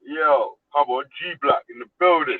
Yo, come on, G Black in the building.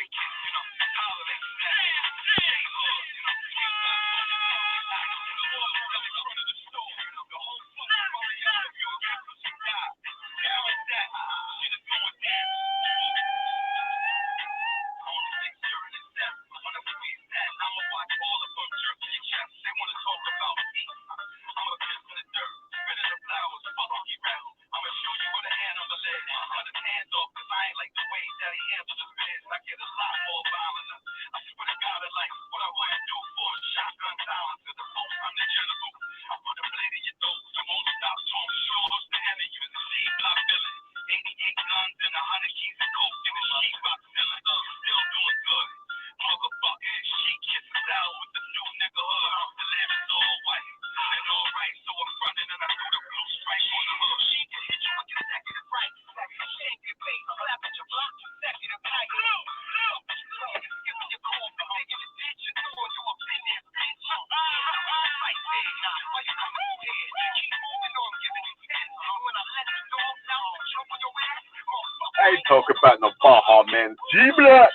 I ain't talking about no Baja, man. G Black.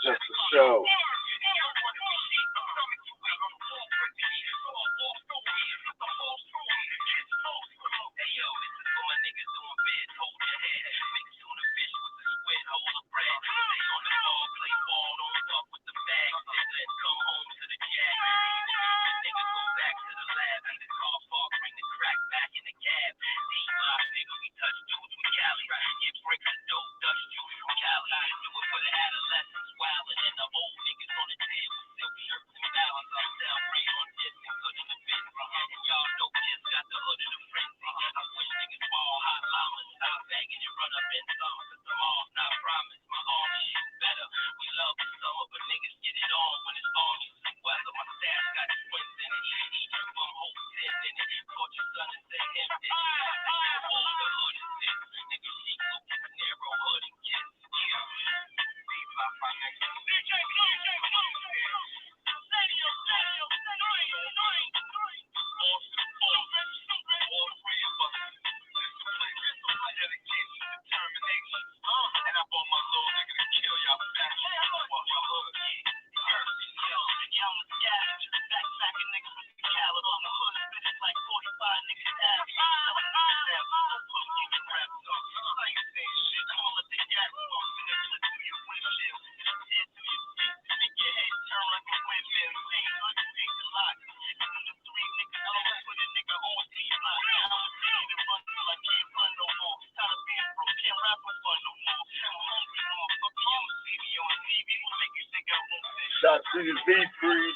Just a show. Shot to the V3.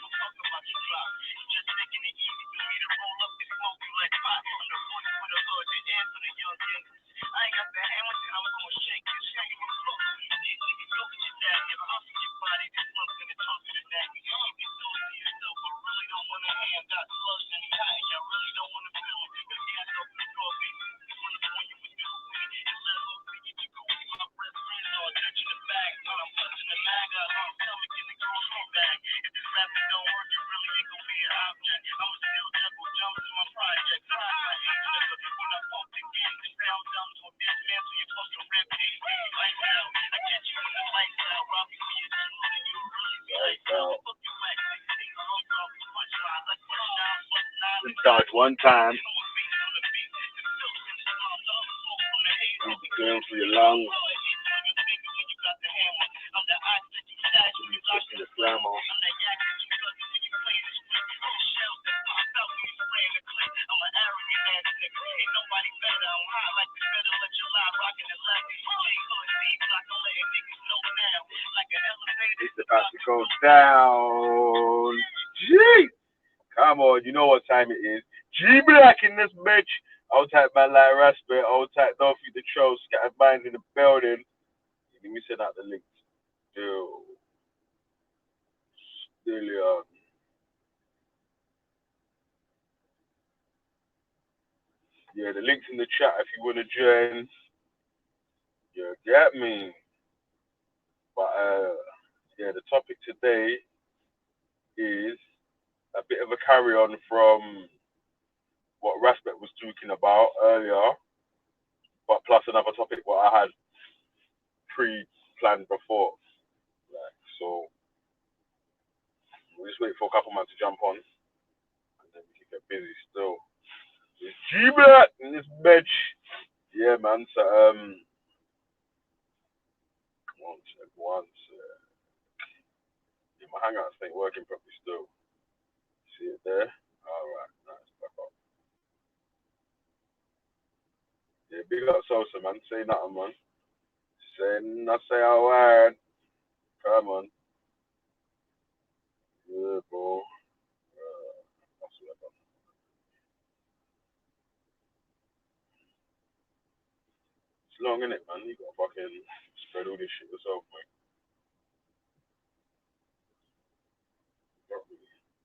Charge one time. Good for your lungs. You the slam on. It's about to go down. Gee! Come on, on, you know what time it is. G Black in this bitch. I'll type man like Raspberry. I'll type Dolphy the Troll, Scattered Mind in the building. Let me send out the link. Still, yeah, the link's in the chat if you want to join. You get me. But yeah, the topic today is a bit of a carry on from what Raspet was talking about earlier, but plus another topic what I had pre-planned before. Like, so we'll just wait for a couple months to jump on, and then we can get busy still. It's G-Black in this bitch. Yeah, man. So one sec. Yeah, my hangouts ain't working properly still. See it there? Alright, nice. Back up. Yeah, big up Sosa, man. Say nothing, man. Say a word. Come on. Yeah, bro. That's what I got. It's long, innit, man? You gotta fucking spread all this shit yourself, man.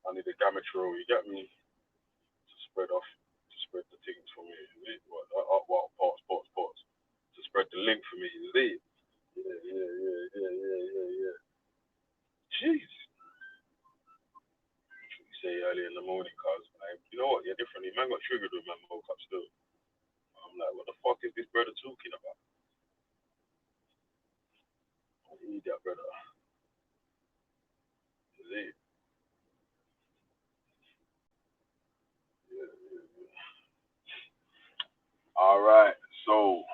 I need a Gamatro, you get me? To spread the things for me. Parts. To spread the link for me, you see? Yeah. Jeez. You say early in the morning, cuz, like, you know what? Yeah, differently. Man got triggered with man woke up still. I'm like, what the fuck is this brother talking about? I need that brother. You see? Yeah. Alright, so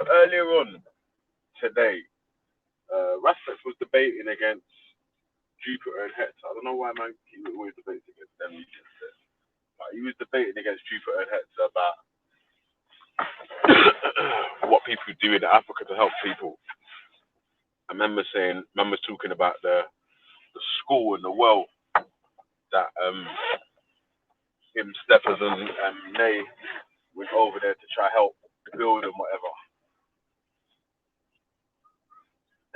earlier on today, Raspet was debating against Jupiter and Hector. I don't know why man he always debates against them. He was debating against Jupiter and Hector about what people do in Africa to help people. I remember talking about the school and the well that him, Steppers and Nay went over there to try help build and whatever.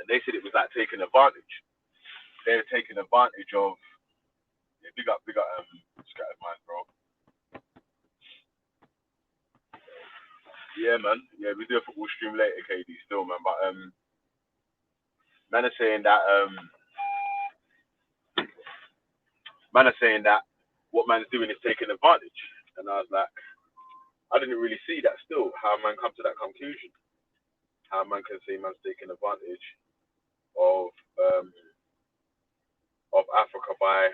And they said it was like taking advantage. They were taking advantage of big up Scattered Mind, bro. Yeah, man. Yeah, we do a football stream later, KD, still, man. But man are saying that what man's doing is taking advantage, and I was like, I didn't really see that. Still, how man come to that conclusion? How man can say man's taking advantage of Africa by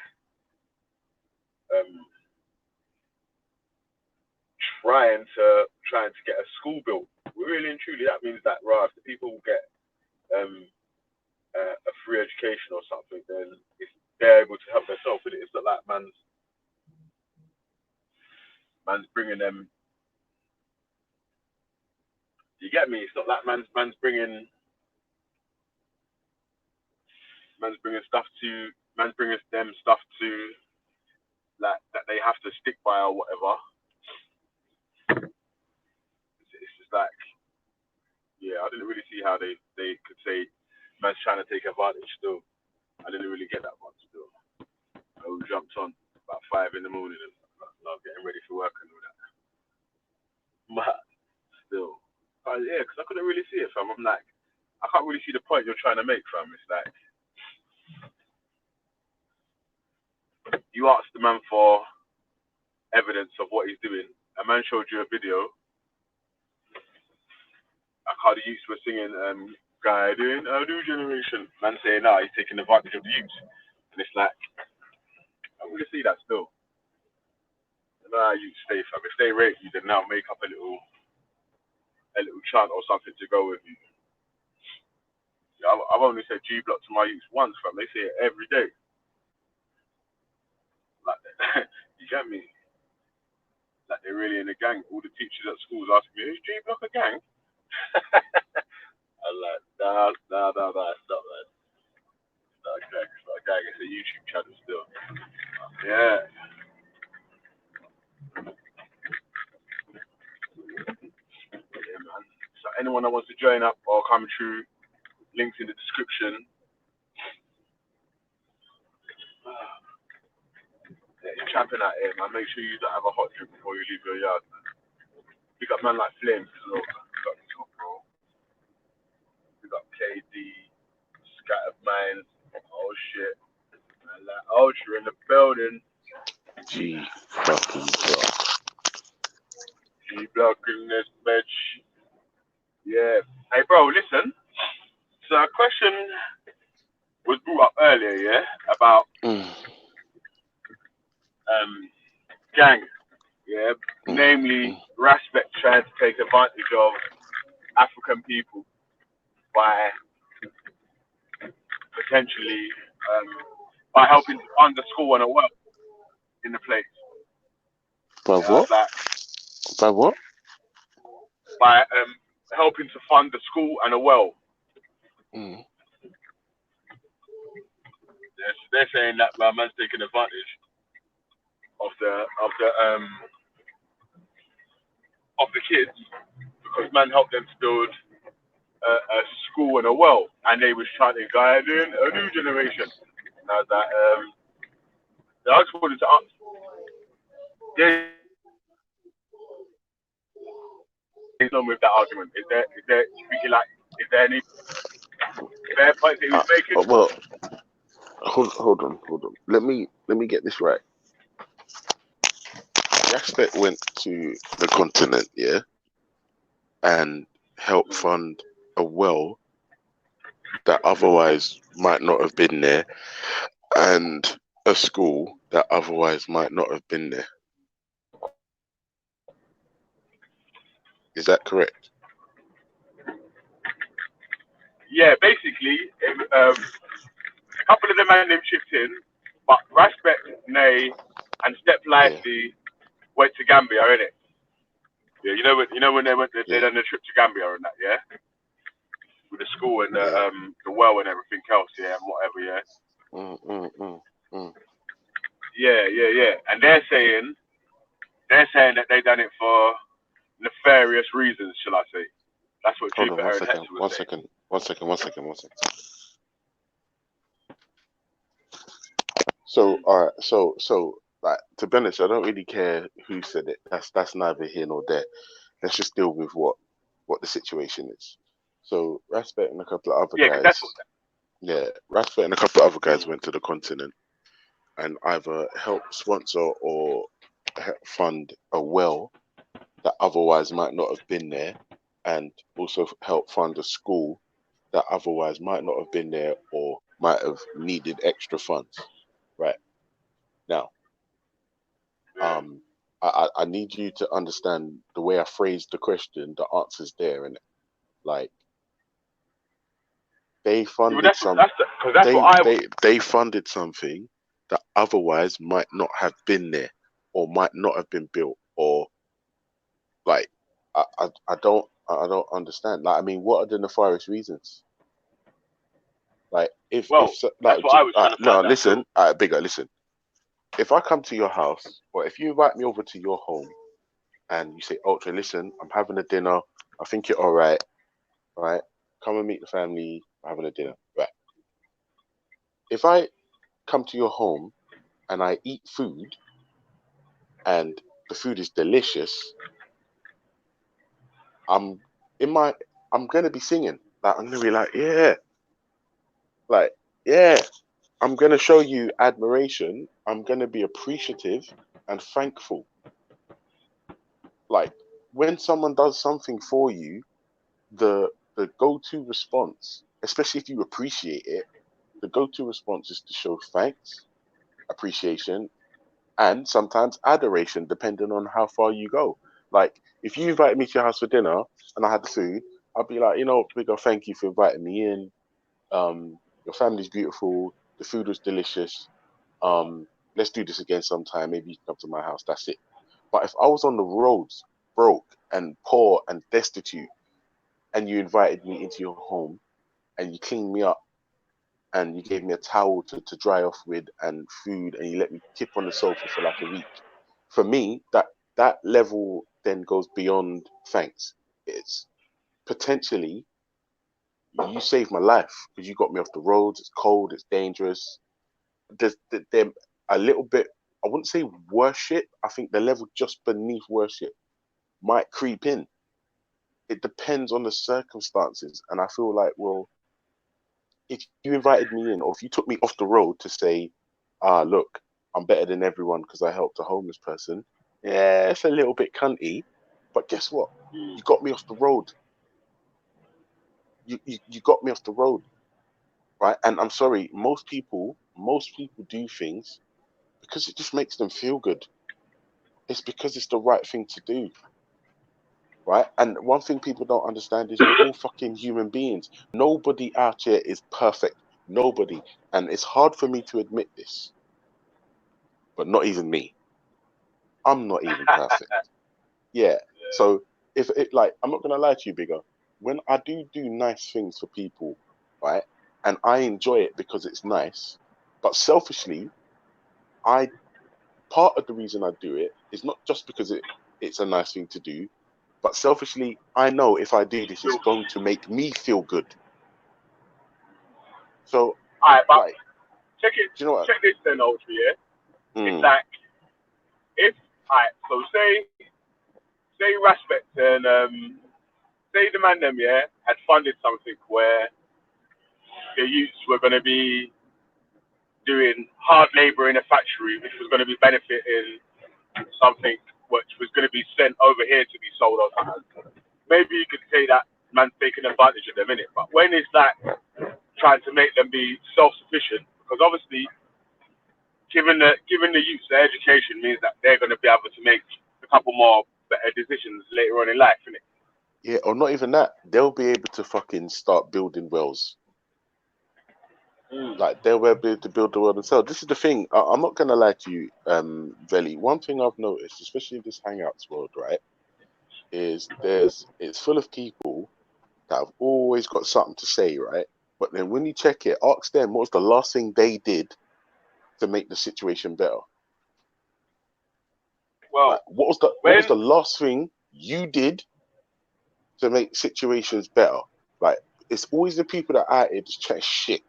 trying to get a school built. Really and truly, that means that if the people will get a free education or something, then if they're able to help themselves with it, it's not like man's bringing them. You get me? It's not like man's bringing them stuff to like that they have to stick by or whatever. It's just like, yeah, I didn't really see how they could say man's trying to take advantage still. I didn't really get that one still. I jumped on about 5 in the morning and not getting ready for work and all that. But still, yeah, because I couldn't really see it, fam. I'm like, I can't really see the point you're trying to make, fam. It's like you asked the man for evidence of what he's doing. A man showed you a video. Like how the youths were singing, "Guy doing a new generation." Man saying, "Nah, he's taking advantage of the youths," and it's like, I'm gonna see that still. Nah, you stay, fam. If they rate you, then now make up a little chant or something to go with you. Yeah, I've only said G Block to my youths once, fam. They say it every day. Like, you get me? Like they're really in a gang. All the teachers at schools asking me, "Is G Block a gang?" I'm like, nah, it's not, man. It's not a gang. It's not a gang. It's a YouTube channel still. Yeah. anyone that wants to join up or come through, links in the description. Yeah, you're camping out here, man. Make sure you don't have a hot drink before you leave your yard, man. Pick up man like Flames as well, man. Pick up Top Bro. Pick up KD. Scattered Minds. Oh shit. Man, like Ultra in the building. G fucking block. G Block in this bitch. Yeah. Hey, bro, listen. So a question was brought up earlier, yeah, about gang, yeah, namely Raspek trying to take advantage of African people by potentially by helping to fund the school and a well in the place. By Yeah, what? like, By what? by helping to fund the school and a well. They're saying that man's taking advantage of the kids because man helped them to build a school and a well, and they was trying to guide in a new generation. And I was like, I just wanted to ask, there's no with that argument. Is there speaking like, is there any fair points that he was making? Well, hold on. Let me get this right. Raspek went to the continent, yeah, and helped fund a well that otherwise might not have been there, and a school that otherwise might not have been there. Is that correct? Yeah, basically, a couple of the men them chipped in, but Raspek, Nay, and Step Lively went to Gambia, innit? Yeah, you know when they went, they done the trip to Gambia and that, yeah, with the school and the well and everything else, yeah, and whatever, yeah. Yeah. And they're saying that they done it for nefarious reasons, shall I say? That's what Hold on, Jupiter and Hector was saying. One second. So, alright, so like, to be honest, I don't really care who said it. That's neither here nor there. Let's just deal with what the situation is. So Raspek and a couple of other guys. Raspek and a couple of other guys went to the continent and either helped sponsor or help fund a well that otherwise might not have been there, and also help fund a school that otherwise might not have been there or might have needed extra funds. Right. Now, I need you to understand the way I phrased the question, the answer's there, and like they funded they funded something that otherwise might not have been there or might not have been built, or like I don't understand. Like, I mean, what are the nefarious reasons? Like, if like, that's what I was trying to find out. Listen, Bigger, listen. If I come to your house, or if you invite me over to your home, and you say, Ultra, listen, I'm having a dinner. I think you're all right. Come and meet the family. I'm having a dinner. Right. If I come to your home and I eat food, and the food is delicious, I'm gonna be singing. Like, I'm gonna be like, yeah. Like, yeah. I'm going to show you admiration. I'm going to be appreciative and thankful. Like, when someone does something for you, the go-to response, especially if you appreciate it, the go-to response is to show thanks, appreciation, and sometimes adoration, depending on how far you go. Like, if you invite me to your house for dinner and I had the food, I'll be like, Bigger, thank you for inviting me in. Your family's beautiful. The food was delicious. Let's do this again sometime. Maybe you can come to my house. That's it. But if I was on the roads, broke and poor and destitute, and you invited me into your home and you cleaned me up and you gave me a towel to dry off with and food, and you let me tip on the sofa for like a week, for me, that level then goes beyond thanks. potentially you saved my life because you got me off the roads. It's cold, it's dangerous. There's a little bit, I wouldn't say worship. I think the level just beneath worship might creep in. It depends on the circumstances. And I feel like, well, if you invited me in or if you took me off the road to say, look, I'm better than everyone because I helped a homeless person, yeah, it's a little bit cunty. But guess what? You got me off the road. You got me off the road, right? And I'm sorry, most people do things because it just makes them feel good. It's because it's the right thing to do, right? And one thing people don't understand is we're all fucking human beings. Nobody out here is perfect. Nobody. And it's hard for me to admit this, but not even me. I'm not even perfect. Yeah. So if it, like, I'm not gonna lie to you, Bigger. When I do nice things for people, right, and I enjoy it because it's nice, but selfishly, I part of the reason I do it is not just because it's a nice thing to do, but selfishly, I know if I do this, it's going to make me feel good. So, Alright, but like, check it. do you know what? Check this then, Ultra. Yeah, it's Mm, like if alright, so say Respect and say the man them had funded something where the youths were going to be doing hard labour in a factory, which was going to be benefiting something which was going to be sent over here to be sold or something. Maybe you could say that man's taking advantage of them, innit? But when is that trying to make them be self-sufficient? Because obviously, given the youth their education means that they're going to be able to make a couple more better decisions later on in life, innit? yeah, or not even that. They'll be able to fucking start building wells. Like they'll be able to build the well themselves. This is the thing. I'm not gonna lie to you, Veli. One thing I've noticed, especially in this Hangouts world, right, is it's full of people that have always got something to say, right? But then when you check it, ask them what was the last thing they did to make the situation better. Like, Well, what was the last thing you did to make situations better? Like, it's always the people that are out here just chatting shit.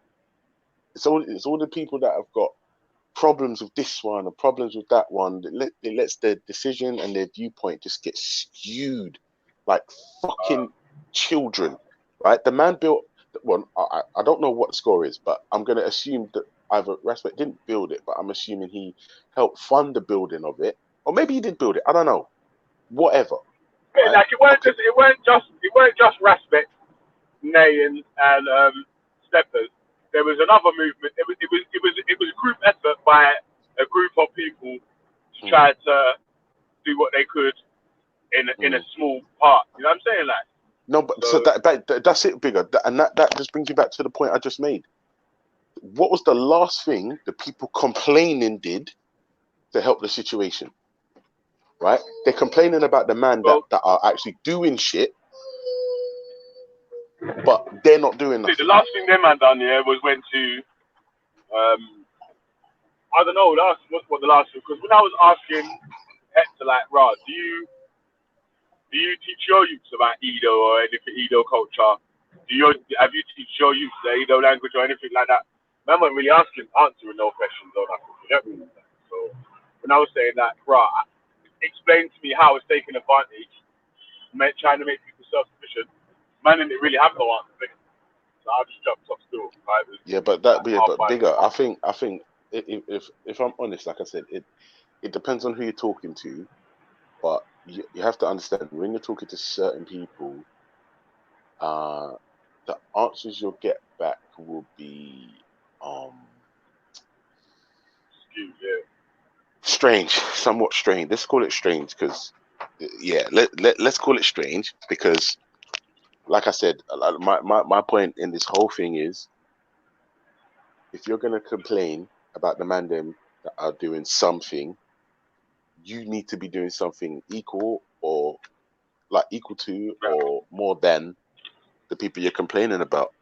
It's all the people that have got problems with this one or problems with that one. It lets their decision and their viewpoint just get skewed like fucking children, right? The man built one. I don't know what the score is, but I'm going to assume that either Respect didn't build it, but I'm assuming he helped fund the building of it, or maybe he did build it. I don't know. Whatever. Right? like it weren't Okay. just Respect, Nay and Steppers. There was another movement. It was a group effort by a group of people to try to do what they could in a small part. You know what I'm saying? Like, No, but so that's it, Bigger, and that just brings you back to the point I just made. What was the last thing the people complaining did to help the situation? Right? They're complaining about the man well, that are actually doing shit, but they're not doing see, the nothing. last thing them man done here was went to I don't know. That's what the last thing, because when I was asking Hector, like, Rod, do you teach your youths about Edo or anything Edo culture? Have you teach your youths the Edo language or anything like that? Man wasn't really answering no questions on that. You know what I mean? So when I was saying that, Rod, explain to me how it's taking advantage, trying to make people self-sufficient. Man didn't really have no answer. So I just jumped off stool. Right? Yeah, but but Bigger. I think if I'm honest, like I said, it depends on who you're talking to, but you have to understand when you're talking to certain people, the answers you'll get back will be strange, somewhat strange. Let's call it strange because let's call it strange because, like I said, my point in this whole thing is, if you're gonna complain about the man them that are doing something, you need to be doing something equal or like equal to or more than the people you're complaining about,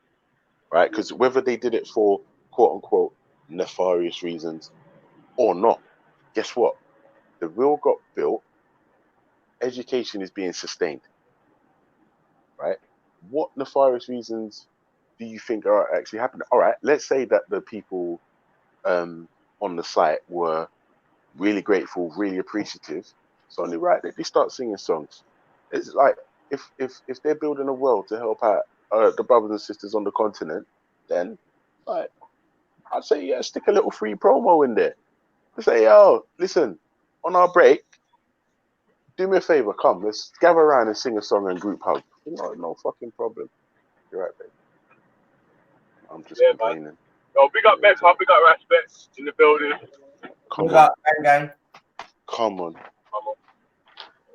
right? Because whether they did it for quote unquote nefarious reasons or not, guess what? The wheel got built. Education is being sustained, right? what nefarious reasons do you think are actually happening? All right, let's say that the people on the site were really grateful, really appreciative. It's only right that they start singing songs. It's like if they're building a world to help out the brothers and sisters on the continent, then like I'd say yeah, stick a little free promo in there. Say, yo, listen, on our break, do me a favor, come, let's gather around and sing a song and group hug. No fucking problem. You're right, babe. I'm just complaining. Man. Yo, big up Metcalf, big up Respect in the building. Come Big on. up, gang. Come on.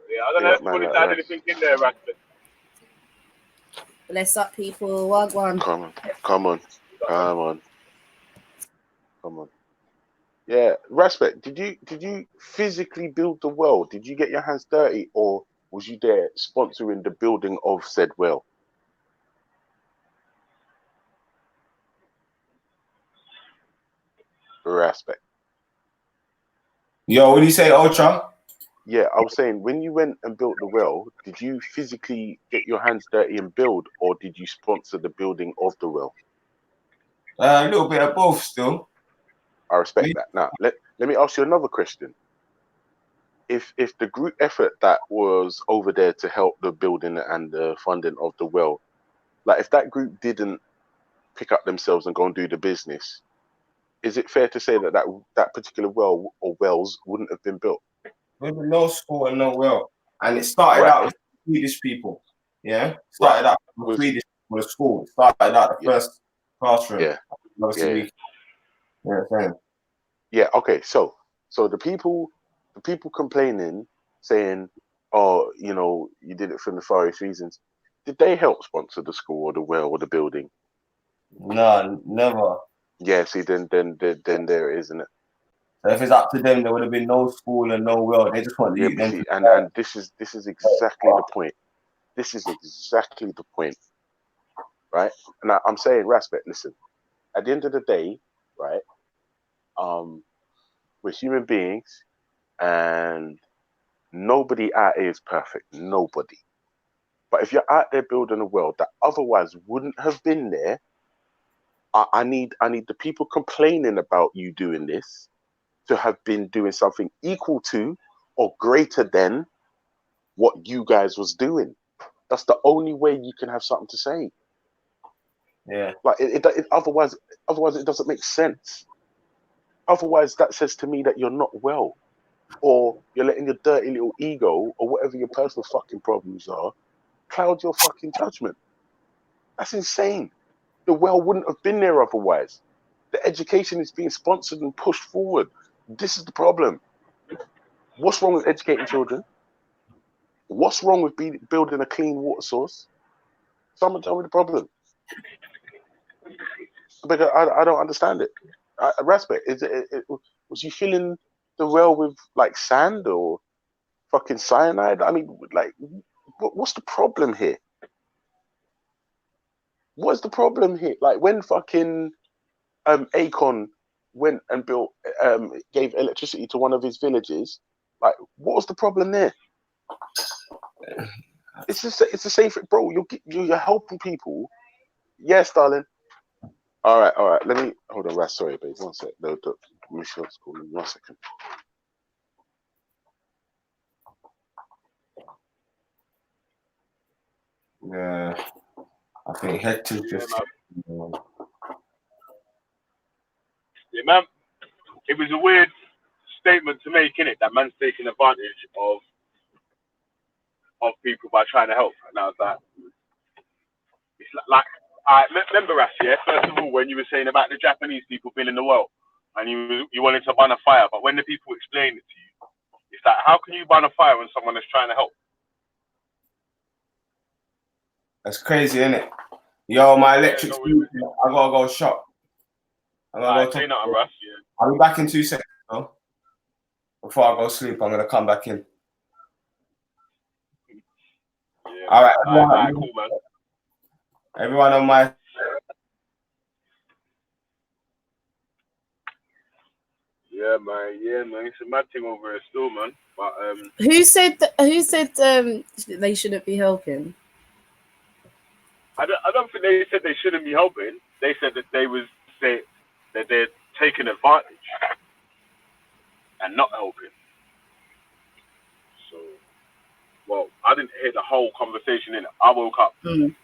Yeah, I don't know if you want to add anything in there, Respect. Bless up, people. Wagwan. Come on. Yeah, Respect. Did you physically build the well? Did you get your hands dirty, or was you there sponsoring the building of said well? Respect. Yo, what do you say, Ultra? Yeah, I was saying, when you went and built the well, did you physically get your hands dirty and build, or did you sponsor the building of the well? A little bit of both still. I respect that. Now, let me ask you another question. If the group effort that was over there to help the building and the funding of the well, like if that group didn't pick up themselves and go and do the business, is it fair to say that that particular well or wells wouldn't have been built? With no school and no well. And it started out with Swedish people. Yeah? Started out with Swedish people, the school. Started out the first classroom. Yeah, okay. So the people complaining, saying, oh, you did it for nefarious reasons. Did they help sponsor the school or the well or the building? No, never. Yeah, see, then there it is, isn't it? So if it's up to them, there would have been no school and no well. They just want to eat them. And this is exactly the point. This is exactly the point, right? And I'm saying, Respect, listen. At the end of the day, right? We're human beings, and nobody out here is perfect. Nobody. But if you're out there building a world that otherwise wouldn't have been there, I need the people complaining about you doing this to have been doing something equal to or greater than what you guys was doing. That's the only way you can have something to say. Yeah. Like it otherwise it doesn't make sense. Otherwise, that says to me that you're not well, or you're letting your dirty little ego or whatever your personal fucking problems are cloud your fucking judgment. That's insane. The well wouldn't have been there otherwise. The education is being sponsored and pushed forward. This is the problem. What's wrong with educating children? What's wrong with building a clean water source? Someone tell me the problem. Because I don't understand it. Respect. Was you filling the well with like sand or fucking cyanide? I mean, like, what's the problem here? What's the problem here? Like when fucking Akon went and built gave electricity to one of his villages, like what was the problem there? It's the same thing, bro. You're helping people. Yes, darling. All right. Let me hold on. Right, sorry, babe. 1 sec. No, Michelle's calling. 1 second. Yeah, I think Hector's just. Yeah, man. It was a weird statement to make, innit? That man's taking advantage of people by trying to help. And I was like, it's like I remember us, yeah. First of all, when you were saying about the Japanese people being in the world, and you wanted to burn a fire, but when the people explained it to you, it's like, how can you burn a fire when someone is trying to help? That's crazy, isn't it? Yo, my electric. I gotta go shop. I'm gonna go. Russ, yeah. I'll be back in 2 seconds. No? Before I go sleep, I'm gonna come back in. Yeah, all right, cool, man. Everyone on my. Yeah, man. It's a mad thing over here still, man. But Who said they shouldn't be helping? I don't think they said they shouldn't be helping. They said that that they're taking advantage and not helping. So, well, I didn't hear the whole conversation in it. I woke up Mm.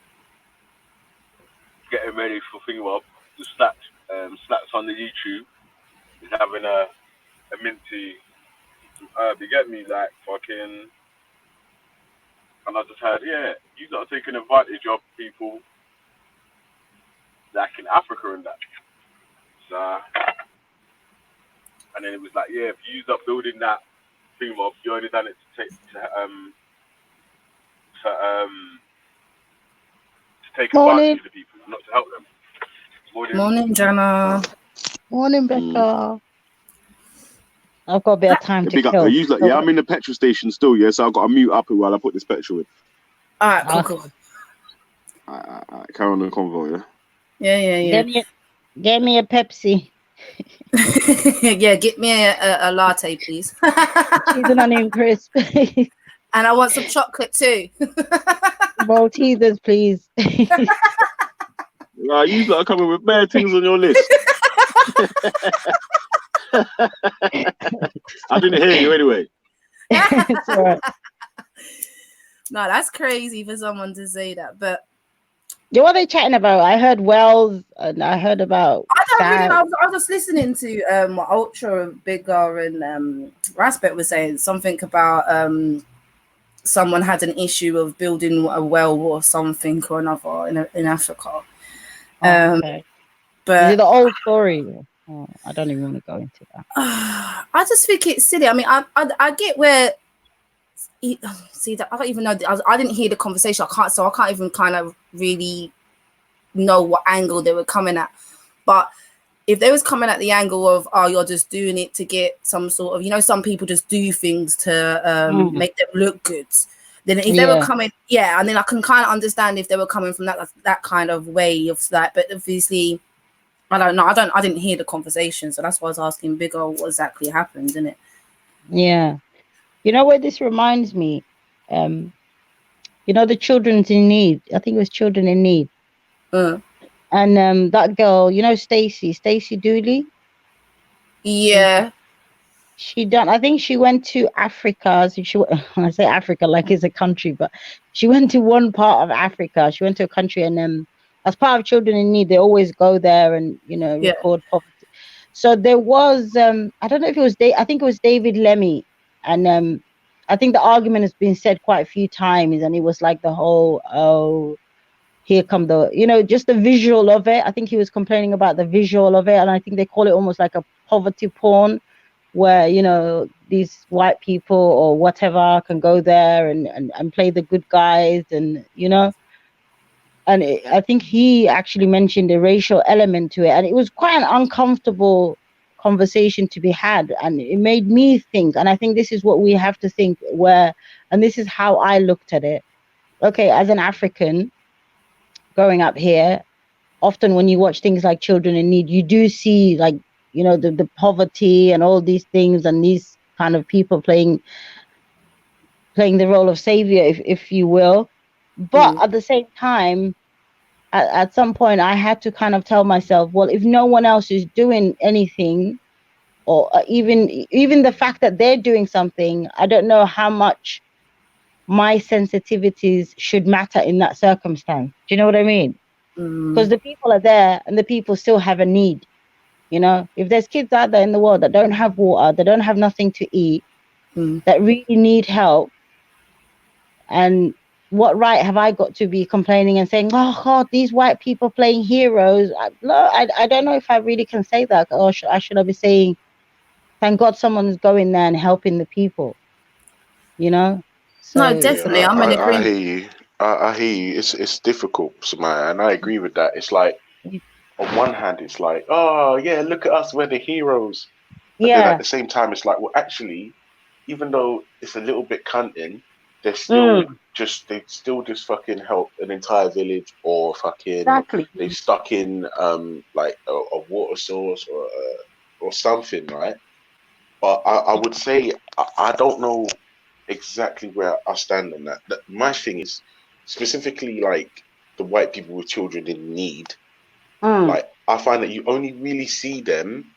getting ready for Thingamab. The Slats on the YouTube. He's having a minty, some herb. You get me? Like, fucking. And I just heard, yeah, you are taking advantage of people like in Africa and that. So, and then it was like, yeah, if you use up building that Thingamab, you only done it to take Morning. advantage of the people, not to help them. Morning, Jana. Morning, Becca. I've got a bit of time to Big up. kill. Yeah, I'm in the petrol station still, yeah, so I've got to mute up while I put this petrol in. All right, cool. Alright, carry on the convo, yeah? Yeah. Get me a Pepsi. Yeah, get me a latte, please. Cheese and onion crisp. And I want some chocolate too. Maltesers, please. Right, you lot are coming with bad things on your list. I didn't hear you anyway. It's all right. No, that's crazy for someone to say that. But Yeah, what are they chatting about? I heard Wells and I heard about I don't really Sam. know. I was just listening to what Ultra Bigger and Raspet was saying something about someone had an issue of building a well or something or another in Africa. Okay. Is But it the old story? Oh, I don't even want to go into that. I just think it's silly. I mean, I get where. See that I don't even know. I didn't hear the conversation. I can't even kind of really know what angle they were coming at. But if they was coming at the angle of, oh, you're just doing it to get some sort of, some people just do things to make them look good. Then if they were coming, and then I can kind of understand if they were coming from that kind of way of that. But obviously, I don't know. I didn't hear the conversation, so that's why I was asking Bigger what exactly happened, isn't it? Yeah. You know where this reminds me? The Children's in Need. I think it was Children in Need. And that girl, Stacey Dooley? Yeah. I think she went to Africa. So when I say Africa, like it's a country, but she went to one part of Africa. She went to a country and as part of Children in Need, they always go there and, record poverty. So there was, I don't know if it was, I think it was David Lemmy. And I think the argument has been said quite a few times. And it was like the whole, here come just the visual of it. I think he was complaining about the visual of it. And I think they call it almost like a poverty porn where, these white people or whatever can go there and play the good guys and, and I think he actually mentioned a racial element to it. And it was quite an uncomfortable conversation to be had. And it made me think, and I think this is what we have to think and this is how I looked at it. Okay, as an African growing up here, often when you watch things like Children in Need, you do see like, the poverty and all these things and these kind of people playing the role of savior, if you will. But at the same time, at some point, I had to kind of tell myself, well, if no one else is doing anything, or even the fact that they're doing something, I don't know how much my sensitivities should matter in that circumstance. Do you know what I mean? Because the people are there and the people still have a need. If there's kids out there in the world that don't have water, they don't have nothing to eat, that really need help, and what right have I got to be complaining and saying, oh God, these white people playing heroes? I don't know if I really can say that, or I should be saying, thank God someone's going there and helping the people. So, no, definitely, I'm in agreement. I hear you. I hear you. It's difficult, Samaya, and I agree with that. It's like, on one hand, it's like, oh yeah, look at us, we're the heroes. But then at the same time, it's like, well, actually, even though it's a little bit cunting, they still just fucking help an entire village, or fucking they stuck in like a water source or something, right? But I would say I don't know exactly where I stand on that. My thing is specifically like the white people with children in need, Mm. like I find that you only really see them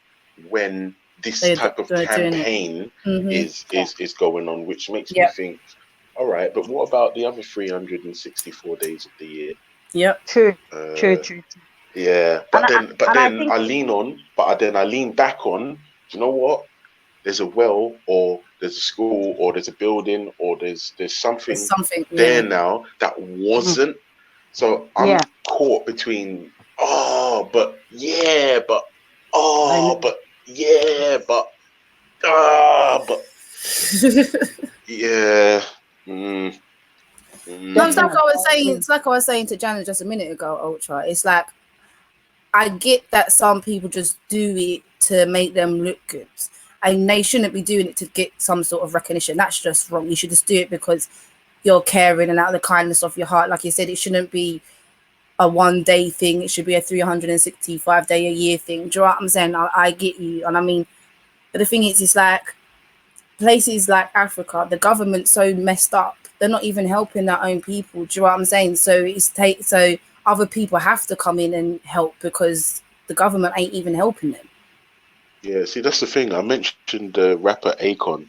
when this type of they're doing it. campaign Mhm. is going on, which makes me Yep. think, all right, but what about the other 364 days of the year? Yep. True. Uh, True. Yeah, And I think I lean back on. Do you know what? There's a well, or there's a school, or there's a building, or there's It's something something. there Yeah. now that wasn't. So I'm Yeah. caught between but I know. but yeah, but but yeah. Mm, No, it's like mm, I was saying. It's like I was saying to Janet just a minute ago. Ultra. It's like I get that some people just do it to make them look good, and they shouldn't be doing it to get some sort of recognition. That's just wrong. You should just do it because you're caring and out of the kindness of your heart. Like you said, it shouldn't be a 1 day thing. It should be a 365 day a year thing. Do you know what I'm saying? I get you, and I mean, but the thing is, it's like places like Africa, the government's so messed up. They're not even helping their own people. Do you know what I'm saying? So so other people have to come in and help because the government ain't even helping them. yeah, see, that's the thing. I mentioned the rapper Akon.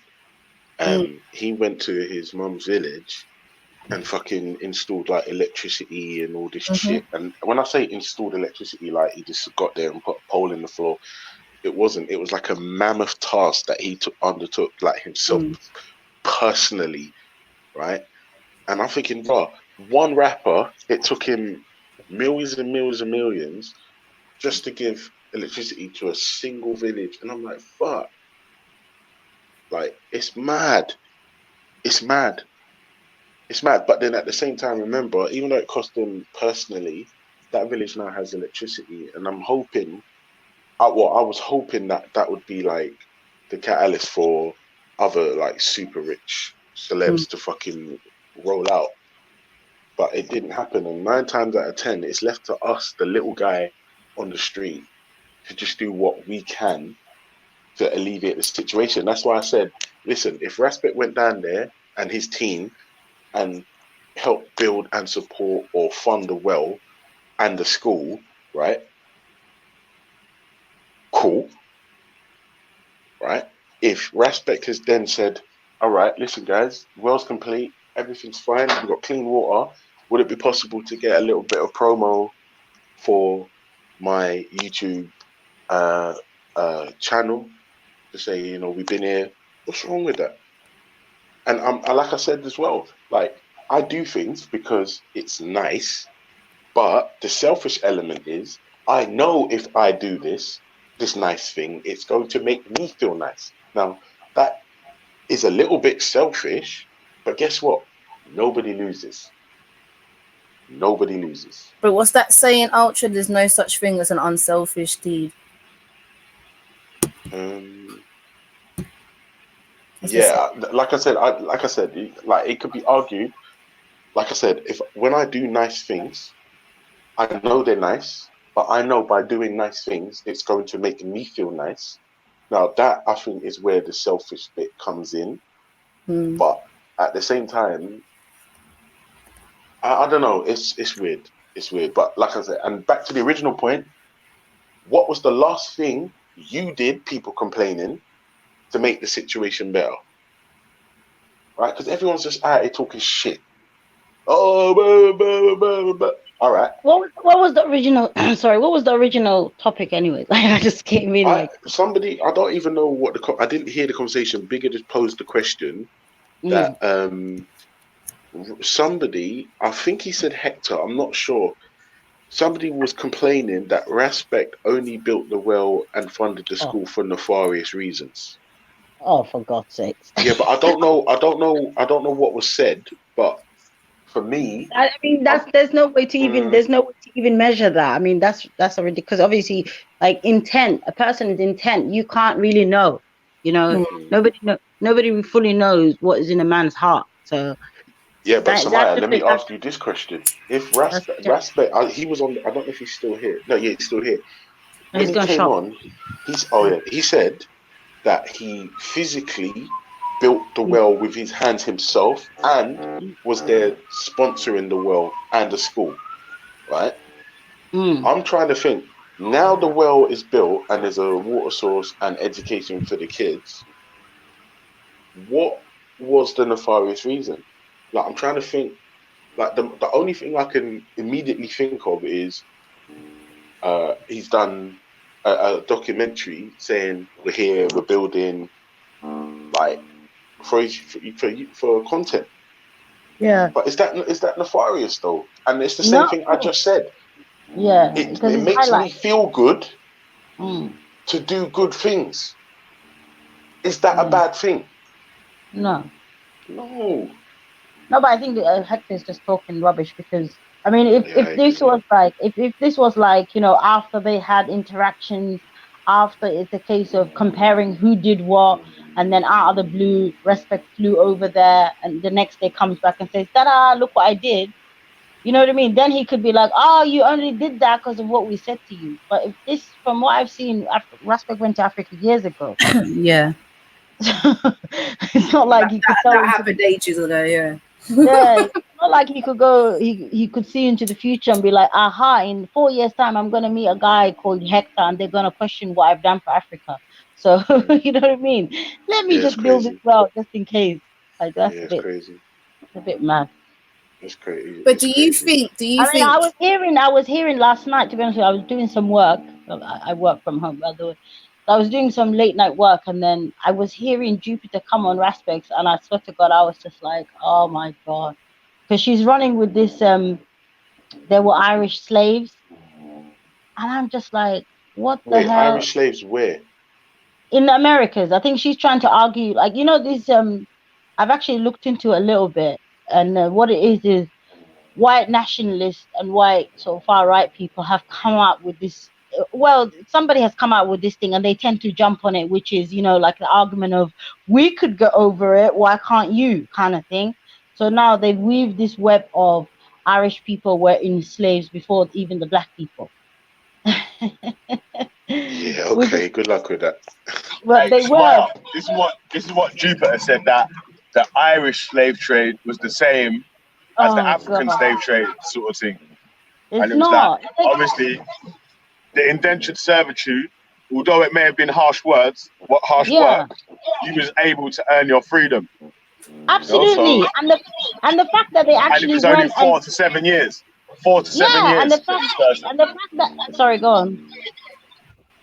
He went to his mum's village and fucking installed like electricity and all this shit. And when I say installed electricity, like he just got there and put a pole in the floor. It wasn't. It was like a mammoth task that he undertook, like himself personally, right? And I'm thinking, bro, one rapper, it took him millions and millions and millions just to give electricity to a single village. And I'm like, fuck. Like, it's mad. It's mad. It's mad. But then at the same time, remember, even though it cost him personally, that village now has electricity. And I'm hoping, I was hoping that that would be like the catalyst for other like super rich celebs to fucking roll out. But it didn't happen. And 9 times out of 10, it's left to us, the little guy on the street, to just do what we can to alleviate the situation. That's why I said, listen, if Raspet went down there and his team and helped build and support or fund the well and the school, right? Cool. Right? If Raspet has then said, all right, listen, guys, well's complete, everything's fine, we've got clean water, would it be possible to get a little bit of promo for my YouTube channel to say, you know, we've been here? What's wrong with that? And like I said as well, like I do things because it's nice, but the selfish element is I know if I do this nice thing, it's going to make me feel nice. Now that is a little bit selfish, but guess what? Nobody loses. Nobody loses. But what's that saying, Ultra? There's no such thing as an unselfish deed. Yeah, like I said, like it could be argued. Like I said, when I do nice things, I know they're nice, but I know by doing nice things, it's going to make me feel nice. Now that I think is where the selfish bit comes in. But at the same time, I don't know. It's weird. It's weird. But like I said, and back to the original point, what was the last thing you did? People complaining to make the situation better, right? Because everyone's just out here talking shit. Oh, all right. What was the original? Sorry, what was the original topic anyway? Like I just came in like somebody. I don't even know what I didn't hear the conversation. Bigger just posed the question that somebody, I think he said Hector, I'm not sure. Somebody was complaining that Raspet only built the well and funded the school for nefarious reasons. Oh, for God's sakes! Yeah, but I don't know what was said. But for me, I mean, there's no way to even measure that. I mean, that's already, because obviously, like intent, a person's intent, you can't really know. You know, nobody fully knows what is in a man's heart. So yeah, but Samaya, let me ask you this question: if Raspet, he was on. I don't know if he's still here. No, yeah, he's still here. When he came on, he said that he physically built the well with his hands himself and was there sponsoring the well and the school. right? Mm. I'm trying to think. Now the well is built and there's a water source and education for the kids. What was the nefarious reason? Like, I'm trying to think. Like, the only thing I can immediately think of is he's done a documentary saying we're here, we're building, like for content. Yeah. But is that nefarious though? And it's the same No. thing I just said. Yeah. It Because it's makes me highlight. feel good Mm. to do good things. Is that a Mm. bad thing? No. No. No, but I think Hector is just talking rubbish because I mean, if Yeah, I this agree. was like if this was like, you know, after they had interactions, after it's a case of comparing who did what, and then out of the blue, Respect flew over there, and the next day comes back and says, "Ta-da! Look what I did." You know what I mean? Then he could be like, "Oh, you only did that because of what we said to you." But if this, from what I've seen, Respect went to Africa years ago. Yeah. It's not like he could tell That him to happened ages ago, yeah. yeah, it's not like he could go, he could see into the future and be like, aha, in 4 years' time, I'm going to meet a guy called Hector and they're going to question what I've done for Africa. So, you know what I mean? Let me Yeah, it's just build it crazy. well, just in case. Like, that's Yeah, it's crazy. a bit mad. It's crazy. But It's crazy. do you I mean, think I was hearing last night, to be honest with you, I was doing some work. I work from home, by the way. So I was doing some late night work and then I was hearing Jupiter come on Raspex and I swear to God, I was just like, oh my God. Because she's running with this, there were Irish slaves. And I'm just like, what the Wait, hell? Irish slaves where? In the Americas, I think she's trying to argue, like, you know, this, I've actually looked into a little bit. And what it is white nationalists and white sort of far right people have come up with this. Well, somebody has come out with this thing and they tend to jump on it, which is, you know, like the argument of we could get over it, why can't you, kind of thing. So now they've weaved this web of Irish people were enslaved before even the black people. Yeah, Which is, okay. Good luck with that. but Hey, they were. Smile, this is what Jupiter said, that the Irish slave trade was the same as the Oh African God, slave trade sort of thing. And it's it was that not. It's like, obviously the indentured servitude, although it may have been harsh work, yeah, you was able to earn your freedom. You know, so absolutely. And the fact that they and it actually was only went and 4 to 7 years. 4 to 7 yeah, years for each person. and the fact that sorry, go on.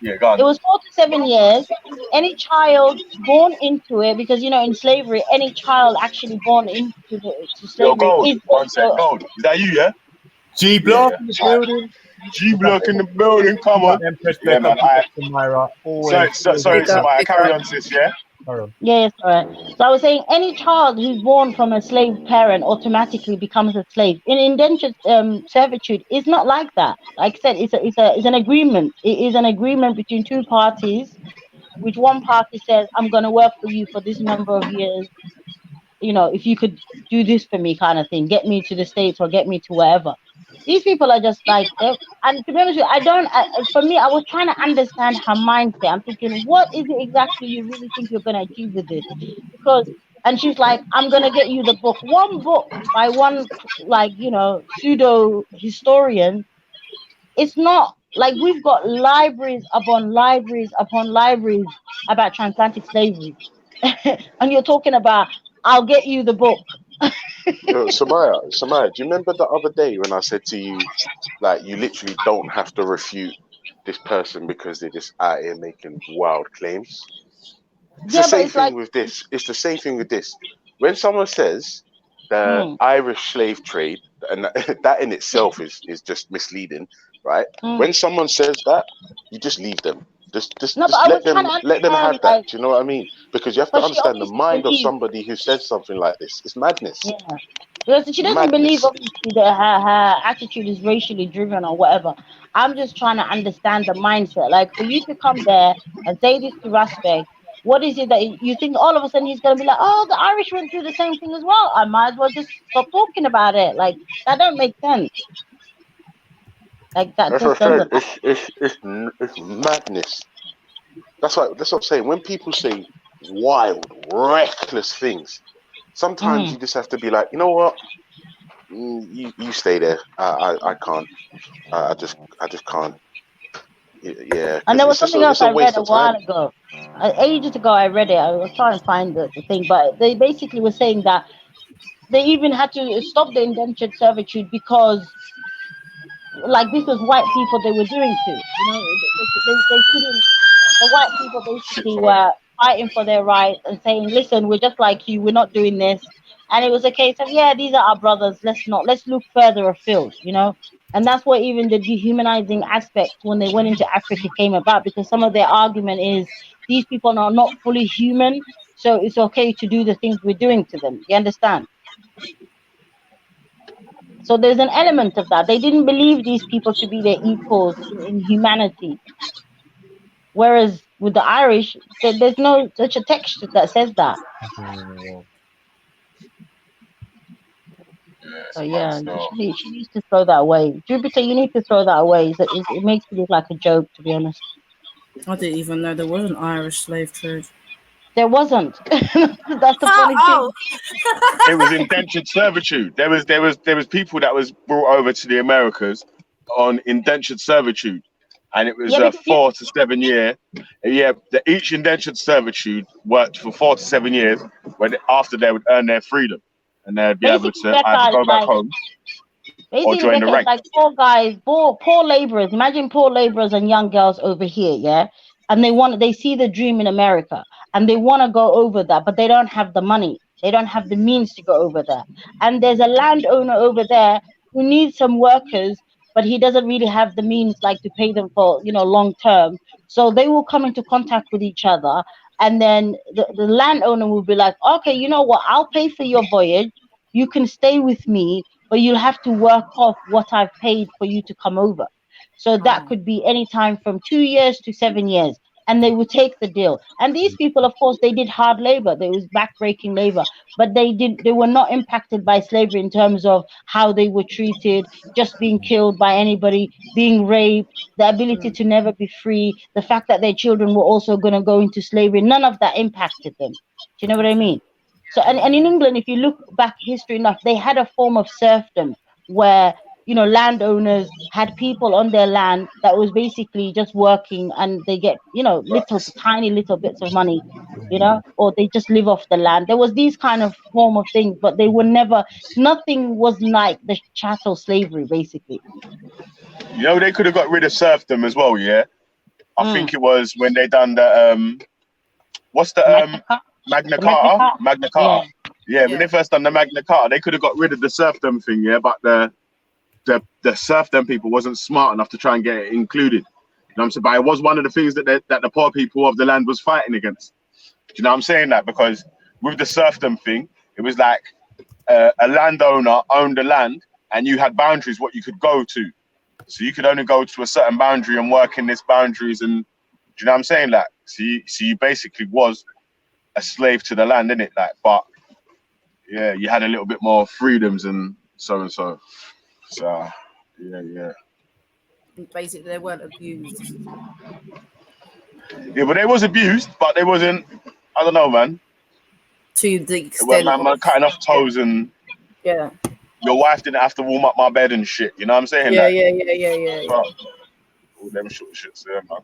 Yeah, go It on. was 4 to 7 years. Any child born into it, because you know in slavery, any child actually born into to Yo, slavery Gold, is one sec, also Gold. Is that you, yeah? G Yeah, Block yeah. in the All right. building. G Block in the building, come Got on. Empress Yeah, Becca, man. I Myra. Always. sorry, Big up, Samaya, big carry up. on, sis, yeah? Carry on. yes, right. So I was saying any child who's born from a slave parent automatically becomes a slave. In indentured servitude, it's not like that. Like I said, it's an agreement. It is an agreement between two parties, which one party says, "I'm going to work for you for this number of years. You know, if you could do this for me," kind of thing, get me to the States or get me to wherever. These people are just like them. And to be honest with you, for me, I was trying to understand her mindset. I'm thinking, what is it exactly you really think you're going to achieve with this? Because, and she's like, I'm going to get you the book. One book by one, like, you know, pseudo historian. It's not like we've got libraries upon libraries upon libraries about transatlantic slavery. And you're talking about, I'll get you the book. Yo, Samaya, do you remember the other day when I said to you, like, you literally don't have to refute this person because they're just out here making wild claims? It's the Yeah, but same it's thing like, with this. It's the same thing with this. When someone says the mm, Irish slave trade, and that in itself is just misleading, right? mm. When someone says that, you just leave them. No, but Just I was trying to let them understand, have that. like, Do you know what I mean? Because you have to but she understand the obviously mind of believes, somebody who says something like this. It's madness. yeah, because she doesn't believe Madness. obviously that her attitude is racially driven or whatever. I'm just trying to understand the mindset. Like for you to come there and say this to Respect, what is it that you think all of a sudden he's gonna be like, oh, the Irish went through the same thing as well. I might as well just stop talking about it. Like that don't make sense. Like that As I just said, doesn't. it's madness. That's what I'm saying. When people say wild, reckless things, sometimes Mm, you just have to be like, you know what? You stay there. I can't. I just can't. Yeah. And there was something else It's a I read waste a of while time. ago. Ages ago, I read it. I was trying to find the thing, but they basically were saying that they even had to stop the indentured servitude because, like, this was white people they were doing to. You know, they couldn't. The white people basically were fighting for their rights and saying, "Listen, we're just like you. We're not doing this." And it was a case of, yeah, these are our brothers. Let's look further afield. You know. And that's where even the dehumanizing aspect when they went into Africa came about, because some of their argument is these people are not fully human, so it's okay to do the things we're doing to them. You understand? So there's an element of that. They didn't believe these people to be their equals in humanity. Whereas with the Irish, there's no such a text that says that. So yeah, she needs to throw that away. Jupiter, you need to throw that away. It makes it look like a joke, to be honest. I didn't even know there was an Irish slave trade. There wasn't. That's the funny thing. It was indentured servitude. There was people that was brought over to the Americas on indentured servitude, and it was 4 to 7 year. Yeah, each indentured servitude worked for 4 to 7 years. After they would earn their freedom, and they'd be able to either go back home or join the ranks. Like poor guys, poor laborers. Imagine poor laborers and young girls over here, yeah, and they see the dream in America, and they want to go over that, but they don't have the money. They don't have the means to go over there. And there's a landowner over there who needs some workers, but he doesn't really have the means, like, to pay them for, long term. So they will come into contact with each other, and then the landowner will be like, okay, you know what? I'll pay for your voyage. You can stay with me, but you'll have to work off what I've paid for you to come over. So that could be any time from 2 years to 7 years. And they would take the deal. And these people, of course, they did hard labor. There was backbreaking labor, but they were not impacted by slavery in terms of how they were treated, just being killed by anybody, being raped, the ability to never be free, the fact that their children were also going to go into slavery. None of that impacted them. Do you know what I mean? So, and in England, if you look back history enough, they had a form of serfdom where, landowners had people on their land that was basically just working, and they get, tiny little bits of money, or they just live off the land. There was these kind of form of things, but they were nothing was like the chattel slavery, basically. They could have got rid of serfdom as well, yeah? I think it was when they done the, what's the, Magna Carta? Magna Carta. Yeah, when they first done the Magna Carta, they could have got rid of the serfdom thing, yeah, but the serfdom people wasn't smart enough to try and get it included. You know what I'm saying? But it was one of the things that the poor people of the land was fighting against. Do you know what I'm saying? That because with the serfdom thing, it was like a landowner owned the land, and you had boundaries what you could go to. So you could only go to a certain boundary and work in this boundaries. And do you know what I'm saying? Like, so you basically was a slave to the land, innit? Like, but yeah, you had a little bit more freedoms and so and so. So yeah. Basically, they weren't abused. Yeah, but they was abused, but they wasn't. I don't know, man. To the extent, man cutting off toes and yeah. Your wife didn't have to warm up my bed and shit. You know what I'm saying? Yeah. All them short shits there, man.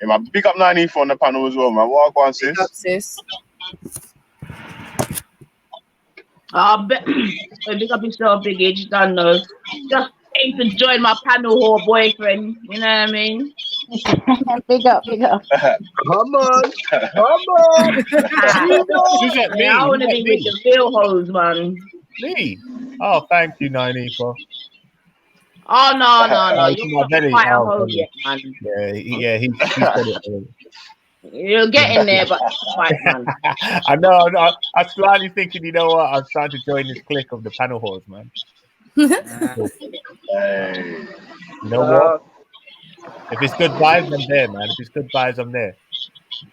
Yeah, man. Big up 94 on the panel as well, man. What go on, sis? Big up, sis. Big up yourself, Big H. Don't know. Just came to join my panel whore boyfriend. You know what I mean? Big up. Come on. I want to be with the real hoes, man. Me? Oh, thank you, 94. Oh, no. You're not quite a hoe yet, man. Yeah, he said it already. You're getting there, but quite, man. I know. I was slightly thinking, you know what? I'm trying to join this clique of the panel whores, man. Hey. You know what? If it's good vibes, I'm there, man. If it's good vibes, I'm there.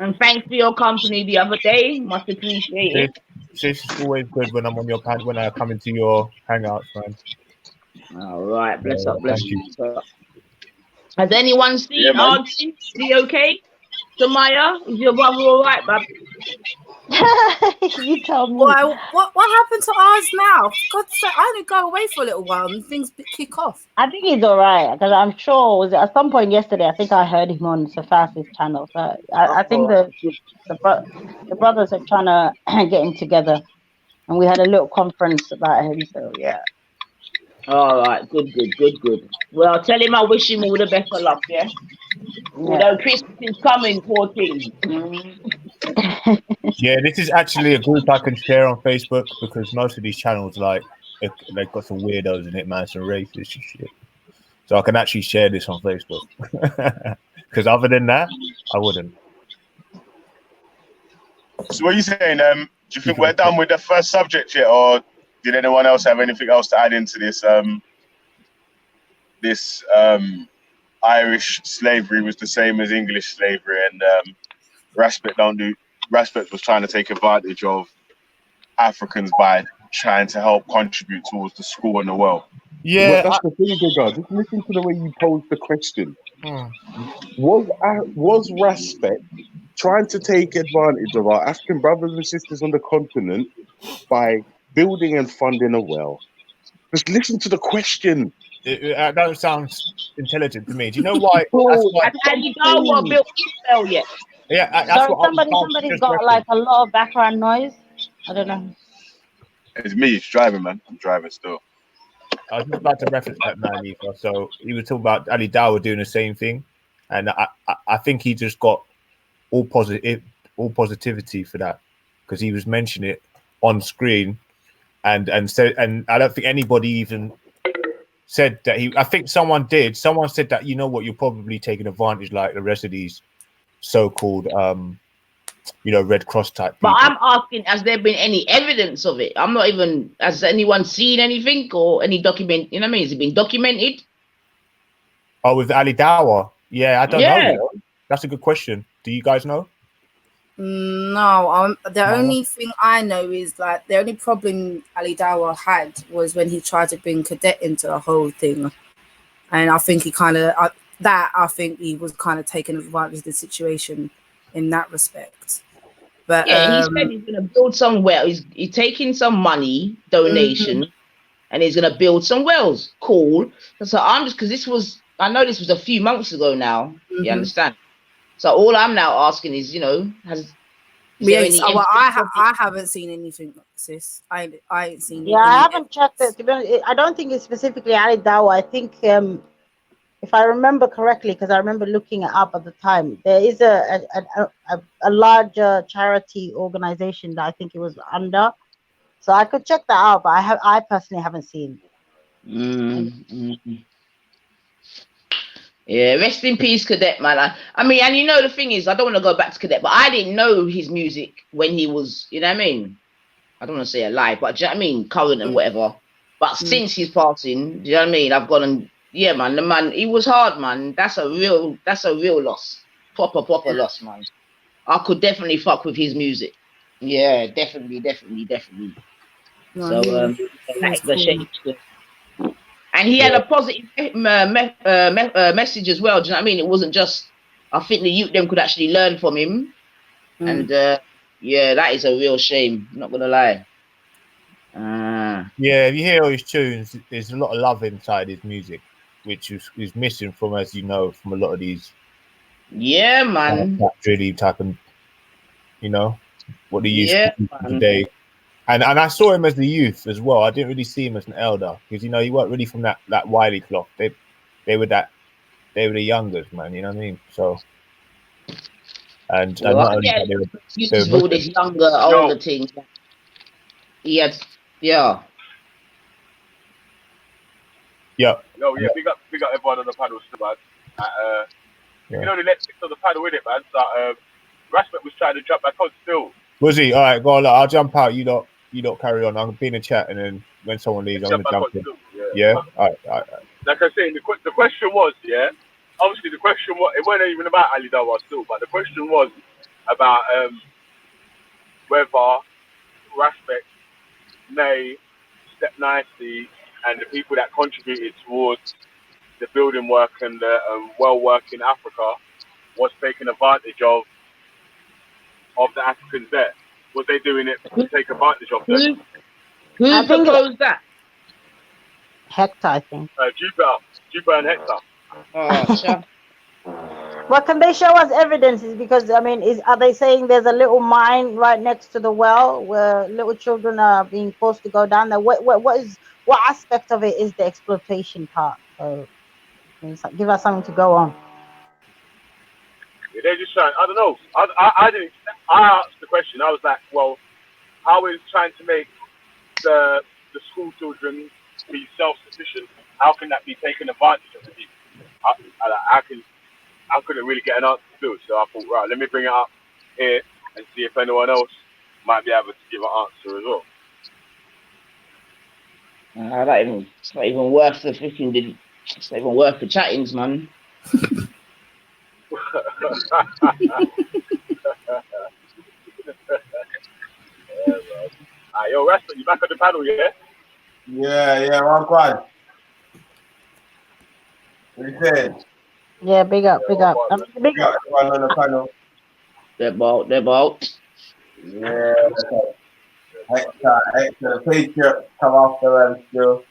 And thanks for your company the other day. Much appreciated. It's always good when I'm on your pad, when I come into your hangouts, man. All right, bless up. Has anyone seen RG? Is he okay? Samaya, is your brother all right, man? You tell me. Why? What happened to ours now? For God's sake, I only go away for a little while and things kick off. I think he's all right because I'm sure was it at some point yesterday. I think I heard him on Safasi's channel. So I think the brothers are trying to get him together, and we had a little conference about him. So yeah. All right, good. Well, tell him I wish him all the best of luck, yeah? Although Christmas is coming, poor thing. Yeah, this is actually a group I can share on Facebook because most of these channels, like, they've got some weirdos in it, man, some racist and shit. So I can actually share this on Facebook. Because other than that, I wouldn't. So what are you saying? Do you think we're done with the first subject yet, or did anyone else have anything else to add into this? Irish slavery was the same as English slavery, and Raspet was trying to take advantage of Africans by trying to help contribute towards the school and the world. Yeah, But that's the thing, Bigger. Just listen to the way you posed the question. Was Raspet trying to take advantage of our African brothers and sisters on the continent by building and funding a well? Just listen to the question. That don't sound intelligent to me. Do you know why? That's why. And you know what built Israel yet? Yeah, that's Sorry, what somebody's got like a lot of background noise. I don't know. It's me. It's driving, man. I'm driving still. I was just about to reference that man, Eva. So he was talking about Ali Dawah doing the same thing, and I think he just got all positivity for that because he was mentioning it on screen, and I don't think anybody even said that he. I think someone did. Someone said that you know what, you're probably taking advantage like the rest of these so-called Red Cross type people. But I'm asking, has there been any evidence of it? I'm not even, has anyone seen anything or any document, you know what I mean? Has it been documented? Oh, with Ali Dawah? Yeah, I don't know. That's a good question. Do you guys know? No, the only thing I know is like the only problem Ali Dawah had was when he tried to bring Cadet into the whole thing. And I think he I think he was kind of taking advantage of the situation in that respect. But yeah, he said he's going to build some wells. He's taking some money donation, and he's going to build some wells. Cool. So I'm just because I know this was a few months ago now. You understand? So all I'm now asking is, I haven't seen anything, sis. I ain't seen. Yeah, I haven't checked it. To be honest, I don't think it's specifically Ali Dawah. I think if I remember correctly, because I remember looking it up at the time, there is a larger charity organization that I think it was under. So I could check that out, but I personally haven't seen. Yeah, rest in peace, Cadet, man. I mean, and the thing is, I don't want to go back to Cadet, but I didn't know his music when he was, you know what I mean? I don't want to say alive, but do you know what I mean? Current and whatever. But since his passing, do you know what I mean? I've gone and, yeah, man, the man, he was hard, man. That's a real loss. Proper loss, man. I could definitely fuck with his music. Yeah, definitely. No, So, that's the shame. And he had a positive message as well. Do you know what I mean? It wasn't just, I think the youth them could actually learn from him. And yeah, that is a real shame. I'm not going to lie. Yeah, if you hear all his tunes, there's a lot of love inside his music, which is missing from, as you know, from a lot of these. Yeah, man. Really type of, what they used to do today. And I saw him as the youth as well. I didn't really see him as an elder because he weren't really from that Wiley cloth. They were the youngers, man. You know what I mean? So, and not only that, they were all this older thing. He had, yeah. Big up everyone on the panel, man. The Netflix on the panel with it, man. So Raspet was trying to jump back on still. Was he? All right, go on. I'll jump out. You don't carry on. I'm gonna be in the chat, and then when someone leaves, I'm gonna jump in. Yeah. All right. Like I say, the question was, obviously the question was, it wasn't even about Ali Dawah still, but the question was about whether Raspet, Nay, Step Nicely, and the people that contributed towards the building work and the well work in Africa was taking advantage of the Africans there. Was they doing it to take advantage of them? Who I think proposed that? Hector, I think. Jupiter and Hector. Oh, sure. What can they show us evidences? Because I mean, are they saying there's a little mine right next to the well where little children are being forced to go down there? What aspect of it is the exploitation part? So give us something to go on. They're just trying. I don't know. I didn't. I asked the question. I was like, well, how is trying to make the school children be self-sufficient? How can that be taken advantage of? I couldn't really get an answer to it, so I thought, right, let me bring it up here and see if anyone else might be able to give an answer as well. It's not even worth the freaking. It's not even worth the chattings, man. Yo, Rasta, you back on the panel, yeah? Yeah, I'm glad. What you saying? Yeah, big up. Big up everyone on the panel. They're both. Yeah. Hector, the Patriots come after them still.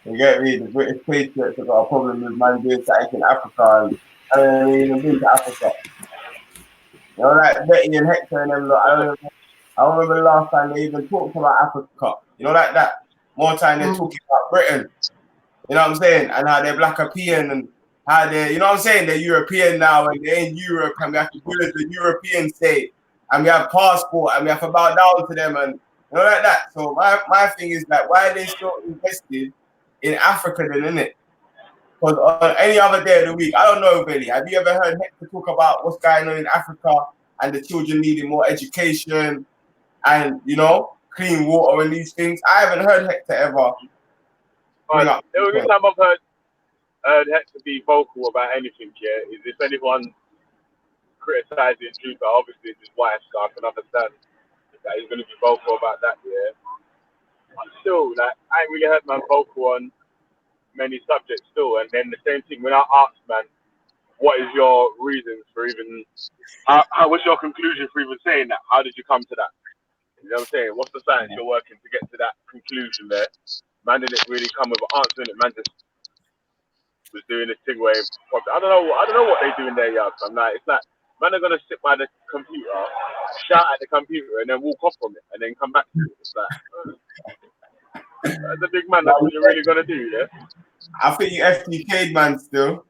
You get me? The British Patriots have got a problem with man doing something in Africa and I don't even been to Africa. You know, like Betty and Hector and them, I remember the last time they even talked about Africa. You know, like that. More time they're talking about Britain. You know what I'm saying? And how they're Black European and how they're, you know what I'm saying? They're European now and they're in Europe and we have to do as the Europeans say. And we have passport and we have to bow down to them and you know, like that. So my thing is like, why are they still invested in Africa then, innit? Because on any other day of the week, I don't know, Billy, have you ever heard Hector talk about what's going on in Africa and the children needing more education and, you know, clean water and these things? I haven't heard Hector ever. The only time I've heard Hector be vocal about anything, yeah, is if anyone criticizing Jupiter, obviously it's his wife, so I can understand that he's going to be vocal about that, yeah. But still, like, I ain't really heard man vocal on many subjects still, and then the same thing when I asked man, what is your reasons for even, what's your conclusion for even saying that? How did you come to that? You know what I'm saying? What's the science you're working to get to that conclusion there? Man didn't really come with an answer in it. Man just was doing this thing where I don't know what they do in their yards. I'm like, it's like man are gonna sit by the computer, shout at the computer, and then walk off from it, and then come back to it. It's like as a big man, that's what you're really gonna do, yeah? I think you FTK'd man still.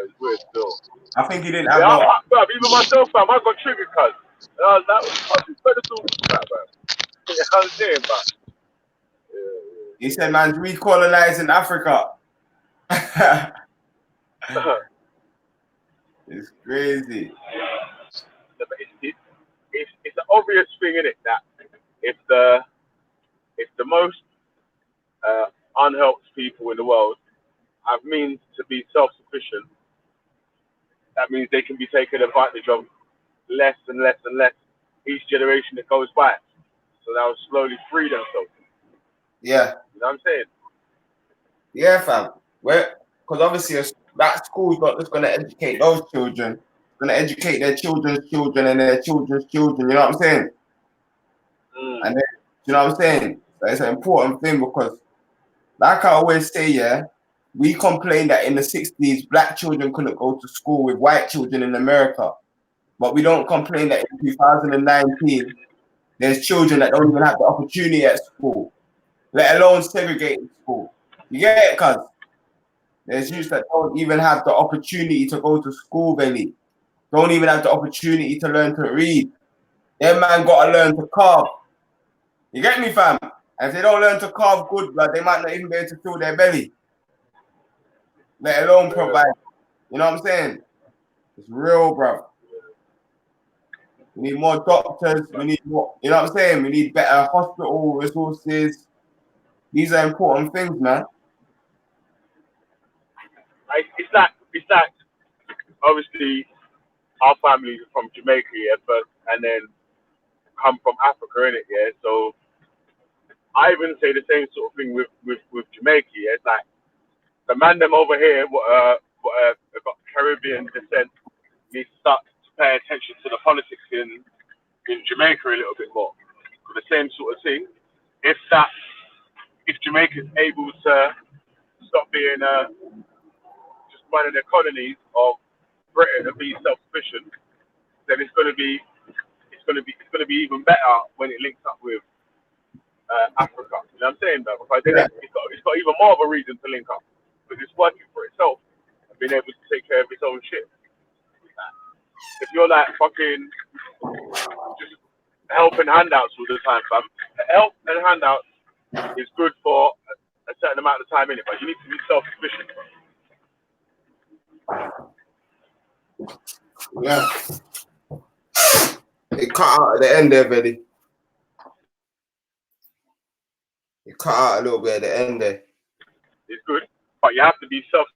It's weird still. I think he didn't have even myself, fam, I got triggered, cuz. That was better to that, man. You know what I'm saying, but he said, man's recolonizing Africa. It's crazy. It's an obvious thing, isn't it, that if the most unhelped people in the world have means to be self-sufficient, that means they can be taken advantage of less and less and less each generation that goes by. So they'll slowly free themselves. Yeah. You know what I'm saying? Yeah, fam. Because obviously that school's not just going to educate those children. It's going to educate their children's children and their children's children. You know what I'm saying? And then, you know what I'm saying? So it's an important thing because, like I always say, yeah, we complain that in the 60s, black children couldn't go to school with white children in America. But we don't complain that in 2019, there's children that don't even have the opportunity at school, let alone segregated school. You get it, cuz? There's youths that don't even have the opportunity to go to school, Benny. Don't even have the opportunity to learn to read. Them man got to learn to carve. You get me, fam? And if they don't learn to carve good, blood, they might not even be able to fill their belly. Let alone provide. You know what I'm saying? It's real, bro. We need more doctors. We need more, you know what I'm saying? We need better hospital resources. These are important things, man. It's like obviously our families are from Jamaica, yeah, and then come from Africa, innit, yeah. So I even say the same sort of thing with Jamaica, yeah. It's like the man them over here, got Caribbean descent, need to start pay attention to the politics in Jamaica a little bit more. For the same sort of thing, if Jamaica's able to stop being just one of the colonies of Britain and be self-sufficient, then it's going to be even better when it links up with Africa. You know what I'm saying, though? Because then it's got even more of a reason to link up because it's working for itself and being able to take care of its own shit. If you're like fucking just helping handouts all the time, fam, help and handouts is good for a certain amount of time in it, but you need to be self-sufficient. Yeah. It cut out at the end there, Veddy. It cut out a little bit at the end there. It's good, but you have to be self.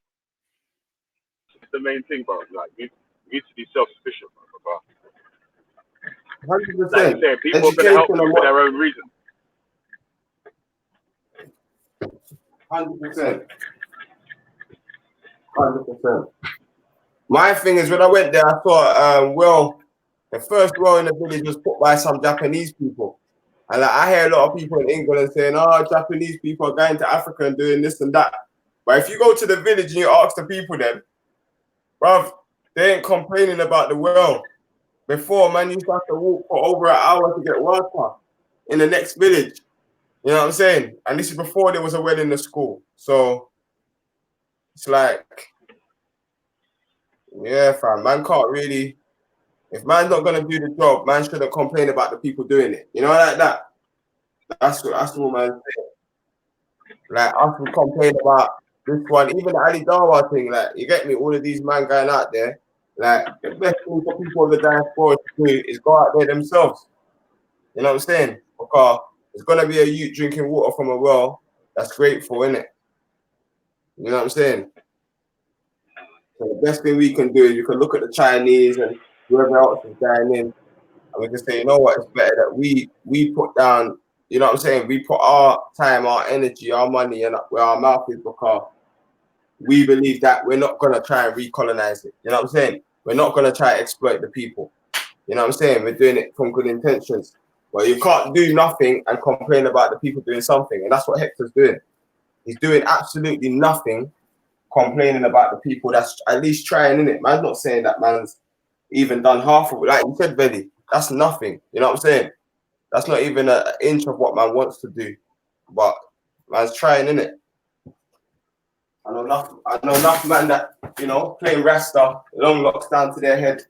It's the main thing, bro. Like you need to be self-sufficient, bro. 100%. Like you say, people are gonna help you for their own reason. 100%. 100%. My thing is, when I went there, I thought, the first well in the village was put by some Japanese people. And like, I hear a lot of people in England saying, oh, Japanese people are going to Africa and doing this and that. But if you go to the village and you ask the people then, bruv, they ain't complaining about the well. Before, man, you used to have to walk for over an hour to get water in the next village. You know what I'm saying? And this is before there was a well in the school. So it's like, yeah, fam, man can't really, if man's not gonna do the job, man shouldn't complain about the people doing it. You know, like that. That's what man saying. Like, us will complain about this one, even the Ali Dawa thing, like, you get me, all of these man going out there, like, the best thing for people of the diaspora to do is go out there themselves. You know what I'm saying? Because there's gonna be a youth drinking water from a well that's grateful, innit? You know what I'm saying? So the best thing we can do is you can look at the Chinese and whoever else is going in, and we can say, you know what, it's better that we put down, you know what I'm saying? We put our time, our energy, our money, and where our mouth is, because we believe that we're not gonna try and recolonize it. You know what I'm saying? We're not gonna try to exploit the people. You know what I'm saying? We're doing it from good intentions. But you can't do nothing and complain about the people doing something, and that's what Hector's doing. He's doing absolutely nothing, complaining about the people that's at least trying, innit? Man's not saying that man's even done half of it. Like you said, Veddy, that's nothing. You know what I'm saying? That's not even an inch of what man wants to do. But man's trying, innit? I know enough man that, you know, playing Rasta, long locks down to their head,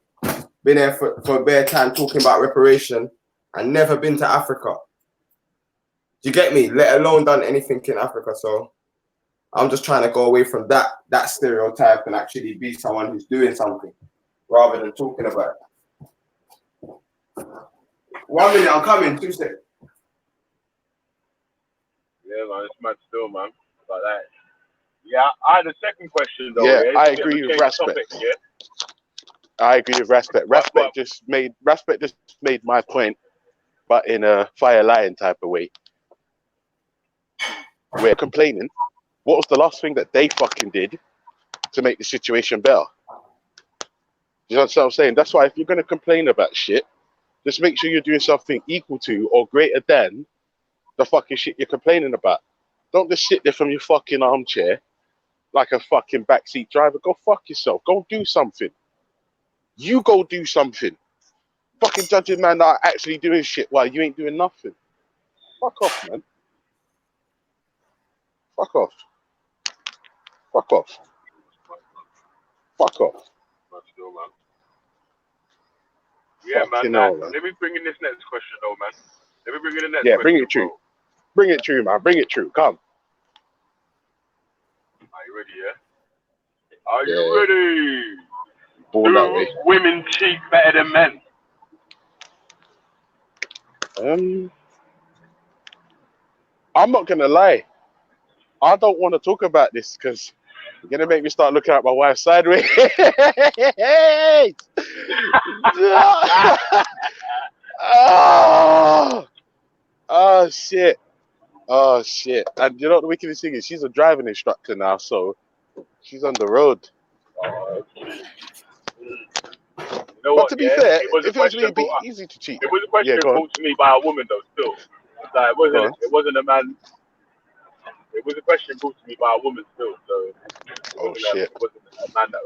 been there for a bare time talking about reparation and never been to Africa. Do you get me? Let alone done anything in Africa. So I'm just trying to go away from that stereotype and actually be someone who's doing something rather than talking about it. 1 minute, I'm coming. 2 seconds. Yeah, man, it's mad still, man. But that. Yeah, I had a second question though. Yeah, I agree with Respect. Topic, yeah? I agree with Respect. Respect just made my point, but in a fire lion type of way. We're complaining. What was the last thing that they fucking did to make the situation better? You know what I'm saying? That's why if you're gonna complain about shit, just make sure you're doing something equal to or greater than the fucking shit you're complaining about. Don't just sit there from your fucking armchair like a fucking backseat driver. Go fuck yourself. Go do something. You go do something. Fucking judging man that are actually doing shit while you ain't doing nothing. Fuck off, man. Fuck off. Fuck off. Fuck off. Yeah, fucking man. hell, man. Let me bring in this next question, though, man. Let me bring in the next Yeah, question. bring it true. Bro. Bring it true, man. Bring it true. Come. Are you ready, yeah? Are you ready? Born that way. Do women cheat better than men? I'm not gonna lie. I don't want to talk about this because you're gonna make me start looking at my wife sideways. Oh shit. Oh shit. And you know what the wickedest thing is? She's a driving instructor now, so she's on the road. You know But what? to be Yeah, fair, it was a if it was me, question it'd be brought. easy to cheat. It was a question Yeah, go on. brought to me by a woman though. Still, it's like, Go on. it wasn't a man. It was a question brought to me by a woman still. So Oh shit. it wasn't a man that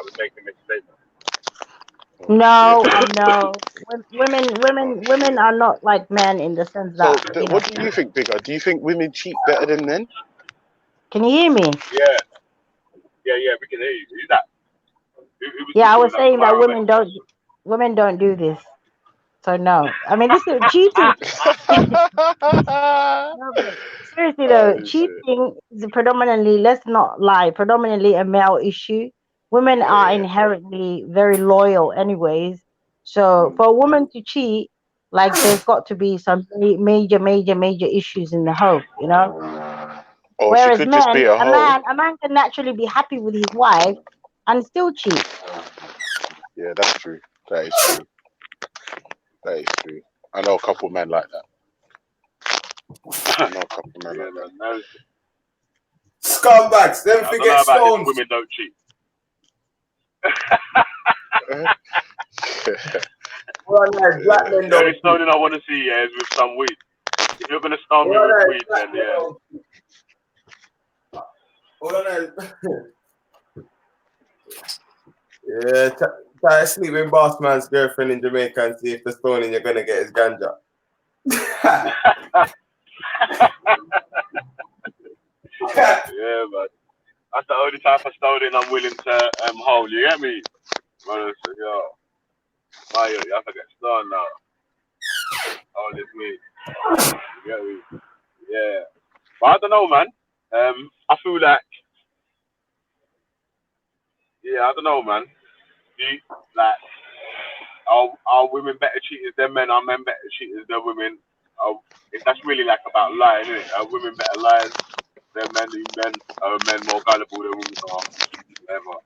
was making this statement. Oh, No, shit. no. Women are not like men in the sense So, that, you know. what do you think, Bigger? Do you think women cheat better than men? Can you hear me? Yeah, we can hear you. Who's that? Who was Yeah, I talking was with that saying that Kamara, mate? women don't do this. So no. I mean, this is cheating. No, but seriously though, Oh, shit. cheating is predominantly, let's not lie, predominantly a male issue. Women are Yeah. inherently very loyal anyways. So for a woman to cheat, like there's got to be some major issues in the home, you know? Or she Whereas could just be men, a hoe. a man can naturally be happy with his wife and still cheat. Yeah, that's true. That is true. That is true. I know a couple men like that. I know a couple men Yeah, like that. man. Scumbags, don't I don't know forget about this. stones. Women don't cheat. Well, no, black men The don't only cheat. stoning I want to see is with some weed. If you're gonna stone me Well, with no, weed, black then men yeah. don't cheat. Well, no. Yeah, try to sleep with boss man's girlfriend in Jamaica and see if the stoning you're gonna get is ganja. Yeah, man. That's the only type of stoning I'm willing to hold. You get me? Man, so, yo, Mario, you have to get stoned now. Oh, this me. You get me? Yeah. But I don't know, man. I feel like, yeah, I don't know, man. Do you, like, are women better cheaters than men? Are men better cheaters than women? If that's really like about lying, isn't it? Are women better liars than men? Are men more gullible than women? Or whatever.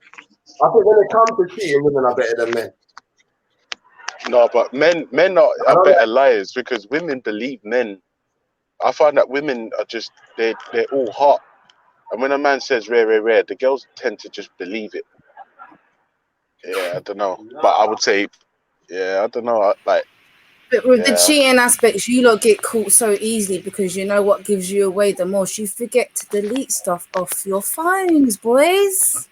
I think when it comes to cheating, women are better than men. No, but men I are don't better liars because women believe men. I find that women are just they're all hot, and when a man says rare, the girls tend to just believe it. Yeah, I don't know, but I would say, yeah, I don't know, like, But with the yeah, cheating aspects, you lot get caught so easily because you know what gives you away the most. You forget to delete stuff off your phones, boys.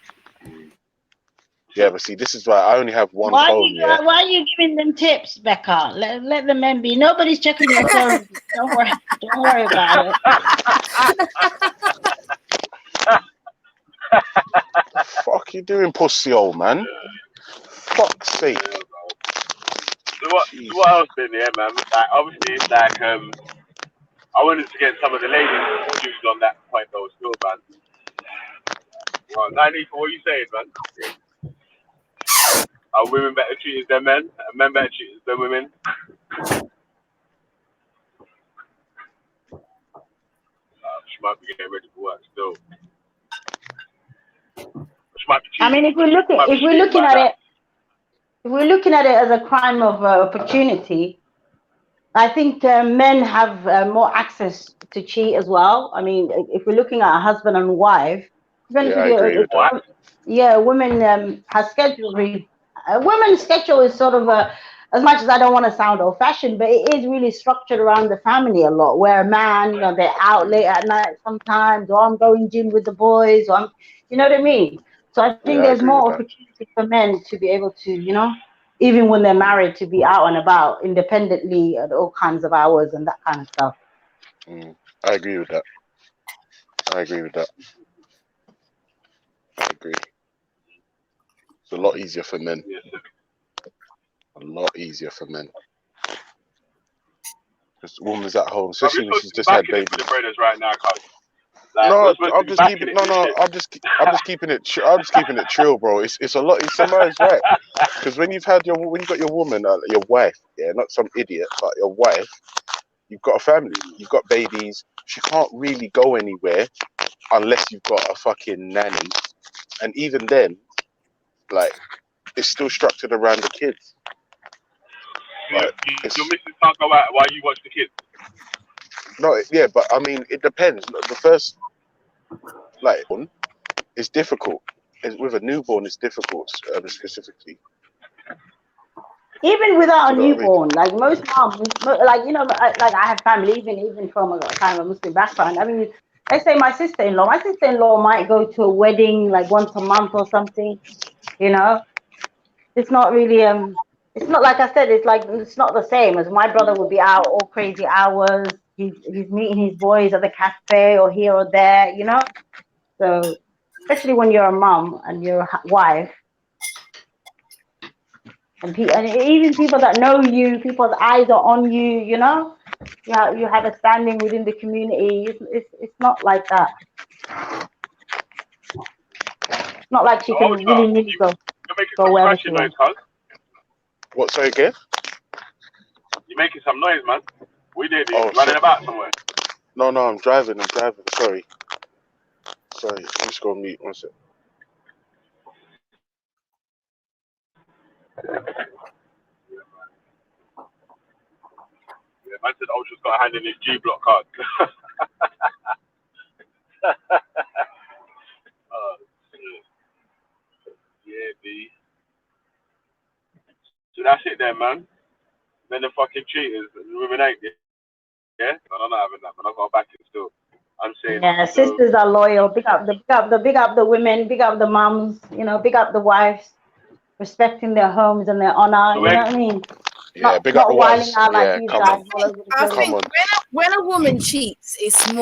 yeah. But see, this is why I only have one Why phone. Yeah, are you giving them tips, Becca? Let the men be. Nobody's checking your phone. Don't worry about it. fuck you doing, pussy old man? Fuck's sake. Yeah, bro. So what else then, yeah, man? Like, obviously, like, I wanted to get some of the ladies' views on that point, though, still, man. Well, Nani, what are you saying, man? Are women better cheaters than men? Are men better cheaters than women? She might be getting ready for work still. She might be I cheating. mean, if we're looking at it, if we're looking at it as a crime of opportunity, I think men have more access to cheat as well. I mean, if we're looking at a husband and wife, Yeah, I agree with that. yeah, women has schedule. Women's schedule is sort of as much as I don't want to sound old-fashioned, but it is really structured around the family a lot. Where a man, you know, they're out late at night sometimes, or I'm going gym with the boys, or you know what I mean. So I think Yeah, I there's agree with more that. opportunity for men to be able to, you know, even when they're married, to be out and about independently at all kinds of hours and that kind of stuff. I agree with that. I agree with that. I agree. It's a lot easier for men. Yes, A lot easier for men. Because the woman's at home, I'm especially when supposed she's to be just had backing it for babies. the brothers right now, cuz. Like, No, we're supposed to I'm be just backing keeping. it. No, no, I'm just keeping it. I'm just keeping it chill, bro. It's a lot. It's Samara's right. Because when you got your woman, your wife, yeah, not some idiot, but your wife, you've got a family, you've got babies. She can't really go anywhere unless you've got a fucking nanny, and even then, like, it's still structured around the kids. Like, Your missus can't go out while you watch the kids. no, yeah, but I mean, it depends. The first, like, it's difficult. With a newborn, it's difficult, specifically. Even without a Do you know what I mean? newborn, like most moms, like you know, like I have family, even from a kind of a Muslim background. I mean, let's say my sister-in-law might go to a wedding like once a month or something. You know, it's not really it's not like I said. It's not the same as my brother would be out all crazy hours. He's meeting his boys at the cafe or here or there. You know, so especially when you're a mom and you're a wife. And even people that know you, people's eyes are on you, you know. You have a standing within the community. It's not like that. It's not like she can Ultra, really really you're making go some wherever she crashing noise, wants. cuz. What? Sorry, again? You're making some noise, man. We did Oh, it. Running sorry. about somewhere. No, I'm driving. Sorry. I'm just going to mute. One sec. Yeah, man said Ultra's got a hand in his G Block card. Shit. Yeah, B. So that's it then, man. Men are fucking cheaters. And women ain't. Yeah? I'm not having that, but I've got back it still. I'm saying, Yeah, so, sisters are loyal. Big up the women, big up the moms, you know, big up the wives, respecting their homes and their honor. so You know when, what I mean? Yeah, big up the Not wilding wives. out like Yeah, these come guys on. all over the I place. Come think on. when a woman cheats, it's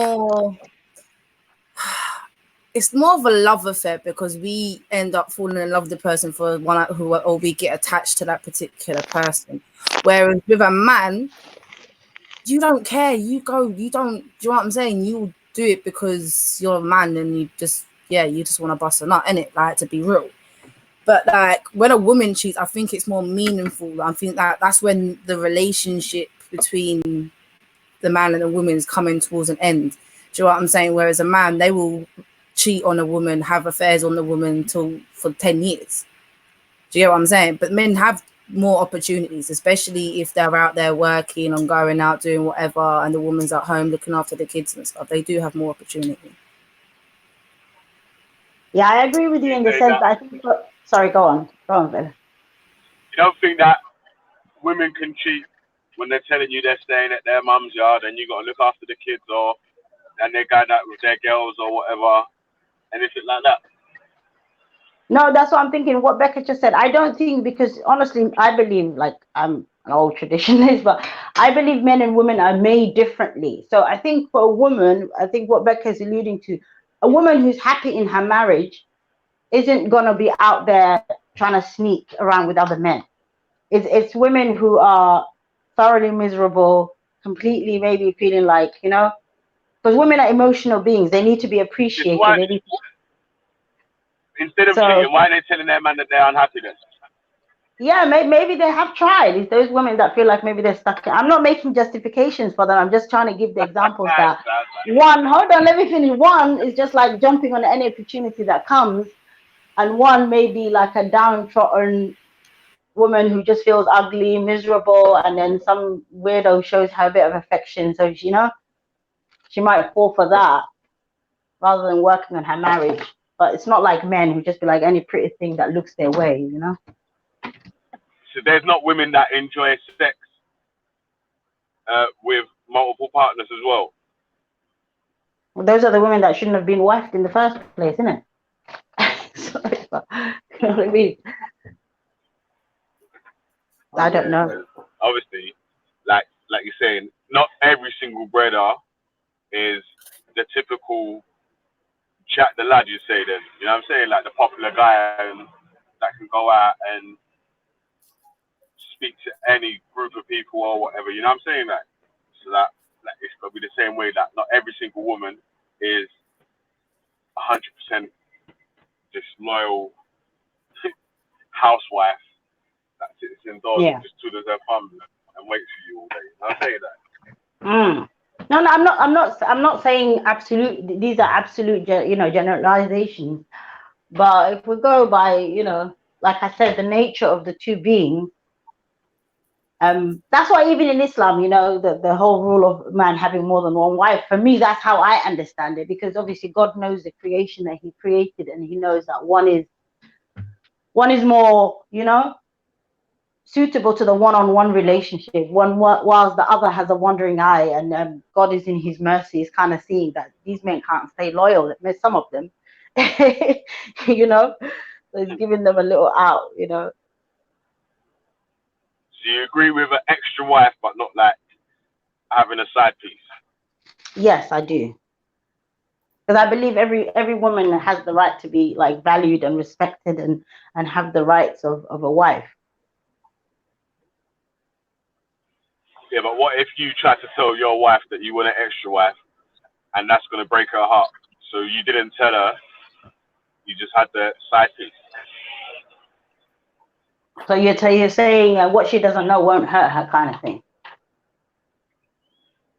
more of a love affair because we end up falling in love with the person for one who, or we get attached to that particular person. Whereas with a man, you don't care. You don't. Do you know what I'm saying? You do it because you're a man and you just want to bust a nut, innit? Like, to be real. But like when a woman cheats, I think it's more meaningful. I think that's when the relationship between the man and the woman is coming towards an end. Do you know what I'm saying? Whereas a man, they will cheat on a woman, have affairs on the woman for 10 years. Do you get what I'm saying? But men have more opportunities, especially if they're out there working and going out doing whatever, and the woman's at home looking after the kids and stuff. They do have more opportunity. Yeah, I agree with you in the say sense that, that I think. Sorry, go on, Bella. you don't think that women can cheat when they're telling you they're staying at their mum's yard and you got to look after the kids, and they're going out with their girls or whatever, anything like that? No, that's what I'm thinking. What Becca just said. I don't think, because honestly, I believe, like, I'm an old traditionalist, but I believe men and women are made differently. So I think for a woman, I think what Becca is alluding to, a woman who's happy in her marriage isn't gonna be out there trying to sneak around with other men. It's women who are thoroughly miserable, completely maybe feeling like, you know, because women are emotional beings. They need to be It's appreciated. why, They need instead of so, cheating, why are they telling their man that they're unhappy then? yeah, maybe they have tried. It's those women that feel like maybe they're stuck. I'm not making justifications for them. I'm just trying to give the examples that hold on, let me finish. One is just like jumping on any opportunity that comes, and one may be like a downtrodden woman who just feels ugly, miserable, and then some weirdo shows her a bit of affection. So, you know, she might fall for that rather than working on her marriage. But it's not like men who just be like any pretty thing that looks their way, you know? So there's not women that enjoy sex with multiple partners as well. Well, those are the women that shouldn't have been wifed in the first place, isn't it? Sorry, but you know what I mean? I don't know. Obviously, like you're saying, not every single brother is the typical Jack the lad, you say then. You know what I'm saying? Like the popular guy that can go out and speak to any group of people or whatever. You know what I'm saying? Like, so that it's gonna be the same way that not every single woman is 100% this loyal housewife that sits indoors and just twiddles her thumbs and waits for you all day. You know what I'm saying that? No, I'm not saying absolute. These are absolute, you know, generalizations. But if we go by, you know, like I said, the nature of the two beings, that's why even in Islam, you know, the whole rule of man having more than one wife, for me, that's how I understand it, because obviously God knows the creation that he created, and he knows that one is more, you know, suitable to the one-on-one relationship, whilst the other has a wandering eye, and God is in his mercy is kind of seeing that these men can't stay loyal, some of them. You know, so he's giving them a little out, you know. So you agree with an extra wife, but not like having a side piece? Yes, I do. Because I believe every woman has the right to be like valued and respected and have the rights of a wife. Yeah, but what if you try to tell your wife that you want an extra wife, and that's going to break her heart? So you didn't tell her, you just had the side piece. So you're saying what she doesn't know won't hurt her, kind of thing.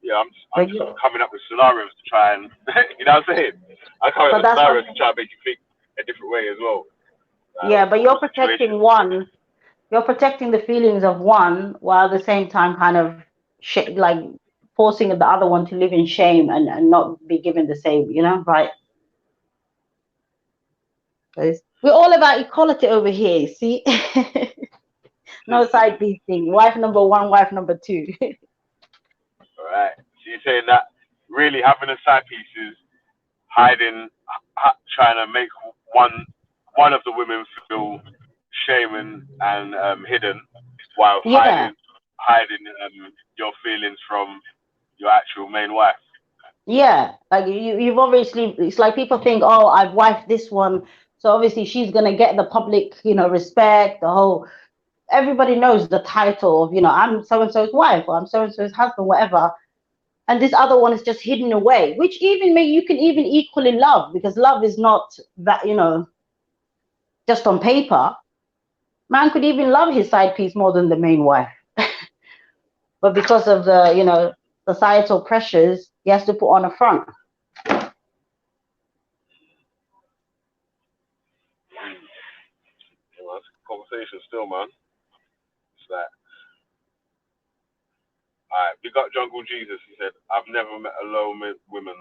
Yeah, I'm just coming up with scenarios to try and, you know what I'm saying? I'm coming up with scenarios to try and make you think a different way as well. Yeah, but you're protecting one. You're protecting the feelings of one, while at the same time kind of like forcing the other one to live in shame and not be given the same, you know, right? We're all about equality over here, see? No side piece thing. Wife number one, wife number two. All right. So you're saying that really having a side piece is hiding, trying to make one of the women feel shame and hidden, while hiding your feelings from your actual main wife. Yeah, like you've obviously, it's like people think, oh, I've wifed this one, so obviously she's gonna get the public, you know, respect. The whole, everybody knows the title of, you know, I'm so and so's wife, or I'm so and so's husband, whatever. And this other one is just hidden away, which even you can even equally love, because love is not that, you know, just on paper. Man could even love his side piece more than the main wife. But because of the, you know, societal pressures, he has to put on a front. Well, that's a conversation still, man. It's like, alright, we got Jungle Jesus. He said, I've never met a low woman.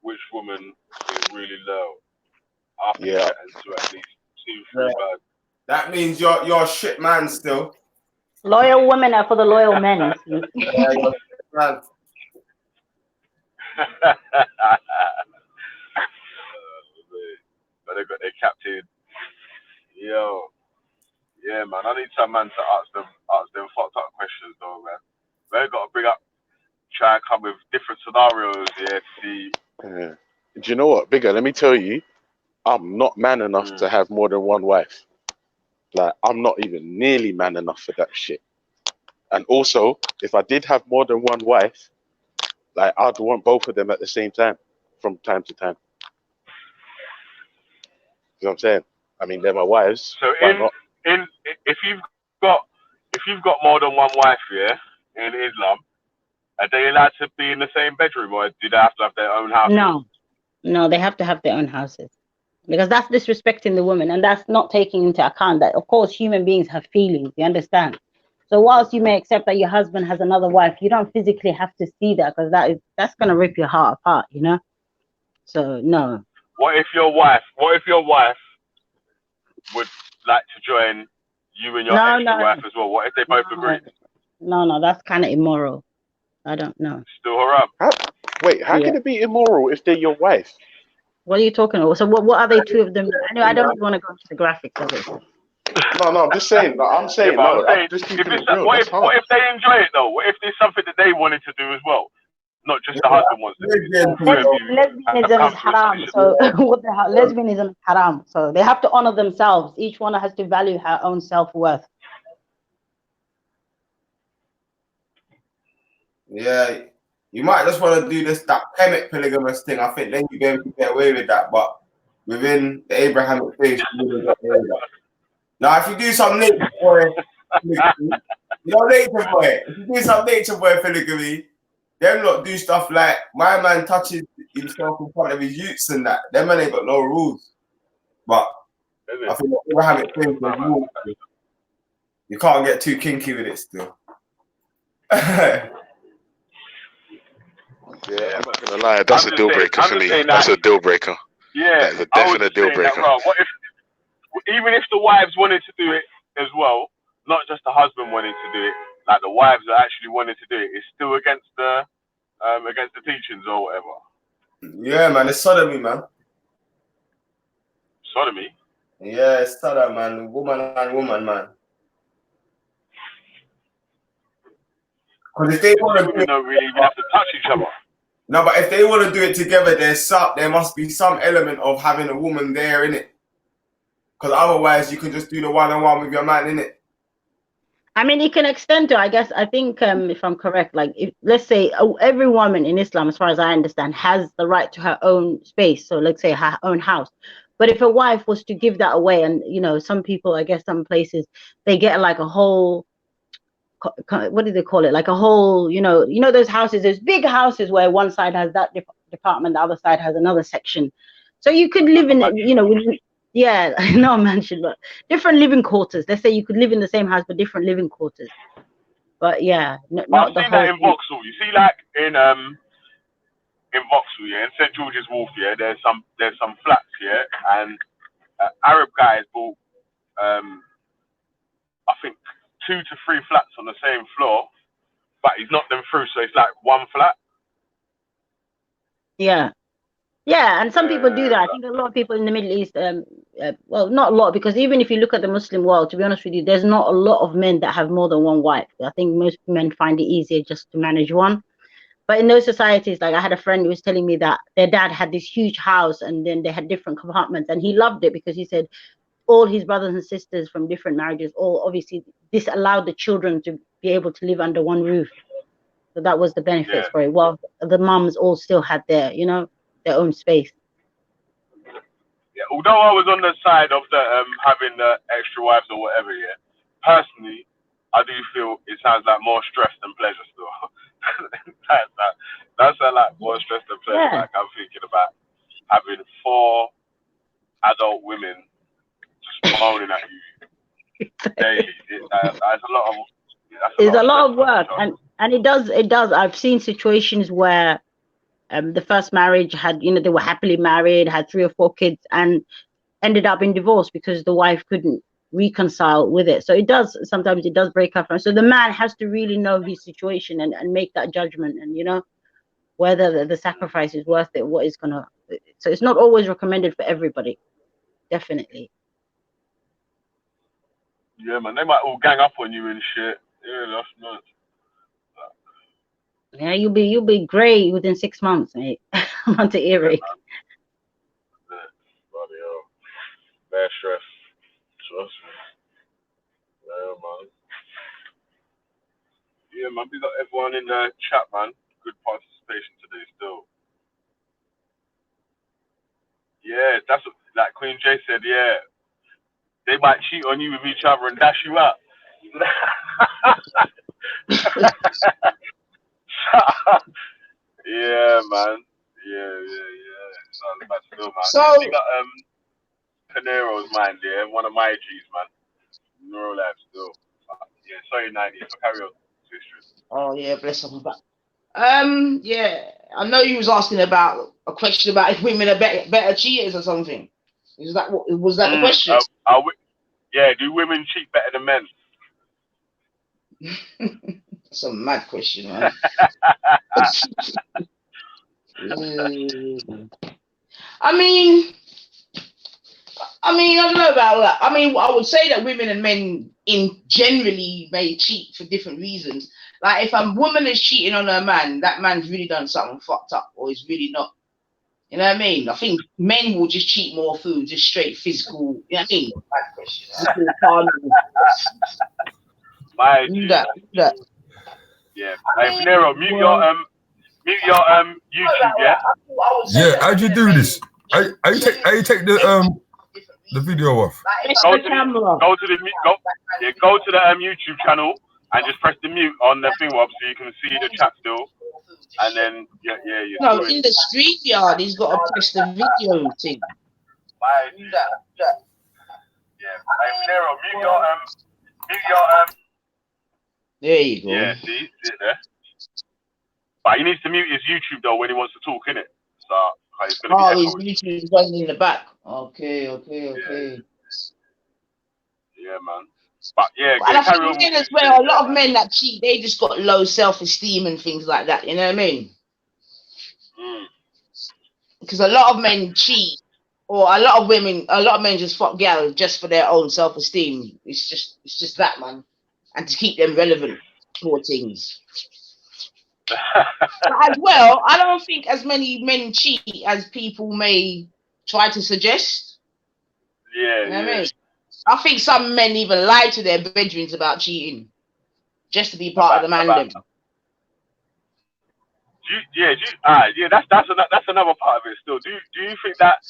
Which woman is really low? After getting to at least 2-3 birds. That means you're a shit man still. Loyal women are for the loyal men. Yeah, you're a shit man. But they got their captain. Yo. Yeah, man. I need some man to ask them fucked up questions though, man. They got to try and come with different scenarios here to see. Do you know what, Bigger? Let me tell you, I'm not man enough to have more than one wife. Like, I'm not even nearly man enough for that shit. And also, if I did have more than one wife, like, I'd want both of them at the same time, from time to time. You know what I'm saying? I mean, they're my wives. So if you've got more than one wife, yeah, in Islam, are they allowed to be in the same bedroom, or do they have to have their own house? No, they have to have their own houses, because that's disrespecting the woman, and that's not taking into account that, of course, human beings have feelings. You understand? So whilst you may accept that your husband has another wife, you don't physically have to see that, because that's gonna rip your heart apart, you know. So no. What if your wife would like to join you and your ex-wife as well? What if they both agree? No, that's kind of immoral. I don't know. Still haram. How can it be immoral if they're your wife? What are you talking about? So what are they, two of them? Anyway, I don't want to go into the graphics of it. No, I'm just saying. I'm saying, just keeping it real. What if they enjoy it though? What if there's something that they wanted to do as well? Not just the husband wants to do. Lesbianism is haram. So what the hell? Lesbianism is haram. So they have to honor themselves. Each one has to value her own self-worth. Yeah, you might just want to do that Kemet polygamous thing. I think then you're going to get away with that. But within the Abrahamic faith, you wouldn't get away with that. Now, if you do some nature boy polygamy, if you do some nature boy polygamy, them lot do stuff like my man touches himself in front of his youths and that. Them man ain't got no rules. But I think the Abrahamic faith, you can't get too kinky with it still. Yeah, I'm not gonna lie. That's a deal breaker for me. That's a deal breaker. Yeah, that's a definite deal breaker. What if, even if the wives wanted to do it as well, not just the husband wanting to do it, like the wives are actually wanting to do it, it's still against the teachings or whatever. Yeah, man, it's sodomy, man. Sodomy. Yeah, it's sodomy, man. Woman and woman, man. Because if they want to do Women it, don't really even have to touch each other. no, but if they want to do it together, there must be some element of having a woman there, innit? Because otherwise, you can just do the one-on-one with your man, innit? I mean, it can extend to, I guess, I think, if I'm correct, like, if let's say every woman in Islam, as far as I understand, has the right to her own space. So let's say her own house. But if a wife was to give that away, and, you know, some people, I guess some places, they get like a whole, what do they call it? Like a whole, you know, those houses, those big houses where one side has that department, the other side has another section. So you could live in it, you know, yeah, not a mansion, but different living quarters. Let's say you could live in the same house, but different living quarters. But yeah, not I've the seen whole that in thing. Vauxhall. You see, like in Vauxhall, yeah, in St George's Wharf, yeah, there's some flats, yeah, and Arab guys bought I think 2 to 3 flats on the same floor, but he's knocked them through, so it's like one flat. Yeah. Yeah, and some people do that. I think a lot of people in the Middle East, well, not a lot, because even if you look at the Muslim world, to be honest with you, there's not a lot of men that have more than one wife. I think most men find it easier just to manage one. But in those societies, like I had a friend who was telling me that their dad had this huge house and then they had different compartments, and he loved it because he said all his brothers and sisters from different marriages, all obviously this allowed the children to be able to live under one roof. So that was the benefits for it. Well, the mums all still had their, you know, their own space. Yeah, although I was on the side of the having the extra wives or whatever, yeah, personally, I do feel it sounds like more stress than pleasure still. That's like more stress than pleasure. Yeah. Like I'm thinking about having 4 adult women just moaning at you daily. That's a lot of. It's a lot of work, and it does. I've seen situations where the first marriage had, you know, they were happily married, had 3 or 4 kids, and ended up in divorce because the wife couldn't reconcile with it. So sometimes it does break up. So the man has to really know his situation and make that judgment, and, you know, whether the sacrifice is worth it, what is gonna. So it's not always recommended for everybody. Definitely. Yeah, man, they might all gang up on you and shit. Yeah, that's nuts. Yeah, you'll be grey within 6 months, mate. I'm onto earache. Bloody hell. Bad stress. Trust me. Yeah, man. Yeah, man. We got everyone in the chat, man. Good participation today still. Yeah, that's what, like Queen J said, yeah. They might cheat on you with each other and dash you out. Yeah, man. Yeah. Sounds bad still, man. So- we got Canero's mind, yeah. One of my G's, man. Neural Lab still. Yeah, sorry, 90. So carry on. Oh yeah, bless them. Yeah, I know you was asking about a question about if women are better cheaters or something. Is that what was that the question? Yeah, do women cheat better than men? That's a mad question, man. I mean, I don't know about that. I mean, I would say that women and men generally may cheat for different reasons. Like if a woman is cheating on her man, that man's really done something fucked up, or is really not. You know what I mean? I think men will just cheat more through just straight physical. You know what I mean? Bad question. My That. Yeah. Hey, Nero, mute your YouTube, yeah. Yeah, how'd you do this? How you take the video off? Go to the YouTube channel and just press the mute on the thing, Rob, so you can see the chat still. And then you no, in the StreamYard, he's got to press the video thing. Yeah. Hey, Nero, mute your There you go. Yeah, see it there. But he needs to mute his YouTube though when he wants to talk, innit? So it's gonna be echoing. His YouTube is running in the back. Okay. Yeah, man. But yeah, And I carry think on. men as well, a lot of men that cheat, they just got low self-esteem and things like that. You know what I mean? Because a lot of men cheat, or a lot of men just fuck girls just for their own self-esteem. It's just that, man, and to keep them relevant for things. But as well, I don't think as many men cheat as people may try to suggest. Yeah, you know what I mean? I think some men even lie to their bedrooms about cheating, just to be part of the mandem. That's another part of it. Still, do you think that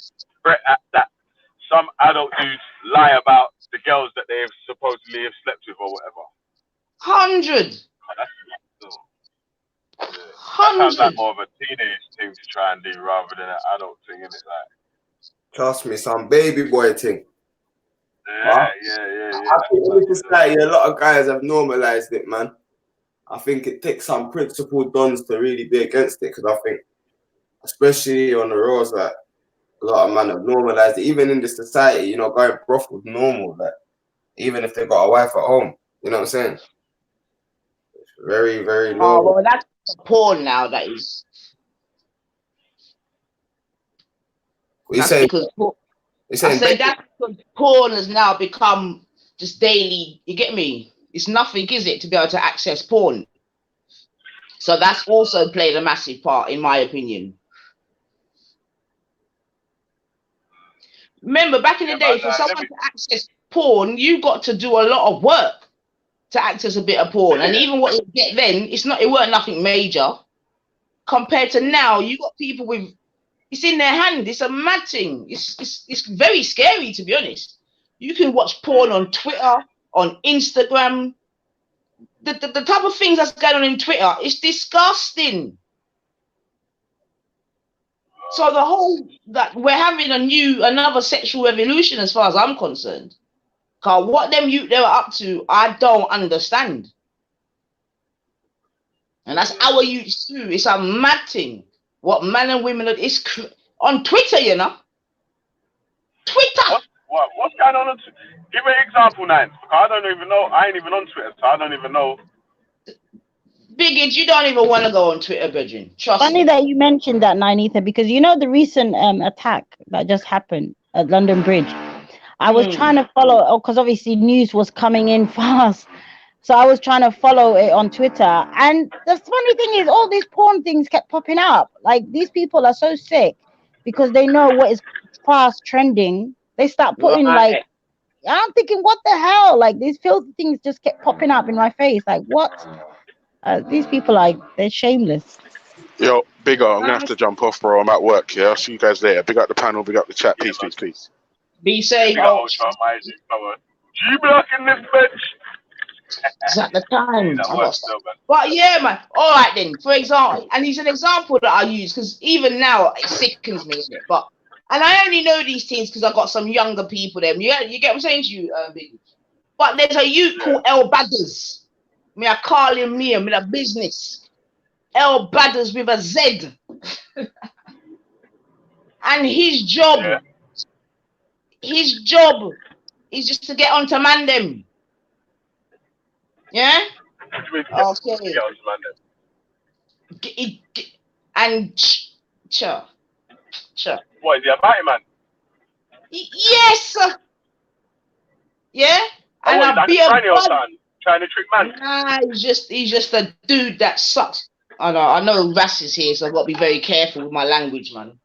some adult dudes lie about the girls that they've supposedly have slept with or whatever? 100. That sounds like more of a teenage thing to try and do rather than an adult thing, isn't it? Like, trust me, some baby boy thing. Yeah. I think in this society, a lot of guys have normalized it, man. I think it takes some principled dons to really be against it, because I think, especially on the roads, like a lot of men have normalized it. Even in this society, you know, going brothel is normal. Like, even if they got a wife at home, you know what I'm saying? It's very, very normal. Oh, well, that's porn now. That is. What you saying? I say that's because porn has now become just daily. You get me? It's nothing, is it, to be able to access porn? So that's also played a massive part, in my opinion. Remember, back in the day, for someone to access porn, you got to do a lot of work to access a bit of porn. And even what you get then, it weren't nothing major. Compared to now, you got people with, it's in their hand. It's a mad thing. It's very scary, to be honest. You can watch porn on Twitter, on Instagram. The type of things that's going on in Twitter is disgusting. So the whole that we're having another sexual revolution, as far as I'm concerned. Cause what they were up to, I don't understand. And that's our youth too. It's a mad thing. What men and women is on Twitter, you know. Twitter. What's going on? Give me an example, Nine. I don't even know. I ain't even on Twitter, so I don't even know. Biggins, you don't even want to go on Twitter, Bridget. Trust Funny me. that you mentioned that, Ninetha, because you know the recent attack that just happened at London Bridge. I was trying to follow, because obviously news was coming in fast. So I was trying to follow it on Twitter. And the funny thing is, all these porn things kept popping up. Like, these people are so sick because they know what is fast trending. They start putting, like, I'm thinking, what the hell? Like, these filthy things just kept popping up in my face. Like, what? These people, they're shameless. Yo, big up. I'm gonna have to jump off, bro. I'm at work. Yeah, I'll see you guys later. Big up the panel. Big up the chat. Peace. Be safe. G-Block in this bitch. It's at the time. But yeah, man. All right then. For example, and he's an example that I use because even now it sickens me. And I only know these things because I got some younger people. Them, you get what I'm saying to you, Biggie. But there's a youth called El Badders. Me, I call him name in a business. El Badders with a Z. And his job is just to get onto Mandem. Yeah? Okay. And sure. What, is he a mighty man? Yes. Yeah? And I'll be trying to trick man. Nah, he's just a dude that sucks. I know Ras is here, so I've got to be very careful with my language, man.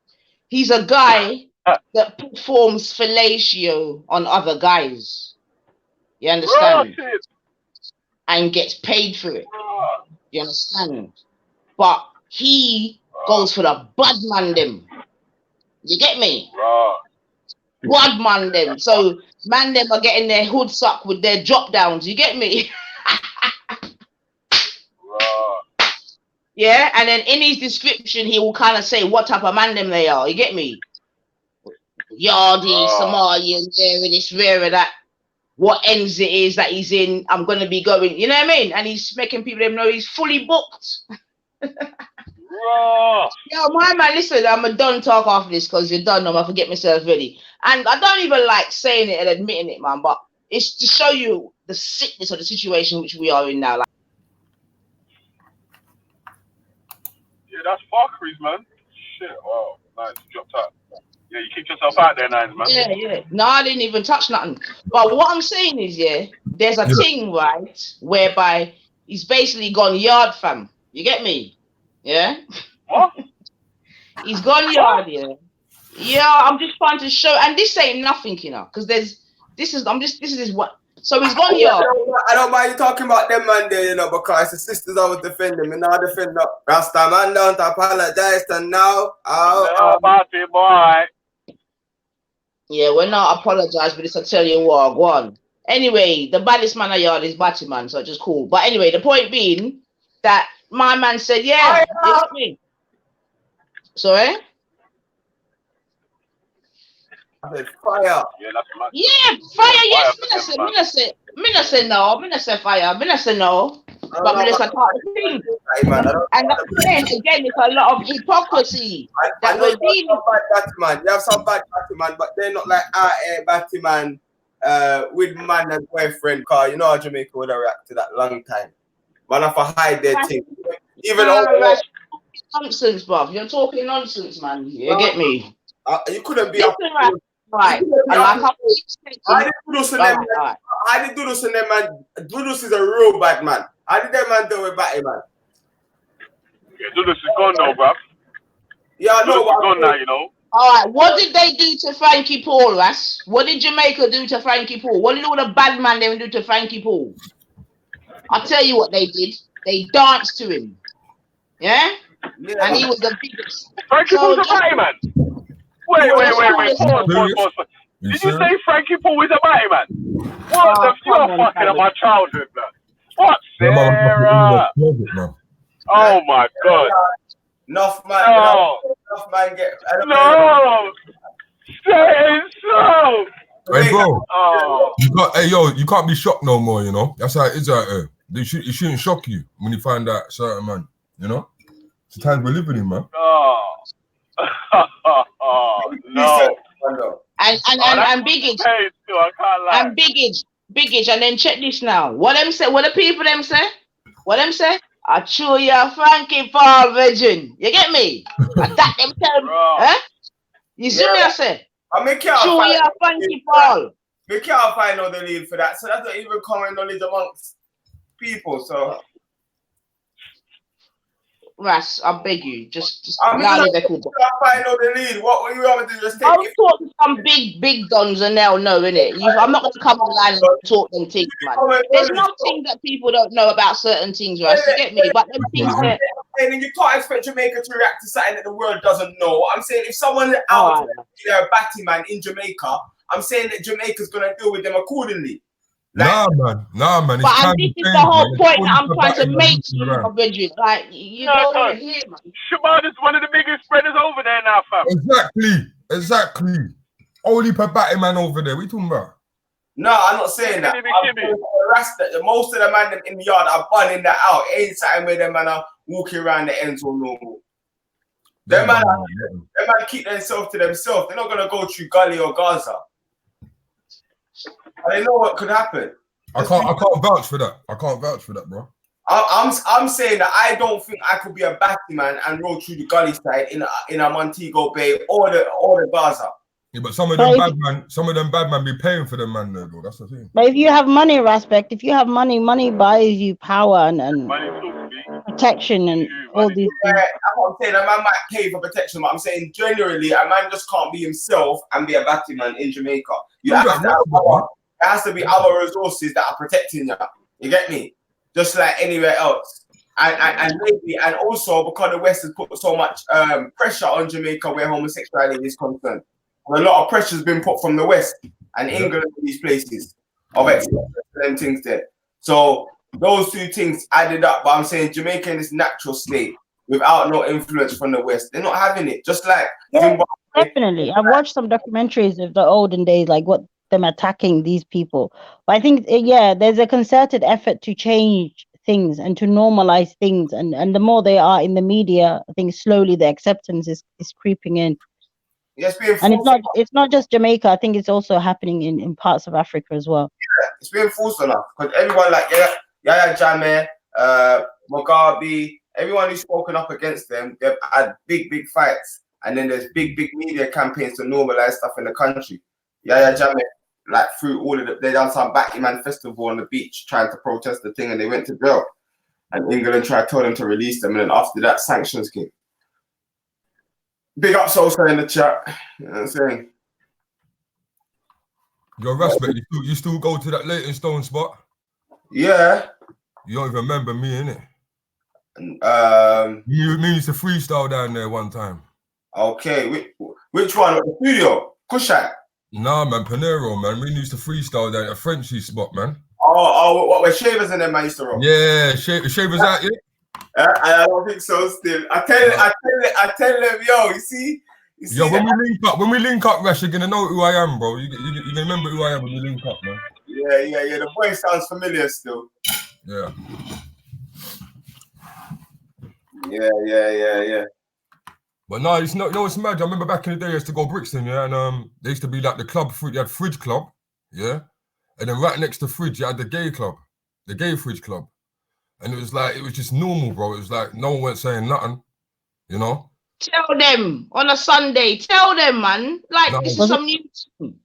He's a guy that performs fellatio on other guys. You understand? And gets paid for it. You understand? But he goes for the bad man them. You get me? Bad man them. So man them are getting their hood sucked with their drop downs. You get me? Yeah, and then in his description he will kind of say what type of man them they are. You get me? Yardy, Somalian, rare that. What ends it is that he's in, I'm going to be going, you know what I mean? And he's making people know he's fully booked. Yo, my man, listen, I'm a done talk after this because you're done. I forget myself ready. And I don't even like saying it and admitting it, man, but it's to show you the sickness of the situation which we are in now. Like, Yeah, that's Barclays, man. Shit, wow, nice, dropped out. Yeah, you keep yourself out there, Nines, man. yeah. No, I didn't even touch nothing. But what I'm saying is, yeah, there's a thing, right, whereby he's basically gone yard, fam. You get me? Yeah. What? He's gone yard, yeah. Yeah, I'm just trying to show, and this ain't nothing, you know, because this is what. So he's gone yard. I don't mind you talking about them man there, you know, because the sisters I was defending me, now defend up. Rasta man don't apologize to now. Party boy. Yeah, we're not apologize for this. I tell you what, go on. Anyway, the baddest man of yard is Batty man, so just cool. But anyway, the point being that my man said, yeah, you got me. Sorry? I said fire. Yeah, that's mad. Yeah, fire, yes. Me not say no. Me not say fire. Me not say no. But me just talk the thing. And again, it's a lot of hypocrisy that we're dealing with. You have some bad Batman, but they're not like Batman with man and boyfriend car. You know how Jamaica would have react to that long time. Man have to hide their thing. Even though nonsense, bruv. You're talking nonsense, man. You get me? You couldn't be right. I did do this in them, man. Dudus is a real bad man. How did that man do with Batty, man? Yeah, Dudus is gone now, bruv. Yeah, I know. Dudus is gone now, you know. All right, what did they do to Frankie Paul, Ras? What did Jamaica do to Frankie Paul? What did all the bad man they do to Frankie Paul? I'll tell you what they did. They danced to him. Yeah? And he was the biggest. Frankie Paul's a Batty man? Wait. Pause. Did you say Frankie Paul is a Batty man? What the you're fucking up my childhood, man. What, Sarah? Oh my God. Enough man get. No. Say so. Hey, bro. Oh. You can't be shocked no more, you know? That's how it is out here. It shouldn't shock you when you find that certain man, you know? It's the times we're living in, man. Oh. No. And Biggage. I can't lie. And Biggage, and then check this now. What them say? What the people them say? What them say? I chew your Frankie Paul virgin. You get me? And that them tell me, huh? You see me? I say. Chew your Frankie Paul. We can't find out the lead for that, so that's not even common knowledge amongst people. So. Ras, I beg you, just find out the lead. What you want to do? Just take I'll talk to some big guns and they'll know, innit? I'm not going to come online and talk them things, man. There's nothing that people don't know about certain things, Ras. You get me? But them things that... And you can't expect Jamaica to react to something that the world doesn't know. I'm saying if someone out there, a Batty man in Jamaica, I'm saying that Jamaica's going to deal with them accordingly. Nah, man. But this is the whole point that I'm trying to make to you, Bridget. Like, you don't want to hear, man. Shaman is one of the biggest spreaders over there now, fam. Exactly. Only per Batty man over there. What you talking about? No, I'm not saying that. Most of the man in the yard are bunning that out. Ain't something where them man are walking around the ends or normal. Them man keep themselves to themselves. They're not going to go through Gully or Gaza. I know what could happen. I can't vouch for that. Bro. I'm saying that I don't think I could be a Batty man and roll through the gully side in a Montego Bay or the Gaza. Yeah, but some of them bad man be paying for them man there, bro. That's the thing. But if you have money, respect. If you have money buys you power and protection and all these things. I'm not saying a man might pay for protection, but I'm saying generally a man just can't be himself and be a Batty man in Jamaica. There has to be other resources that are protecting you. You get me? Just like anywhere else. And also because the West has put so much pressure on Jamaica where homosexuality is concerned. And a lot of pressure has been put from the West and England and these places of excellent things there. So those two things added up. But I'm saying Jamaica in this natural state without no influence from the West. They're not having it. Just like Zimbabwe. Definitely. I've watched some documentaries of the olden days, like what them attacking these people. But I think, there's a concerted effort to change things and to normalize things. And the more they are in the media, I think slowly the acceptance is creeping in. Yes, and it's not just Jamaica. I think it's also happening in parts of Africa as well. It's been forced on us because everyone like Yaya Jammeh, Mugabe, everyone who's spoken up against them, they've had big fights, and then there's big media campaigns to normalize stuff in the country. Yaya Jammeh, like through all of they done some Batman festival on the beach trying to protest the thing, and they went to jail. And England tried to tell them to release them, and then after that, sanctions came. Big up Sosa in the chat. You know what I'm saying? Yo, Respect, you still go to that Leytonstone spot? Yeah. You don't even remember me, innit? Me used to freestyle down there one time. Okay, which one? The studio? Kushat? Nah, man, Panero, man. We used to freestyle down at a Frenchy spot, man. Oh, what? Where Shavers and them man used to roll? Yeah, Shavers out, yeah? I don't think so. Still, I tell them, yo, you see. Yo, when we link up, Rash, you're gonna know who I am, bro. You gonna remember who I am when we link up, man. Yeah. The voice sounds familiar still. Yeah. Yeah. But no, it's not. You know, it's mad. I remember back in the day, I used to go Brixton, yeah, and there used to be like the club. You had Fridge Club, yeah, and then right next to Fridge, you had the gay club, the gay Fridge Club, and it was just normal, bro. It was like no one was saying nothing, you know. Tell them on a Sunday. Tell them, man. Like No. this is some new thing.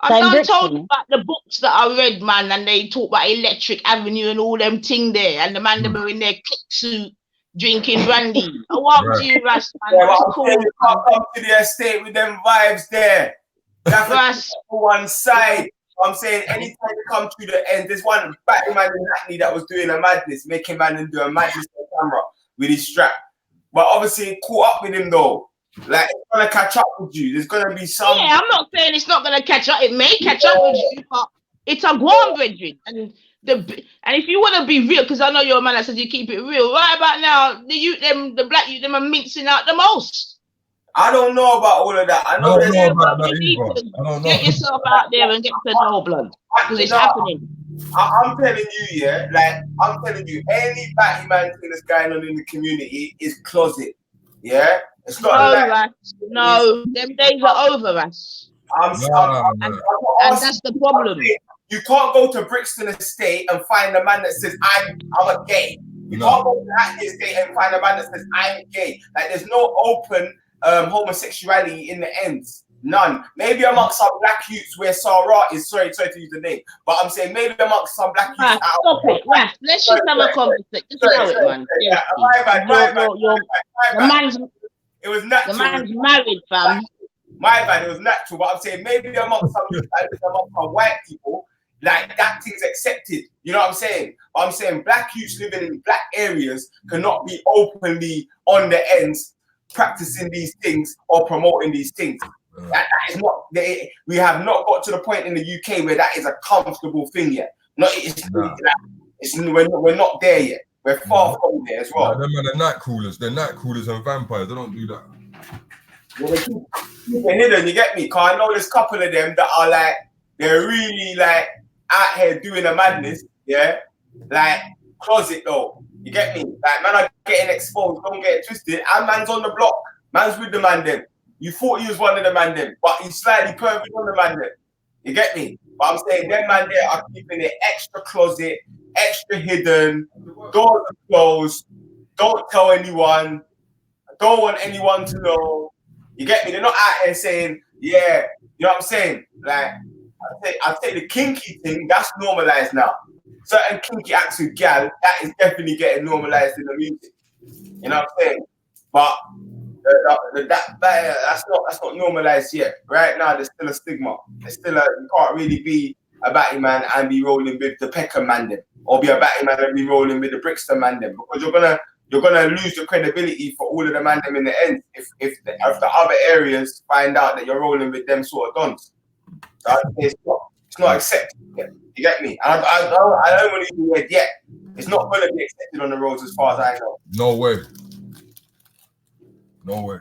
I done told you about the books that I read, man, and they talk about Electric Avenue and all them thing there, and the man they were in their click suit drinking brandy. I want to you, Ras, man. Yeah, That's cool. cool. You can't come to the estate with them vibes there. That's for one side. I'm saying anytime you come to the end, there's one Batman in Hackney that was doing a madness, making man do a madness on camera with his strap. But obviously it caught up with him though. Like it's gonna catch up with you. There's gonna be some. Yeah, I'm not saying it's not gonna catch up. It may catch up with you, but it's a Guam brethren. And if you want to be real, because I know you're a man that says you keep it real. Right about now, the black youth, them are mincing out the most. I don't know about all of that. I know I don't know. Get yourself out there and get to know blood, because it's happening. I'm telling you, yeah, like I'm telling you, any Batman thing that's going on in the community is closet. Yeah, it's not no, them days are over, Ras. And that's the problem. You can't go to Brixton Estate and find a man that says I'm a gay. You can't go to Hackney Estate and find a man that says I'm gay. Like there's no open homosexuality in the ends. None. Maybe amongst some black youths where Sarah is, sorry to use the name, but I'm saying maybe amongst some black youths. Stop it, Raf. Let's just have a conversation. Just allow it, man. It was natural. The man's married, fam. My bad, it was natural, but I'm saying maybe amongst some white people, like that thing's accepted. You know what I'm saying? But I'm saying black youths living in black areas cannot be openly on the ends practicing these things or promoting these things. That is not. We have not got to the point in the UK where that is a comfortable thing yet. We're not there yet. We're far from there as well. Them are the night crawlers. They're night crawlers and vampires. They don't do that. Well, they keep hidden. You get me? Cause I know there's a couple of them that are like they're really like out here doing a madness. Yeah, like closet though. You get me? Like man are getting exposed. Don't get it twisted. And man's on the block. Man's with the man them. You thought he was one of the man them, but he's slightly pervy on the man them. You get me? But I'm saying them man there are keeping it extra closet, extra hidden, doors are closed, don't tell anyone, don't want anyone to know. You get me? They're not out here saying, yeah, you know what I'm saying? Like, I'd say the kinky thing, that's normalized now. Certain kinky acts with gal, that is definitely getting normalized in the music. You know what I'm saying? But that's not normalized yet. Right now, there's still a stigma. There's still you can't really be a batty man and be rolling with the Peckham man then, or be a batty man and be rolling with the Brixton man then, because you're gonna lose your credibility for all of the man them in the end if the other areas find out that you're rolling with them sort of dons. So it's not accepted yet. You get me? And I don't want to do it yet. It's not going to be accepted on the roads as far as I know. No way. No way.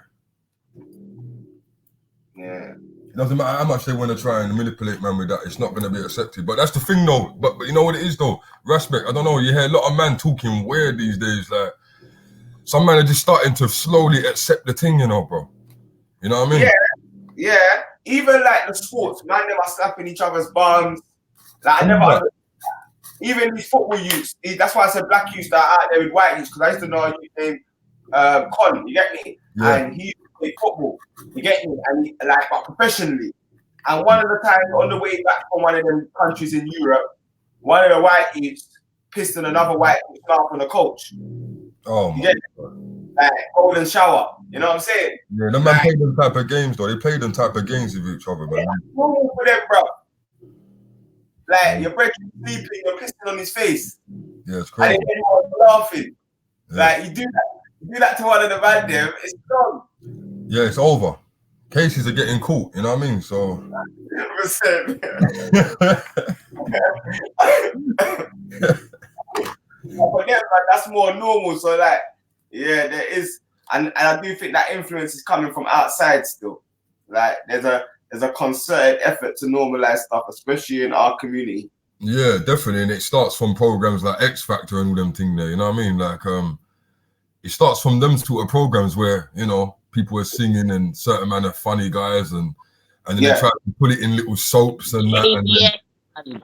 Yeah. It doesn't matter how much they want to try and manipulate man with that, it's not going to be accepted. But that's the thing though. But you know what it is though? Respect. I don't know. You hear a lot of man talking weird these days. Like some men are just starting to slowly accept the thing, you know, bro. You know what I mean? Yeah. Even like the sports, man, they are slapping each other's bums. Like I never. Even these football youths, that's why I said black youths that are out there with white youths, because I used to know a youth named Con, you get me? Yeah. And he played football, you get me? And he, like, but professionally. And one of the times on the way back from one of them countries in Europe, one of the white youths pissed on another white youth off on the coach. Oh, You my get me? Like golden shower, you know what I'm saying? Yeah, them man play them type of games though. They play them type of games with each other, man. Normal for them, bro. Like your brother sleeping, you're pissing on his face. Yeah, it's And crazy. then everyone's laughing. Yeah. Like you do that to one of the man there, it's done. Yeah, it's over. Cases are getting caught, you know what I mean? So 100%. But yeah, man, that's more normal. So like, yeah, there is, and I do think that influence is coming from outside still. Like there's a concerted effort to normalize stuff, especially in our community. yeah, definitely. And it starts from programs like X Factor and all them thing there, you know what I mean? Like it starts from them sort of programs where, you know, people are singing and certain man of funny guys and then they try to put it in little soaps and that. And then,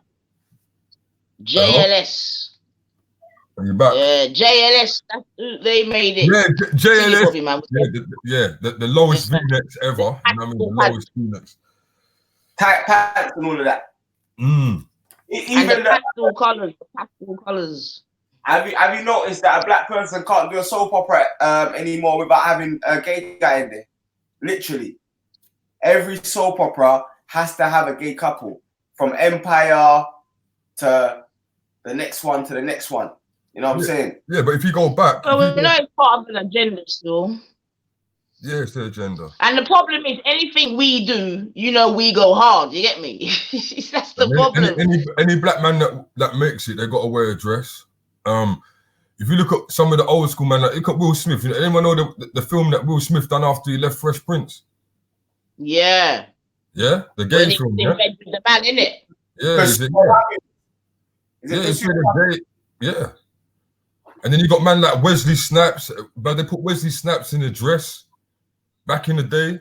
JLS. are you back? Yeah, JLS. They made it. Yeah, JLS. Bobby, man. The lowest V-necks ever. You know what I mean? The lowest V-necks. Tight pants and all of that. And Even the pastel colors. Have you noticed that a black person can't do a soap opera anymore without having a gay guy in there? Literally, every soap opera has to have a gay couple, from Empire to the next one to the next one. You know what I'm saying? Yeah, but if you go back, Well, we know it's part of an agenda still. yeah, it's the agenda. And the problem is, anything we do, you know, we go hard. You get me? That's the problem. Any black man that makes it, they got to wear a dress. If you look at some of the old school man, like look at Will Smith. You know, anyone know the film that Will Smith done after he left Fresh Prince? Yeah. Yeah, the gay film. In Yeah, bed with the man, innit? Yeah. And then you got man like Wesley Snipes, but they put Wesley Snipes in a dress back in the day.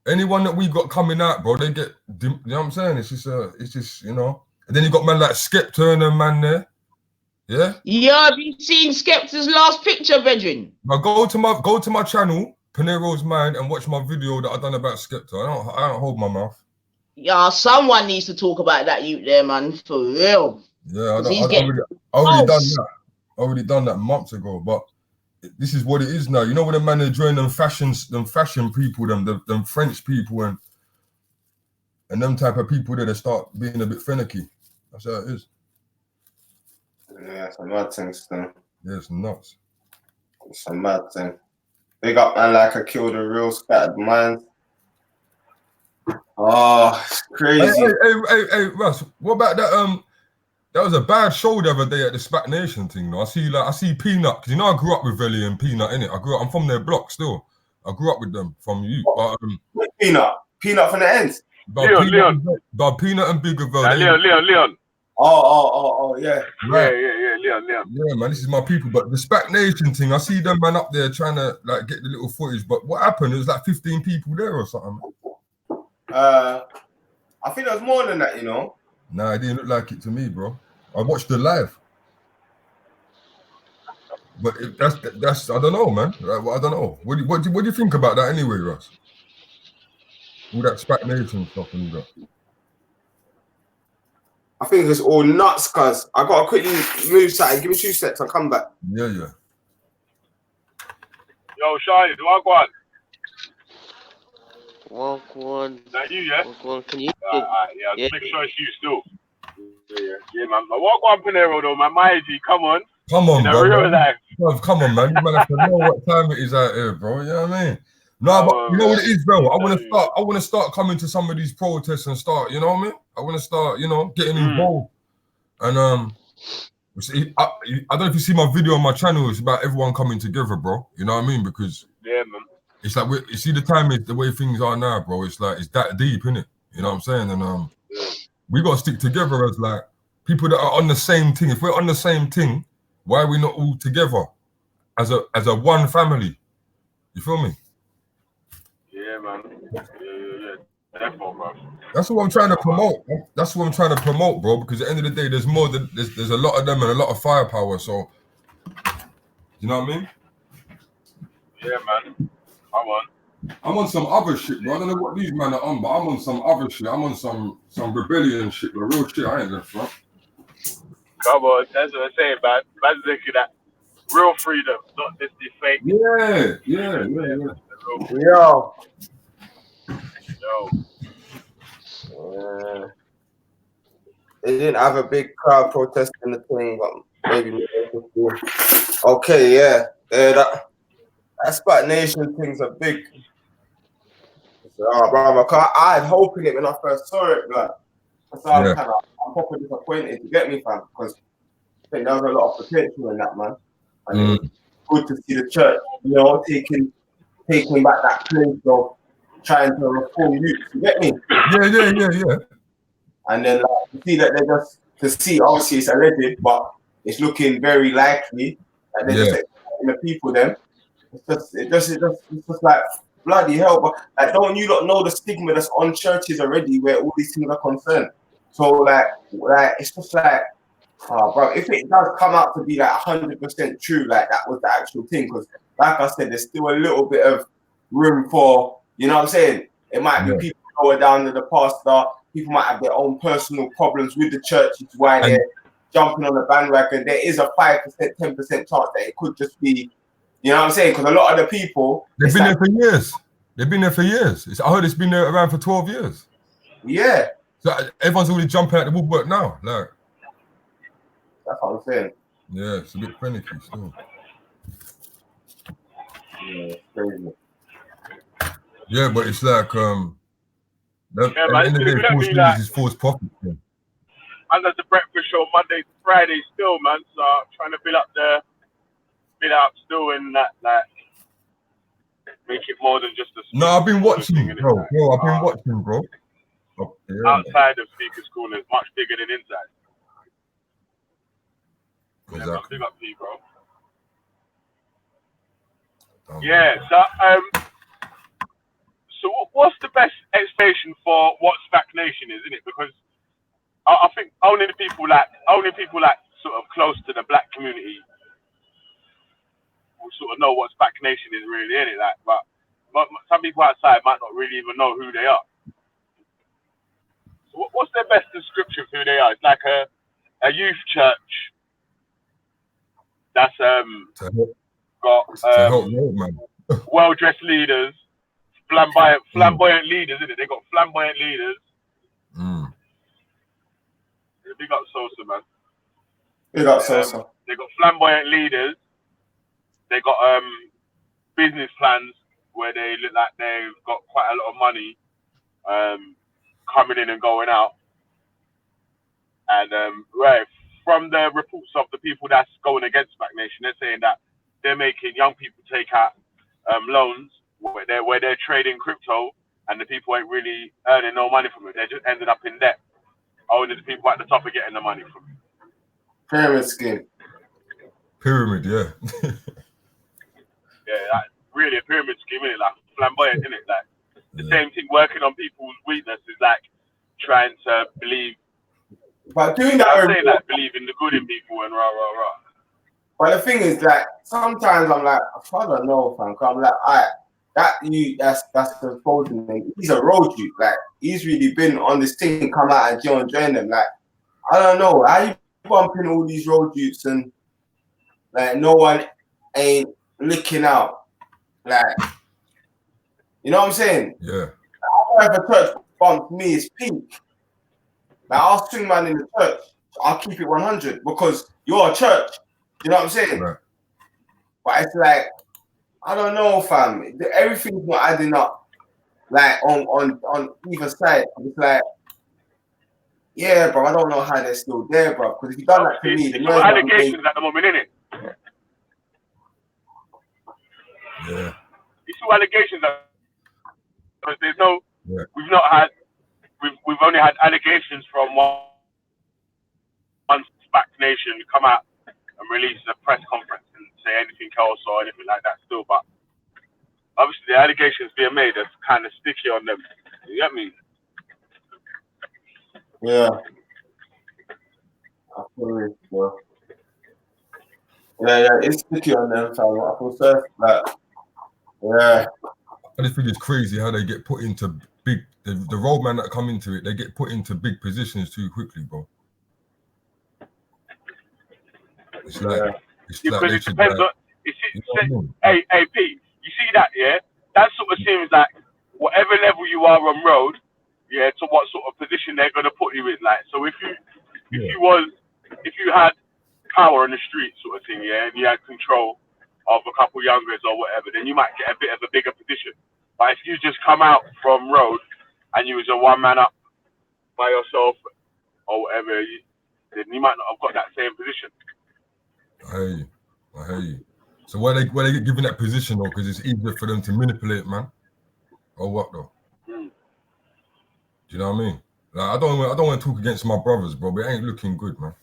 Anyone that we got coming out, bro, they get, you know what I'm saying? It's just, you know. And then you got man like Skepta and a man there. Yeah. Yeah, have you seen Skepta's last picture, Bedrin? Now go to my channel, Panero's Mind, and watch my video that I done about Skepta. I don't hold my mouth. Yeah, someone needs to talk about that youth there, man, for real. Yeah, I already done that months ago, but this is what it is now. You know when the man they join them fashion people, them French people and them type of people that they start being a bit finicky. That's how it is. Yeah, it's a mad thing still. Yeah, it's nuts. It's a mad thing. Big up man like I killed a real scattered mind. Oh, it's crazy. Hey, Russ, what about that? That was a bad show the other day at the SPAC Nation thing. Though I see Peanut, because you know I grew up with Velly and Peanut, innit? I'm from their block still. I grew up with them from you. Peanut from the end. Leon. Peanut and Bigger Velly. Leon. Oh, yeah. Yeah, Leon. Yeah, man, this is my people. But the SPAC Nation thing, I see them man up there trying to like get the little footage. But what happened? There was like 15 people there or something. I think there was more than that, you know. Nah, it didn't look like it to me, bro. I watched the live. But that's I don't know, man. I don't know. What do you think about that anyway, Russ? All that SPAC Nation stuff and all that. I think it's all nuts, cuz. I gotta quickly move something. Give me 2 seconds, I'll come back. Yeah. Yo, Shahid, walk one. That you, yeah? One. Can you? Yeah, make sure it's you still. Yeah, man. But walk on Panero though, man. My G, come on. Come on, bro. Real life. Come on, man. You might have to know what time it is out here, bro. You know what I mean? No, but you know what it is, bro. I want to start coming to some of these protests and start, you know what I mean? I want to start, you know, getting involved. And see, I don't know if you see my video on my channel. It's about everyone coming together, bro. You know what I mean? Because yeah, man. It's like you see the time is the way things are now, bro. It's like it's that deep, innit? You know what I'm saying? And we gotta stick together as like people that are on the same thing. If we're on the same thing, why are we not all together as a one family? You feel me? Yeah, man. Yeah. Therefore, bro. That's what I'm trying to promote. That's what I'm trying to promote, bro. Because at the end of the day, there's more than there's a lot of them and a lot of firepower. So, you know what I mean? Yeah, man. I'm on some other shit, bro. I don't know what these men are on, but I'm on some other shit. I'm on some rebellion shit, bro. Real shit. I ain't gonna front. Come on, that's what I'm saying, man. Man's looking at real freedom, not this fake. Yeah. Yo. They didn't have a big crowd protesting the thing, but maybe. Okay, yeah. That Spat Nation thing's a big. Oh, bro, I had hope in it when I first saw it, but so I'm proper disappointed to get me, fam, because I think there was a lot of potential in that, man. And it's good to see the church, you know, taking back that place of trying to reform youth. You get me? Yeah. And then to see that they're just obviously it's alleged, but it's looking very likely that they're just expecting the people then. It's just like bloody hell. But like, don't you not know the stigma that's on churches already where all these things are concerned? So like it's just like, oh, bro, if it does come out to be like 100% true, like that was the actual thing, because like I said, there's still a little bit of room for, you know what I'm saying? It might be people going down to the pastor. People might have their own personal problems with the church. It's why they're jumping on the bandwagon. There is a 5%, 10% chance that it could just be, you know what I'm saying? Because a lot of the people... They've been there for years. They've been there for years. I heard it's been there around for 12 years. Yeah. So everyone's already jumping at the woodwork now. Like, that's what I'm saying. Yeah, it's a bit finicky still. Yeah, it's crazy. Yeah, but it's like... at the man, end of the day, false news is false profit. Man, that's the breakfast show Monday to Friday still, man. So I'm trying to build up still in that, like, make it more than just a. No, I've been watching, bro. I've been watching, bro. Outside of Speaker's Corner is much bigger than inside. Exactly. Big up to you, bro. Yeah. So what's the best explanation for what SPAC Nation is, isn't it? Because I think only people like sort of close to the black community will sort of know what SPAC Nation is really, isn't it? Like, but some people outside might not really even know who they are. So what's their best description of who they are? It's like a youth church that's got well-dressed leaders. Flamboyant leaders, isn't it? They got flamboyant leaders. Big up Sosa, man. Big up Sosa. They got flamboyant leaders. They got business plans where they look like they've got quite a lot of money coming in and going out. And from the reports of the people that's going against SPAC Nation, they're saying that they're making young people take out loans where they're trading crypto, and the people ain't really earning no money from it. They're just ending up in debt. Only the people at the top are getting the money from it. Pyramid scheme. Pyramid, yeah. Yeah, like, really a pyramid scheme, isn't it? Like flamboyant, isn't it? Like the same thing, working on people's weaknesses, like trying to believe. But doing that, like believing the good in people and rah. But the thing is, like, sometimes I'm like, I don't know, fam. I'm like, that's the folding thing. He's a road youth. Like, he's really been on this thing, come out and join them. Like, I don't know. How you bumping all these road youths and like no one ain't licking out? Like, you know what I'm saying? Yeah. If a church bumps me, it's pink. Like, I'll swing man in the church. I'll keep it 100 because you're a church. You know what I'm saying? Right. But it's like, I don't know, fam. Everything's not adding up. Like on either side. It's like, yeah, bro. I don't know how they're still there, bro. Because if you done that to me, the allegations at the moment, innit? Yeah. It's all allegations. Because there's no. Yeah. We've only had allegations from one SPAC Nation come out and release a press conference and say anything else or anything like that still, but obviously the allegations being made are kind of sticky on them. You get me? Yeah. I feel it, bro. Yeah, it's sticky on them, fam. I feel so like, yeah. I just think it's crazy how they get put into big. The roadman that come into it, they get put into big positions too quickly, bro. It's like Yeah. it's Yeah, like because they it should depends like. on. You know what I mean? Hey, Pete, you see that? Yeah, that sort of seems like whatever level you are on road, yeah, to what sort of position they're gonna put you in. Like, so if you had power in the street, sort of thing, yeah, and you had control of a couple youngers or whatever, then you might get a bit of a bigger position. But if you just come out from road and you was a one man up by yourself or whatever, then you might not have got that same position. I hear you. So why they get given that position though? Because it's easier for them to manipulate, man. Or what though? Do you know what I mean? Like, I don't want to talk against my brothers, bro, but it ain't looking good, man.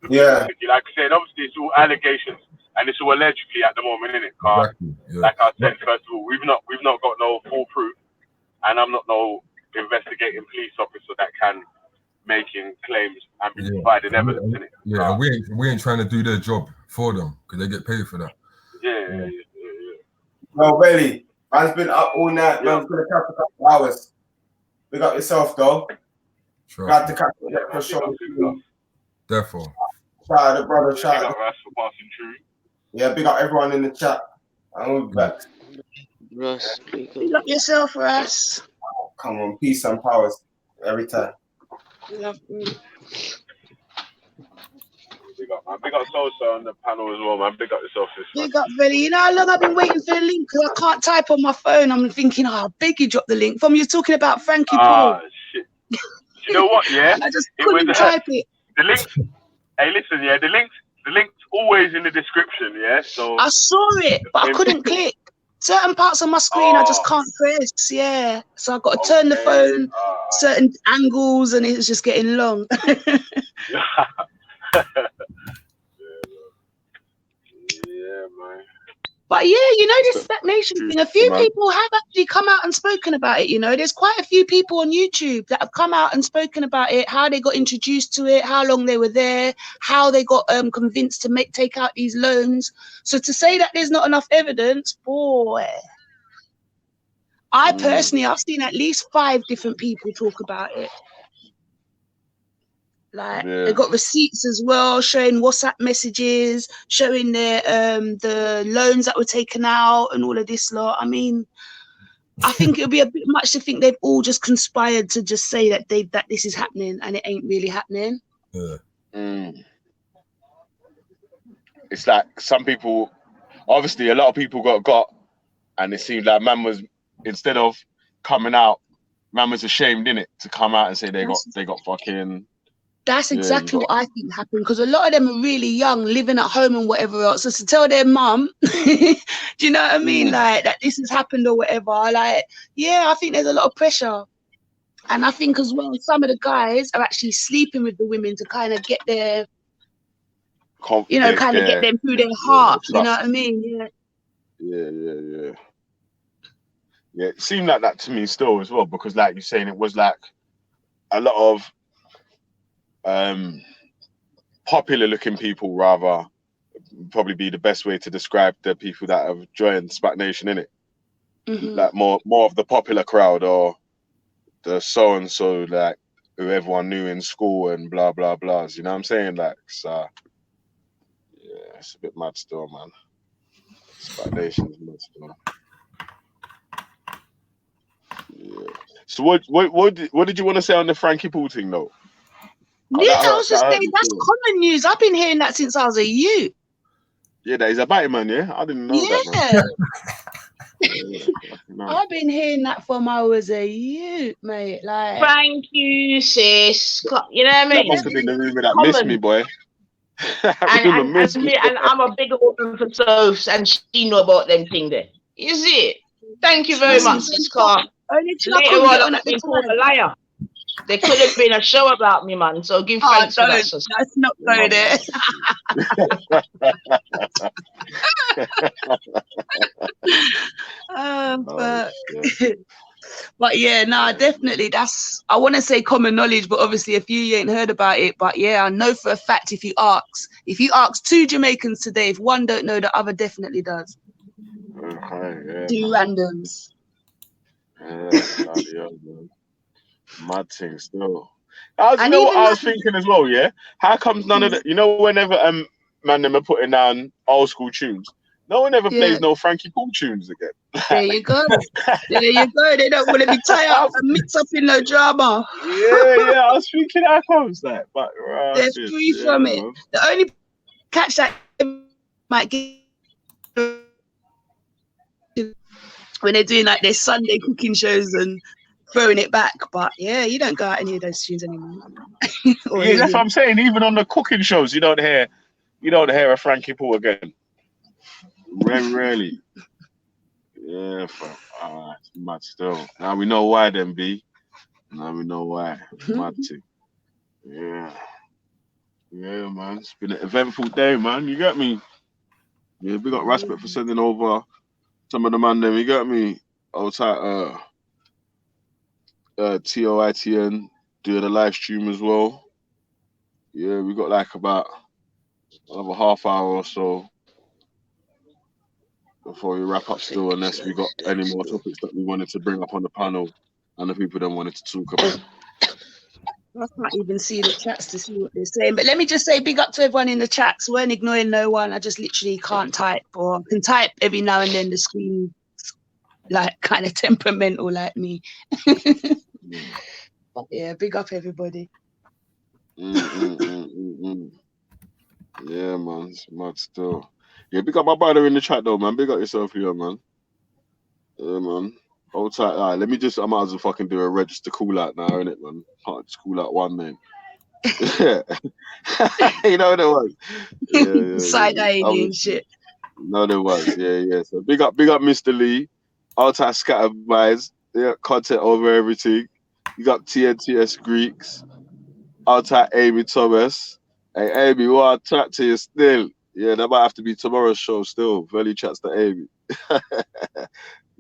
Yeah. Like I said, obviously it's all allegations and it's all allegedly at the moment, isn't it? Exactly. Yeah. Like I said, first of all, we've not got no full proof, and I'm not no investigating police officer that can making claims and be providing evidence in it. Yeah, and we ain't trying to do their job for them because they get paid for that. Yeah. No, Belly, man's been up all night. Man's gonna catch a couple hours. Big up yourself, though. Glad to catch up for sure. Therefore. Shout out the brother. Shout out Russ for passing through. Yeah, big up everyone in the chat. And we'll be back. Russ, big up yourself, Russ. Oh, come on, peace and powers every time. Love you. Big up, man. Big up Sosa on the panel as well, man. Big up yourself, sister. Big up, Billy. You know how long I've been waiting for the link because I can't type on my phone. I'm thinking, I beg you drop the link. From you talking about Frankie Paul. Shit. You know what, yeah? I just couldn't type it. The link. Hey, listen, yeah, the link's always in the description, yeah? So I saw it, but I couldn't click. Certain parts of my screen I just can't press, yeah. So I've got to turn the phone, certain angles, and it's just getting long. Yeah, man. But yeah, you know, this Stack Nation thing, a few people have actually come out and spoken about it, you know. There's quite a few people on YouTube that have come out and spoken about it, how they got introduced to it, how long they were there, how they got convinced to take out these loans. So to say that there's not enough evidence, boy. I personally, I've seen at least 5 different people talk about it. Like they got receipts as well, showing WhatsApp messages, showing their the loans that were taken out and all of this lot. I mean, I think it'll be a bit much to think they've all just conspired to just say that this is happening and it ain't really happening. It's like some people, obviously a lot of people got, and it seemed like man was, instead of coming out, man was ashamed, innit, to come out and say they got fucking. That's exactly what I think happened, because a lot of them are really young, living at home and whatever else. So to tell their mum, do you know what I mean? Like that this has happened or whatever. Like, yeah, I think there's a lot of pressure. And I think as well, some of the guys are actually sleeping with the women to kind of get their, you know, kind of get them through their heart. You know what I mean? Yeah. Yeah, it seemed like that to me still as well, because like you're saying, it was like a lot of popular looking people, rather, probably be the best way to describe the people that have joined Spac Nation, innit? Like more of the popular crowd, or the so and so, like who everyone knew in school and blah blah blahs. You know what I'm saying? Like, so yeah, it's a bit mad still, man. Spac Nation's mad still. Yeah. So what did you want to say on the Frankie Paul thing though? Yeah, I was just saying that's common news. I've been hearing that since I was a youth. Yeah, that is a batty man, yeah? I didn't know that, man. I've been hearing that from I was a youth, mate. Like, thank you, sis. You know what I mean? That must have been the rumor that missed me, boy. and I'm a bigger woman for Sophs, and she know about them thing there. Is it? Thank you very much, sis Carr. Later on, I've been called a liar. There could have been a show about me, man. So give thanks for that. Let's not go there. But yeah, nah, definitely. I want to say common knowledge, but obviously a few you ain't heard about it. But yeah, I know for a fact if you ask 2 Jamaicans today, if one don't know, the other definitely does. Okay, yeah. 2 randoms. Yeah, bloody hell, man. Mad thing still. I And know what even I like, was thinking as well, yeah? How comes none of the, whenever man them are putting down old school tunes, no one ever yeah, plays no Frankie Paul tunes again. there you go. There you go. They don't want to be tied up and mixed up in no drama. Yeah, I was thinking how comes that, but They're shit, free yeah, from it. man. The only catch that might get when they're doing like their Sunday cooking shows and throwing it back. But yeah, you don't go out any of those tunes anymore. Or Yeah, hear that's what him. I'm saying. Even on the cooking shows, you don't hear a Frankie Paul again. Very rarely. Yeah, it's mad still. Now we know why then, B. Now we know why. Mad thing. Yeah. Yeah, man. It's been an eventful day, man. You get me? Yeah, big up Respect for sending over some of the man them. You get me? Outside TOITN doing a live stream as well. Yeah, we got like about another half hour or so before we wrap up still, unless we got any more topics that we wanted to bring up on the panel and the people that wanted to talk about. I can't even see the chats to see what they're saying. But let me just say big up to everyone in the chats. Weren't ignoring no one. I just literally can't type, or can type every now and then. The screen like kind of temperamental like me. But yeah, big up everybody. Yeah, man, it's mad still. Yeah, big up my brother in the chat though, man. Big up yourself here, man. Yeah, man. Hold tight. All right, I might as well fucking do a register call out now, innit, man? Can't just call out one name. Yeah. You know what it was? Yeah. Side alien shit. No, there was. Yeah. So big up Mr. Lee. All tight Scatter Vibes. Yeah, content over everything. You got TNTS Greeks. All tight Amy Thomas. Hey, Amy, what I chat to you still? Yeah, that might have to be tomorrow's show still. Velly chats to Amy.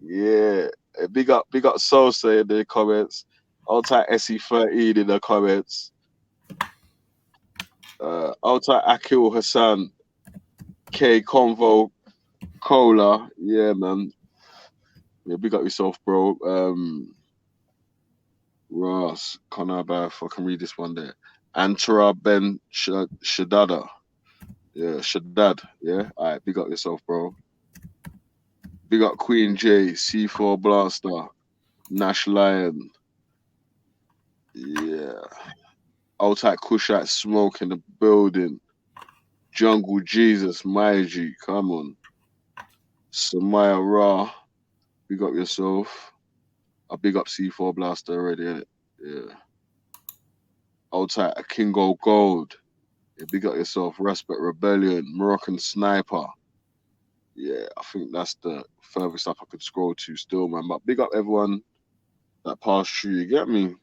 Yeah. Hey, big up Sosa in the comments. All tight SE13 in the comments. All tight Akil Hassan. K Convo Cola. Yeah, man. Yeah, big up yourself, bro. Ross, Connor Bath, I can read this one there. Antara Ben Shadada. Yeah, Shaddad. Yeah. Alright, big up yourself, bro. Big up Queen J, C4 Blaster, Nash Lion. Yeah. Old tight Kushite Smoke in the building. Jungle Jesus, my G, come on. Samaya Ra, big up yourself. I big up C4 Blaster already, innit? Yeah. Old tight Kingo Gold. Yeah, big up yourself. Respect Rebellion, Moroccan Sniper. Yeah, I think that's the furthest up I could scroll to still, man. But big up everyone that passed through, you get me?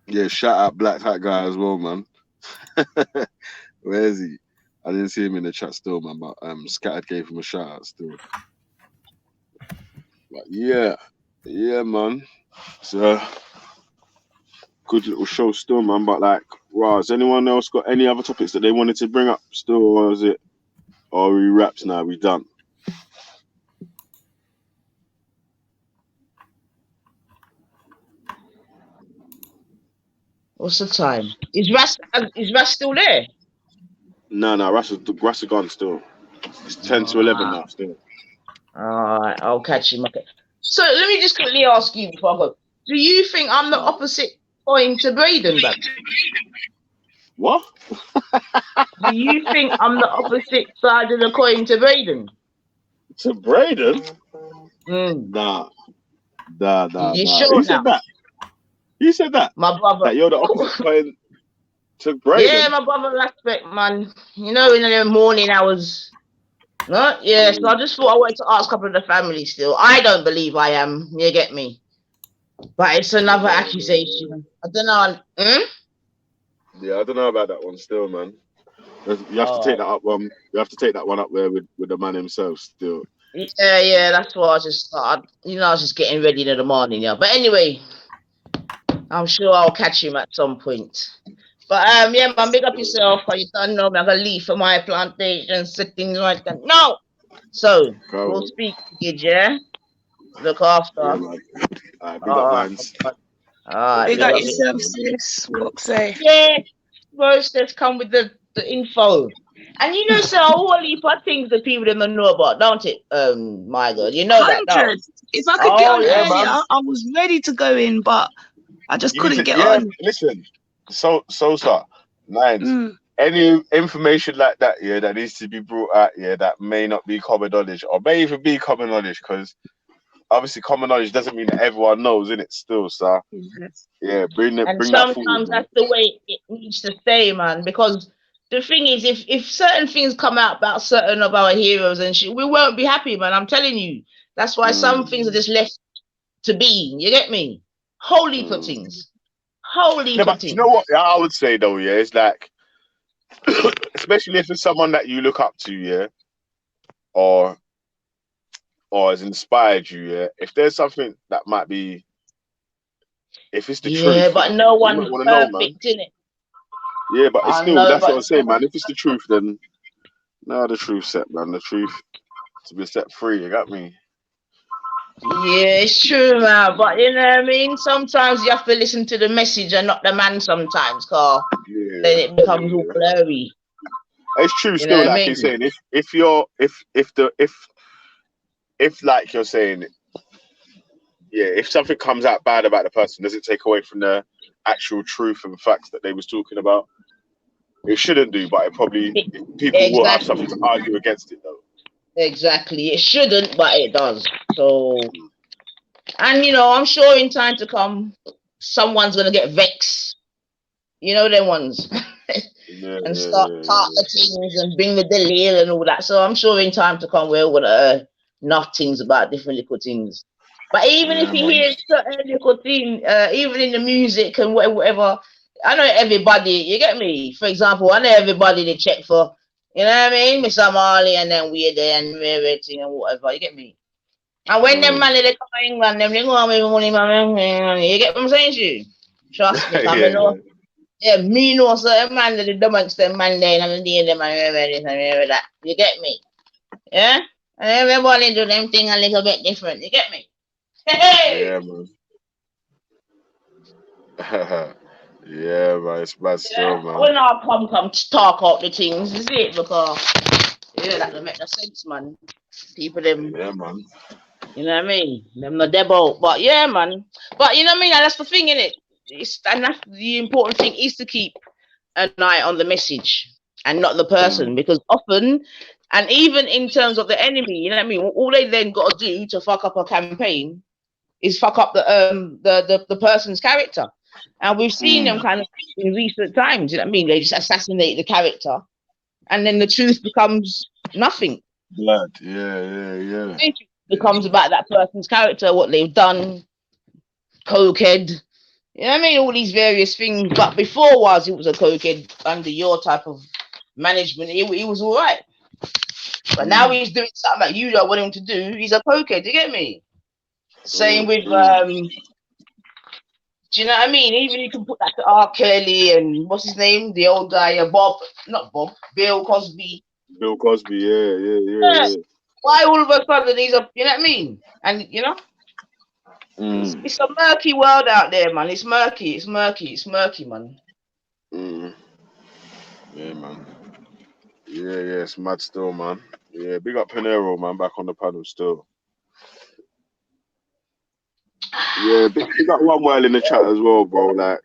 Yeah, shout out Black Hat Guy as well, man. Where is he? I didn't see him in the chat still, man, but Scattered gave him a shout out still. But yeah, man. So good little show still, man. But like, wow, has anyone else got any other topics that they wanted to bring up still, or is it? Or are we wraps now? We done? What's the time? Is Ras still there? No, Russ are gone still. It's 10 to 11 now still. Alright, I'll catch him. Okay. So let me just quickly ask you before I go. Do you think I'm the opposite coin to Braden, man? What? Do you think I'm the opposite side of the coin to Braden? To Braden? Mm. Nah. You sure Who said that? You said that? My brother. That you're the opposite coin to Braden? Yeah, my brother Respect, man. You know, in the morning hours. No, yeah, so I just thought I wanted to ask a couple of the family still. I don't believe I am, you get me? But it's another accusation. I don't know. Yeah, I don't know about that one still, man. You have to take that up. You have to take that one up there with the man himself still. Yeah, that's what I just thought. I was just getting ready in the morning, yeah. But anyway, I'm sure I'll catch him at some point. But yeah, man, big up yourself. Cause you don't know me. I'm gonna leave for my plantation, sitting like that. No. So we'll Go. speak, yeah. Look after. Yeah, man. Big up, mans. Alright, Big big up up yourself, sis. What say? Yeah, roasters come with the info. And so a whole heap of things that people don't know about, don't it? My God, you know that now. 100. If I could get Oh on yeah, earlier, man. I was ready to go in, but I just You need couldn't to, get yeah, on. listen. Sosa, Nines. Mm. Any information like that, yeah, that needs to be brought out, yeah, that may not be common knowledge, or may even be common knowledge, because obviously common knowledge doesn't mean that everyone knows, innit? Still, so yeah, bring And that forward, sometimes man. that's the way it needs to stay, man. Because the thing is, if certain things come out about certain of our heroes and shit, we won't be happy, man. I'm telling you. That's why some things are just left to be. You get me? Whole heap of things. Whole heap No, of but you things. know what I would say though, yeah, it's like, especially if it's someone that you look up to, yeah, or has inspired you, yeah. If there's something that might be, if it's the Yeah, truth, but innit, no you might one's want to know, man. perfect, innit? Yeah, but it's I still, know, that's what I'm but saying, man. If it's the truth, then no, the truth set, man. The truth to be set free. You got me? yeah, it's true, man. But you know what I mean? Sometimes you have to listen to the message and not the man sometimes, cause then it becomes all blurry. It's true. You Still, know what I like mean? you're saying, if like you're saying, yeah, if something comes out bad about the person, does it take away from the actual truth and facts that they was talking about? It shouldn't do, but it probably people will have something to argue against it though. Exactly. It shouldn't, but it does. So, and I'm sure in time to come, someone's gonna get vexed. Them ones. And start targeting things and bring the delay and all that. So I'm sure in time to come we're gonna enough things about different little things. But even if you hear certain little thing, even in the music and whatever, I know everybody. You get me? For example, I know everybody they check for. You know what I mean? Mr. Marley and then we're there and everything and whatever. You get me? And when them money they come to England, them they go with money, man. You get what I'm saying to you? Trust me, I know. Yeah, me know certain man that the amongst them man there and the them and that. You get me? Yeah? And everybody do them thing a little bit different. You get me? Hey! Yeah, man. Yeah, man. It's bad still, man. When I come to talk out the things, is it? Because that don't make no sense, man. People them. Yeah, man. You know what I mean? Them no debo. But yeah, man. But you know what I mean? That's the thing, innit? And that's the important thing is to keep an eye on the message and not the person, because often, and even in terms of the enemy, you know what I mean, all they then got to do to fuck up a campaign is fuck up the person's character. And we've seen them kind of in recent times, you know what I mean? They just assassinate the character and then the truth becomes nothing. Blood. Yeah. It becomes about that person's character, what they've done, cokehead. You know what I mean? All these various things. But before it was a cokehead under your type of management, it was all right. But now he's doing something that you don't want him to do. He's a cokehead. Do you get me? Same with, do you know what I mean? Even you can put that to R. Kelly and what's his name? The old guy, Bill Cosby. Bill Cosby, yeah. Why all of a sudden he's a, you know what I mean? And it's a murky world out there, man. It's murky, man. Yeah, man. Yeah, it's mad still, man. Yeah, big up Pinero, man, back on the panel still. Yeah, big up One While in the chat as well, bro. Like,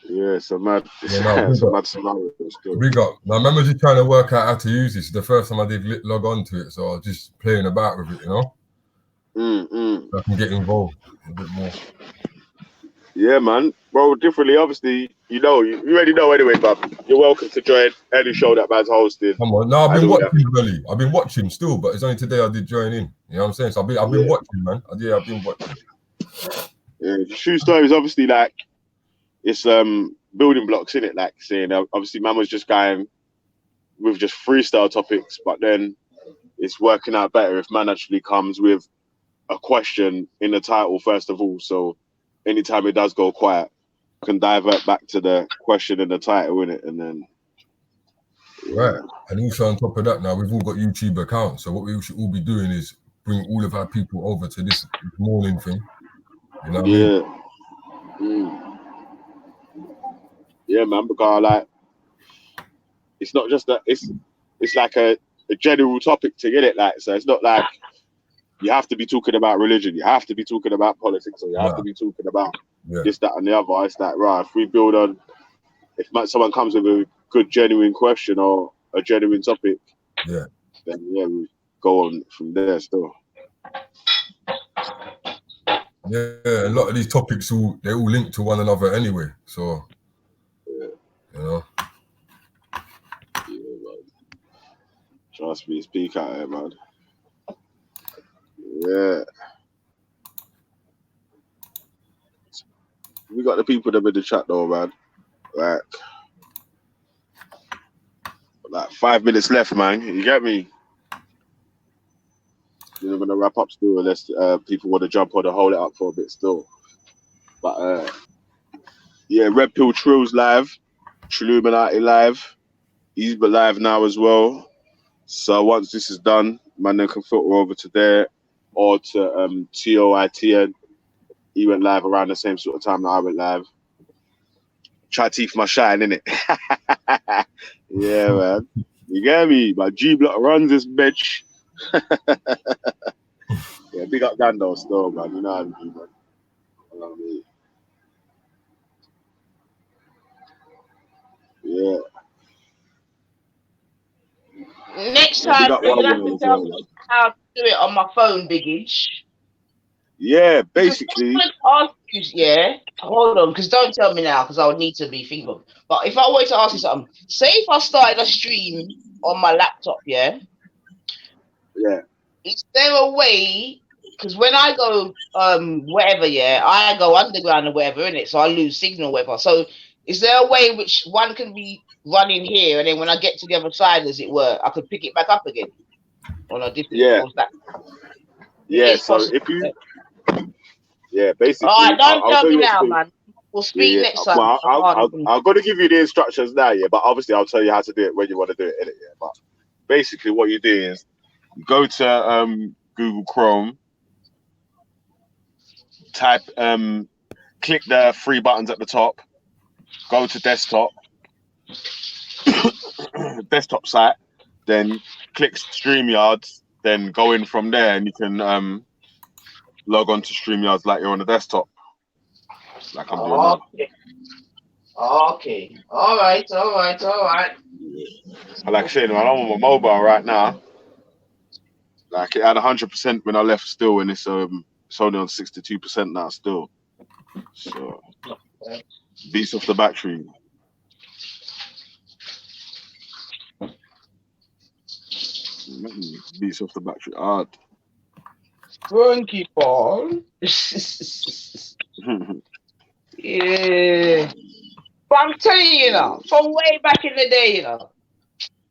yeah, it's a mad scenario still. Big up. Now, I remember just trying to work out how to use this. The first time I did log on to it, so I was just playing about with it, you know? So I can get involved a bit more. Yeah, man. Bro, differently, obviously, you already know anyway, but you're welcome to join any show that man's hosted. Come on. No, I've been watching, really. I've been watching still, but it's only today I did join in. You know what I'm saying? So I've been watching, man. I've been watching. Yeah, true story is obviously like, it's building blocks, in it, like saying obviously man was just going with just freestyle topics, but then it's working out better if man actually comes with a question in the title first of all. So anytime it does go quiet, can divert back to the question in the title in it, and then Right. And also on top of that, now we've all got YouTube accounts. So what we should all be doing is bring all of our people over to this morning thing. You know what I mean? Yeah, man. Because like, it's not just that. It's like a general topic to get it. Like, so it's not like you have to be talking about religion. You have to be talking about politics, or you have to be talking about this, that, and the other. It's like, right, if we build on, if someone comes with a good, genuine question or a genuine topic, then we go on from there still. Yeah, a lot of these topics they all link to one another anyway. So, you know. Trust me, speak out here, man. Yeah. We got the people that in the chat though, man. Like 5 minutes left, man. You get me? We're gonna wrap up still, unless people want to jump on and hold it up for a bit still. But yeah, Red Pill Trill's live, Trilluminati live, he's live now as well. So once this is done, man, then can filter over to there or to TOITN. He went live around the same sort of time that I went live. Try to keep my shine, innit? Yeah, man. You get me? My G Block runs this bitch. Yeah, big up Gandalf still, man. You know how I do, man. You know what I mean? Yeah. Next time, you're gonna have to tell me how to do it on my phone, Biggage. Yeah, basically. Hold on, because don't tell me now, because I would need to be thinking of. But if I were to ask you something, say if I started a stream on my laptop, yeah, is there a way? Because when I go wherever, I go underground or whatever, innit? So I lose signal, whatever. So is there a way which one can be running here, and then when I get to the other side, as it were, I could pick it back up again on a different so if you basically. All right, don't tell me now, man. We'll speak next time. Well, I'm going to give you the instructions now, but obviously I'll tell you how to do it when you want to do it, innit? But basically what you do is you go to Google Chrome, type, click the three buttons at the top, go to desktop, desktop site, then click StreamYard, then go in from there and you can log on to StreamYard like you're on the desktop. Like I'm doing now. Okay. All right. Like I said, man, I'm on my mobile right now. Like it had 100% when I left still, and it's only on 62% now still. So beats off the battery. Beats off the battery hard. Frankie Paul. Yeah. But I'm telling you, from way back in the day,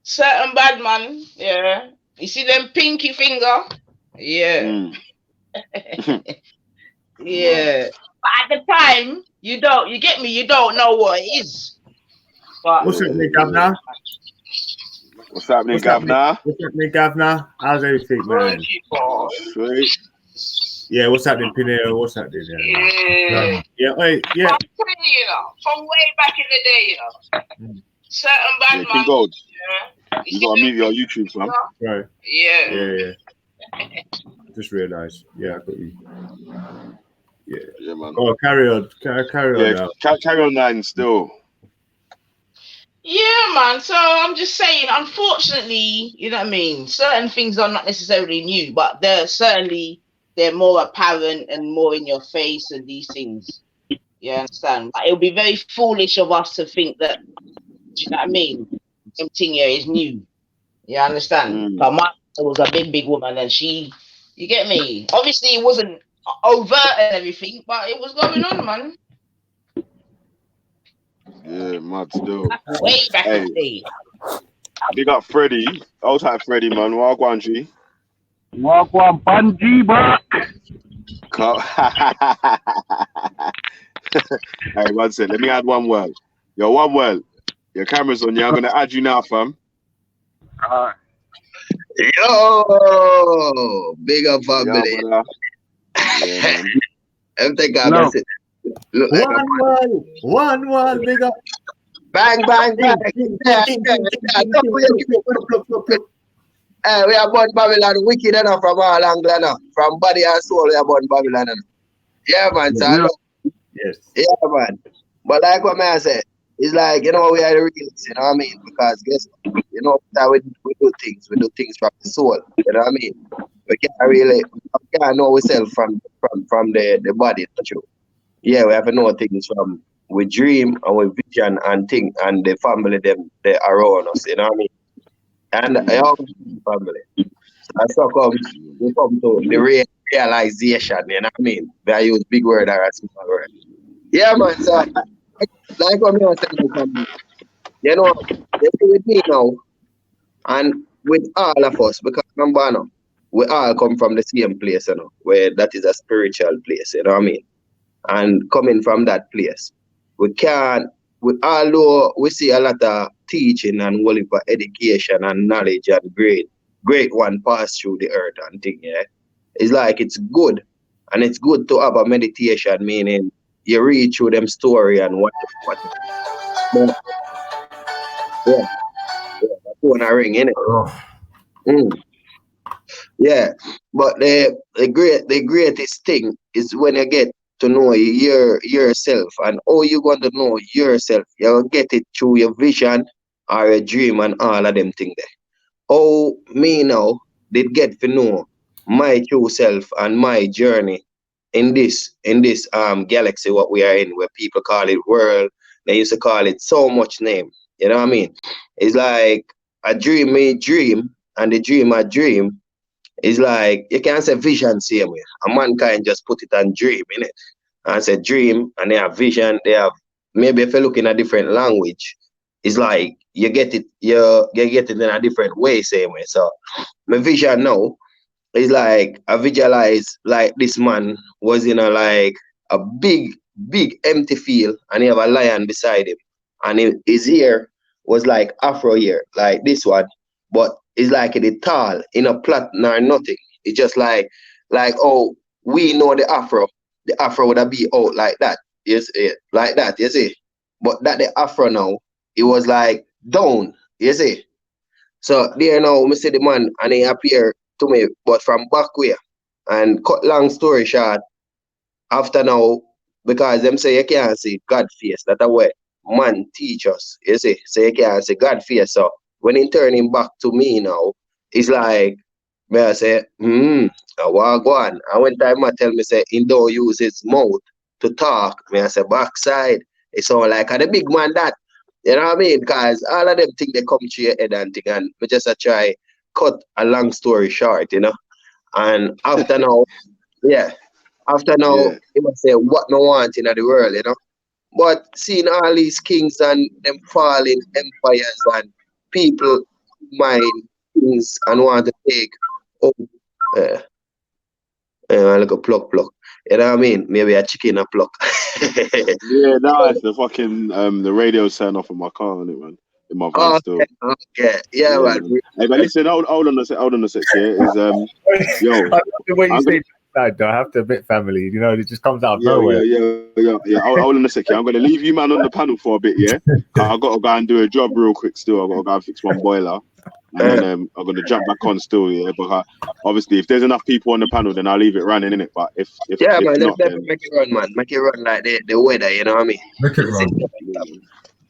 certain bad man, you see them pinky finger? Yeah. Yeah. But at the time, you get me, you don't know what it is. But what's happening, Governor? What's happening, Governor? How's everything, man? Sweet. Yeah, what's happening, Pinero? What's happening? Yeah. Yeah, wait, yeah. I'm telling you, from way back in the day, certain bad man. King Gold. You gotta mute your YouTube, man. Right. Yeah. Just realised. Yeah, I got you. Yeah, man. Oh, carry on. Carry on. Carry on, 9 still. Yeah, man. So I'm just saying, unfortunately, you know what I mean? Certain things are not necessarily new, but they're more apparent and more in your face and these things. You understand? But it'll be very foolish of us to think that, do you know what I mean? Everything here is new. You understand? But my mother was a big woman and you get me? Obviously, it wasn't overt and everything, but it was going on, man. Yeah, mad still. Way back in the day. Big up Freddie. Old type Freddie, man. Wagwan G. Walk one bungee back. Hey, one sec. Let me add one word. Yo, one word. Your camera's on. Yeah, I'm gonna add you now, fam. Yo, big up family. Yeah, brother. Yeah, man. Everything got No. message. Look like One wall, big up. bang, bang, bang. We are born Babylon wicked enough from all angles enough. From body and soul, we are born Babylon enough. Yeah, man. So I know. Yes. Yeah, man. But like what man said, it's like, you know, we are the realists, you know what I mean? Because guess what? You know, that we do things from the soul, you know what I mean? We can't know ourselves from the body, not true. Yeah, we have to know things from we dream and we vision and think and the family them they around us, you know what I mean? And family. So that's how we come to the realization, you know what I mean? I use big word or a small word. Yeah, man. So like what me was saying, you know, they with me now and with all of us, because remember now, we all come from the same place, you know, where that is a spiritual place, you know what I mean? And coming from that place, although we see a lot of teaching and whole heap of education and knowledge and great one pass through the earth and thing, yeah. It's like it's good. And it's good to have a meditation, meaning you read through them story and what. But, yeah, that's one I ring, innit? Yeah, but the greatest thing is when you get to know yourself, and how you going to know yourself, you get it through your vision or your dream and all of them things there. How me now did get to know my true self and my journey in this galaxy what we are in, where people call it world. They used to call it so much name. You know what I mean? It's like a dream me dream, and the dream I dream is like you can't say vision same way. A mankind just put it on dream, innit? And say dream and they have vision, they have maybe if you look in a different language, it's like you get it in a different way, same way. So my vision now is like I visualize like this man was in a big empty field and he have a lion beside him. And his ear was like afro ear, like this one. But it's like it tall, in a plot nor nothing. It's just like oh, we know the afro would be out like that. You see, like that, you see. But that the afro now, it was like down, you see. So there now, me see the man and he appear to me, but from back way. And cut long story short, after now, because them say you can't see God face, that's the way man teach us, you see. So you can't see God face. So when he turn him back to me now, it's like, me I say, I want to go on. And when time I tell me, say, he don't use his mouth to talk, me I say, backside. It's all like, the big man that, you know what I mean? Because all of them think they come to your head and thing, and me just try cut a long story short, you know. And after now, he must say, what no want in the world, you know. But seeing all these kings and them falling empires and people mind things and want to take like a pluck. You know what I mean? Maybe a chicken a pluck. Yeah, it's the fucking the radio sound off of my car, isn't it, man? In my van still. Okay. Yeah, man. Hey, but listen, hold on a sec here. Is yo, I love the way you say that, though. I have to admit, family. You know, it just comes out of nowhere. Yeah. Hold on a sec. I'm gonna leave you, man, on the panel for a bit. Yeah, I gotta go and do a job real quick. Still, I gotta go and fix one boiler. And then I'm gonna jump back on still, yeah. But obviously, if there's enough people on the panel, then I'll leave it running, innit? But if man, not, then make it run, man. Make it run like the weather, you know what I mean? Make it run.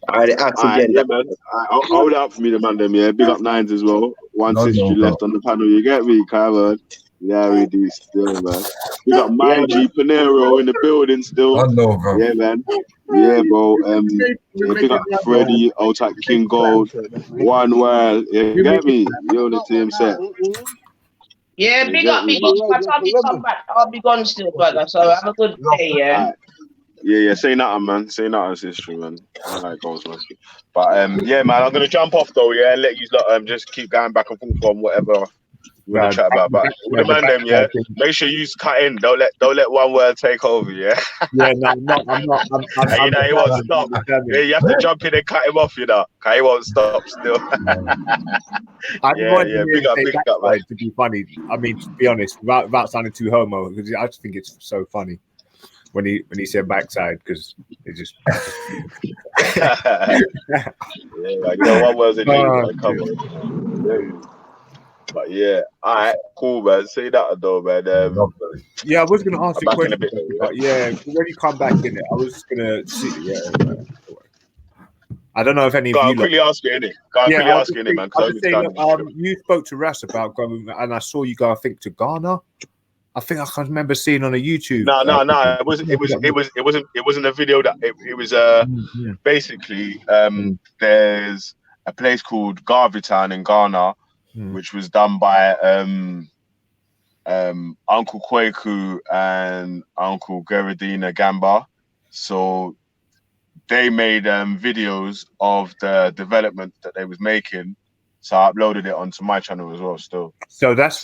The oxygen. Yeah, man. Hold out for me, the man, them, yeah. Big up Nines as well. One sister left on the panel, you get me, Kevin? Yeah, we do still, man. Big up my G Panero in the building still. I know, bro. Yeah, man. Yeah, bro. Big up Freddie, Otak King Gold, One World. Yeah, you get me? You're the team set. Yeah, big up. By the time you come back, I'll be gone still, brother. So have a good day, yeah. Yeah. Say nothing, man. Say nothing, it's history, man. All right, goes, man. But yeah, man, I'm gonna jump off though, yeah, and let you lot just keep going back and forth on whatever We want to chat about. But with the man them, yeah. Make sure you cut in. Don't let one word take over, yeah. Yeah, no, I'm not. And you know he won't stop. Yeah, you have to jump in and cut him off, you know. Cause he won't stop still. Yeah, big up, man. To be funny, I mean, to be honest, without sounding too homo, because I just think it's so funny when he said backside, because it just. Yeah, like, you know, one word's a dream, like, come on. Yeah. But yeah, all right, cool, man. Say that though, man. Yeah, I was gonna ask you a question, bit, but yeah, when you come back in it, I was gonna see. Yeah, I don't know if any of you. Quickly ask it, innit? Quickly ask it, innit, man. I was saying, you spoke to Ras about going, and I saw you go. I think to Ghana. I think I can remember seeing on a YouTube. No. It wasn't a video. That it was basically there's a place called Garveytown in Ghana, which was done by Uncle Kwaku and Uncle Garadina Gamba. So they made videos of the development that they was making. So I uploaded it onto my channel as well. Still. So that's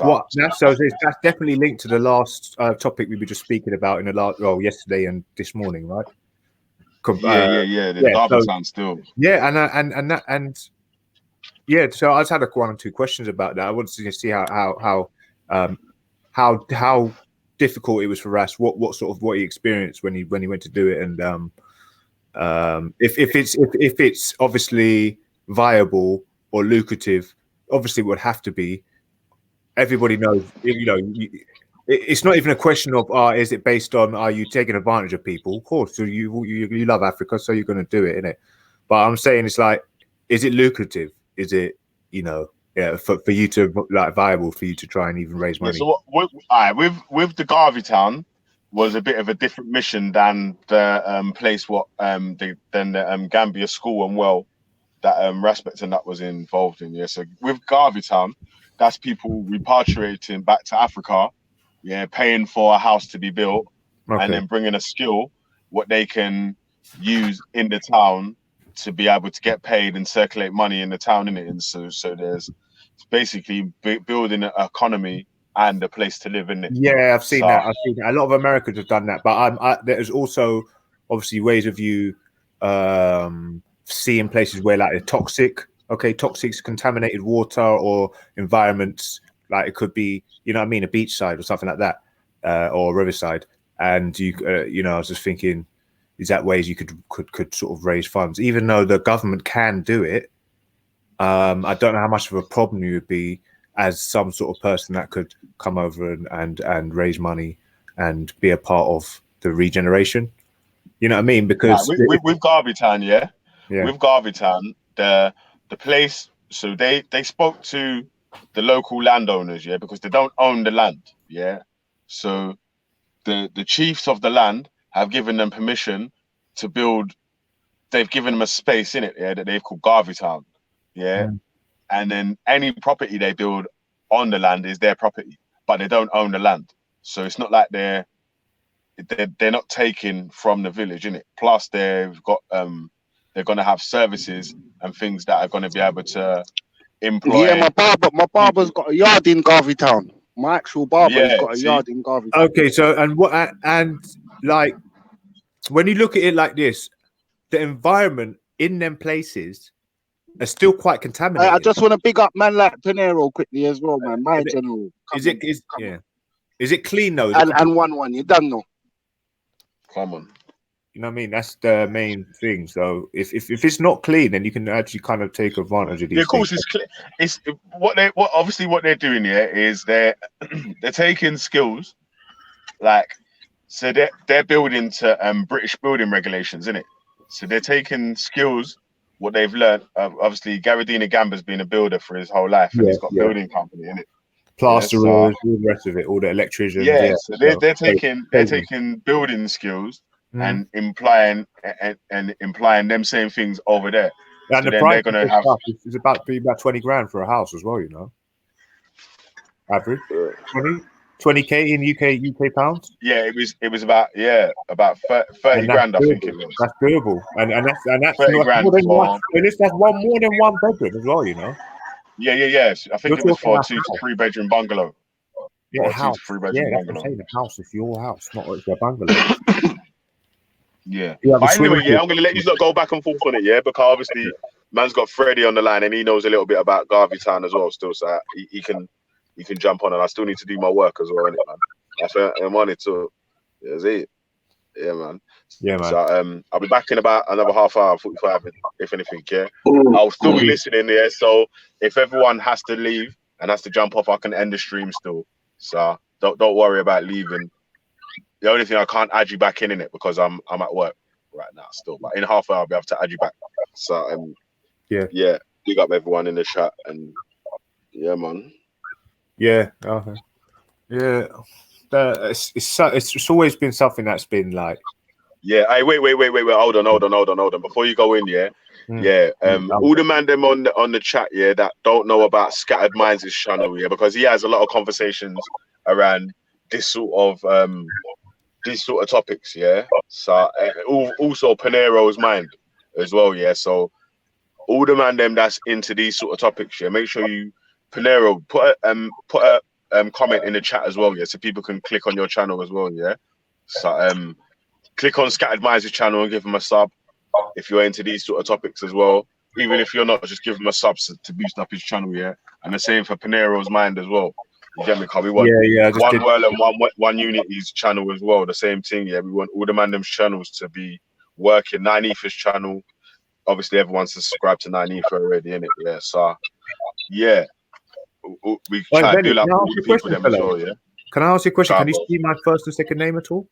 definitely linked to the last topic we were just speaking about in the yesterday and this morning, right? Yeah. The Garveytown still. Yeah, and yeah. So I just had one or two questions about that. I wanted to see how difficult it was for Ras. What he experienced when he went to do it, and if it's obviously viable or lucrative, obviously it would have to be. Everybody knows, you know. It's not even a question of is it based on are you taking advantage of people? Of course, so you love Africa, so you're going to do it, innit? But I'm saying it's like, is it lucrative? Is it, you know, for you to like viable for you to try and even raise money? Yeah, so with the Garveytown was a bit of a different mission than the place the Gambia School and Well that Raspect and that was involved in. Yeah, so with Garveytown, that's people repatriating back to Africa, paying for a house to be built, and then bringing a skill what they can use in the town to be able to get paid and circulate money in the town, innit? And so there's basically building an economy and a place to live in it. Yeah, I've seen that. A lot of Americans have done that, but there's also obviously ways of you seeing places where like toxic, contaminated water or environments, like it could be, you know what I mean, a beachside or something like that, or a riverside. And you know, I was just thinking, is that ways you could sort of raise funds, even though the government can do it? I don't know how much of a problem you would be as some sort of person that could come over and raise money and be a part of the regeneration. You know what I mean? Because with Garveytown, with Garveytown, the place, so they spoke to the local landowners, because they don't own the land, so the chiefs of the land have given them permission to build. They've given them a space in it, that they've called Garveytown, and then any property they build on the land is their property, but they don't own the land, so it's not like they're not taking from the village, innit? Plus they've got they're going to have services and things that are going to be able to employ. Yeah, my barber's got a yard in Garveytown. My actual barber's got a yard in Garveytown. Okay, so and like when you look at it like this, the environment in them places are still quite contaminated. I just want to big up man like Panero quickly as well, man. My general. Is it clean though? And 1-1, you done know. Come on. You know what I mean? That's the main thing. So if it's not clean, then you can actually kind of take advantage of these. Yeah, of course, things. It's what they're doing here is they're taking skills, like, so they're building to British building regulations, isn't it? So they're taking skills, what they've learned. Obviously, Garadina Gamba's been a builder for his whole life, and he's got building company, innit? Plasterers, all the rest of it, all the electricians. So they're taking building skills. And implying them same things over there. And so the price they're going to have it's about 20 grand for a house as well, you know. Average 20k in UK pounds. Yeah, it was about 30 grand, I think it was. That's doable, and that's 30 grand. That's more than one bedroom as well, you know. Yeah. I think You're it was talking for a about 2 to house. 3 bedroom bungalow. Yeah, Or a a 2 house. to 3 Yeah, bedroom that's what I'm bungalow. saying. A house. It's your house, not it's a bungalow. Yeah. You have a But anyway, swimming yeah, pool. I'm gonna let you lot go back and forth on it, yeah, because obviously man's got Freddie on the line and he knows a little bit about Garvey Town as well still, so he can jump on, and I still need to do my work as well, innit, man. That's why I'm on it too. That's it. Yeah, man. Yeah, man. So I'll be back in about another half hour, 45, if anything, yeah. I'll still be listening, yeah. So if everyone has to leave and has to jump off, I can end the stream still. So don't worry about leaving. The only thing I can't add you back in it because I'm at work right now still. But in half hour I'll be able to add you back. So yeah, big up everyone in the chat and yeah, man. Yeah. Okay. Yeah. It's always been something that's been like. Yeah. Hey, wait. Hold on. Before you go in, yeah. Yeah. All the man them on the chat, yeah, that don't know about Scattered Minds' channel, yeah, because he has a lot of conversations around this sort of topics, yeah. So also Panero's Mind as well, yeah. So all the man them that's into these sort of topics, yeah, make sure you Panero put a comment in the chat as well, yeah, so people can click on your channel as well, yeah. So click on Scattered Minds' channel and give him a sub if you're into these sort of topics as well. Even if you're not, just give him a sub to boost up his channel, yeah. And the same for Panero's Mind as well. You get me? Cause we want one World and one Unity's channel as well. The same thing, yeah. We want all the mandom's channels to be working. 9 Ether's channel. Obviously, everyone's subscribed to 9 Ether already, innit? Yeah. So, yeah. We try to do like all the people them as well, yeah. Can I ask you a question? Can you see my first and second name at all?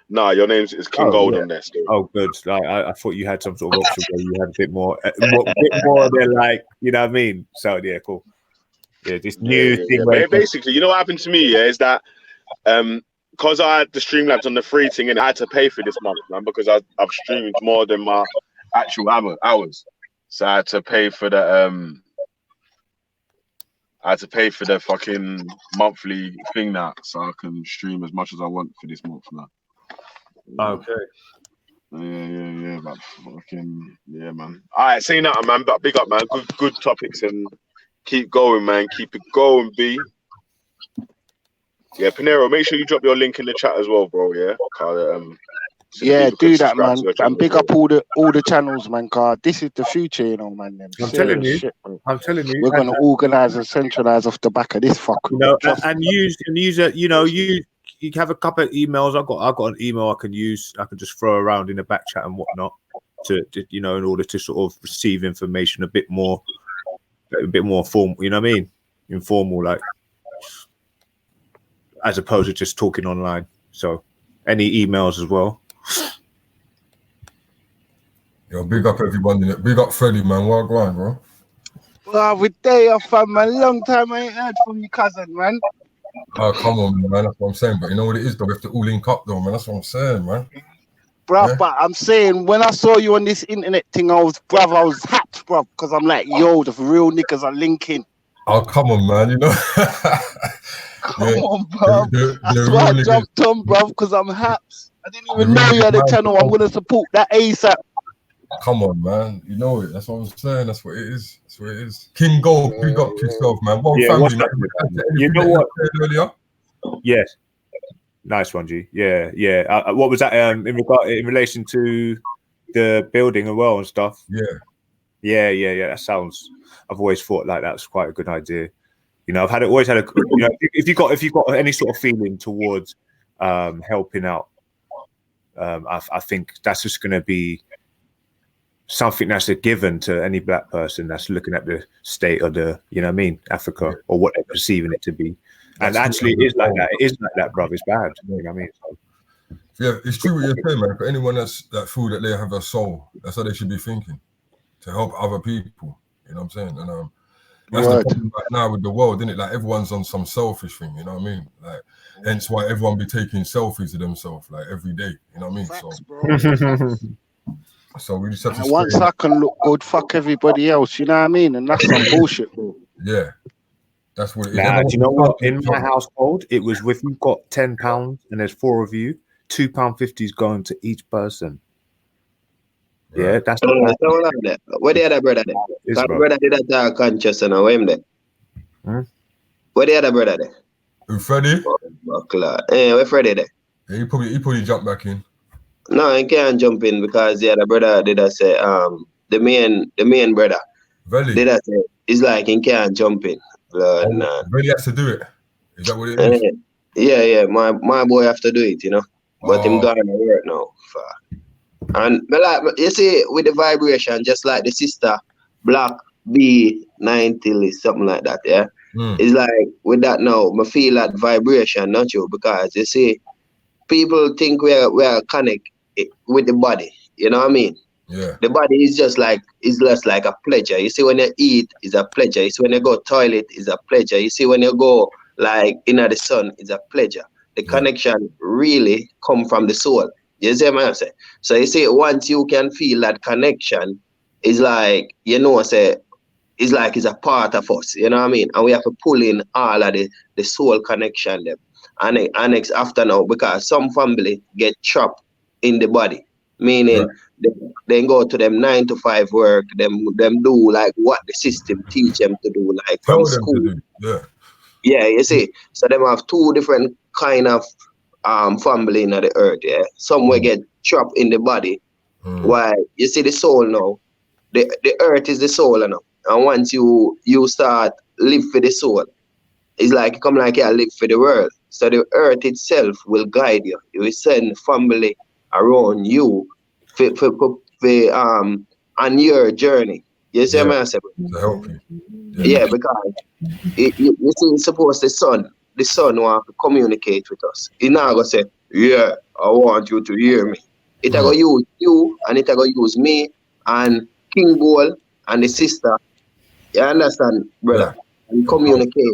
Nah, your name is King Gold on there still. Oh, good. I thought you had some sort of option where you had a bit more than like, you know what I mean? So yeah, cool. Yeah, this new thing. Yeah. Where basically, you know what happened to me, yeah, is that because I had the Streamlabs on the free thing and I had to pay for this month, man, because I've streamed more than my actual hours. So I had to pay for the fucking monthly thing now, so I can stream as much as I want for this month now. Okay. Yeah, but fucking yeah, man. All right, say nothing, man. But big up, man. Good topics and keep going, man. Keep it going, B. Yeah, Panero, make sure you drop your link in the chat as well, bro. Yeah. So yeah, do that, man. And big up all the channels, man. Cause this is the future, you know, man. I'm telling you. We're gonna organize and centralize off the back of this fuck. You know, and use it. You know, you have a couple of emails. I've got an email I can use. I can just throw around in the back chat and whatnot to you know, in order to sort of receive information a bit more formal. You know what I mean? Informal, like, as opposed to just talking online. So, any emails as well. Yo, big up everyone in it. Big up Freddie, man. Well going, bro. Well, with day off, man. Long time I ain't heard from you, cousin, man. Oh, come on, man. That's what I'm saying. But you know what it is, though? We have to all link up, though, man. That's what I'm saying, man. Bruv, Yeah. but I'm saying, when I saw you on this internet thing, I was happed, bruv, because I'm like, yo, the real niggas are linking. Oh, come on, man. You know. Come on, bruv. That's why I jumped on, bruv, because I'm happed. I didn't even know you had a channel. I'm going to support that ASAP. Come on, man. You know it. That's what I'm saying. That's what it is. That's what it is. King Gold, big up yourself, man. Well, Yeah, family, man. you know what? Earlier? Yes. Nice one, G. Yeah. What was that in relation to the building as well and stuff? Yeah. That sounds. I've always thought like that's quite a good idea. You know, always had a. You know, if you got any sort of feeling towards helping out, I think that's just going to be something that's a given to any black person that's looking at the state of the, you know what I mean, Africa, or what they're perceiving it to be. And actually, it is like that. It is like that, bro. It's bad. You know what I mean? So, Yeah, it's true what you're saying, man. For anyone that feel that they have a soul, that's how they should be thinking, to help other people. You know what I'm saying? And that's the problem right now with the world, isn't it? Like everyone's on some selfish thing. You know what I mean? Like, hence why everyone be taking selfies of themselves like every day. You know what I mean? So we just have to. Once I can look good, fuck everybody else. You know what I mean? And that's some bullshit, bro. Yeah. That's what it is. Nah, do you know what? In my household, it was if you've got £10 and there's 4 of you, £2.50 is going to each person. Yeah, that's So hold on there. Where the other brother there? Is, That bro. brother did that conscious and where him there? Hmm? Where the other brother there? Who, Freddie? Where Freddie there? Yeah, he probably jumped back in. No, he can't jump in because the other brother did I say the main brother Veli. did I say it's like he can't jump in. Blood, nah. Veli has to do it. Is that what it is? Yeah, my boy have to do it, you know. But him gone to work now. And like you see with the vibration, just like the sister Black B90 is something like that, yeah. It's like with that now, I feel that vibration, not you, because you see, people think we are connect with the body. You know what I mean? Yeah. The body is just like a pleasure. You see, when you eat, it's a pleasure. You see, when you go toilet, it's a pleasure. You see, when you go like in the sun, it's a pleasure. The connection really come from the soul. You see what I'm saying? So you see, once you can feel that connection, it's like, you know, say, it's like it's a part of us, you know what I mean? And we have to pull in all of the soul connection them. And next after now, because some family get trapped in the body, meaning they go to them 9 to 5 work, them do like what the system teach them to do, like from school. To do. Yeah. Yeah, you see. So them have two different kind of family in the earth, yeah. Some will get trapped in the body. Why you see the soul now, the earth is the soul, you know. And once you start live for the soul, it's like come like you live for the world. So the earth itself will guide you. It will send family around you for on your journey. You see what I'm saying? To help you. Yeah, because you see, suppose the sun want to communicate with us. He not gonna say, yeah, I want you to hear me. It gonna use you and it gonna use me and King Ball and the sister. You understand, brother? And communicate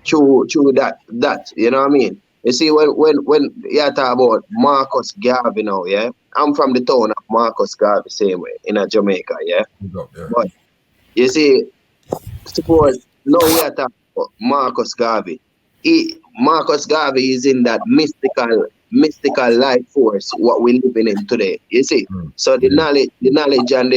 through that, you know what I mean? You see, when you talk about Marcus Garvey now, yeah? I'm from the town of Marcus Garvey, same way, in Jamaica, yeah? But you see, suppose now we are talking about Marcus Garvey. Marcus Garvey is in that mystical life force what we're living in today. You see? So the knowledge and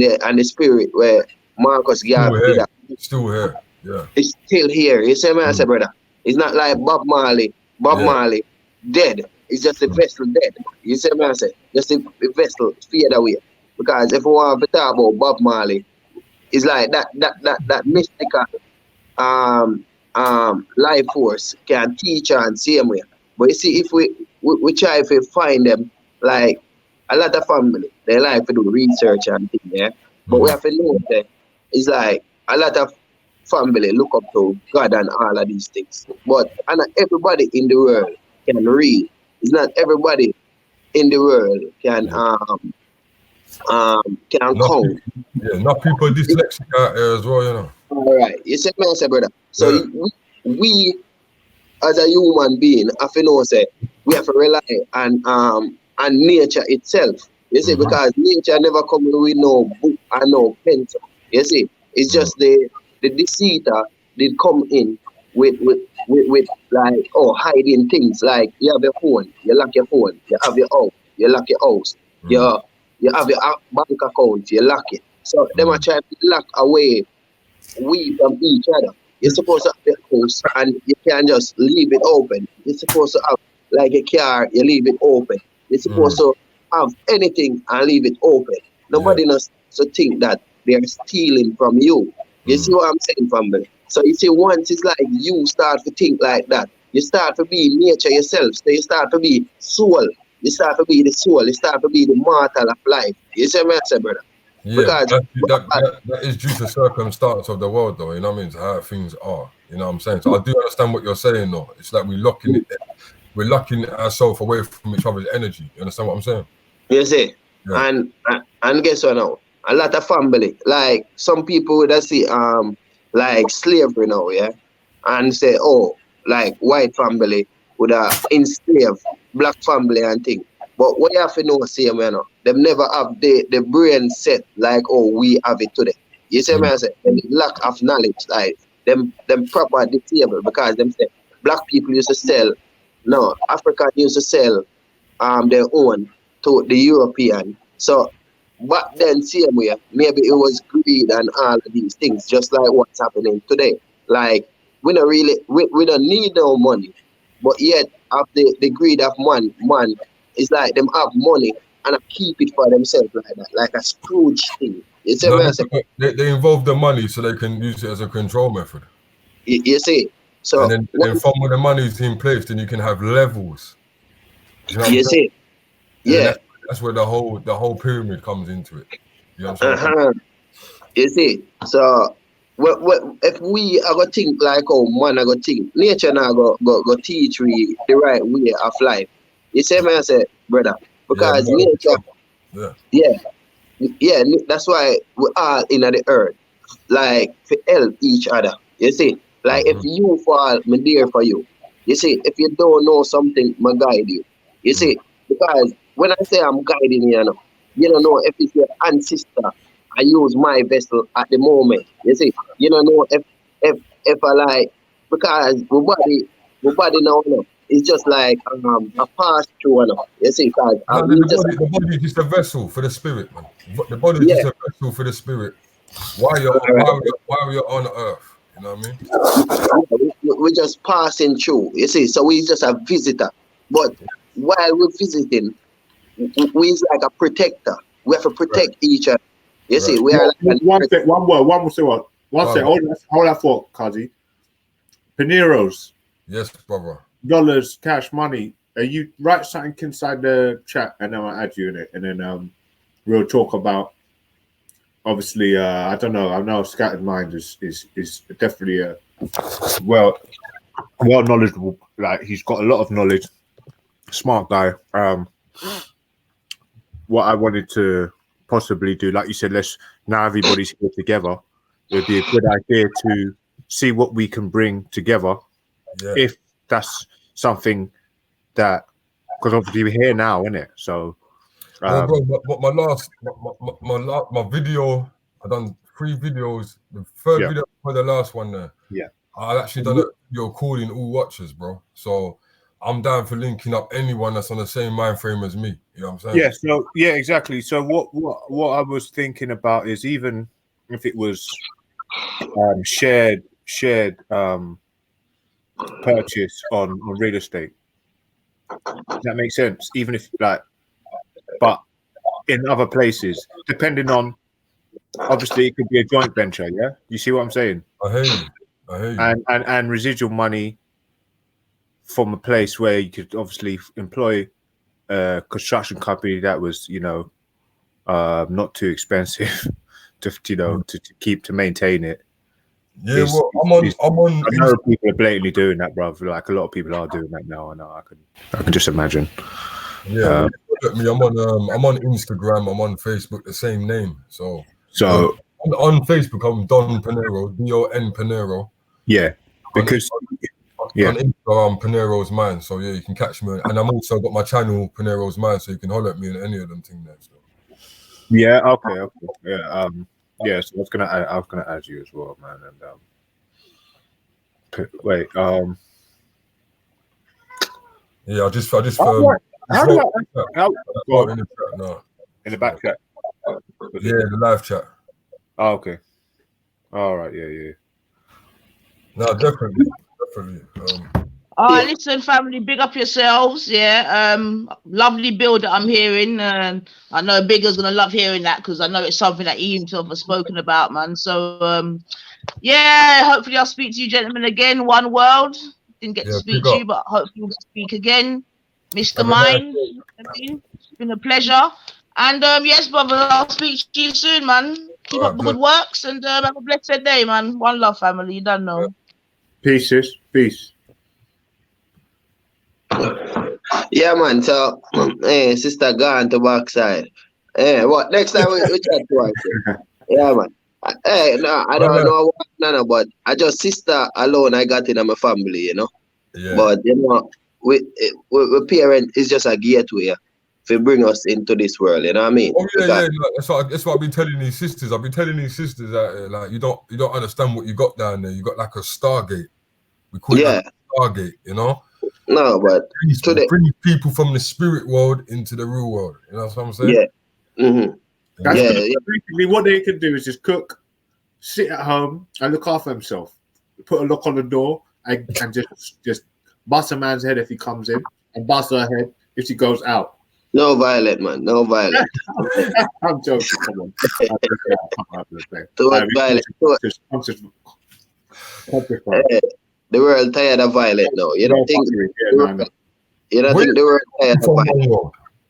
the spirit where Marcus Garvey did that. Still here. Yeah. It's still here. You see what I say, brother? It's not like Bob Marley. Bob Marley dead. It's just a vessel dead. You see what I say? Just a vessel fade away. Because if we want to talk about Bob Marley, it's like that mystical life force can teach and same way. But you see, if we try to find them, like a lot of family, they like to do research and things, yeah. But we have to know that it's like a lot of family look up to God and all of these things. But not everybody in the world can read. It's not everybody in the world can count. Not people dyslexic out there as well, you know. All right, you see me, say, brother. So we as a human being have to know, say, we have to rely on nature itself. You see, because nature never come with no book and no pencil. You see, it's just the deceiver did come in with like hiding things, like you have your phone, you lock your phone, you have your house, you lock your house, you have your bank account, you lock it. So them are trying to lock away we from each other. You're supposed to have your house and you can't just leave it open. You're supposed to have like a car, you leave it open. You're supposed to have anything and leave it open. Nobody knows to think that they're stealing from you. You see what I'm saying, family? So you see, once it's like you start to think like that, you start to be nature yourself. So you start to be soul. You start to be the soul. You start to be the mortal of life. You see what I'm saying, brother? Yeah, because that is due to circumstance of the world, though. You know what I mean? To how things are. You know what I'm saying? So I do understand what you're saying, though. It's like we're locking ourselves away from each other's energy. You understand what I'm saying? You see, and guess what now? A lot of family, like some people would see like slavery now, yeah, and say, oh, like white family would enslave black family and thing. But what you have to know, see, you know, them never have the brain set like, oh, we have it today. You see what I say? Them lack of knowledge, like them proper disabled, because them say black people used to sell, Africa used to sell their own to the European. So But then same way, maybe it was greed and all of these things, just like what's happening today. Like we don't need no money, but yet of the greed of man, it's like them have money and keep it for themselves like that, like a Scrooge thing. You see what I'm saying? They involve the money so they can use it as a control method. You see? So and then from when the money is in place, then you can have levels. You know what you I'm saying? see? Yeah. That's where the whole pyramid comes into it. You know what I'm saying? You see? So if we are gonna think like how man are gonna think, nature now go teach we the right way of life. You see me I say, brother? Because nature, that's why we all in the earth, like to help each other. You see? Like if you fall, I'm there for you. You see, if you don't know something, I guide you. You see, because when I say I'm guiding you, you don't know if it's your ancestor. I use my vessel at the moment. You see, you don't know if I like, because my body now it's just like a pass through. You see, because the body is just a vessel for the spirit, man. The body is just a vessel for the spirit. While you're on earth, you know what I mean? We're just passing through. You see, so we're just a visitor. But while we're visiting, we're like a protector. We have to protect each other. You see, we are like one second. Hold that thought, Kazi. Paneros. Yes, brother. Dollars, cash, money. You write something inside the chat, and then I'll add you in it, and then we'll talk about. Obviously, I don't know. I know Scattered Mind is definitely a well knowledgeable. Like he's got a lot of knowledge. Smart guy. What I wanted to possibly do, like you said, now everybody's here together. It would be a good idea to see what we can bring together. Yeah. If that's something that, because obviously we're here now, isn't it? So, bro, my video, I done 3 videos. The third video for the last one there. Yeah, I actually done you're calling all watchers, bro. So I'm down for linking up anyone that's on the same mind frame as me. You know what I'm saying? Yeah. So yeah, exactly. So what I was thinking about is, even if it was shared purchase on real estate. That makes sense. Even if but in other places, depending on, obviously it could be a joint venture. Yeah, you see what I'm saying? I hear you. And residual money from a place where you could obviously employ a construction company that was, not too expensive to maintain it. Yeah, well, I'm on. I know people are blatantly doing that, bro. Like a lot of people are doing that now. I know. I can just imagine. Yeah, look at me. I'm on Instagram. I'm on Facebook. The same name. So on Facebook, I'm Don Panero. Don Panero. Yeah, because on Instagram, Panero's Mind. So yeah, you can catch me. And I'm also got my channel Panero's Mind, so you can holler at me in any of them things there. So. Yeah. Okay. Yeah. Yeah, so I was gonna add you as well, man. And wait, yeah, I just in the back chat. Yeah, the live chat. Oh, okay. All right. Yeah. No, definitely. Listen, family, big up yourselves. Yeah, lovely build that I'm hearing, and I know Bigger's gonna love hearing that, because I know it's something that he himself has spoken about, man. So, yeah, hopefully I'll speak to you gentlemen again. One world. Didn't get to speak to you, but hopefully we'll speak again. Mr. Mind, it's been a pleasure. And yes, brother, I'll speak to you soon, man. Keep up the good works, and have a blessed day, man. One love, family. You don't know. Peace. Yeah, man. So, sister gone to backside. What next time we chat to her? Yeah, man. No, I don't know what, but I just sister alone. I got in my family, Yeah. But we parent is just a gateway to bring us into this world. You know what I mean? Oh yeah. That's what I've been telling these sisters. I've been telling these sisters that like you don't understand what you got down there. You got like a Stargate. We call it like a Stargate. No, but bring people from the spirit world into the real world. You know what I'm saying? Yeah. Mm-hmm. That's Yeah, basically what they can do is just cook, sit at home, and look after himself. Put a lock on the door and just bust a man's head if he comes in, and bust her head if she goes out. No violent, man. No violent. I'm joking. Come on. Too much violent. The world tired of violence now. You don't think? You don't think the world tired of violence?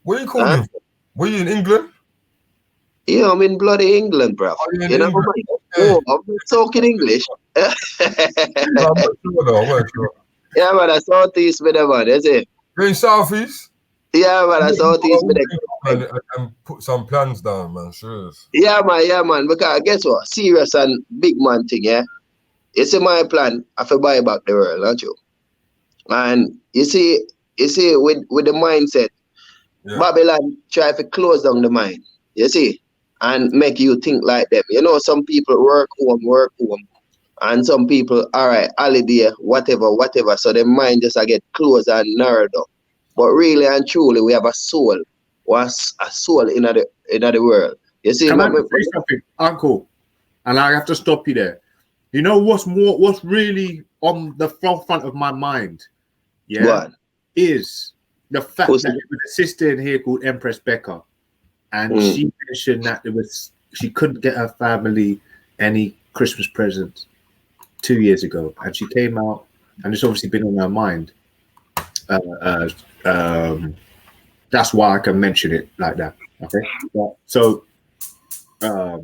Where you calling from? Were you in England? Yeah, I'm in bloody England, bro. You know, I'm talking English. I'm not sure though. I'm not sure. Yeah, man, I Southeast with them, man. That's it. You're in Southeast? Yeah, man, I Southeast with them. And put some plans down, man. Sure. Yeah, man. Because guess what? Serious and big man thing, yeah. You see my plan, I have to buy back the world, don't you? And you see, with the mindset, Babylon try to close down the mind. You see, and make you think like them. You know, some people work home, and some people, all right, holiday, whatever. So their mind just get closed and narrowed down. But really and truly, we have a soul, in the world. You see, can I say something, Uncle? And I have to stop you there. You know what's really on the front of my mind? Yeah, what? Is the fact that there was a sister in here called Empress Becca, and she mentioned that she couldn't get her family any Christmas presents 2 years ago, and she came out, and it's obviously been on her mind. That's why I can mention it like that. Okay, so but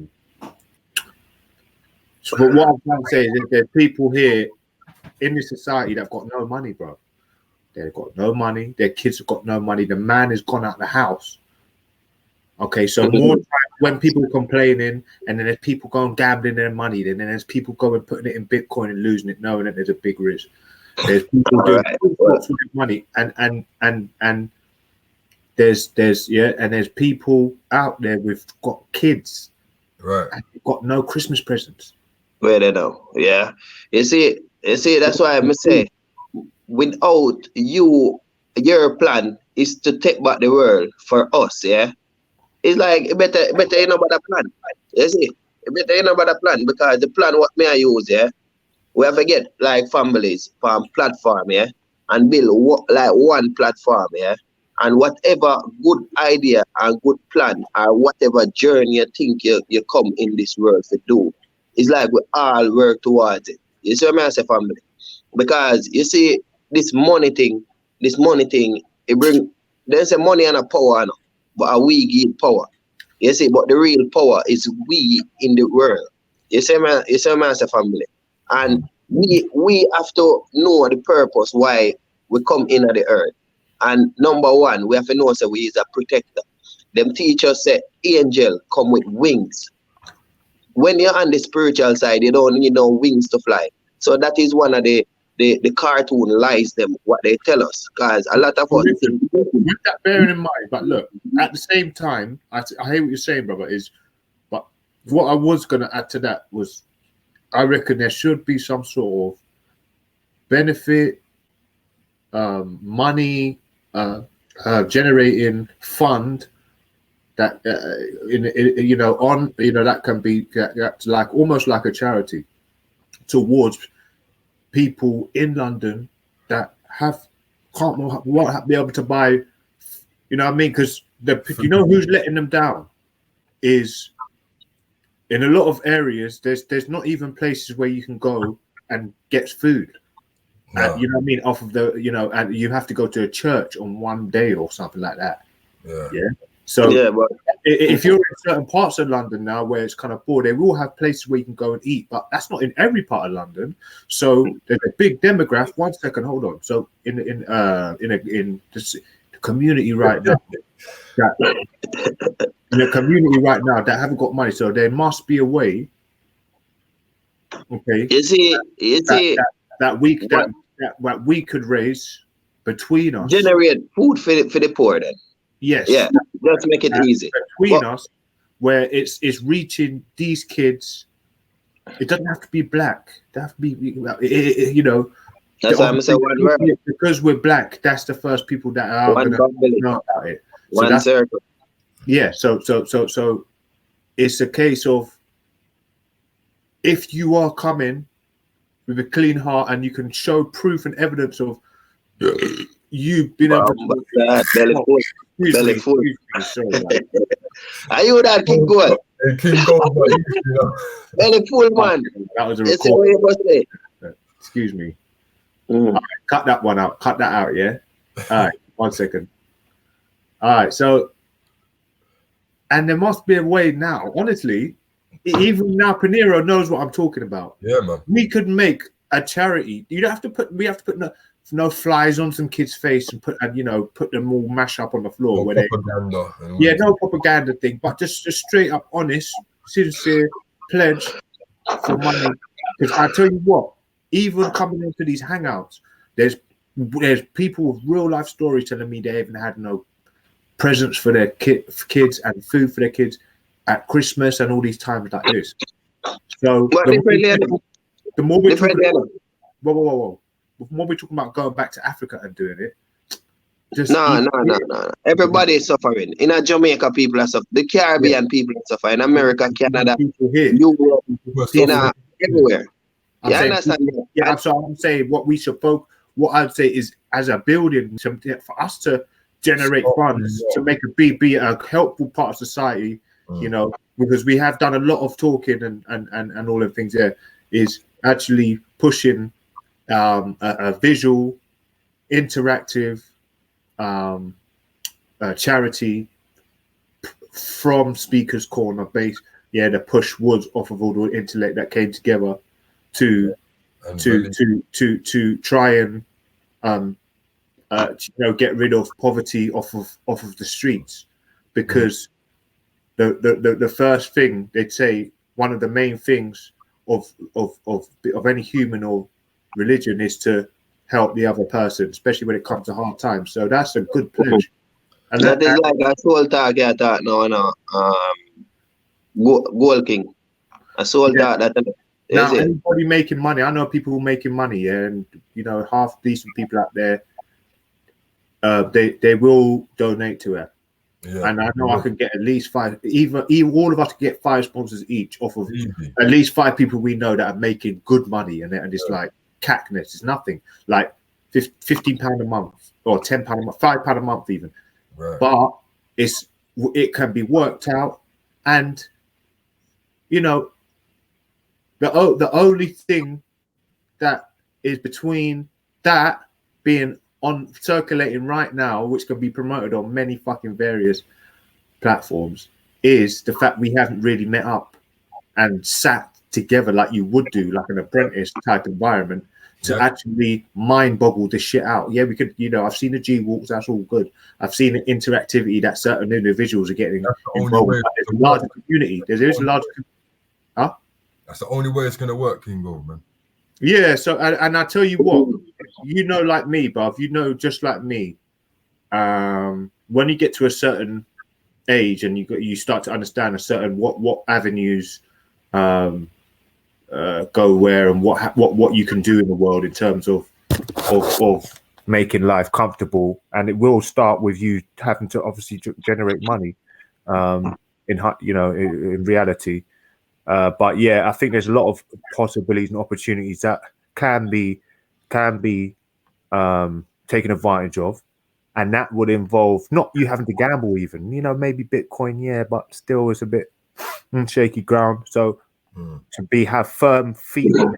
what I'm trying to say is that there's people here in this society that have got no money, bro. They've got no money. Their kids have got no money. The man has gone out of the house. Okay, so more time when people are complaining, and then there's people going gambling their money, then there's people going putting it in Bitcoin and losing it, knowing that there's a big risk. There's people doing all sorts with money, and there's people out there with got kids, right? And got no Christmas presents. Where they know, yeah. You see, that's why I say, without you, your plan is to take back the world for us, yeah. It's like better you know about the plan. You see, better you know about the plan, because the plan what may I use, yeah. We have to get like families from platform, yeah, and build like one platform, yeah. And whatever good idea and good plan or whatever journey you think you come in this world to do, it's like we all work towards it. You see what I say, family? Because you see, this money thing, it bring, there's a money and a power, but we give power. You see, but the real power is we in the world. You see what I say, family? And we have to know the purpose why we come into the earth. And number one, we have to know that we is a protector. Them teachers say angel come with wings. When you're on the spiritual side, you don't need no wings to fly. So that is one of the cartoon lies them, what they tell us. Because a lot of us with that bearing in mind, but look, at the same time, I hear what you're saying, brother, but what I was gonna add to that was I reckon there should be some sort of benefit, money, generating fund that that can be that's like almost like a charity towards people in London that won't be able to buy, you know what I mean? Because who's letting them down is in a lot of areas. There's not even places where you can go and get food. No. And, you know what I mean? Off of the, and you have to go to a church on one day or something like that. Yeah. So but if you're in certain parts of London now where it's kind of poor, they will have places where you can go and eat, but that's not in every part of London. So there's a big demographic. 1 second, hold on. So in the community right now, that haven't got money, so there must be a way. Okay. You see, that we could raise between us, generate food for the poor. Then yes, yeah, let's make it easy between us, where it's reaching these kids. It doesn't have to be black. It have to be That's why I'm saying one word. Because we're black, that's the first people that are going to know about it. One circle. Yeah. So it's a case of if you are coming with a clean heart and you can show proof and evidence of you've been able to belly full. Belly full. Are you that King Gold? King Gold, belly full, man. That was a It's what you must say. Excuse me. All right, cut that one out. Cut that out, yeah? All right, 1 second. All right, so, and there must be a way now. Honestly, even now, Pinero knows what I'm talking about. Yeah, man. We could make a charity. You don't have to put. We have to put no flies on some kid's face and put put them all mash up on the floor. No propaganda. No propaganda thing, but just straight up, honest, sincere pledge for money. Because I tell you what, even coming into these hangouts, there's people with real life stories telling me they haven't had no presents for their kids and food for their kids at Christmas and all these times like this. So the more we whoa. Before we're talking about going back to Africa and doing it, no. Everybody is suffering. In Jamaica, people are suffering. The Caribbean people are suffering. In America, Canada, Europe, everywhere. You understand? Yeah, so I'm saying what we should focus. What I'd say is, as a building, for us to generate funds to make be a helpful part of society, because we have done a lot of talking and all of things there, is actually pushing a visual, interactive charity from Speaker's Corner base, to push Woods off of all the intellect that came together to try and get rid of poverty off of the streets, because the first thing they'd say, one of the main things of any human or religion is to help the other person, especially when it comes to hard times. So that's a good pledge. And that is like a soul target no. Gold King. A soul target. Now, anybody making money, I know people making money, and half decent people out there, they will donate to it. Yeah, and I know I can get at least 5, even all of us can get 5 sponsors each off of at least 5 people we know that are making good money, and it's like cackness. It's nothing, like £15 a month or £10 a month, £5 a month even. Right. But it can be worked out, and the only thing that is between that being on circulating right now, which can be promoted on many fucking various platforms, is the fact we haven't really met up and sat together like you would do, like an apprentice type environment, to actually mind boggle this shit out. Yeah, we could, I've seen the G walks, that's all good. I've seen the interactivity that certain individuals are getting involved. There's a larger community. There's a larger. That's the only way it's gonna work, King Gold, man. Yeah. So, and I tell you what, like me, bruv, just like me, when you get to a certain age and you start to understand a certain what avenues go where, and what you can do in the world in terms of making life comfortable, and it will start with you having to obviously generate money in reality. But yeah, I think there's a lot of possibilities and opportunities that can be taken advantage of, and that would involve not you having to gamble even, maybe Bitcoin, but still it's a bit shaky ground. So to have firm feet on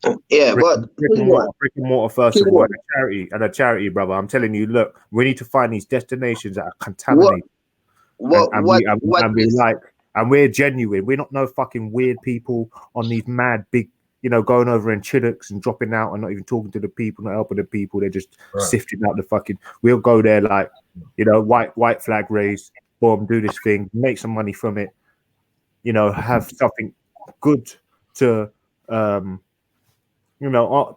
the ground, brick and mortar first of all, and a charity, brother. I'm telling you, look, we need to find these destinations that are contaminated, and we're genuine. We're not no fucking weird people on these mad big, going over in Chiddocks and dropping out and not even talking to the people, not helping the people. They're just sifting out the fucking. We'll go there like, white flag raised, boom, do this thing, make some money from it. Have something good to,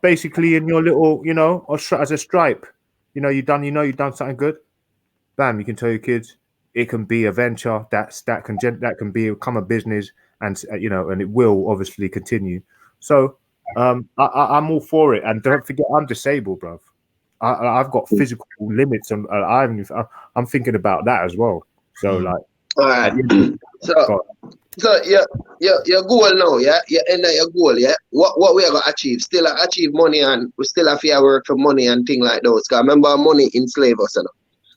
basically in your little, as a stripe. You've done something good. Bam, you can tell your kids. It can be a venture that can become a business, and and it will obviously continue. So I'm all for it, and don't forget I'm disabled, bruv. I've got physical limits, and I'm thinking about that as well. So All right. So your goal now, yeah, you end of your goal, yeah. What we are gonna achieve? Still achieve money, and we still have to work for money and thing like those. Cause remember, money enslave us, you know?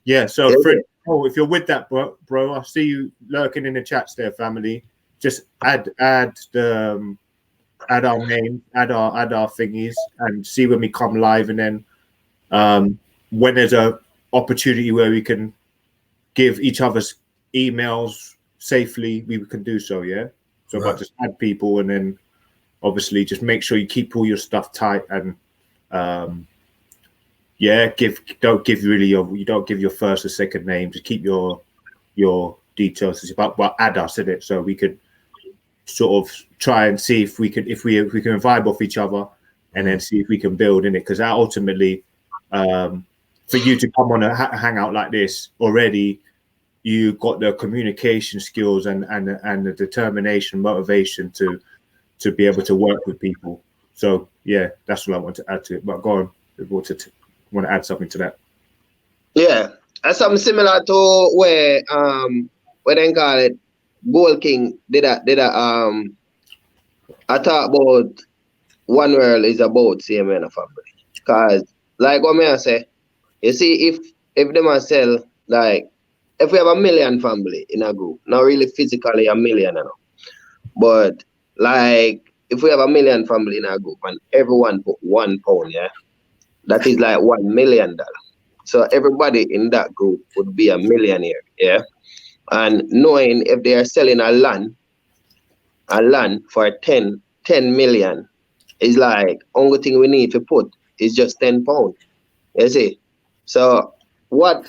Yeah. So, Yeah. Fred, if you're with that, bro, I see you lurking in the chats there, family. Just add the add our name, add our thingies, and see when we come live, and then when there's a opportunity where we can give each other's emails safely, we can do so. Yeah. So, Right. but just add people, and then obviously just make sure you keep all your stuff tight, and don't give your first or second name. Just keep your details, but add us in it so we could sort of try and see if we can vibe off each other, and then see if we can build in it. Because ultimately, for you to come on a hangout like this already, you got the communication skills and the determination, motivation to be able to work with people. So yeah, that's what I want to add to it. But go on, want to add something to that? Yeah, that's something similar to where they call it Gold King did a I talk about One World is about same in a family. Cause like what I say, you see, if them a sell, like if we have 1 million family in a group, not really physically 1 million, you know, but like if we have 1 million family in a group and everyone put £1, yeah, that is like $1 million. So everybody in that group would be a millionaire, yeah. And knowing if they are selling a land for 10 million is like only thing we need to put is just £10. You see? So what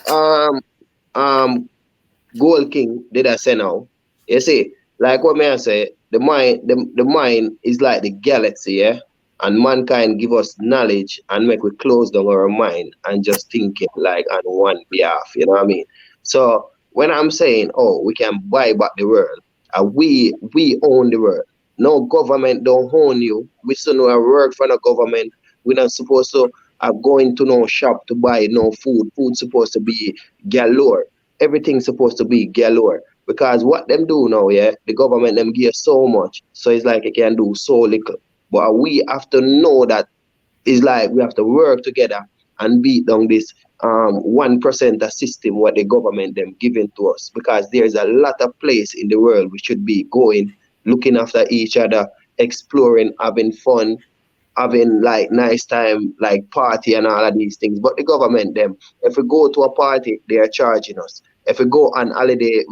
Gold King did I say now? You see, like what may I say, the mind is like the galaxy, yeah? And mankind give us knowledge and make we close down our mind and just think it like on one behalf, you know what I mean? So when I'm saying, oh, we can buy back the world, we own the world. No government don't own you. We still know our work for the government. We're not supposed to go into no shop to buy no food. Food's supposed to be galore. Everything's supposed to be galore. Because what them do now, yeah, the government them give so much. So it's like it can do so little. But we have to know that it's like we have to work together and beat down this 1% system what the government them giving to us, because there's a lot of place in the world we should be going, looking after each other, exploring, having fun, having like nice time, like party and all of these things. But the government them, if we go to a party, they are charging us. If we go on holiday,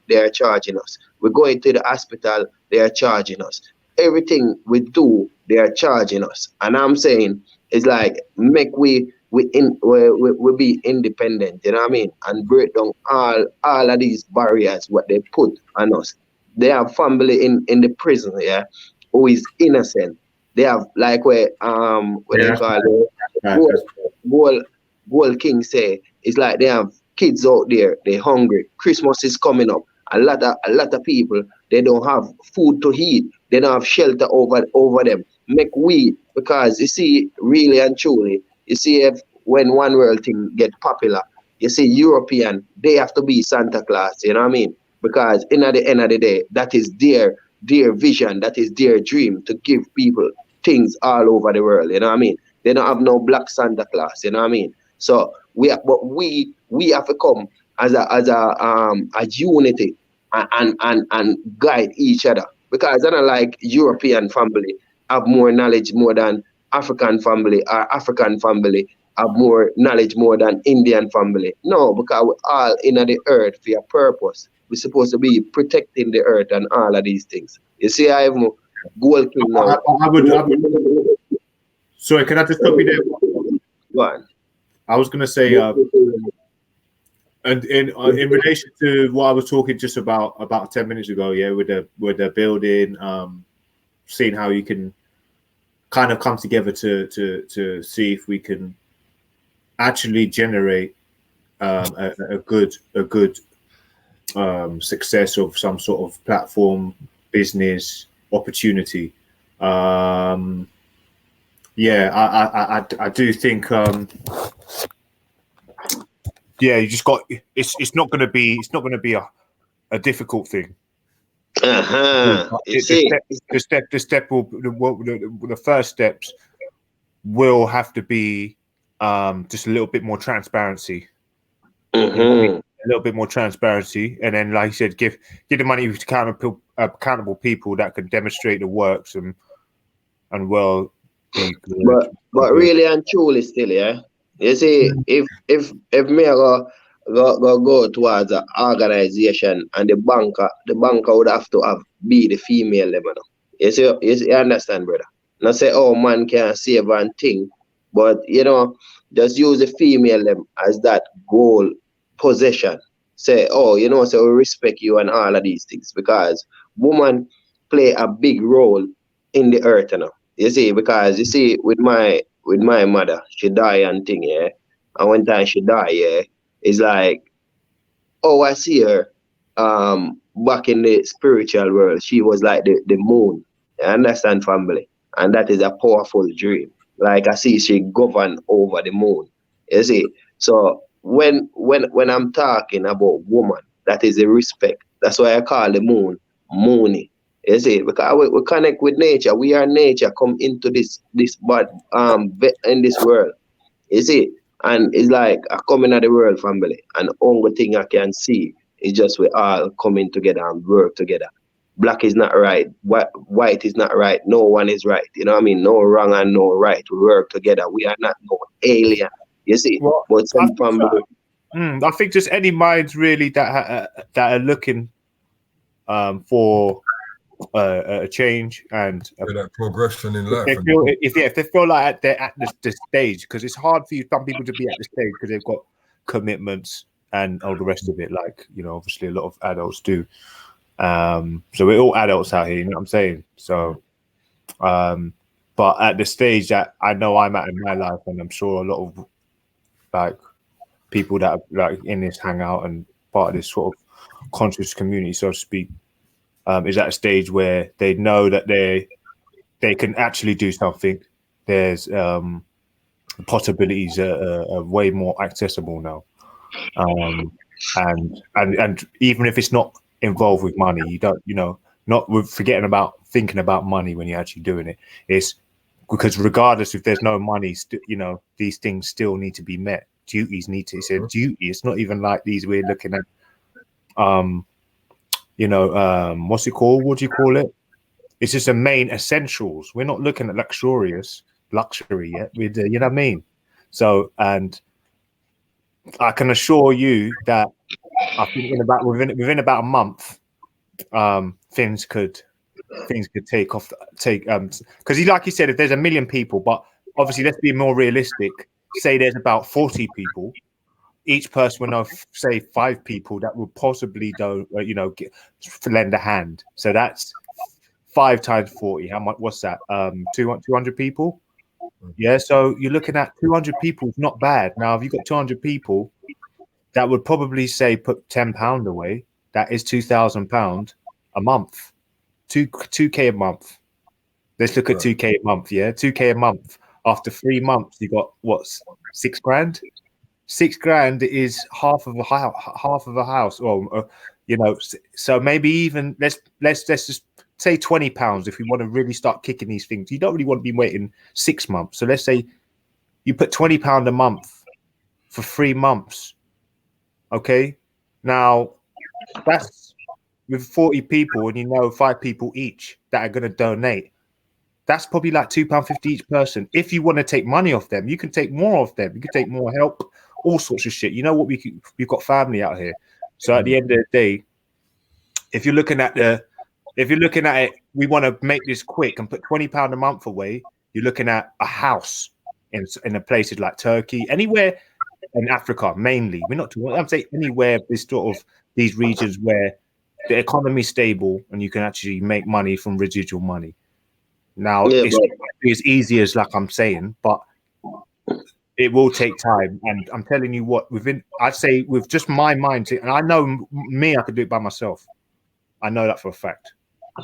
they are charging us. We go into the hospital, they are charging us. Everything we do, they are charging us. And I'm saying it's like make we be independent, you know what I mean? And break down all of these barriers what they put on us. They have family in the prison, yeah, who is innocent. They have like where they call it Gold King say, it's like they have kids out there, they're hungry. Christmas is coming up. A lot of people, they don't have food to eat. They don't have shelter over them. Make we, because you see, really and truly, you see, if when One World thing get popular, you see, European, they have to be Santa Claus, you know what I mean? Because in at the end of the day, that is their vision, that is their dream, to give people things all over the world, you know what I mean? They don't have no black Santa Claus, you know what I mean? So we have to come as a unity and guide each other, because I don't like European family have more knowledge more than African family, or African family have more knowledge more than Indian family. No, because we're all in the earth for a purpose. We're supposed to be protecting the earth and all of these things. You see, I have Gold King now. Sorry, can I just stop you there? Go on. I was going to say, and in relation to what I was talking just about 10 minutes ago, yeah, with the building, seeing how you can kind of come together to see if we can actually generate a good success of some sort of platform business opportunity. I do think you just got it's not going to be a difficult thing. You see, The first steps will have to be just a little bit more transparency. A little bit more transparency, and then, like you said, give the money to accountable people that can demonstrate the works and will be good. But really and truly, still, yeah. You see, if me go towards an organization and the banker would have to be the female level. You see, you understand, brother? Not say, oh, man can't save and thing, but just use the female them as that goal possession. Say, oh, so we respect you and all of these things, because women play a big role in the earth, You see, because you see, with my mother, she died and thing, yeah. And one time she died, yeah, it's like, oh, I see her back in the spiritual world. She was like the moon. You understand, family? And that is a powerful dream. Like I see she govern over the moon. You see? So when I'm talking about woman, that is a respect. That's why I call the moon Moony. You see? Because we connect with nature. We are nature come into this but in this world. You see? And it's like I come into the world, family, and the only thing I can see is just we all coming together and work together. Black is not right. White is not right. No one is right. You know what I mean? No wrong and no right. We work together. We are not no alien. You see? Well, but some family. I think just any minds really that are looking for a change and that progression in life. If they feel like they're at the stage, because it's hard for some people to be at the stage because they've got commitments and all the rest of it. Like obviously a lot of adults do. So we're all adults out here, you know what I'm saying? So, but at the stage that I know I'm at in my life, and I'm sure a lot of like people that are like in this hangout and part of this sort of conscious community, so to speak, is at a stage where they know that they can actually do something. There's possibilities are way more accessible now, and even if it's not involved with money, you don't, not with forgetting about thinking about money when you're actually doing it. It's because regardless if there's no money, these things still need to be met. Duties need to. It's a duty. It's not even like these we're looking at. What's it called? What do you call it? It's just the main essentials. We're not looking at luxury yet. You know what I mean? So, and I can assure you that I think within about a month, things could take off. Because like you said, if there's 1 million people, but obviously let's be more realistic. Say there's about 40 people. Each person will know, say, 5 people that will possibly lend a hand. So that's 5 times 40. How much? What's that? 200 people. Yeah. So you're looking at 200 people. It's not bad. Now, if you've got 200 people, that would probably say put £10 away. That is £2,000 a month. 2K a month. Let's look at 2K a month. Yeah, 2K a month. After 3 months, you got what's £6,000. £6,000 is half of a house. Well, so maybe even let's just say £20 if we want to really start kicking these things. You don't really want to be waiting 6 months. So let's say you put £20 a month for 3 months. Okay, now that's with 40 people, and 5 people each that are going to donate. That's probably like £2.50 each person. If you want to take money off them, you can take more of them. You can take more help, all sorts of shit. You know what? We've got family out here. So at the end of the day, if you're looking at it, we want to make this quick and put £20 a month away. You're looking at a house in the places like Turkey, anywhere in Africa mainly. We're not talking. I'm saying anywhere these regions where the economy is stable and you can actually make money from residual money. Now, it's not as easy as like I'm saying, but it will take time. And I'm telling you what, I'd say with just my mind, and I know I could do it by myself. I know that for a fact.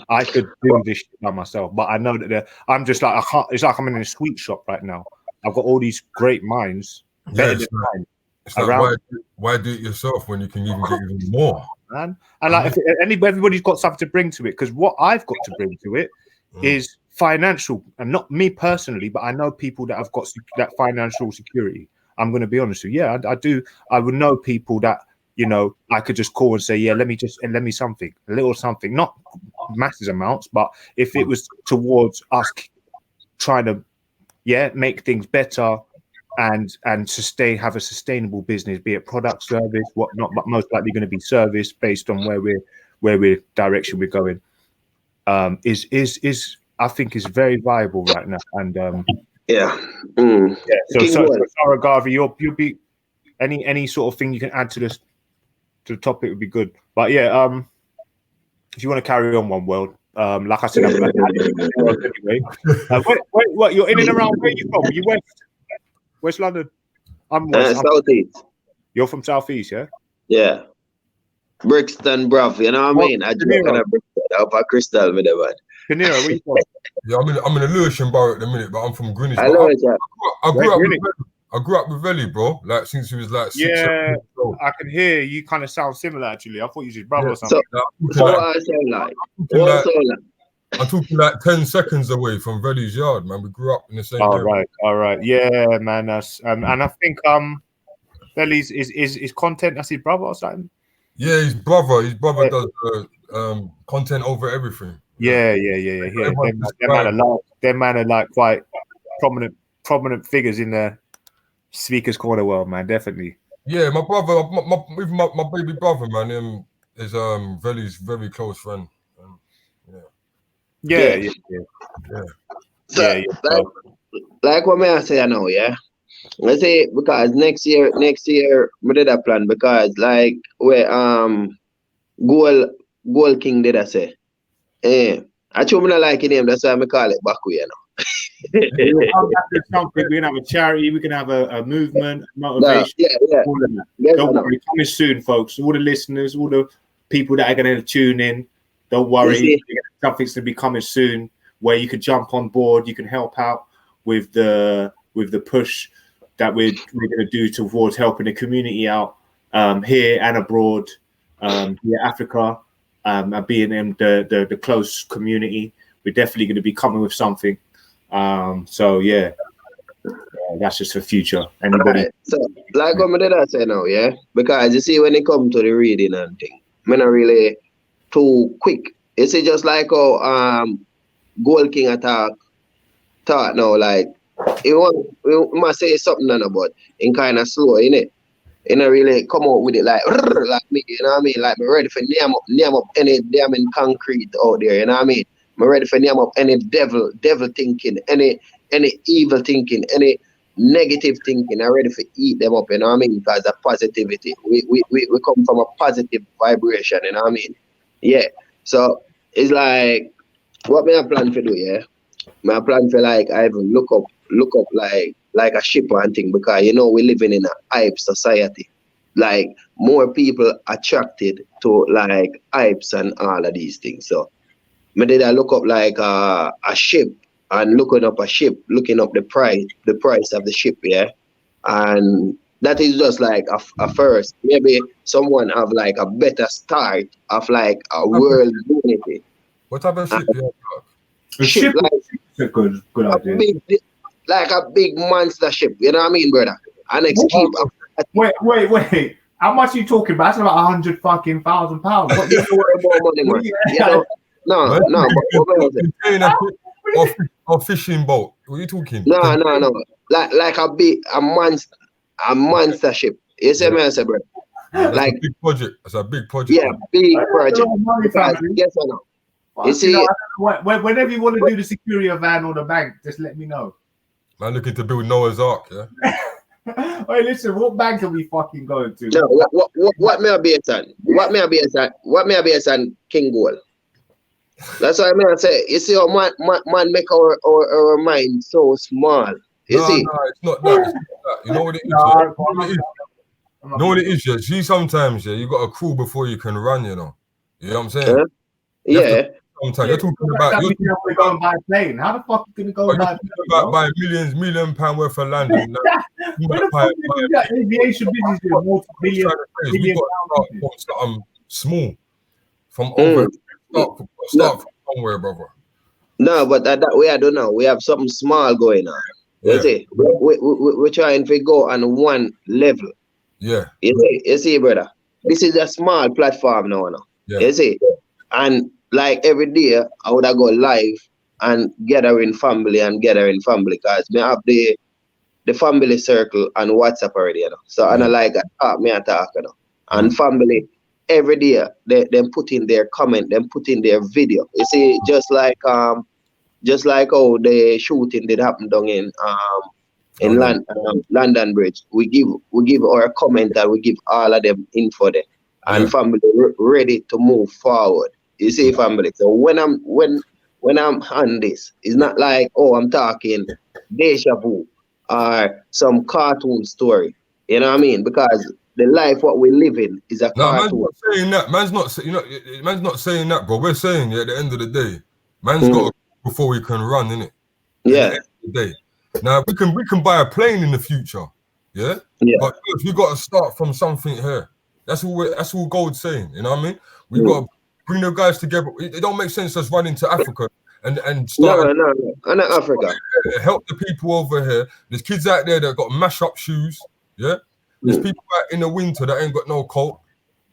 I could do this shit by myself, but I know that I'm just like, I can't. It's like I'm in a sweet shop right now. I've got all these great minds, better than mine. It's like, why do it yourself when you can even get even more? man. And like, if everybody's got something to bring to it, because what I've got to bring to it is financial, and not me personally, but I know people that have got that financial security. I'm going to be honest with you. Yeah, I do. I would know people that, you know, I could just call and say, yeah, let me something, a little something, not massive amounts, but if it was towards us trying to, make things better and have a sustainable business, be it product, service, whatnot, but most likely going to be service based on where we're direction we're going. Is I think is very viable right now. And So Sarah Garvey, you'll be any sort of thing you can add to this to the topic would be good. But yeah, if you want to carry on, One World, like I said, I'm anyway. What you're in and around? Where you from? You West London? I'm West. Southeast. You're from Southeast, yeah? Yeah. Brixton, bruv. You know what I mean? I just kind of Brixton up at Crystal, me there, man. Canira, where you from? Yeah, I'm in a Lewisham borough at the minute, but I'm from Greenwich. I know it, yeah. I grew up with Velly, bro. Like since he was like 6 years old. I can hear you kind of sound similar actually. I thought you was his brother or something. So what I sound like? I'm talking like 10 seconds away from Velly's yard, man. We grew up in the same area. All right. Yeah, man. That's and I think Velly's is content, that's his brother or something. Yeah, his brother does content over everything. Yeah. Them man are like quite prominent figures in the Speaker's Corner world, man. Definitely. Yeah, my brother, my baby brother, man, is Velly's very close friend. Yeah. Like what may I say now, yeah? I say because next year we did a plan because like where Goal King did I say. I told me not like him, that's why I call it Baku, you know. We can have a charity, we can have a movement, motivation. All of that. Don't worry, coming soon, folks. All the listeners, all the people that are going to tune in, don't worry. Something's going to be coming soon where you can jump on board, you can help out with the push that we're going to do towards helping the community out here and abroad, here Africa, and being in the close community. We're definitely going to be coming with something. So yeah, that's just for future. Anybody? Right. So like what did I say now, yeah? Because you see when it comes to the reading and thing, I'm not really too quick. You see, just like how Goal King attack now, like we must say something but in kind of slow, innit? You know, really come out with it like me, you know what I mean? Like me ready for name up any damn concrete out there, you know what I mean? I'm ready for name up any devil thinking, any evil thinking, any negative thinking. I'm ready for eat them up, you know what I mean? Because of positivity. We come from a positive vibration, you know what I mean? Yeah. So it's like what may I plan for do, yeah? My plan for like I even look up like a ship and thing because you know we're living in a hype society. Like more people attracted to like hypes and all of these things. So I did I look up like a ship and looking up the price of the ship, yeah. And that is just like a first. Maybe someone have like a better start of like a world unity. What type of ship? A ship like a good idea. Like a big monster ship, you know what I mean, brother? And keep wait. How much are you talking about? That's about £100,000. What you about money, man? No. Or fishing boat. What are you talking? No. Like a monster ship. You see me, I say, bro. Like a big project. It's a big project. Yeah, big project. Yes or no? You see, whenever you want to do the security van or the bank, just let me know. Man, looking to build Noah's Ark, yeah. Wait, listen, what bank are we fucking going to? No, what may I be at? What may I be at King Goal? That's what I mean. I say, you see how man make our mind so small. You see? No, it's not that. You know what it is? You know what it is, yeah? See, sometimes, yeah, you got a crew before you can run, you know? You know what I'm saying? Yeah. Sometimes you're talking about you're going by plane. How the fuck are you gonna go by plane? Buy £1 million worth of land. Where the fuck did you get aviation business with multi-billion? small. From over, start from somewhere, brother. No, but that way I don't know. We have something small going on. You see, we're trying to go on one level. Yeah. You see, brother. This is a small platform now. Yeah. You see, and like every day I would go live and gathering family because me have the family circle and WhatsApp already, you know. So and I like talk, you know. And family every day they put in their comment, them put in their video. You see, just like how the shooting did happen down in London Bridge. We give our comment and we give all of them info there. And family ready to move forward. You see, family. So when I'm on this, it's not like, oh, I'm talking deja vu or some cartoon story. You know what I mean? Because the life what we live in is a cartoon. Man's not saying that. Man's not saying that, bro. We're saying at the end of the day, man's got to before we can run, innit? Yeah. At the end of the day. Now we can buy a plane in the future, yeah. But first, we got to start from something here. That's all Gold's saying. You know what I mean? We got to bring the guys together. It don't make sense us running to Africa and start. No, not Africa. Help the people over here. There's kids out there that got mash up shoes. Yeah. There's people out in the winter that ain't got no coat.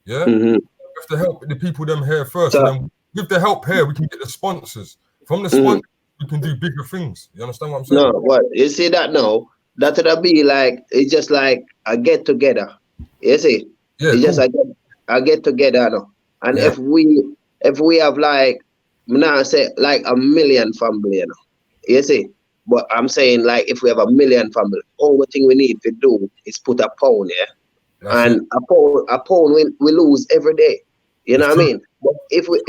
Yeah. We have to help the people them here first. And then with the help here, we can get the sponsors. From the sponsors, we can do bigger things. You understand what I'm saying? No, but you see that now, that would be like, it's just like a get together. You see? Yeah, it's just a get together now. And if we have like, now say like 1 million family, you know. You see? But I'm saying like if we have 1 million family, only thing we need to do is put a pound, yeah? And a pound we lose every day. You know what I mean? But if we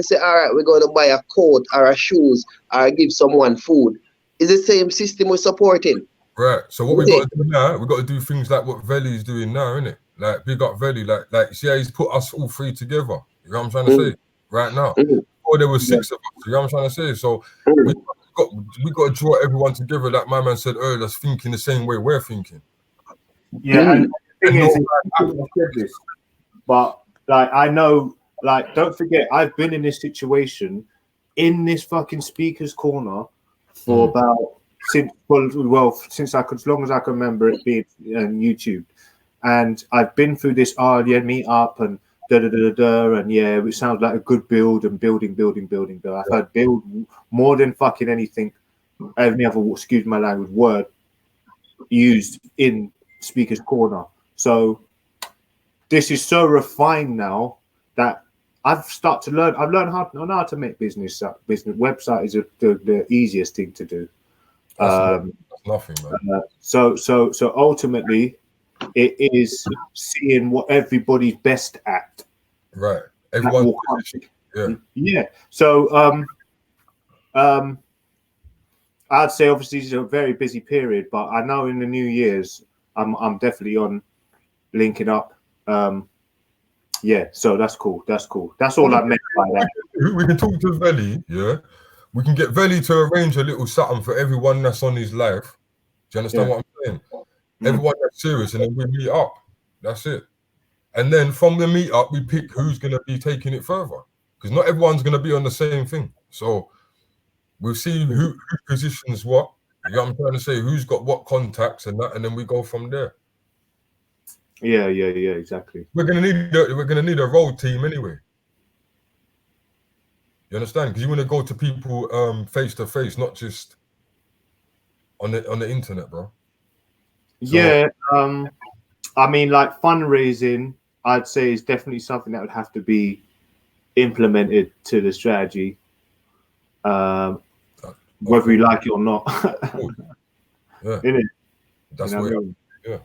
say, all right, we're going to buy a coat or a shoes or give someone food, it's the same system we're supporting. Right. So what we got to do now, we got to do things like what Veli's doing now, innit? Like big up Veli, like see how he's put us all three together. You know what I'm trying to say? Right now. Before there was 6 of us, you know what I'm trying to say? So we got to draw everyone together, like my man said earlier, that's thinking the same way we're thinking. Yeah, and the thing is, I've said this, but like I know, like don't forget, I've been in this situation in this fucking speaker's corner for about since I could, as long as I can remember it being YouTube, and I've been through this meet up and and it sounds like a good build and building. I've heard build more than fucking anything, any other, excuse my language, word used in speaker's corner. So this is so refined now that I've started to learn. I've learned how to make business. Business website is the easiest thing to do. That's nothing, man. So ultimately, it is seeing what everybody's best at. Right. Everyone. Yeah. So I'd say obviously it's a very busy period, but I know in the New Year's I'm definitely on linking up. So that's cool. That's all I meant by that. We can talk to Veli, yeah. We can get Veli to arrange a little something for everyone that's on his live. Do you understand what I'm saying? Everyone that's serious, and then we meet up. That's it. And then from the meet up, we pick who's gonna be taking it further. Because not everyone's gonna be on the same thing. So we'll see who positions what. You know what I'm trying to say? Who's got what contacts and that, and then we go from there. Yeah, exactly. We're gonna need a road team anyway. You understand? Because you want to go to people face to face, not just on the internet, bro. So, I mean, like fundraising, I'd say is definitely something that would have to be implemented to the strategy, whether you like it or not. Innit? That's you know what I mean?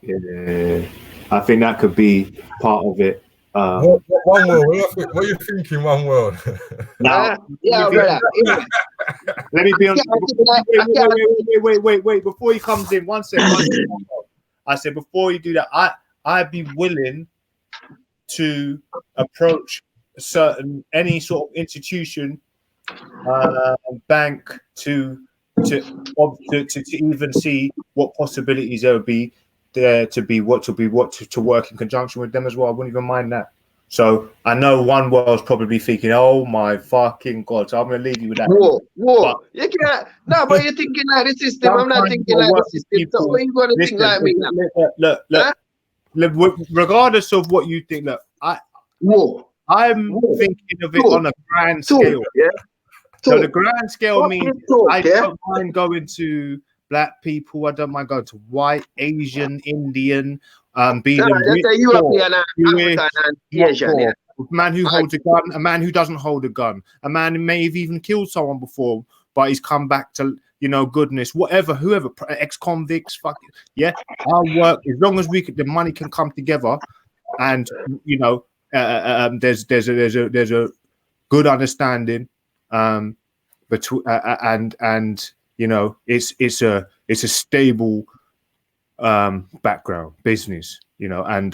Yeah. I think that could be part of it. One world. What are you thinking? One world. Now, brother. Let me be on. Wait. Before he comes in, one second. I said before you do that, I'd be willing to approach any sort of institution, bank to even see what possibilities there would be there to work in conjunction with them as well. I wouldn't even mind that. So I know one world's probably thinking, "Oh my fucking god!" So I'm gonna leave you with that. Whoa. But You can't. No, but you're thinking like the system. I'm not sometimes thinking you gotta like the work with system. So people. what you gonna think Listen, like me now? look, Huh? regardless of what you think, look, I'm thinking of it on a grand scale. Yeah. So the grand scale Fuck means this talk, I yeah? don't mind going to black people. I don't mind going to white, Asian, Indian, being No, that's rich, a European and Jewish, African and what Asian, for? yeah. A man who holds a gun, a man who doesn't hold a gun, a man who may have even killed someone before, but he's come back to, goodness, whatever, whoever, ex-convicts, fuck it. Yeah, I'll work as long as the money can come together, and there's a good understanding, between and it's a stable background business, and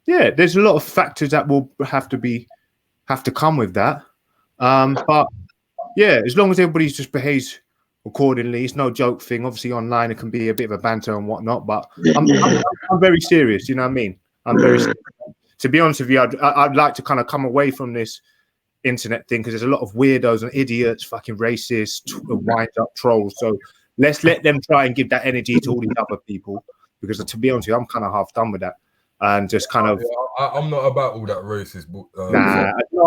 there's a lot of factors that will have to come with that, but yeah, as long as everybody just behaves accordingly, it's no joke thing. Obviously online it can be a bit of a banter and whatnot, but I'm very serious, you know what I mean? I'm very serious. To be honest with you, I'd like to kind of come away from this internet thing because there's a lot of weirdos and idiots, fucking racists, wind up trolls. So let's let them try and give that energy to all these other people, because to be honest with you, I'm kind of half done with that, and just kind of. I'm not about all that racist.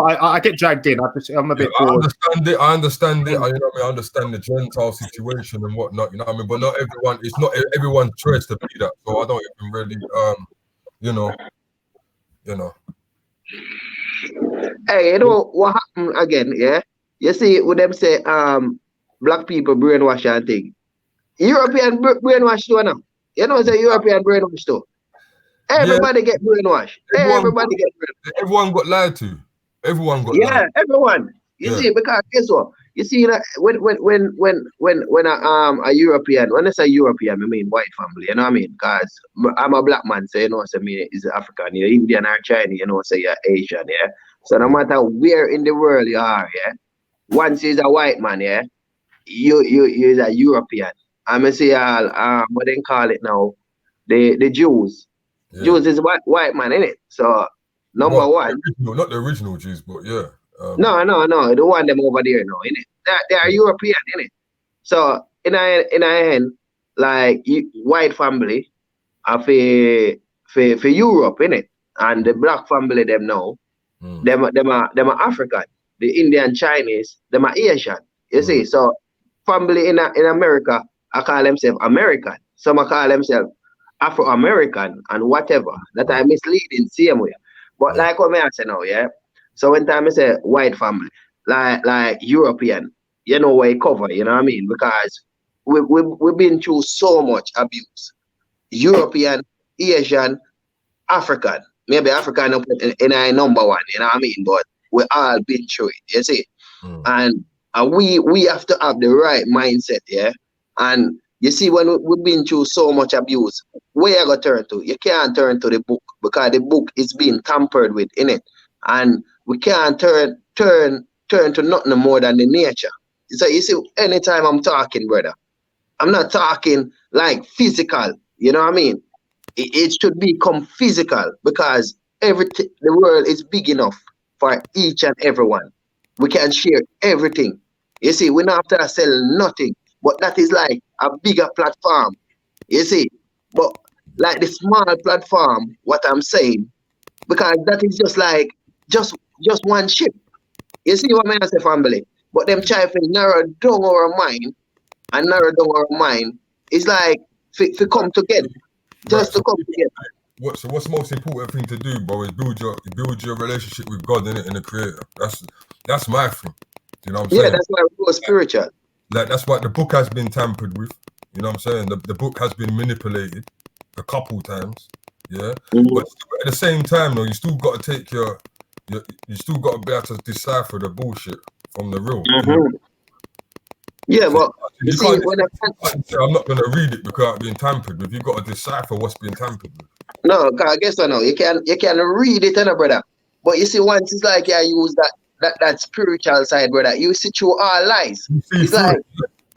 I get dragged in. I'm a bit bored. I understand it. I understand the Gentile situation and whatnot. You know what I mean? But not everyone. It's not everyone's choice to be that. So I don't even really, Hey, you know what happened again? Yeah, you see, with them say black people brainwash and thing. European brainwash too now. Say European brainwash too. Everybody get brainwashed. Everyone got lied to. Everyone got lied to. Everyone. You see, because guess what? You see that when a European, when it's a European, I mean white family, you know what I mean? Because I'm a black man, so so me is African, you're Indian or Chinese, so you're Asian, yeah. So no matter where in the world you are, yeah, once you're a white man, yeah, you're a European. I'm say what they call it now, the Jews. Yeah. Jews is white man, innit? So number one. Not the original Jews, but yeah. No, the one them over there now, innit? They are European, innit? So in a end, like white family are for Europe, innit? And the black family them now, them are African. The Indian, Chinese, them are Asian. You see, so family in America, I call themselves American. Some I call themselves Afro-American and whatever. That I misleading same way. But like what I say now, yeah. So when time I say white family, like European, where it cover, you know what I mean? Because we've been through so much abuse. European, Asian, African. Maybe African in a number one, you know what I mean? But we all been through it, you see? And we have to have the right mindset, yeah? And you see, when we've been through so much abuse, where you go turn to? You can't turn to the book because the book is being tampered with, innit? And we can't turn to nothing more than the nature. So you see, anytime I'm talking, brother, I'm not talking like physical, you know what I mean? It should become physical because the world is big enough for each and everyone. We can share everything. You see, we don't have to sell nothing, but that is like a bigger platform. You see, but like the small platform, what I'm saying, because that is just like just one ship. You see what I say, family? But them try to narrow down our mind and narrow down our mind. It's like to come together. Just to come together. So what's the most important thing to do, bro, is build your relationship with God in the Creator. That's my thing. You know what I'm saying? Yeah, that's why we go spiritual. Like that's why the book has been tampered with. You know what I'm saying? The book has been manipulated a couple times. Yeah. But at the same time though, you still got to take you still got to be able to decipher the bullshit from the real. You know? Yeah, but you see, I'm not going to read it because it's being tampered with. You've got to decipher what's being tampered with. No, I guess I know. You can read it, brother. But you see, once it's like you use that spiritual side, brother, you see through all lies. It's like,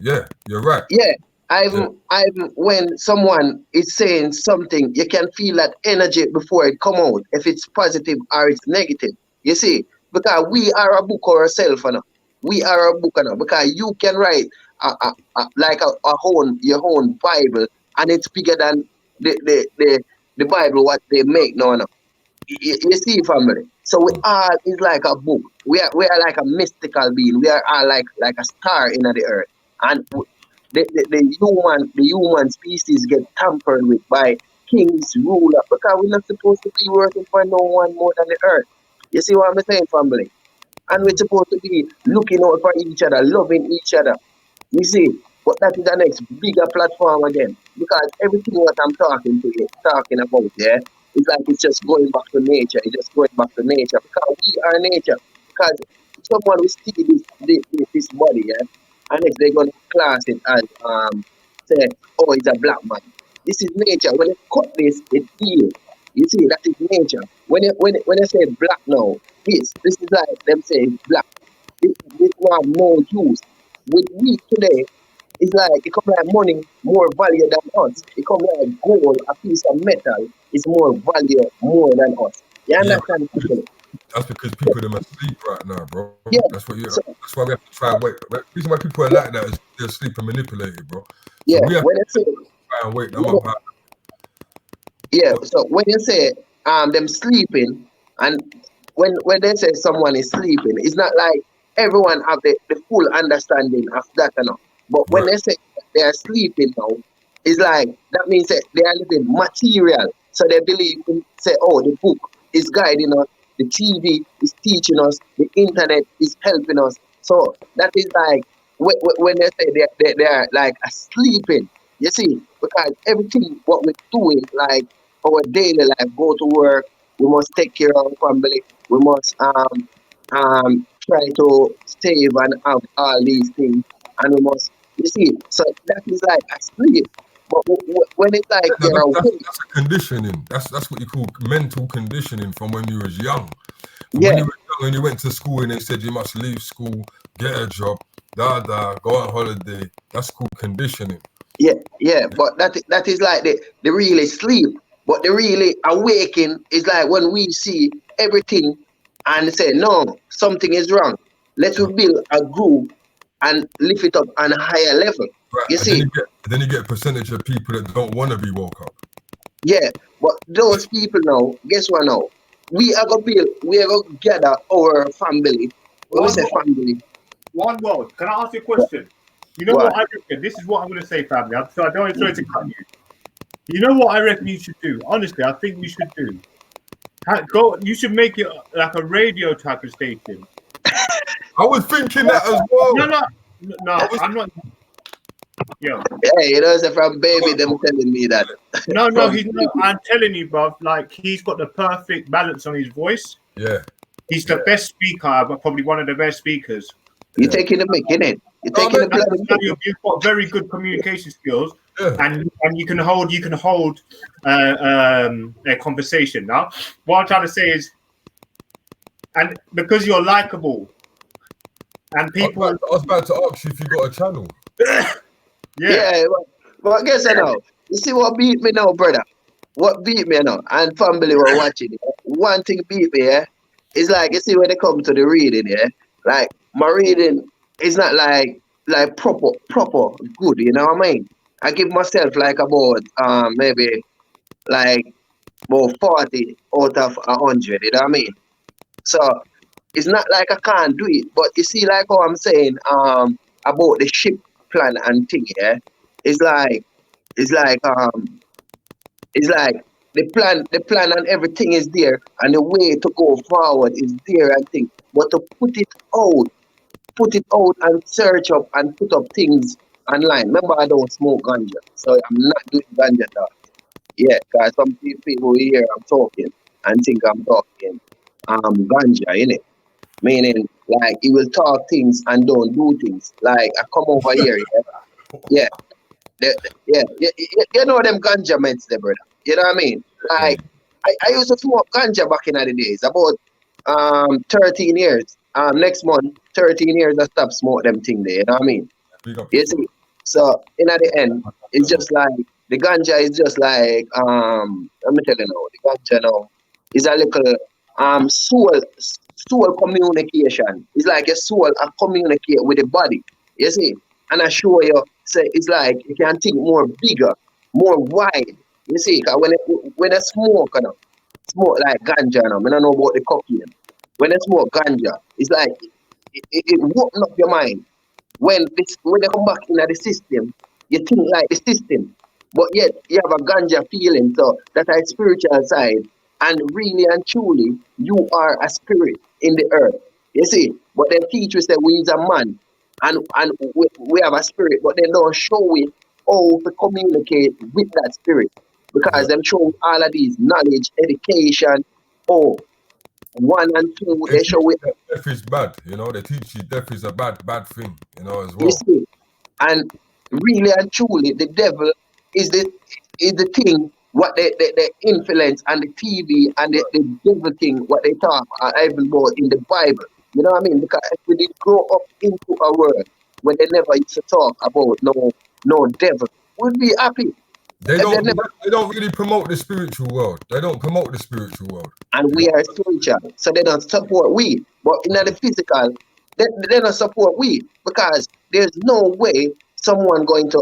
yeah, you're right. Yeah, when someone is saying something, you can feel that energy before it come out, if it's positive or it's negative. You see, because we are a book ourselves, you know. We are a book, you know, because you can write like your own Bible, and it's bigger than the Bible what they make now. No. You see, family. So we all is like a book. We are like a mystical being. We are all like a star in the earth, and the human species get tampered with by kings, rulers, because we're not supposed to be working for no one more than the earth. You see what I'm saying, family? And we're supposed to be looking out for each other, loving each other. You see, but that is the next bigger platform again. Because everything what I'm talking about, yeah, it's like it's just going back to nature. It's just going back to nature. Because we are nature. Because someone will see this body, yeah, and if they're gonna class it as say, oh, it's a black man. This is nature. When they cut this, it heals. You see, that is nature. When they say black now, this is like them saying black. This one no use. With we today, it's like it come like money more value than us. It come like gold, a piece of metal is more value more than us. You understand? Yeah. That's because people are asleep right now, bro. Yeah. That's what that's why we have to try and wait. The reason why people are like that is they're asleep and manipulated, bro. Yeah. So we have when to they say, try and wake them up. yeah. So when you say them sleeping, and when they say someone is sleeping, it's not like everyone have the full understanding of that, you know. But when they say they are sleeping now, it's like that means that they are living material. So they believe in, say, oh, the book is guiding us, the TV is teaching us, the internet is helping us. So that is like when they say they are like sleeping, you see, because everything what we do is like our daily life, go to work, we must take care of our family, we must try to save and have all these things, and we must, you see, so that is like a sleep. But when it's like that's a conditioning. That's what you call mental conditioning from when you was young. When you were young and you went to school and they said you must leave school, get a job, go on holiday. That's called conditioning. Yeah, but that is like the really sleep. But the really awakening is like when we see everything and say, no, something is wrong. Let's build a group and lift it up on a higher level. Right. You see? Then you get a percentage of people that don't want to be woke up. Yeah, but those people now, guess what now? We are going to gather our family. When we say family. One world. Can I ask you a question? You know what I reckon? This is what I'm going to say, family. So I don't want to cut you. You know what I reckon you should do? Honestly, I think you should do. You should make it like a radio type of station. I was thinking that as well. No, I'm not. Yeah. Hey, you know, from baby, them telling me that. No, he's not. I'm telling you, bruv. Like, he's got the perfect balance on his voice. Yeah. He's the best speaker, but probably one of the best speakers. You're taking the mic, innit? You're taking the mic. You've got very good communication skills, and you can hold a conversation. Now, what I'm trying to say is, and because you're likable, and people. I was about to ask you if you got a channel. Yeah, but guess what now? You see what beat me now, brother? What beat me now? And family were watching it. One thing beat me, yeah? It's like, you see when they come to the reading, yeah? Like, my reading is not like proper good, you know what I mean? I give myself like about maybe like about 40 out of 100, you know what I mean? So it's not like I can't do it, but you see like how I'm saying about the ship plan and thing, yeah? It's like the plan and everything is there, and the way to go forward is there and thing. But to put it out and search up and put up things online. Remember, I don't smoke ganja, so I'm not doing ganja talk. Yeah, because some people hear I'm talking and think I'm talking ganja, innit? Meaning, like, he will talk things and don't do things. Like, I come over here, yeah. You know them ganja meds there, brother. You know what I mean? Like, I used to smoke ganja back in the days, about 13 years. Next month, 13 years I stopped smoking them thing there, you know what I mean? You see? So in at the end, it's just like the ganja is just like let me tell you now, the ganja now is a little soul communication. It's like your soul communicate with the body. You see? And I show you, say it's like you can think more bigger, more wide. You see, 'cause when I smoke, you know, smoke like ganja, you know, I don't know about the cocaine. When I smoke ganja, it's like it open up your mind. When they come back into the system, you think like the system, but yet you have a ganja feeling. So that's a spiritual side, and really and truly, you are a spirit in the earth. You see, but they teach us that we is a man, and we have a spirit, but they don't show it how to communicate with that spirit because them show all of these knowledge, education, oh. 1 and 2, they show it. Death is bad, you know. They teach you death is a bad thing, you know, as You well. see, and really and truly, the devil is the thing what they influence and the TV and the devil thing what they talk even more in the Bible. You know what I mean? Because if we did grow up into a world where they never used to talk about no devil, we'd be happy. They don't really promote the spiritual world. They don't promote the spiritual world. And we are spiritual, so they don't support we. But in the physical, they don't support we because there's no way someone going to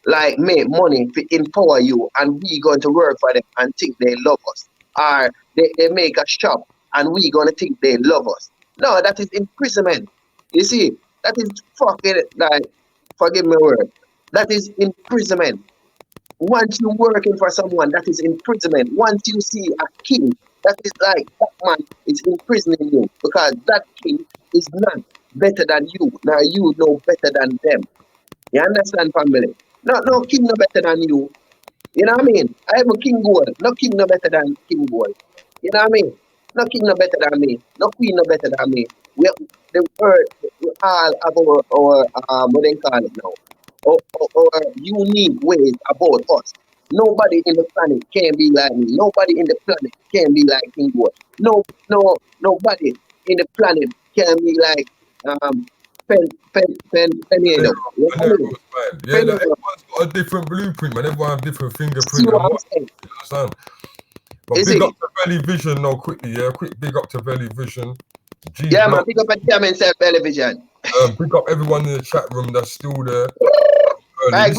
like make money to empower you and we going to work for them and think they love us. Or they make a shop and we gonna think they love us. No, that is imprisonment. You see, that is fucking like, forgive me word, that is imprisonment. Once you're working for someone, that is imprisonment. Once you see a king, that is like that man is imprisoning you because that king is not better than you. Now you know better than them. You understand, family? No king no better than you. You know what I mean? I am a king gold. No king no better than king gold. You know what I mean? No king no better than me. No queen no better than me. We all have our what they call it now. Or unique ways about us. Nobody in the planet can be like me. Nobody in the planet can be like King Gold. Nobody in the planet can be like Penny. Yeah, everyone's got a different blueprint, man. Everyone have different fingerprint. See what I'm saying? You understand? But big up to Belly Vision, no, quickly, yeah. Quick big up to Belly Vision. Yeah, man, big up at Jam himself, Belly Vision. Big up everyone in the chat room that's still there. Bye.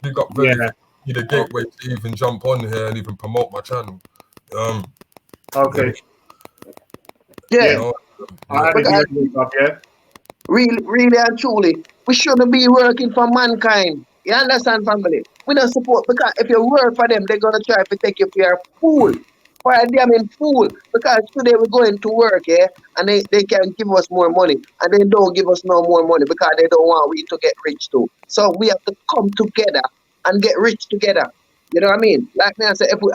Big up Belly. Be the gateway to even jump on here and even promote my channel. Okay. Yeah. Really and truly, we shouldn't be working for mankind. You understand, family? We don't support because if you work for them, they're gonna try to take you for a fool. For a damn fool. Because today we're going to work, yeah, and they can give us more money, and they don't give us no more money because they don't want we to get rich too. So we have to come together and get rich together. You know what I mean? Like me, I say, if we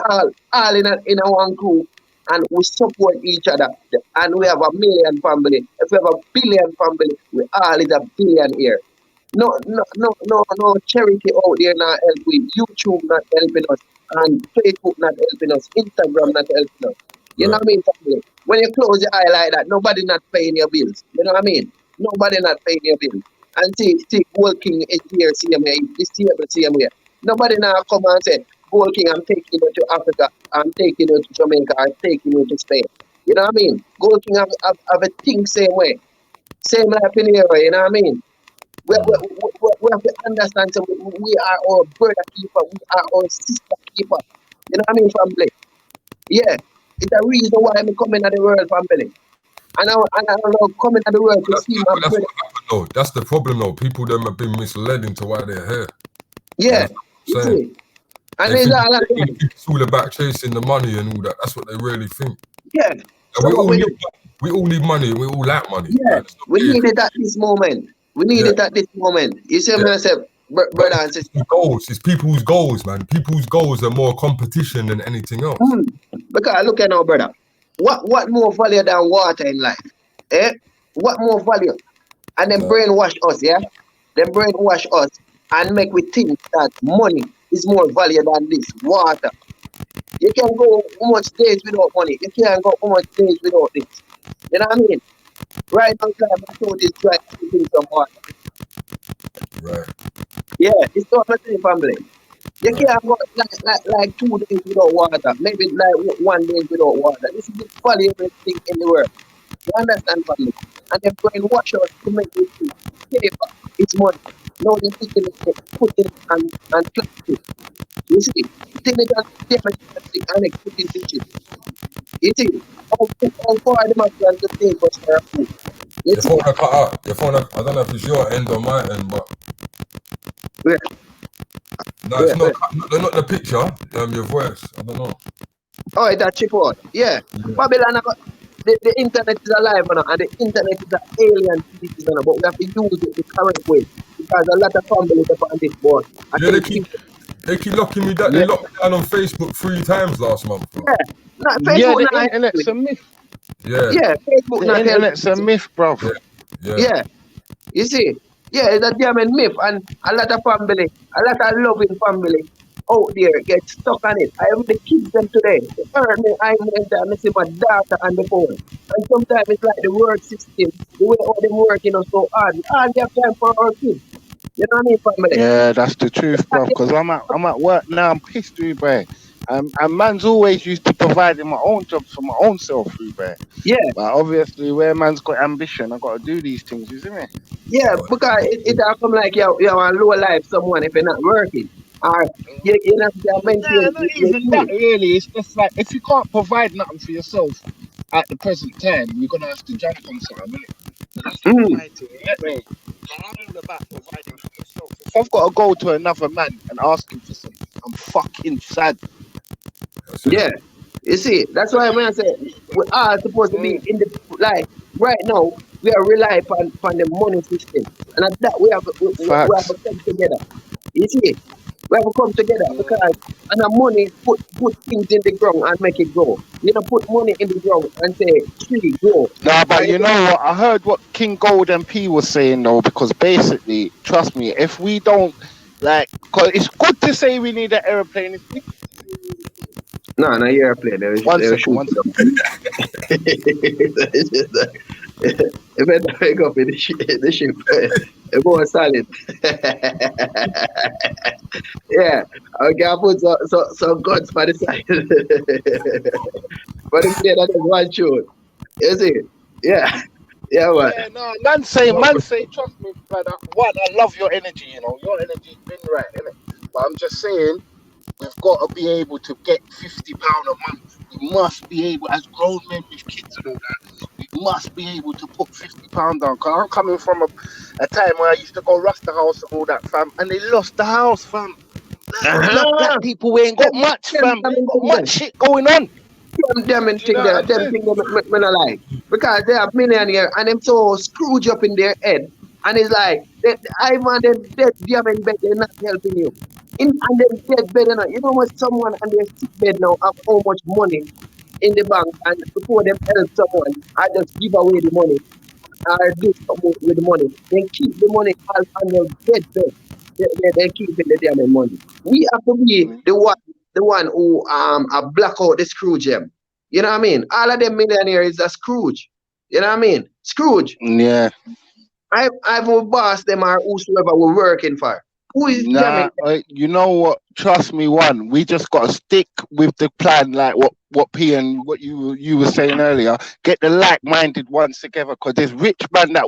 all in a one group and we support each other, and we have 1 million family. If we have 1 billion family, we all is 1 billion here. No charity out there not helping. YouTube not helping us, and Facebook not helping us. Instagram not helping us. You know what I mean, family? When you close your eye like that, nobody not paying your bills. You know what I mean? Nobody not paying your bills. And see, Gold King is here, same way. This same way. Nobody now come and say, Gold King, I'm taking you to Africa, I'm taking you to Jamaica, I'm taking you to Spain. You know what I mean? Gold King have a thing same way. Same like in here, you know what I mean? We have to understand, so we are our brother keeper, we are our sister keeper. You know what I mean, family? Yeah, it's a reason why I'm coming to the world, family. And I don't come into the world to see my brother. No, that's the problem, though. People them have been misled into why they're here. Yeah, you see. And it's all about chasing the money and all that. That's what they really think. Yeah. So we all need money. We all like money. Yeah, we need it at this moment. We need it at this moment. You see what I say, brother and sister? It's people's goals, man. People's goals are more competition than anything else. Because look at now, brother. What more value than water in life? Eh? What more value? And then brainwash us, yeah? Then brainwash us and make we think that money is more value than this water. You can go how much days without money. You can't go how much days without this. You know what I mean? Right now, I thought it's trying to do some water. Right. Yeah, it's not the same family. You can't go like 2 days without water, maybe like 1 day without water. This is the valuable thing in the world. You understand, family? And they're going to wash us to make this thing paper. It's money. No, they're taking it, putting it and plastic. You see, putting it on plastic and they put it in shit. You see, how far the man can to take us for food. You Your see, phone I cut out. Your phone, I don't know if it's your end or my end, but where, no, it's where? not the picture. Your voice. I don't know. Oh, that chip out. Yeah. Babylon, the internet is alive now, and the internet is an alien species now, but we have to use it the correct way because a lot of families are on this board. Yeah, they keep locking me down. They locked me down on Facebook 3 times last month. Bro. Yeah. No, Yeah, Facebook the not internet's a myth. Yeah. Yeah, Facebook The not internet's a myth, bro. Yeah. You see, yeah, it's a damn myth, and a lot of family, a lot of loving family out there get stuck on it. I have the kids them today. They heard me, I see my daughter on the phone. And sometimes it's like the work system, the way all them working are so hard. All they have time for our kids. You know what I mean, family? Yeah, that's the truth, bro. Because I'm at work now. I'm pissed, Ruben. And man's always used to providing my own jobs for my own self, Ruben. Yeah. But obviously, where man's got ambition, I got to do these things, you see me? Yeah, because it happen like you're on low life someone if you're not working. Or you're not Nah, not even that, really. It's just like, if you can't provide nothing for yourself at the present time, you're going to have to jump on something, innit? So that's my thing, you get me? So I'm all about providing for myself. If I've got to go to another man and ask him for something, I'm fucking sad. Yeah. You see, that's why when I say we are supposed to be in the like right now, we are relying on the money system. And at that we have to come together. You see, we have to come together because and the money put things in the ground and make it grow. You know, put money in the ground and say tree grow. No, but you know what? I heard what King Gold and P was saying though, because basically, trust me, if we don't like, cause it's good to say we need an airplane. No, you're airplane. One second. It better wake up in the ship. It was solid. Yeah, okay, I put some guns by the side. But it's that is one shoot. You see? Yeah. Yeah, man. Yeah, no, man say, trust me, brother. One, I love your energy, you know. Your energy's been right, innit? But I'm just saying, we've got to be able to get £50 a month. We must be able, as grown men with kids and all that, we must be able to put £50 down. Because I'm coming from a time where I used to go Rasta House and all that, fam, and they lost the house, fam. Black people, we ain't got much, fam. We ain't got much shit going on. Them thing there, them thing me not like. Because they are millionaire and them so screwed up in their head. And it's like, I want them dead damn bed, they're not helping you. And them dead bed, you know what, someone on their sick bed now have how much money in the bank, and before them help someone, I just give away the money. I do something with the money. They keep the money all on their dead bed. They keep the damn money. We have to be the one who block out the Scrooge them. You know what I mean? All of them millionaires are Scrooge. You know what I mean? Scrooge. Yeah. I've a boss them or whosoever we're working for. Who is you know what? Trust me, one. We just got to stick with the plan, like what P and what you were saying earlier. Get the like-minded ones together, because there's rich man that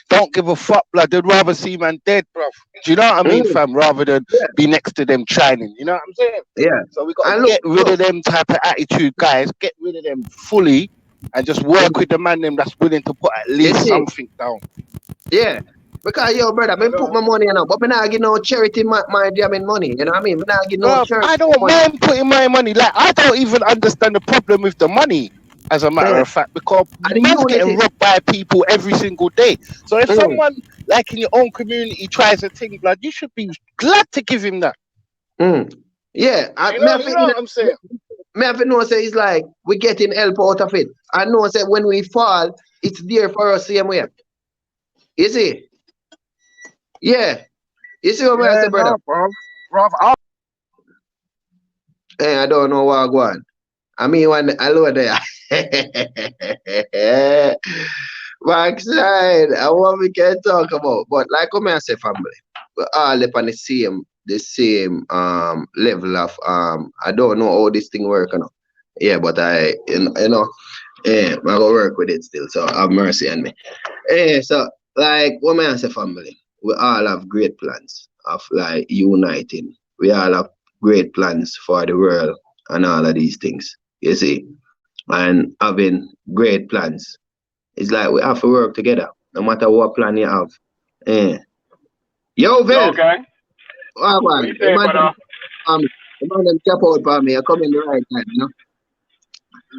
don't give a fuck, blood. They'd rather see man dead, bro. Do you know what I mean, fam? Rather than be next to them shining. You know what I'm saying? Yeah. So we got to get rid of them type of attitude, guys. Get rid of them fully, and just work with the man them that's willing to put at least something down. Yeah. Because, yo, brother, I put my money in, but I not give no charity my damn money. You know what I mean? I not give no charity. I don't mind putting my money. Like, I don't even understand the problem with the money, as a matter of fact, because man's getting robbed by people every single day. So if someone, like in your own community, tries a thing, blood, you should be glad to give him that. Yeah. You know what I'm saying? Me have to know, say, it's like we getting help out of it. I know, say, when we fall, it's there for us same way. You see? Yeah. You see what I say, brother? Hey, I don't know what I go on. I mean, when I lower there. Backside, and what we can talk about. But like I say, family, we're all up on the same level of I don't know how this thing work, you know. Yeah, but I I go work with it still, so have mercy on me. So like what I say, family, we all have great plans of like uniting. We all have great plans for the world and all of these things. You see, and having great plans. It's like we have to work together, no matter what plan you have. Yo, Phil. Yo, gang. Oh, What man. you saying, brother? The man them cap out for me. I come in the right time, you know.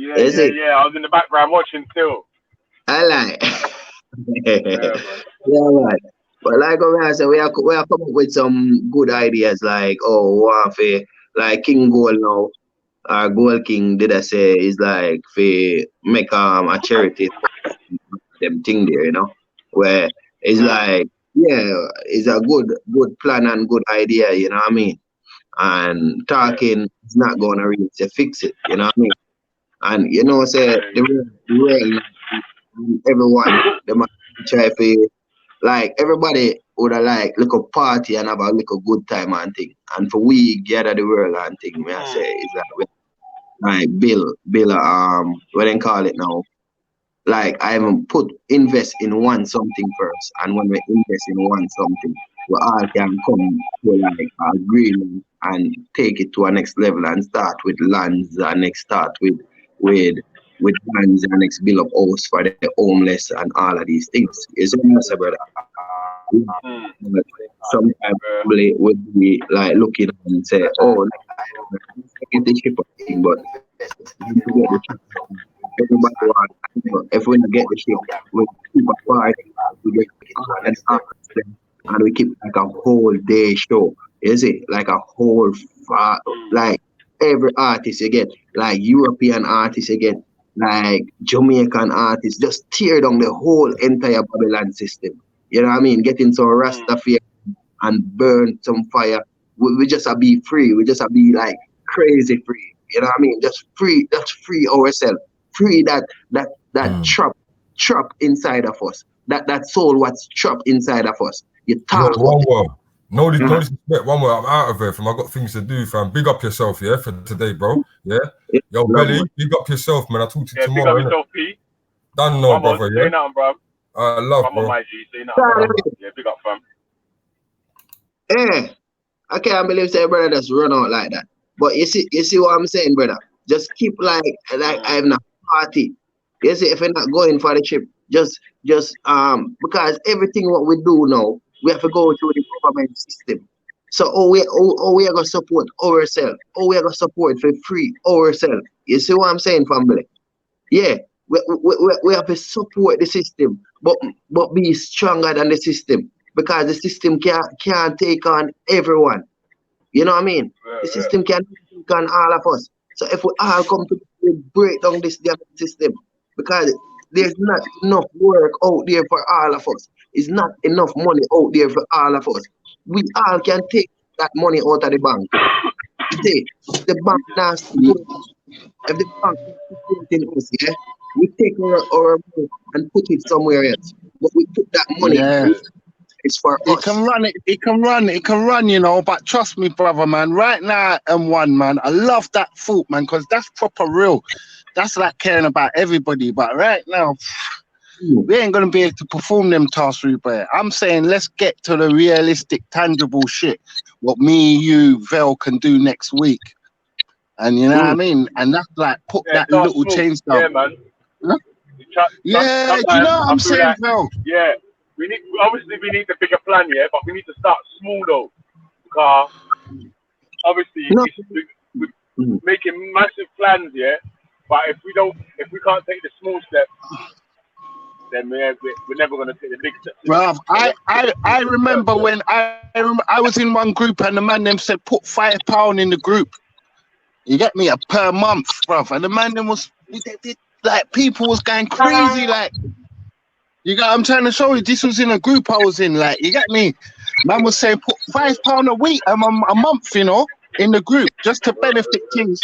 Yeah. I was in the background watching still. I like. Yeah, man. Yeah, man. But like I said, we are come up with some good ideas, like like King Gold now. Our Gold King did I say is like for make a charity for them thing there, you know, where it's like it's a good plan and good idea, you know what I mean? And talking is not gonna really say fix it, you know what I mean? And you know, say the world, everyone, they might try to like everybody would have like little party and have a little good time and thing. And for we gather the world and thing, may I say it's like build what they call it now. Like I even invest in one something first, and when we invest in one something, we all can come to like agreement and take it to a next level and start with lands and next start with lands and next build up house for the homeless and all of these things. It's almost brother. Sometimes probably would be like looking and say, oh, get the ship thing, but everybody wants, if we get the ship, we keep a party, we get and we keep like a whole day show. You see, like a whole like every artist you get, like European artists you get, like Jamaican artists, just tear down the whole entire Babylon system. You know what I mean? Getting some Rastafari and burn some fire. We just be free. We just be like crazy free. You know what I mean? Just free ourselves. Free that trap inside of us. That soul what's trapped inside of us. You talk one word. No disrespect, one word. I'm out of here, fam. I got things to do, fam. Big up yourself, yeah, for today, bro. Yeah. Yo, Belly, big up yourself, man. I'll talk to you tomorrow. Big up yourself, P. Done, no, brother. Say nothing, bro. Love, bro. My G, say nothing, bro. Yeah, big up, fam. I can't believe say brother just run out like that. But you see what I'm saying, brother. Just keep like I'm not party. You see, if you're not going for the trip, just because everything what we do now, we have to go through the government system. So we are gonna support ourselves. We are gonna support for free ourselves. You see what I'm saying, family? Yeah, we have to support the system, but be stronger than the system, because the system can't take on everyone. You know what I mean? The system can't take on all of us. So if we all come to break down this damn system, because there's not enough work out there for all of us. It's not enough money out there for all of us. We all can take that money out of the bank. See, the bank now, if the bank is in us, yeah, we take our money and put it somewhere else. But we put that money. Yeah. It's for it us. It can run, you know, but trust me, brother, man, right now, M1, man, I love that thought, man, because that's proper real. That's like caring about everybody. But right now, we ain't going to be able to perform them tasks, Ruben. I'm saying let's get to the realistic, tangible shit, what me, you, Vel can do next week. And you know what I mean? And that's like, put that little change down. Yeah, man. Huh? Do you know what I'm saying, Vel? Yeah. We need to pick a plan, yeah, but we need to start small though, because obviously we're making massive plans, yeah. But if we can't take the small steps, then we're never gonna take the big steps. Bruv, I remember when I was in one group and the man them said put £5 in the group. You get me, per month, bruv, and the man them was like people was going crazy, like. You got, I'm trying to show you, this was in a group I was in, like, you get me? Man was saying put £5 a week, a month, you know, in the group, just to benefit things.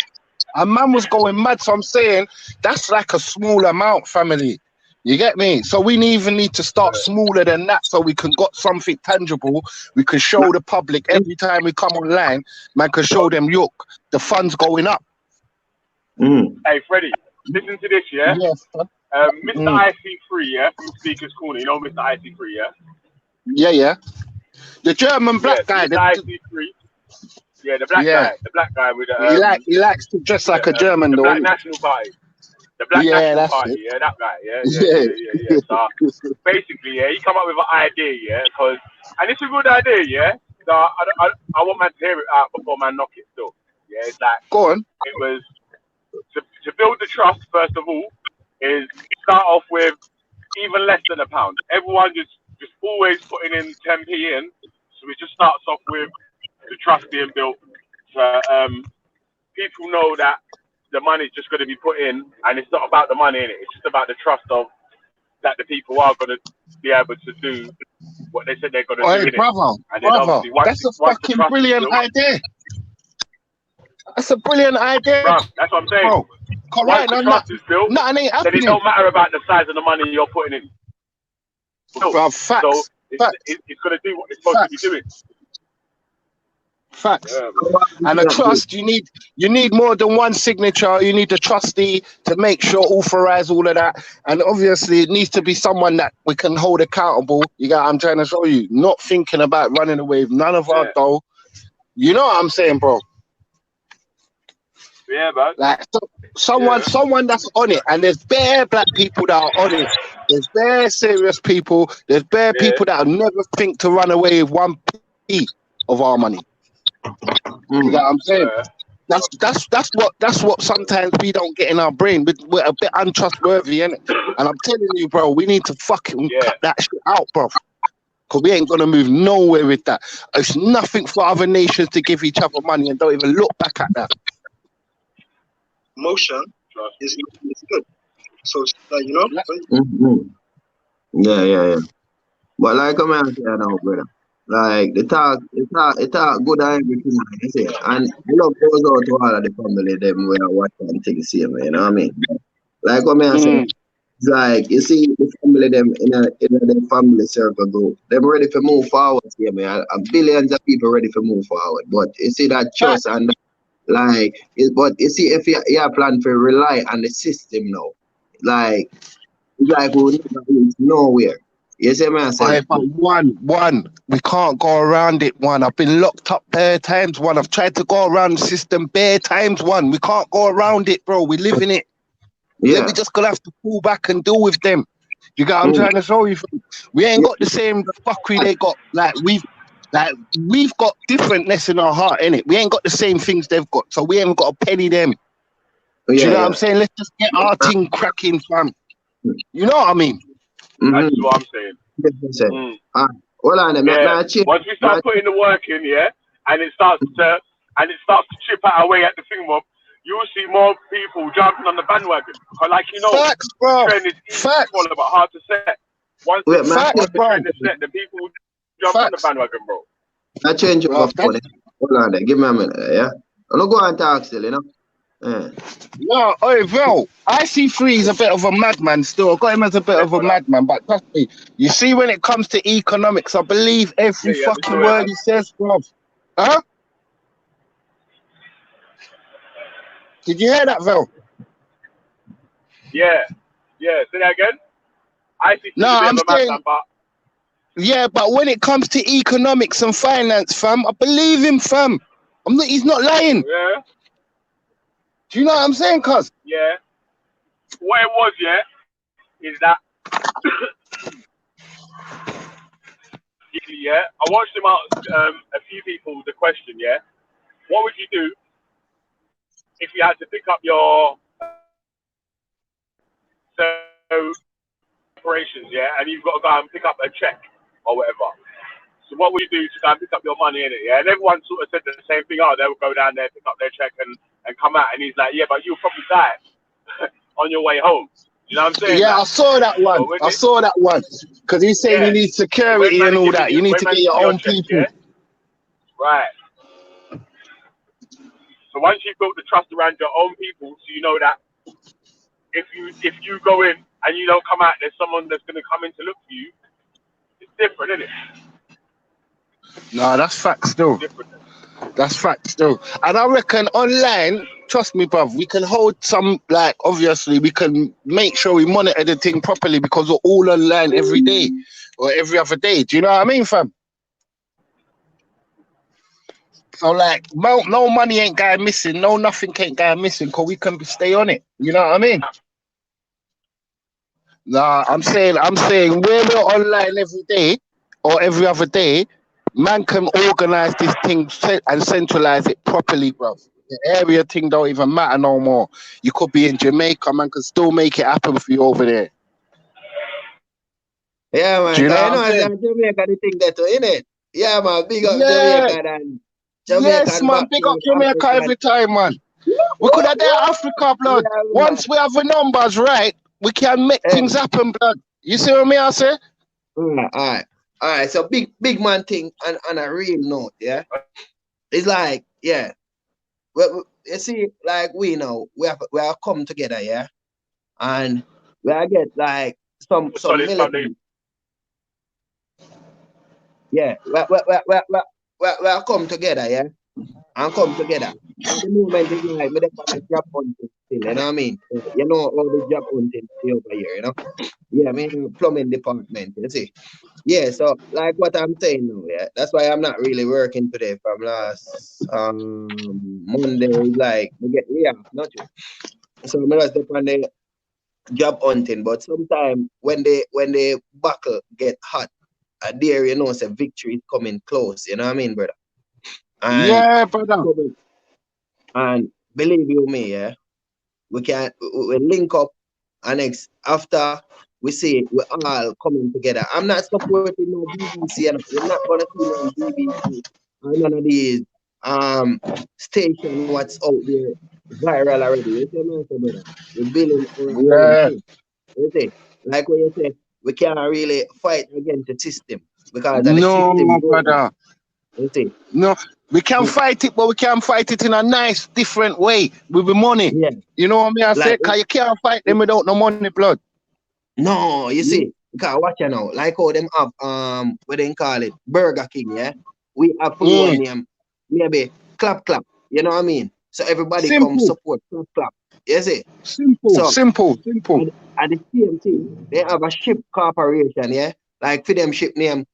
And man was going mad, so I'm saying that's like a small amount, family. You get me? So we even need to start smaller than that so we can got something tangible. We can show the public every time we come online, man can show them, look, the funds going up. Hey, Freddie, listen to this, yeah? Yes. Mr. IC3, yeah, from Speaker's Corner. You know Mr. IC3, yeah? Yeah, yeah. The German black guy. Mr. IC3. Yeah, the black guy with he likes to dress like a German, the though. Black National Party. The Black National Party, yeah, that guy, yeah. So basically, yeah, he come up with an idea, yeah, and it's a good idea, yeah. So I want man to hear it out before man knock it still. Yeah, it's like, go on. It was to build the trust, first of all, is start off with even less than £1. Everyone just always putting in 10p in, so it just starts off with the trust being built. So people know that the money's just going to be put in, and it's not about the money in it. It's just about the trust of that the people are going to be able to do what they said they're going to do. Hey, brother, that's a fucking brilliant idea. That's a brilliant idea. Bro, that's what I'm saying. Bro, once the trust is built, nothing ain't then happening. it don't matter about the size of the money you're putting in. Bro, facts. So it's going to do what it's supposed to be doing. Facts. And a trust, you need more than one signature. You need the trustee to make sure, authorize all of that. And obviously it needs to be someone that we can hold accountable. You got, I'm trying to show you, not thinking about running away with none of our dough. You know what I'm saying, bro? Yeah, bro. Like someone that's on it, and there's bare black people that are on it. There's bare serious people. There's bare people that will never think to run away with 1p of our money. You know what I'm saying? That's what sometimes we don't get in our brain. We're a bit untrustworthy, innit? And I'm telling you, bro, we need to fucking cut that shit out, bro. Because we ain't gonna move nowhere with that. It's nothing for other nations to give each other money and don't even look back at that. Motion is good. So you know. Yeah. But like I'm saying now, brother. Like the talk good and everything, you see. And love goes out to all of the family them where I watch and things see, you know what I mean? Like what I say, it's like you see the family them in the family circle go. Them ready to move forward, see me. Billions of people ready to move forward. But you see that trust and but you see if you plan to rely on the system now, like we'll never reach nowhere. You see me? But one, we can't go around it. One, I've been locked up bare times. One, I've tried to go around the system bare times. One, we can't go around it, bro. We live in it. Yeah, we just gonna have to pull back and deal with them. You got? I'm trying to show you. We ain't got the same fuckery they got. We've got differentness in our heart, innit? We ain't got the same things they've got, so we ain't got a penny them. Do you know what I'm saying? Let's just get our thing cracking, fam. You know what I mean? That's what I'm saying. Hold on, once we start putting the work in, and it starts to chip out away at the thing, mob, you'll see more people jumping on the bandwagon. But like facts, bro. The trend is easy to follow, but hard to set. Once the trend is set, the people will jump on the bandwagon, bro. I change it up. Hold on, there. Give me a minute, yeah. I'm not going to talk still, you know. No, hey, bro, IC3 is a bit of a madman still. I got him as a bit of a madman, but trust me, you see, when it comes to economics, I believe every fucking word he says, bro. Huh? Did you hear that, Vel? Yeah. Say that again. IC3 I'm saying. Madman, but... Yeah, but when it comes to economics and finance, fam, I believe him, fam. He's not lying. Yeah. Do you know what I'm saying, cuz? Yeah. What it was, is that I watched him ask a few people the question, what would you do if you had to pick up your operations, and you've got to go and pick up a check or whatever. So what would you do to go and pick up your money in it? Yeah, and everyone sort of said the same thing. Oh, they would go down there, pick up their check, and come out. And he's like, yeah, but you'll probably die on your way home. You know what I'm saying? Yeah, I saw that one. I saw that one. Because he's saying you need security and all that. You need to get your own people. Right. So once you've built the trust around your own people, so you know that if you go in and you don't come out, there's someone that's gonna come in to look for you. It's different, isn't it? No, that's fact still. Different. That's fact still. And I reckon online, trust me, bruv, we can hold some, like, obviously, we can make sure we monitor the thing properly because we're all online every day or every other day. Do you know what I mean, fam? So, like, no money ain't going missing, no nothing ain't going missing because we can stay on it. You know what I mean? Nah, I'm saying where we're online every day or every other day, man can organize this thing and centralize it properly, bro. The area thing don't even matter no more. You could be in Jamaica, man can still make it happen for you over there. Yeah, man. Do you know I what I'm saying? Jamaica the thing that too, innit? Yeah, man. Big up Yeah. Jamaica and Jamaican Yes, man. Big up Jamaica African. every time, man. We could have done Africa, blood. Yeah, Once we have the numbers right, we can make things happen, blood. You see what I say? All right. So big man thing on a real note, yeah. It's like, yeah. Well, you see, like we know, we have come together, yeah, and we are get like some militant. Yeah, we are come together, yeah, and come together. At the moment, it's like me the job hunting still, you know what I mean? You know all the job hunting still over here, you know? Yeah, I mean plumbing department, you see. Yeah, so like what I'm saying now, yeah, that's why I'm not really working today from last Monday. Like we get not you. So I'm just on the job hunting, but sometimes when the buckle get hot, there you know, say victory is coming close. You know what I mean, brother? And yeah, brother. And believe you me, yeah, we link up, and after we see we're all coming together. I'm not supporting no BBC, and you're not gonna see no BBC or none of these station what's out there viral already. You see what I'm saying? We're building our own thing. You see, like what you say, we can't really fight against the system because of the system. Brother. You see? No, we can fight it, but we can fight it in a nice, different way with the money. Yeah. You know what I say? Because you can't fight them without no money, blood. No, you see, because watch you now, like how them have what they call it, Burger King, yeah? We have one name, maybe clap, you know what I mean? So everybody come support clap. You see? Simple. At the same thing, they have a ship corporation, yeah? Like for them ship name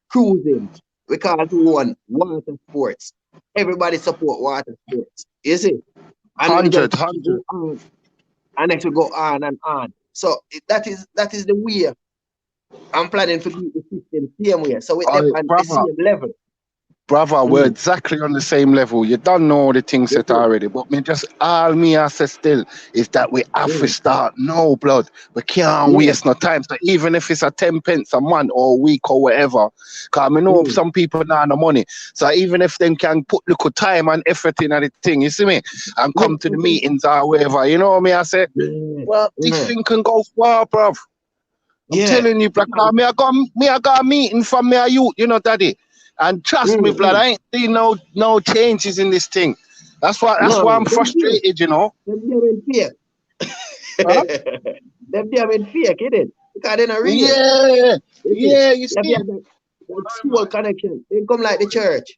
cruising. We call it one water sports. Everybody support water sports. You see? And 100. And next we go on and on. So that is the way I'm planning to do the system same way. So we're on the same level. Brother, we're exactly on the same level. You don't know all the things that already, but I say still is that we have to start no blood. We can't waste no time. So even if it's a 10 pence a month or a week or whatever, because I know some people don't have no money. So even if they can put little time and effort in the thing, you see me, and come to the meetings or whatever, you know what I say? Well, this thing can go far, bruv. I'm telling you, Black, me I got a meeting from me youth, you know, daddy. And trust me, blood, I ain't seen no changes in this thing. That's why I'm frustrated, you know. Them in fear. Them in fear, kidding. Because they're not real. Yeah, you see. That soul connection. They come like the church.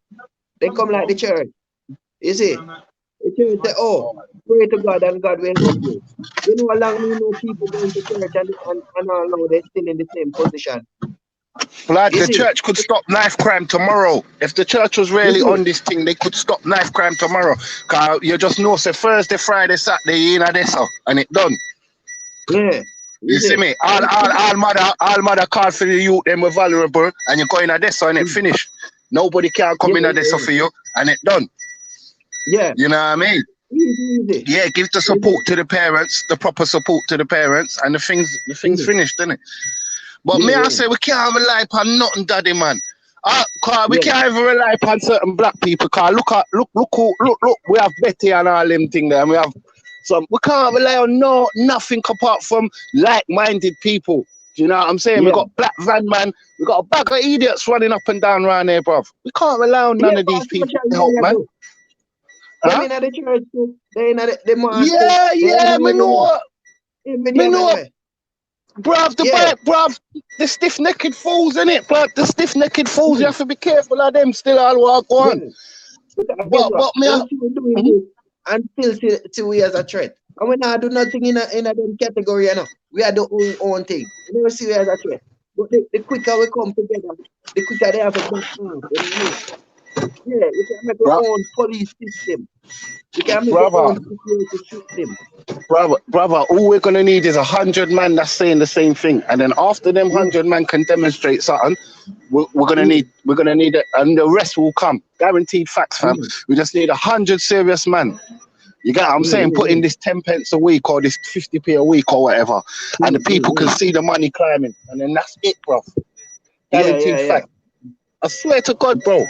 You see? The church say, oh, pray to God and God will help you. You know how long we know people going to church and all now they're still in the same position. Blood, the church could stop knife crime tomorrow. If the church was really on this thing, they could stop knife crime tomorrow. Cause you just know, say Thursday, Friday, Saturday, in Odessa, and it done. Yeah. You see me? All mother call for the youth, them were vulnerable, and you go in Odessa and it finished. Nobody can come in Odessa for you, and it done. Yeah. You know what I mean? Easy. Yeah, give the support to the parents, the proper support to the parents, and the things finished, didn't it? But I say we can't rely upon nothing, daddy, man. We can't even rely upon certain black people. Cause look, we have Betty and all them thing there, and we have some. We can't rely on nothing apart from like-minded people. Do you know what I'm saying? We got Black Van Man. We got a bag of idiots running up and down around there, bruv. We can't rely on none of these people to help, man. They in the church too. They in the mosque. Yeah, we know. Me know, bruv, the stiff-necked fools, innit, bruv? The stiff-necked fools, you have to be careful of them still all walk on. But me, Once you doing this and still see we as a threat. And we not do nothing in a them category, you know. We are the own thing. We never see we as a threat. But the quicker we come together, the quicker they have a back arm, you know what I mean? Yeah, we can make our own police system. We can make our own security system. Brother, all we're gonna need is 100 man that's saying the same thing, and then after them 100 man can demonstrate something, we're gonna need it, and the rest will come. Guaranteed facts, fam. We just need 100 serious man. You get what I'm saying? Put in this 10 pence a week or this 50p a week or whatever, and the people can see the money climbing, and then that's it, bro. Guaranteed fact. I swear to God, bro.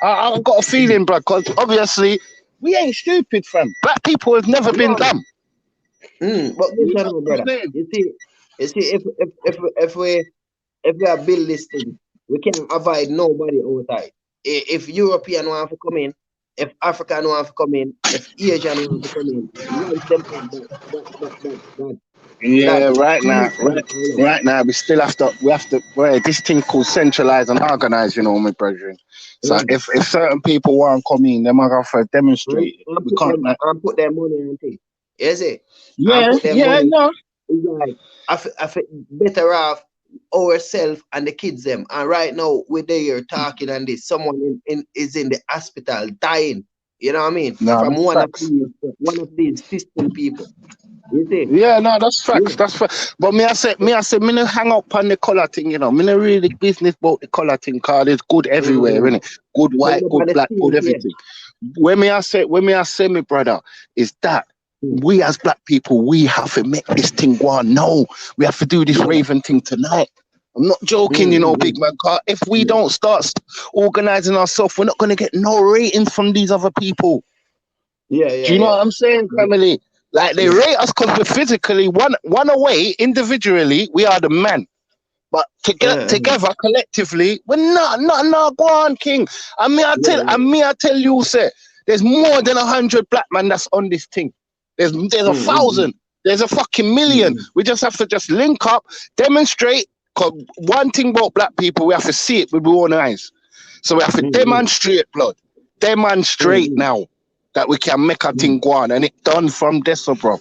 I've got a feeling, bro, because obviously we ain't stupid, fam. Black people have never been dumb. But listen, brother. You see, if we are build this thing, we can't avoid nobody outside. If European want to come in, if African want to come in, if Asian want to come in, right now, we still have to wear this thing called centralized and organized, you know, my brethren. So if certain people want to come in, they might have to demonstrate. We can't put their money on things. Is it? No. It's like I feel better off ourselves and the kids them. And right now, we're there talking and this. Someone is in the hospital dying. You know what I mean? From one of these system people. You see? Yeah, no, that's facts. That's facts. But me, I say, me no hang up on the color thing, you know. Me no really business about the color thing, cause it's good everywhere, innit? Good white, good black, good everything. When me I say, me brother, is that we as black people, we have to make this thing go on. No, we have to do this raving thing tonight. I'm not joking, you know, big man. Cause if we don't start organizing ourselves, we're not gonna get no ratings from these other people. Do you know what I'm saying, family? Like they rate us because we're physically one away, individually, we are the man. But together, collectively, we're not go on, King. And me, I tell you, sir, there's more than 100 black men that's on this thing. There's 1,000. There's a fucking million. We just have to just link up, demonstrate. Cause one thing about black people, we have to see it with our own eyes. So we have to demonstrate, blood. Demonstrate now that we can make a thing go on, and it done from this, bro.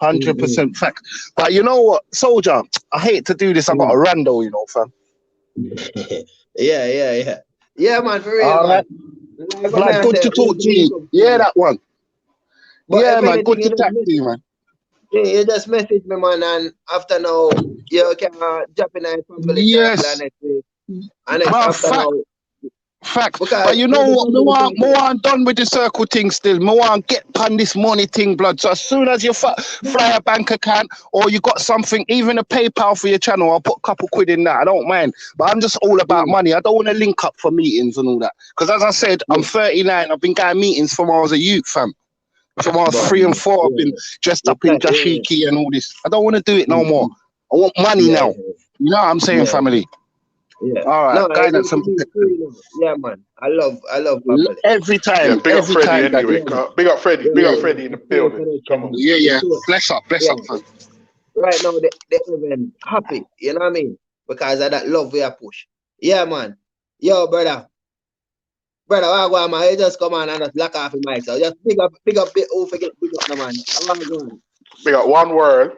100% fact. But you know what, soldier? I hate to do this. I got a rando, you know, fam. Yeah, man, for real. All right. Like, good to talk to you. Yeah, that one. But yeah, man, good to talk to you, man. Yeah, you just message me, man, and after now, you can jump in and family. Yes. And after now. Fact. But you know what? More I'm done with the circle thing still. More I'm get on this money thing, blood. So as soon as you fly a bank account or you got something, even a PayPal for your channel, I'll put a couple quid in that. I don't mind. But I'm just all about money. I don't want to link up for meetings and all that. Because as I said, I'm 39. I've been going meetings from when I was a youth, fam. From when I was 3 and 4, I've been dressed up in dashiki and all this. I don't want to do it no more. I want money now. You know what I'm saying, family? Yeah. All right, guidance. Yeah, man. I love family. Every time. Yeah, big up every Freddie time. anyway. Big up Freddie. Big up Freddie in the building. Come on. Yeah. Bless up, man. Right now, they're even happy. You know what I mean? Because of that love we are push. Yeah, man. Yo, brother. Brother, I go, man. You just come on and just lock off the mic. So just big up. Who forget big up, no, man. We got one word.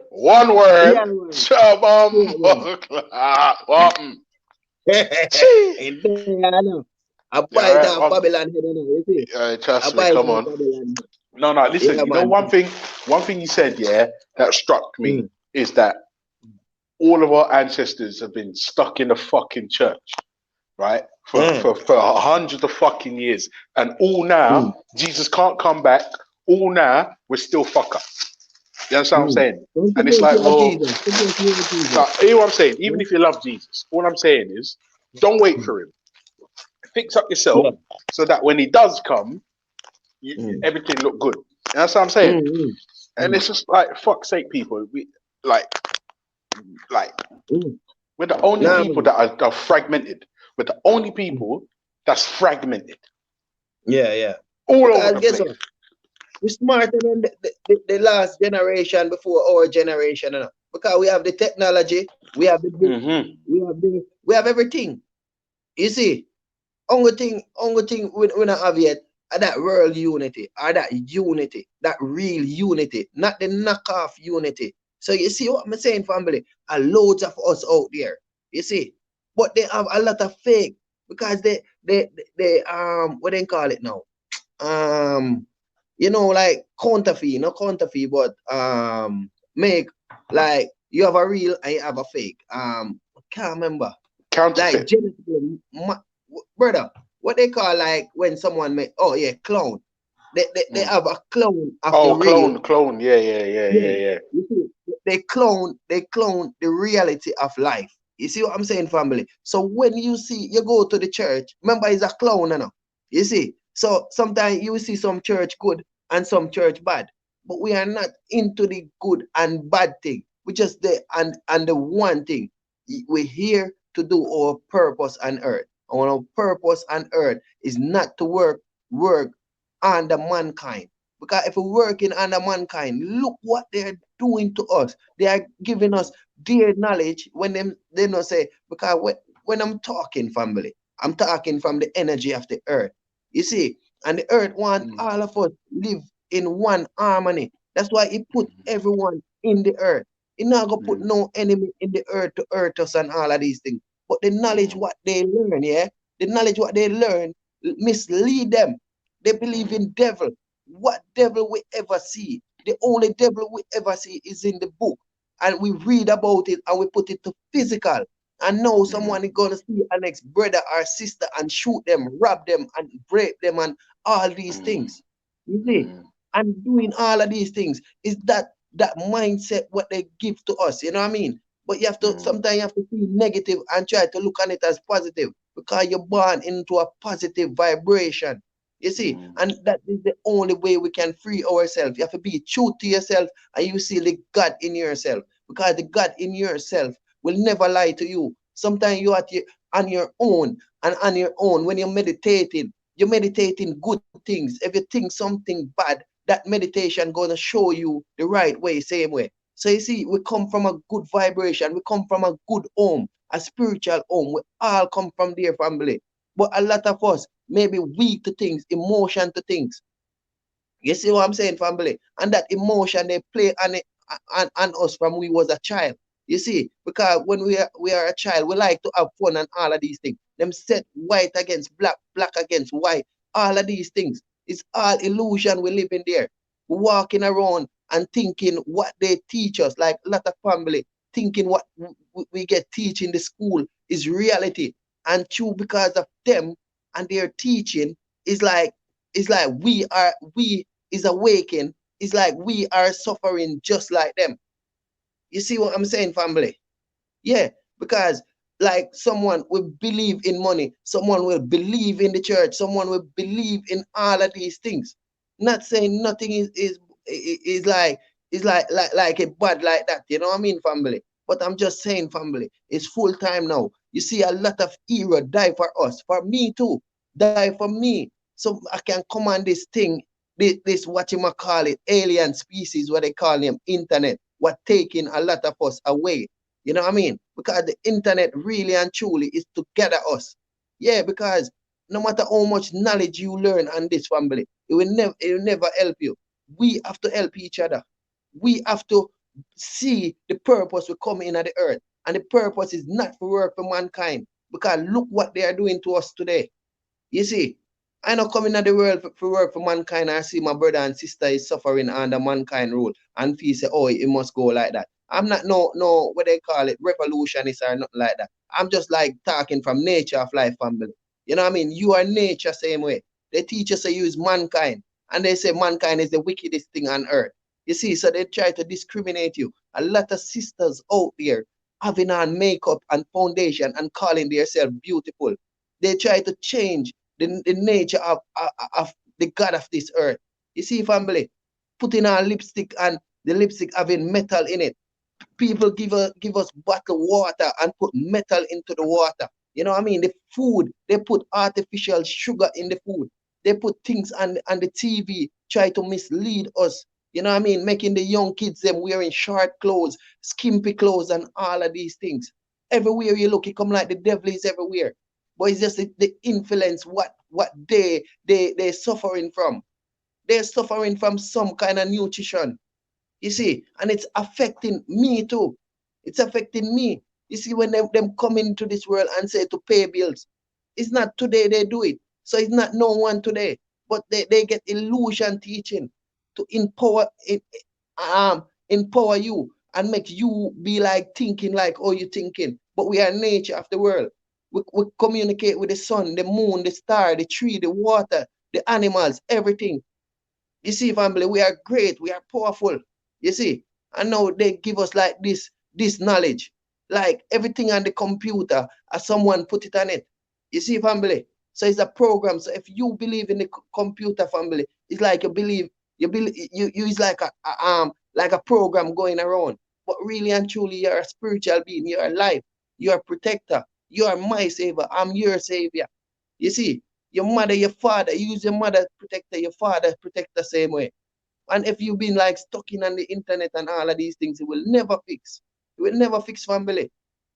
Yeah, I buy down Babylon here, you see. Trust me, come on. No, listen, you know one thing you said, that struck me is that all of our ancestors have been stuck in a fucking church, right? For hundreds of fucking years. And all now, Jesus can't come back. All now, we're still fuck up. You understand what I'm saying? And it's like, well, hear what I'm saying? Even if you love Jesus, all I'm saying is, don't wait for him. Fix up yourself so that when he does come, everything look good. You understand what I'm saying? And it's just like, fuck's sake, people. We're the only people that are fragmented. We're the only people that's fragmented. Yeah. All over the place. We're smarter than the last generation before our generation, you know, because we have the technology, we have the book, we have everything. You see, only thing we not have yet are that world unity, or that unity, that real unity, not the knockoff unity. So you see what I'm saying, family? A loads of us out there, you see, but they have a lot of fake because they what they call it now? You know, like counterfeit, not counterfeit, but make like you have a real and you have a fake. Can't remember. Like Counterfeit. genetically, brother, what they call like when someone make clone. They have a clone of the Oh, real. clone. Yeah. Yeah. You see, they clone the reality of life. You see what I'm saying, family? So when you go to the church, remember it's a clone, you know. You see, so sometimes you see some church good and some church bad, but we are not into the good and bad thing. We just the and the one thing we're here to do our purpose on earth. And our purpose on earth is not to work under mankind. Because if we're working under mankind, look what they're doing to us. They are giving us their knowledge when they not say, because when I'm talking, family, I'm talking from the energy of the earth. You see, and the earth want all of us live in one harmony. That's why it put everyone in the earth. It not gonna put no enemy in the earth to hurt us and all of these things. But the knowledge what they learn, the knowledge what they learn mislead them. They believe in devil. What devil we ever see? The only devil we ever see is in the book. And we read about it and we put it to physical. And now someone is gonna see an ex-brother or sister and shoot them, rob them, and break them, and all these things. You see? And doing all of these things is that mindset what they give to us, you know what I mean? But you have to sometimes you have to feel negative and try to look on it as positive because you're born into a positive vibration. You see, and that is the only way we can free ourselves. You have to be true to yourself and you see the God in yourself, because the God in yourself will never lie to you. Sometimes you are on your own, and on your own when you're meditating good things. If you think something bad, that meditation gonna show you the right way, same way. So you see, we come from a good vibration, we come from a good home, a spiritual home. We all come from their family. But a lot of us may be weak to things, emotion to things. You see what I'm saying, family? And that emotion they play on us from we was a child. You see, because when we are a child, we like to have fun and all of these things. Them set white against black, black against white, all of these things. It's all illusion we live in there. We're walking around and thinking what they teach us, like a lot of family thinking what we get teach in the school is reality. And true, because of them and their teaching is like we is awakened. It's like we are suffering just like them. You see what I'm saying, family? Yeah, because like someone will believe in money, someone will believe in the church, someone will believe in all of these things. Not saying nothing is like a bad like that. You know what I mean, family? But I'm just saying, family, it's full time now. You see a lot of hero die for us, for me too, die for me. So I can command this thing, this what you might call it, alien species, what they call them, internet, what taking a lot of us away. You know what I mean? Because the internet really and truly is to gather us. Yeah, because no matter how much knowledge you learn on this, family, it will never help you. We have to help each other. We have to see the purpose we come in at the earth. And the purpose is not for work for mankind. Because look what they are doing to us today. You see, I not come in the world for work for mankind. I see my brother and sister is suffering under mankind rule. And feel say, oh, it must go like that. I'm not no what they call it, revolutionist or nothing like that. I'm just like talking from nature of life, family. You know what I mean? You are nature same way. They teach us to use mankind. And they say mankind is the wickedest thing on earth. You see, so they try to discriminate you. A lot of sisters out there having on makeup and foundation and calling themselves beautiful. They try to change the nature of the God of this earth. You see, family, putting on lipstick and the lipstick having metal in it. People give us bottled water and put metal into the water. You know what I mean? The food, they put artificial sugar in the food. They put things on the TV, try to mislead us. You know what I mean? Making the young kids them wearing short clothes, skimpy clothes, and all of these things. Everywhere you look, it come like the devil is everywhere. But it's just the influence what they're suffering from. They're suffering from some kind of nutrition. You see, and it's affecting me too. It's affecting me. You see, when them come into this world and say to pay bills, it's not today they do it. So it's not no one today. But they get illusion teaching to empower you and make you be like thinking like oh you thinking. But we are nature of the world. We communicate with the sun, the moon, the star, the tree, the water, the animals, everything. You see, family, we are great, we are powerful. You see, and now they give us like this knowledge, like everything on the computer, as someone put it on it. You see, family. So it's a program. So if you believe in the computer, family, it's like you is like a program going around. But really and truly, you're a spiritual being. You're alive. You're a protector. You are my savior. I'm your savior. You see, your mother, your father, you use your mother protector, your father protector same way. And if you've been like stuck in on the internet and all of these things, it will never fix. It will never fix family.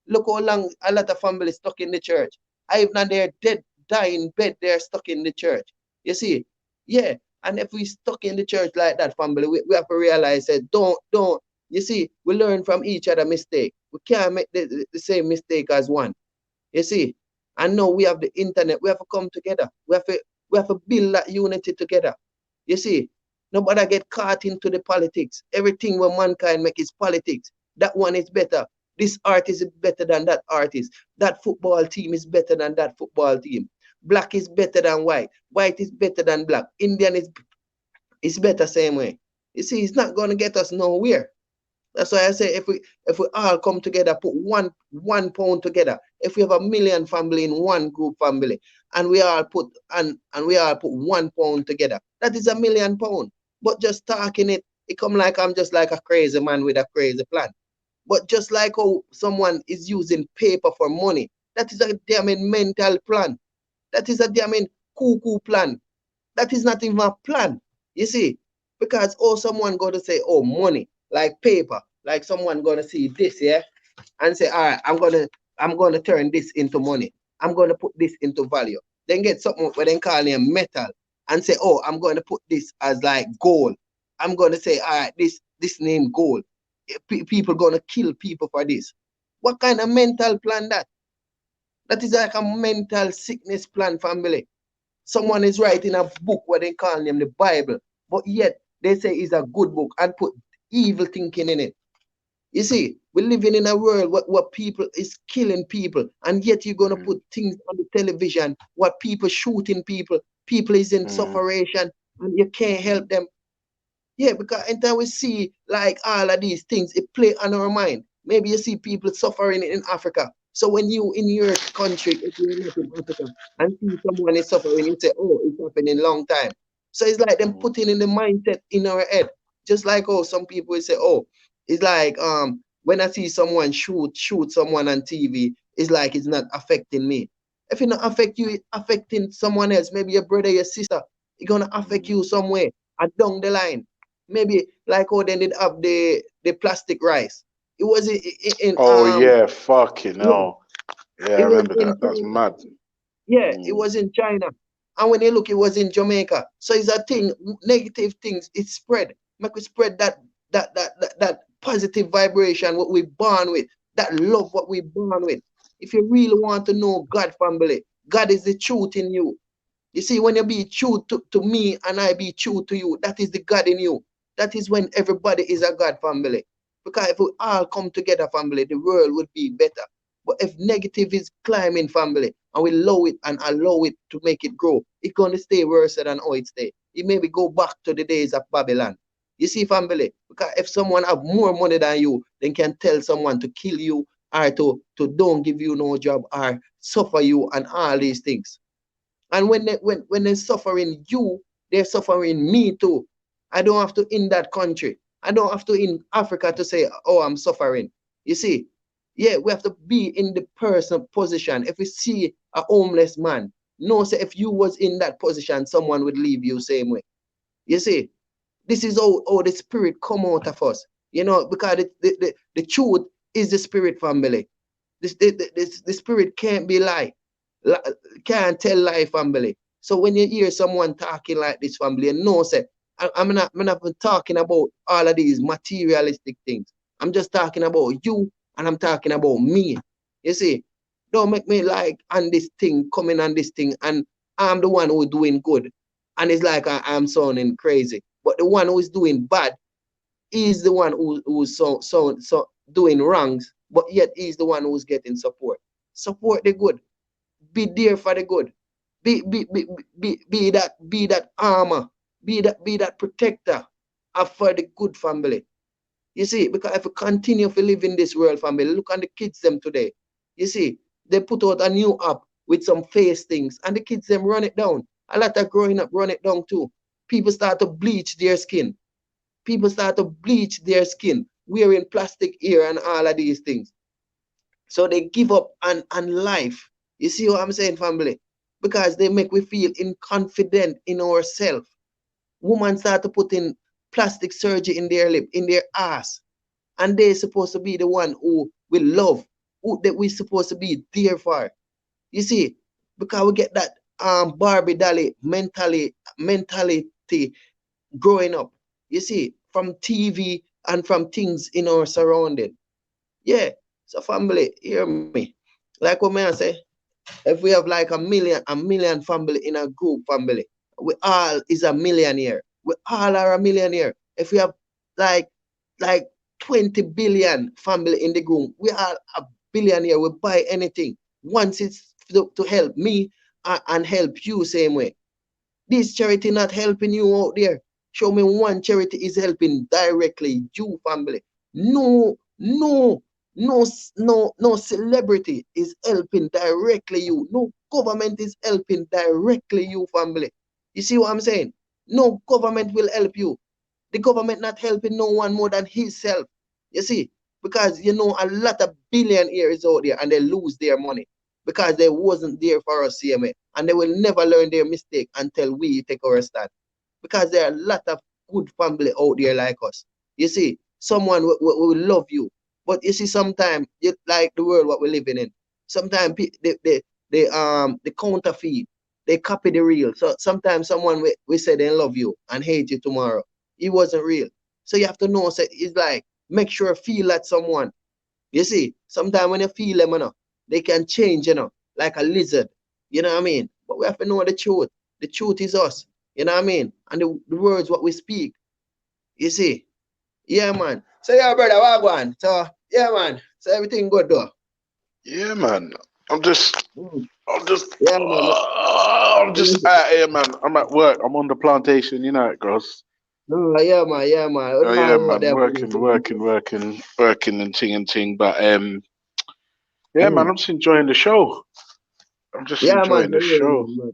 Look how long a lot of families stuck in the church. I've not they're dead, dying in bed, they're stuck in the church. You see? Yeah. And if we stuck in the church like that, family, we have to realize that don't. You see, we learn from each other mistake. We can't make the same mistake as one. You see? And now we have the internet. We have to come together. We have to build that unity together. You see? Nobody get caught into the politics. Everything where mankind make is politics. That one is better. This artist is better than that artist. That football team is better than that football team. Black is better than white. White is better than black. Indian is better same way. You see, it's not gonna get us nowhere. That's why I say if we all come together, put one pound together. If we have 1 million family in one group family, and we all put 1 pound together, that is £1 million. But just talking it come like I'm just like a crazy man with a crazy plan. But just like how someone is using paper for money, that is a damning mental plan. That is a damning cuckoo plan. That is not even a plan. You see, because someone going to say, oh, money, like paper, like someone going to see this, yeah, and say, all right, I'm gonna turn this into money. I'm gonna put this into value. Then get something where they call it metal and say, oh, I'm going to put this as like gold. I'm going to say, all right, this name gold. People going to kill people for this. What kind of mental plan that? That is like a mental sickness plan, family. Someone is writing a book what they call them the Bible, but yet they say it's a good book and put evil thinking in it. You see, we're living in a world where people is killing people, and yet you're gonna put things on the television what people shooting people is in suffering, and you can't help them. Yeah, because until we see like all of these things, it play on our mind. Maybe you see people suffering in Africa. So when you in your country, if you're not in Africa, and see someone is suffering, you say, oh, it's happening long time. So it's like them putting in the mindset in our head. Just like some people will say, oh, it's like when I see someone shoot someone on TV, it's like it's not affecting me. If it not affect you, it's affecting someone else, maybe your brother, your sister, it's gonna affect you some way down the line. Maybe like they did have the plastic rice. It was in yeah, fucking hell. Yeah, I remember that. That's mad. Yeah, it was in China. And when you look, it was in Jamaica. So it's a thing, negative things, it spread. Make we spread that positive vibration, what we born with, that love, what we born with. If you really want to know God, family, God is the truth in you. You see, when you be true to me and I be true to you, that is the God in you. That is when everybody is a God, family. Because if we all come together, family, the world would be better. But if negative is climbing, family, and we allow it to make it grow, it's going to stay worse than how it stay. It maybe go back to the days of Babylon. You see, family, because if someone have more money than you, then can tell someone to kill you or to don't give you no job or suffer you and all these things. And when they're suffering you, they're suffering me too. I don't have to in that country. I don't have to in Africa to say, oh, I'm suffering. You see, yeah, we have to be in the person position. If we see a homeless man, know say if you was in that position, someone would leave you same way. You see, this is how the spirit come out of us. You know, because the truth is the spirit, family. The spirit can't be lie. Can't tell lie, family. So when you hear someone talking like this, family, you know, say, I'm not talking about all of these materialistic things. I'm just talking about you, and I'm talking about me. You see, don't make me like on this thing, coming on this thing, and I'm the one who's doing good. And it's like I'm sounding crazy. But the one who is doing bad is the one who's so doing wrongs, but yet he's the one who's getting support. Support the good. Be there for the good. Be that armor. Be that protector for the good, family. You see, because if we continue to live in this world, family, look at the kids them today. You see, they put out a new app with some face things, and the kids them run it down. A lot of growing up run it down too. People start to bleach their skin. People start to bleach their skin, wearing plastic ear and all of these things. So they give up on life. You see what I'm saying, family? Because they make we feel inconfident in ourselves. Women start to put in plastic surgery in their lip, in their ass. And they're supposed to be the one who we love, that we're supposed to be there for. You see, because we get that Barbie dolly mentality growing up. You see, from TV and from things in our surrounding. Yeah. So family, hear me. Like what I say, if we have like a million family in a group, family, we all is a millionaire. We all are a millionaire. If we have like 20 billion family in the group, we are a billionaire. We buy anything. Once it's to help me and help you same way. This charity not helping you out there. Show me one charity is helping directly you, family. No celebrity is helping directly you. No government is helping directly you, family. You see what I'm saying? No government will help you. The government not helping no one more than himself. You see? Because you know a lot of billionaires out there and they lose their money because they wasn't there for us, CMA. And they will never learn their mistake until we take our stand. Because there are a lot of good family out there like us. You see, someone will love you. But you see, sometimes, like the world what we're living in, sometimes they counterfeit, they copy the real. So sometimes someone we say they love you and hate you tomorrow. It wasn't real. So you have to know, so it's like, make sure feel that someone. You see, sometimes when you feel them, you know, they can change, you know, like a lizard. You know what I mean? But we have to know the truth. The truth is us. You know what I mean? And the words what we speak. You see? Yeah, man. So yeah, brother, what going? So yeah, man. So everything good though. Yeah, man. I'm just yeah, man. I'm just out here, man. I'm at work. I'm on the plantation, you know it, Gross. Oh, yeah, man, yeah, man. Oh, yeah, man. Working and ting. But yeah, man, I'm just enjoying the show. I'm just enjoying the show. Man.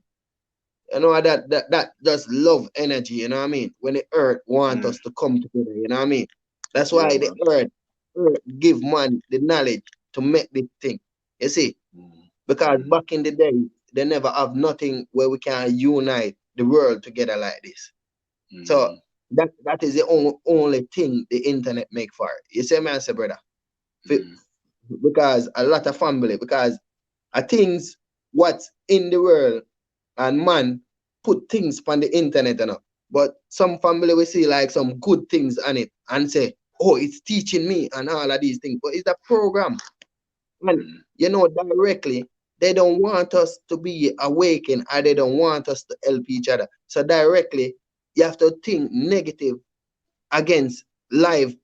You know that just love energy, you know what I mean? When the earth wants us to come together, you know what I mean? That's why the earth give man the knowledge to make this thing. You see? Because back in the day, they never have nothing where we can unite the world together like this. So that is the only thing the internet make for it. You see me, I say, brother? Because a lot of family, because things what's in the world and man put things on the internet, you know. But some family will see like some good things on it and say, oh, it's teaching me and all of these things. But it's a program. And you know, directly, they don't want us to be awakened or they don't want us to help each other. So directly, you have to think negative against life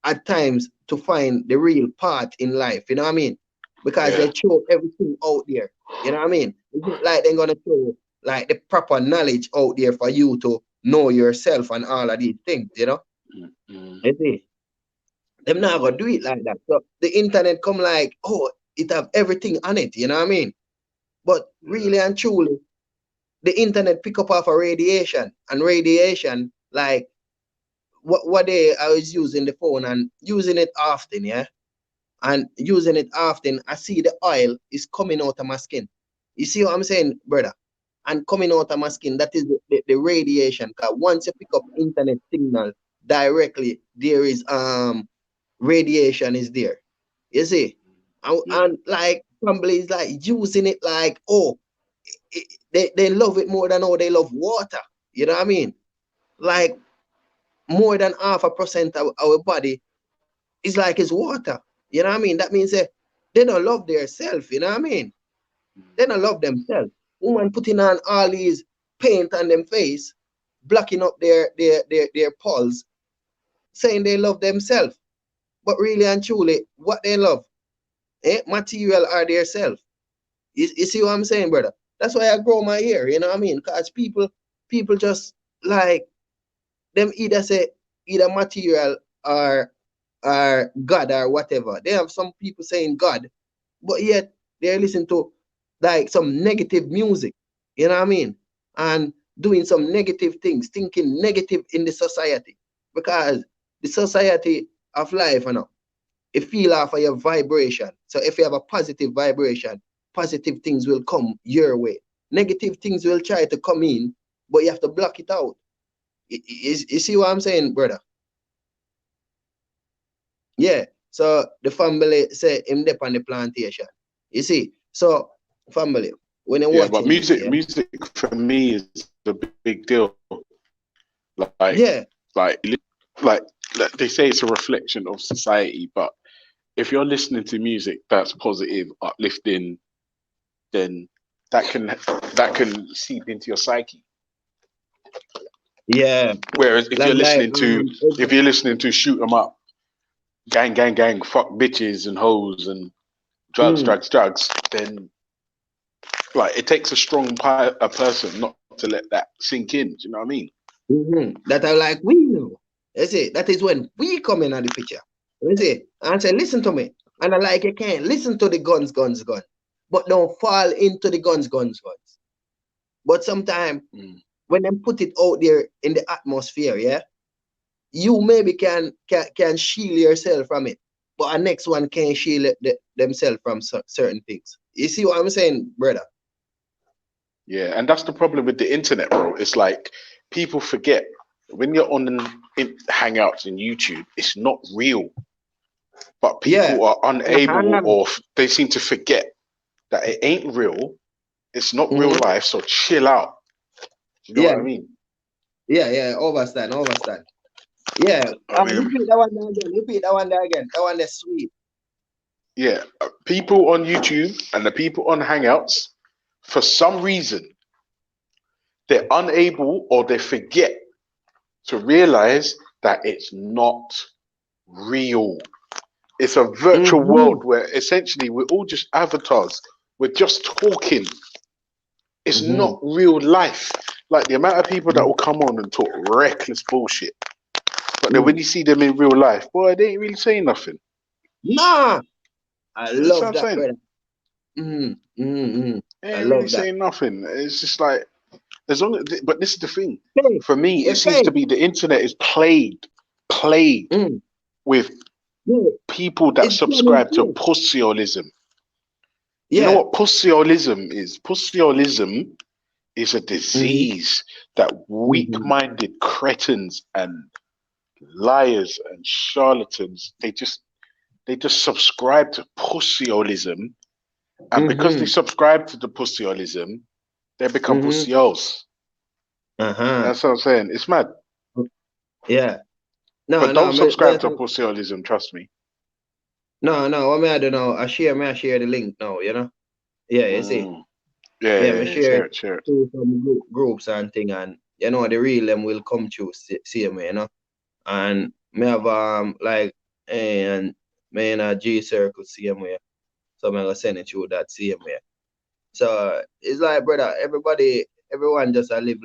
at times to find the real part in life. You know what I mean? Because they show everything out there. You know what I mean? It's not like they're gonna show like the proper knowledge out there for you to know yourself and all of these things, you know? You see? They're not gonna do it like that. So the internet come like, oh, it have everything on it, you know what I mean? But really and truly, the internet pick up off a radiation, and radiation, like what I was using the phone and using it often, yeah? And using it often, I see the oil is coming out of my skin. You see what I'm saying, brother? and coming out of my skin. That is the radiation. Because once you pick up internet signal directly, there is radiation is there. You see, and like family is like using it like, oh, they love it more than how they love water. You know what I mean? Like more than 0.5% of our body is like it's water. You know what I mean? That means they don't love themselves. You know what I mean? They don't love themselves. Woman putting on all these paint on them face, blocking up their pulse, saying they love themselves. But really and truly, what they love, material or their self. You see what I'm saying, brother? That's why I grow my hair, you know what I mean? Because people just like them either material or God or whatever. They have some people saying God, but yet they listen to like some negative music, you know what I mean? And doing some negative things, thinking negative in the society. Because the society of life, you know, it feel off of your vibration. So if you have a positive vibration, positive things will come your way. Negative things will try to come in, but you have to block it out. You see what I'm saying, brother? Yeah. So the family say him dep on the plantation. You see? So family, when you watch but music for me is a big deal. Like they say it's a reflection of society, but if you're listening to music that's positive, uplifting, then that can seep into your psyche. Yeah. Whereas if you're listening to shoot 'em up, gang, fuck bitches and hoes and drugs, then like it takes a strong a person not to let that sink in. Do you know what I mean? That are like, we know. You see, that is when we come in on the picture. You see, and say, listen to me. And I like, you can't listen to the guns. But don't fall into the guns. But sometimes when they put it out there in the atmosphere, yeah, you maybe can shield yourself from it, but our next one can't shield themselves from certain things. You see what I'm saying, brother? Yeah, and that's the problem with the internet, bro. It's like people forget when you're on Hangouts and YouTube, it's not real. But people are unable, or they seem to forget that it ain't real. It's not real life, so chill out. You know what I mean? Yeah, understand. Yeah, repeat that one there again. That one that's sweet. Yeah, people on YouTube and the people on Hangouts, for some reason, they're unable or they forget to realize that it's not real. It's a virtual world where essentially we're all just avatars. We're just talking. It's not real life. Like the amount of people that will come on and talk reckless bullshit. But then when you see them in real life, boy, they ain't really saying nothing. Nah. I love that, brother. They ain't really saying nothing. It's just like, but this is the thing. For me, it seems to be the internet is plagued with people that subscribe to pussyolism. You know what pussyolism is? Pussyolism is a disease that weak-minded cretins and liars and charlatans, they just subscribe to pussyolism, and because they subscribe to the pussyolism, they become pussios. That's what I'm saying. It's mad. Yeah. But don't subscribe to pussyolism, trust me. No, what I do now, I share the link now, you know? Yeah, you see? Yeah, share it. To some groups and thing, and you know, the real them will come through same way, you know? And me have and me in a G circle same way. So I'm gonna send it through that same way. So it's like, brother, everyone just live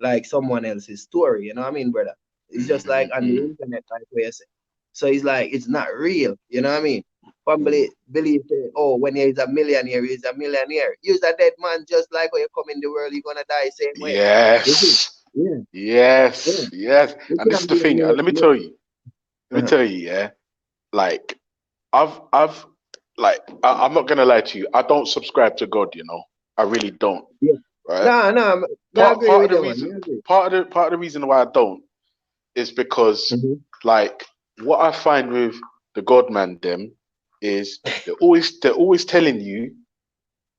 like someone else's story, you know what I mean, brother? It's just like on the internet, like where you say. So it's like it's not real, you know what I mean? Family believe that, oh, when he's a millionaire, he's a millionaire. You're a dead man, just like when you come in the world, you're gonna die same way. Yes. And this is the thing. Let me tell you. Yeah. Like, I'm not gonna lie to you. I don't subscribe to God, you know. I really don't. right? No, I agree with you, man. I agree. Part of the reason why I don't is because like what I find with the Godman them is they're always telling you,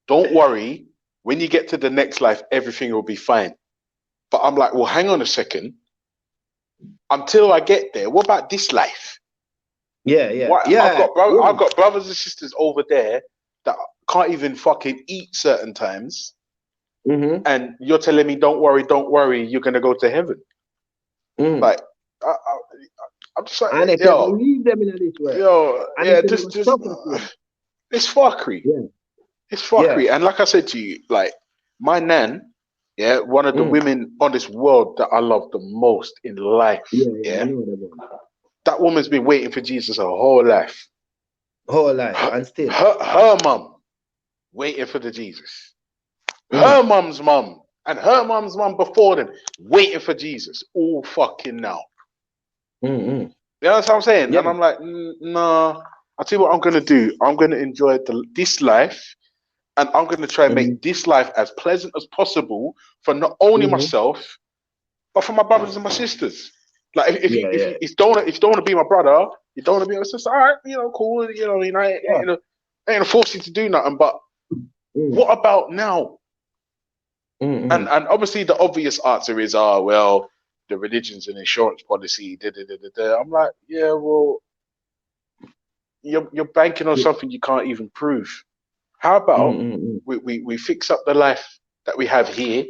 don't worry, when you get to the next life, everything will be fine. But I'm like, well, hang on a second. Until I get there, what about this life? Yeah. I've got brothers and sisters over there that can't even fucking eat certain times. And you're telling me, don't worry, you're gonna go to heaven. Like, I'm just like, and if you leave them in this way, it's fuckery. It's fuckery. And like I said to you, like my nan, one of the women on this world that I love the most in life. That woman's been waiting for Jesus her whole life. And still her mum waiting for the Jesus. Her mum's mum and her mum's mum before them waiting for Jesus all fucking now. You know what I'm saying? And I'm like, nah, I'll tell you what I'm gonna do. I'm gonna enjoy this life, and I'm gonna try and make this life as pleasant as possible for not only myself, but for my brothers and my sisters. Like if you don't want to be my brother, you don't want to be my sister, all right, cool, I ain't gonna force you to do nothing. But what about now? And obviously the obvious answer is, well, the religion's an insurance policy. I'm like, yeah, well, you're banking on something you can't even prove. How about we fix up the life that we have here,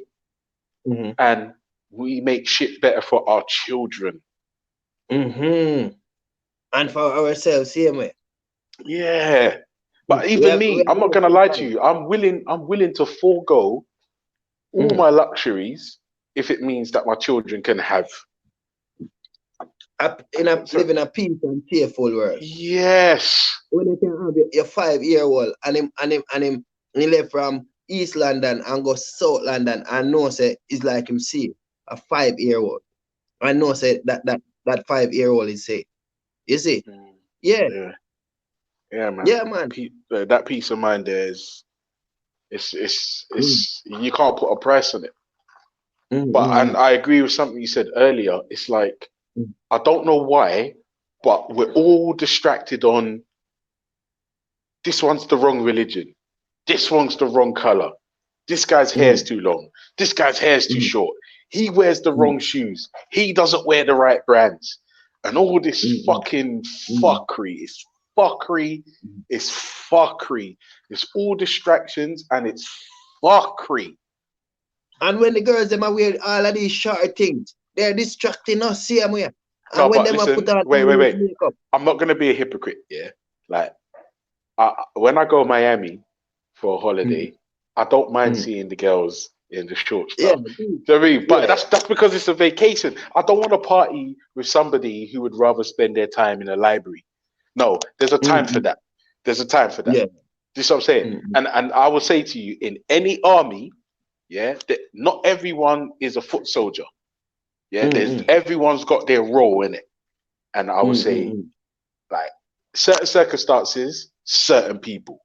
and we make shit better for our children, and for ourselves, same way. Yeah, but even me, I'm not gonna lie to you. I'm willing to forego all my luxuries if it means that my children can have live in a peace and cheerful world. Yes. When you can have your 5-year-old and him left from East London and go South London and know say it's like him see a 5-year-old. I know say that 5-year-old is safe. You see? Yeah, man. Yeah, man. That peace of mind there is it's you can't put a price on it. But and I agree with something you said earlier. It's like I don't know why, but we're all distracted on this one's the wrong religion, this one's the wrong color, this guy's hair's too long, this guy's hair's too short, he wears the wrong shoes, he doesn't wear the right brands, and all this fucking fuckery. It's fuckery. It's all distractions and it's fuckery. And when the girls them are wearing all of these short things, they're distracting us same way. And when them put on wait. Makeup. I'm not gonna be a hypocrite, yeah. Like when I go to Miami for a holiday, I don't mind seeing the girls in the short stuff. Do you know what I mean? But that's because it's a vacation. I don't want to party with somebody who would rather spend their time in a library. No, there's a time for that. There's a time for that. Yeah. This is what I'm saying. And I will say to you, in any army, that not everyone is a foot soldier. Everyone's got their role in it. And I would say, like, certain circumstances, certain people.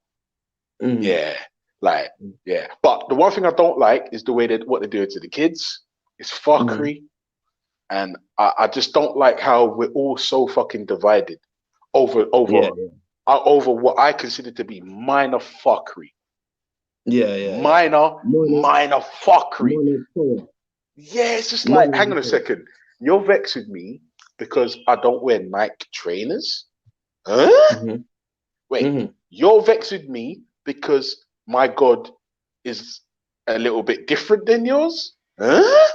But the one thing I don't like is the way what they're doing to the kids. It's fuckery. And I just don't like how we're all so fucking divided over what I consider to be minor fuckery. Minor fuckery. It's just like, hang on a second. You're vexed with me because I don't wear Nike trainers? Huh? Wait, you're vexed with me because my God is a little bit different than yours? Huh?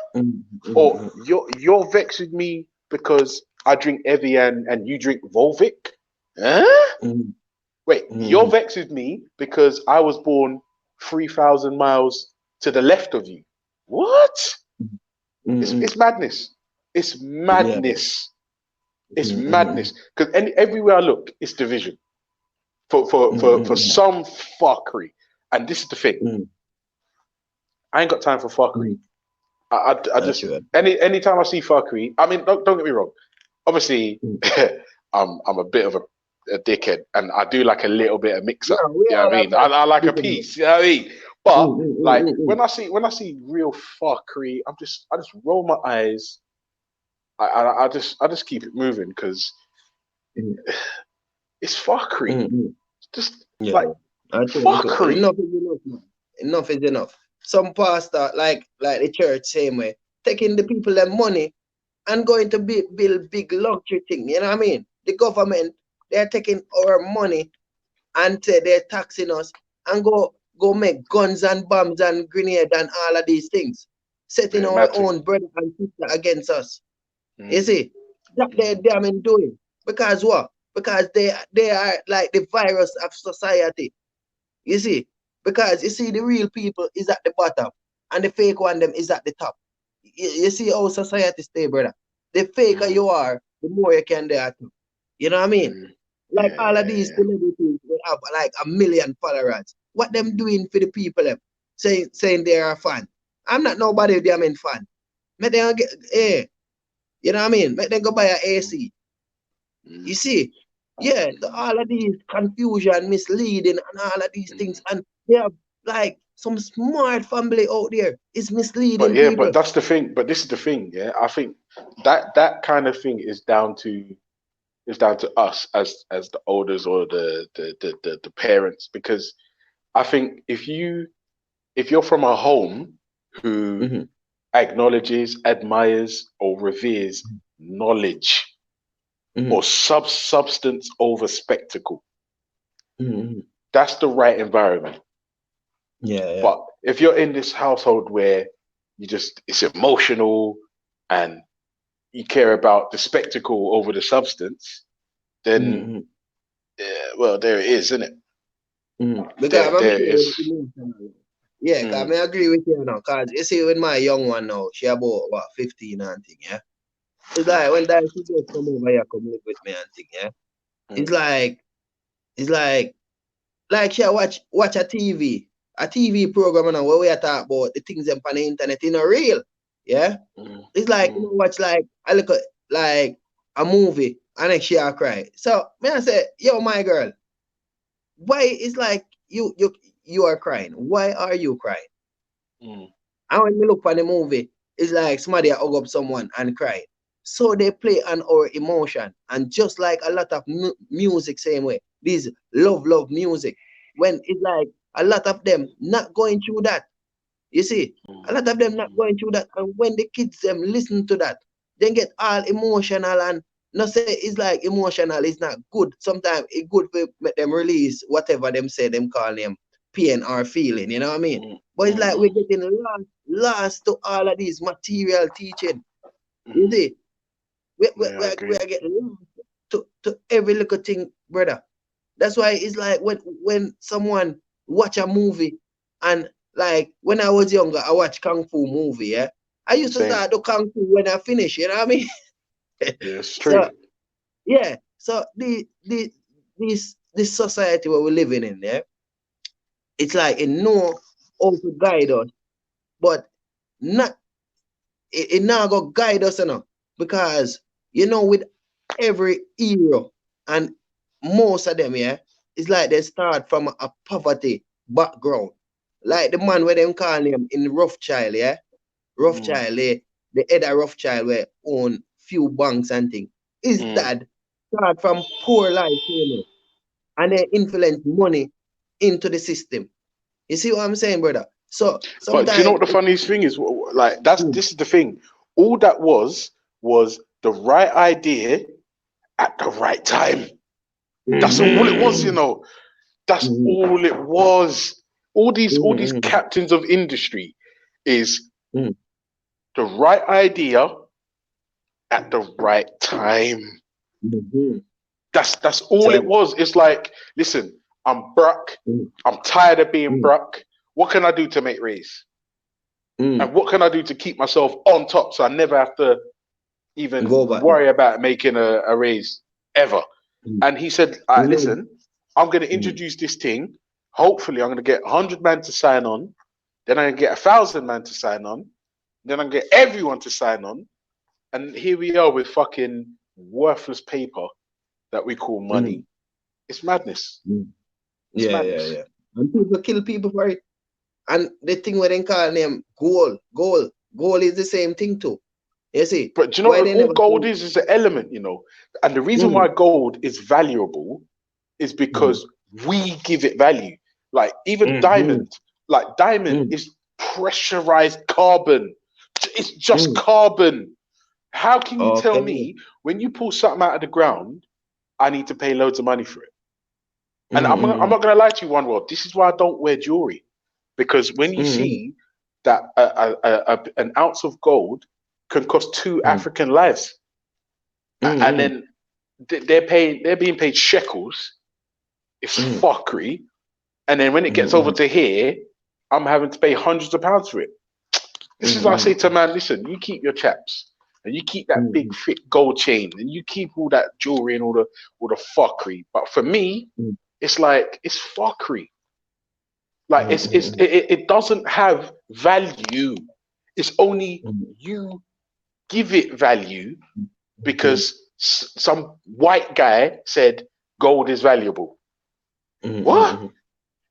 Or you're vexed with me because I drink Evian and you drink Volvic? Huh? Wait, you're vexed with me because I was born 3,000 miles to the left of you. What? It's madness. It's madness. It's madness. Because everywhere I look, it's division. For some fuckery. And this is the thing. I ain't got time for fuckery. I just anytime I see fuckery, I mean, don't get me wrong. Obviously, I'm a bit of a dickhead, and I do like a little bit of mix up. You know what I mean? I like a piece. You know what I mean? But like when I see real fuckery, I just roll my eyes. I just keep it moving because it's fuckery. Just like fuckery. Enough is enough, man. Enough is enough. Some pastor, like the church, same way, taking the people their money and going to build big luxury thing. You know what I mean? The government, they're taking our money and they're taxing us and go make guns and bombs and grenades and all of these things, setting our own brother and sister against us. You see, that they're damn doing. Because what? Because they are like the virus of society. You see, because you see the real people is at the bottom and the fake one them is at the top. You see how society stay, brother. The faker you are, the more you can do. You know what I mean? Like all of these celebrities will have like 1 million followers. What them doing for the people them? Saying they are a fan. I'm not nobody damn fan. Make them get you know what I mean? Make them go buy an AC. You see? Yeah, all of these confusion, misleading, and all of these things, and they have like some smart family out there. It's misleading. But yeah, people. but that's the thing. But this is the thing. Yeah, I think that kind of thing is down to us as the elders or the parents, because I think if you're from a home who acknowledges, admires, or reveres knowledge or substance over spectacle, that's the right environment. Yeah. But if you're in this household where it's emotional and you care about the spectacle over the substance, then well, there it is, isn't it? Because there it is. Yeah, because I agree with you now. Because you see, with my young one now, she about 15 and thing, yeah. It's like when that she just come over here, come live with me and thing, yeah. It's like she watch a TV program now where we are talk about the things them on the internet, real, yeah. It's like you know, watch like I look at like a movie and then she cry. So I say, yo, my girl, why is like you are crying? Why are you crying? And when we look for the movie, it's like somebody hug up someone and cry. So they play on our emotion, and just like a lot of music, same way. These love music, when it's like a lot of them not going through that. You see, a lot of them not going through that, and when the kids them listen to that, they get all emotional and not say it's like emotional. It's not good. Sometimes it's good to make them release whatever them say them call them pain or feeling. You know what I mean? But it's like we're getting lost to all of these material teaching. You see, we are getting lost to every little thing, brother. That's why it's like when someone watch a movie, and like when I was younger, I watched Kung Fu movie, yeah. I used to start the Kung Fu when I finish, you know what I mean? It's true. So, yeah. So this society where we're living in, yeah, it's like it know how to guide us, but not it now go guide us enough, because you know with every era and most of them, yeah, it's like they start from a poverty background. Like the man where them call him in Rothschild, yeah? Rothschild, the head of Rothschild where own few banks and things. His dad start from poor life, you know, and they influence money into the system. You see what I'm saying, brother? So but do you know what the funniest thing is? Like this is the thing. All that was the right idea at the right time. That's all it was, you know. That's all it was. All these captains of industry is the right idea at the right time. That's all it was. It's like, listen, I'm broke. I'm tired of being broke. What can I do to make raise? And what can I do to keep myself on top so I never have to even worry about making a raise ever? And he said, all right, listen, I'm going to introduce this thing. Hopefully, I'm going to get 100 men to sign on. Then I'm going to get 1,000 men to sign on. Then I'm going to get everyone to sign on. And here we are with fucking worthless paper that we call money. It's madness. It's madness. Yeah. And people kill people for it. And the thing where they call them gold is the same thing too. You see? But do you know Why what they all never gold say- is an element, you know? And the reason why gold is valuable is because we give it value. Like even diamond, like diamond is pressurized carbon. It's just carbon. How can you tell Okay. me when you pull something out of the ground, I need to pay loads of money for it? And I'm not gonna lie to you, One World. This is why I don't wear jewelry, because when you see that an ounce of gold can cost 2 African lives, and then they're being paid shekels. It's fuckery. And then when it gets over to here, I'm having to pay hundreds of pounds for it. This is why I say to man, listen, you keep your chaps and you keep that big thick gold chain and you keep all that jewelry and all the fuckery. But for me, it's like it's fuckery. Like it doesn't have value. It's only you give it value because some white guy said gold is valuable. What?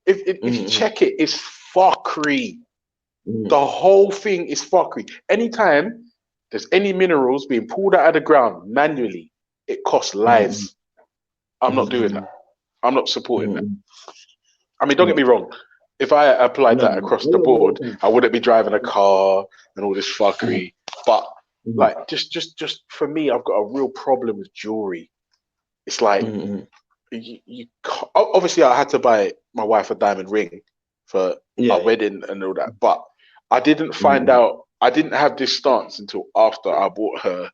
If you check it, it's fuckery. The whole thing is fuckery. Anytime there's any minerals being pulled out of the ground manually, it costs lives. I'm not doing that. I'm not supporting that. I mean, don't get me wrong. If I applied that across the board, I wouldn't be driving a car and all this fuckery. But like, just for me, I've got a real problem with jewelry. It's like you can't, obviously I had to buy my wife a diamond ring for our wedding and all that, but I didn't find out. I didn't have this stance until after I bought her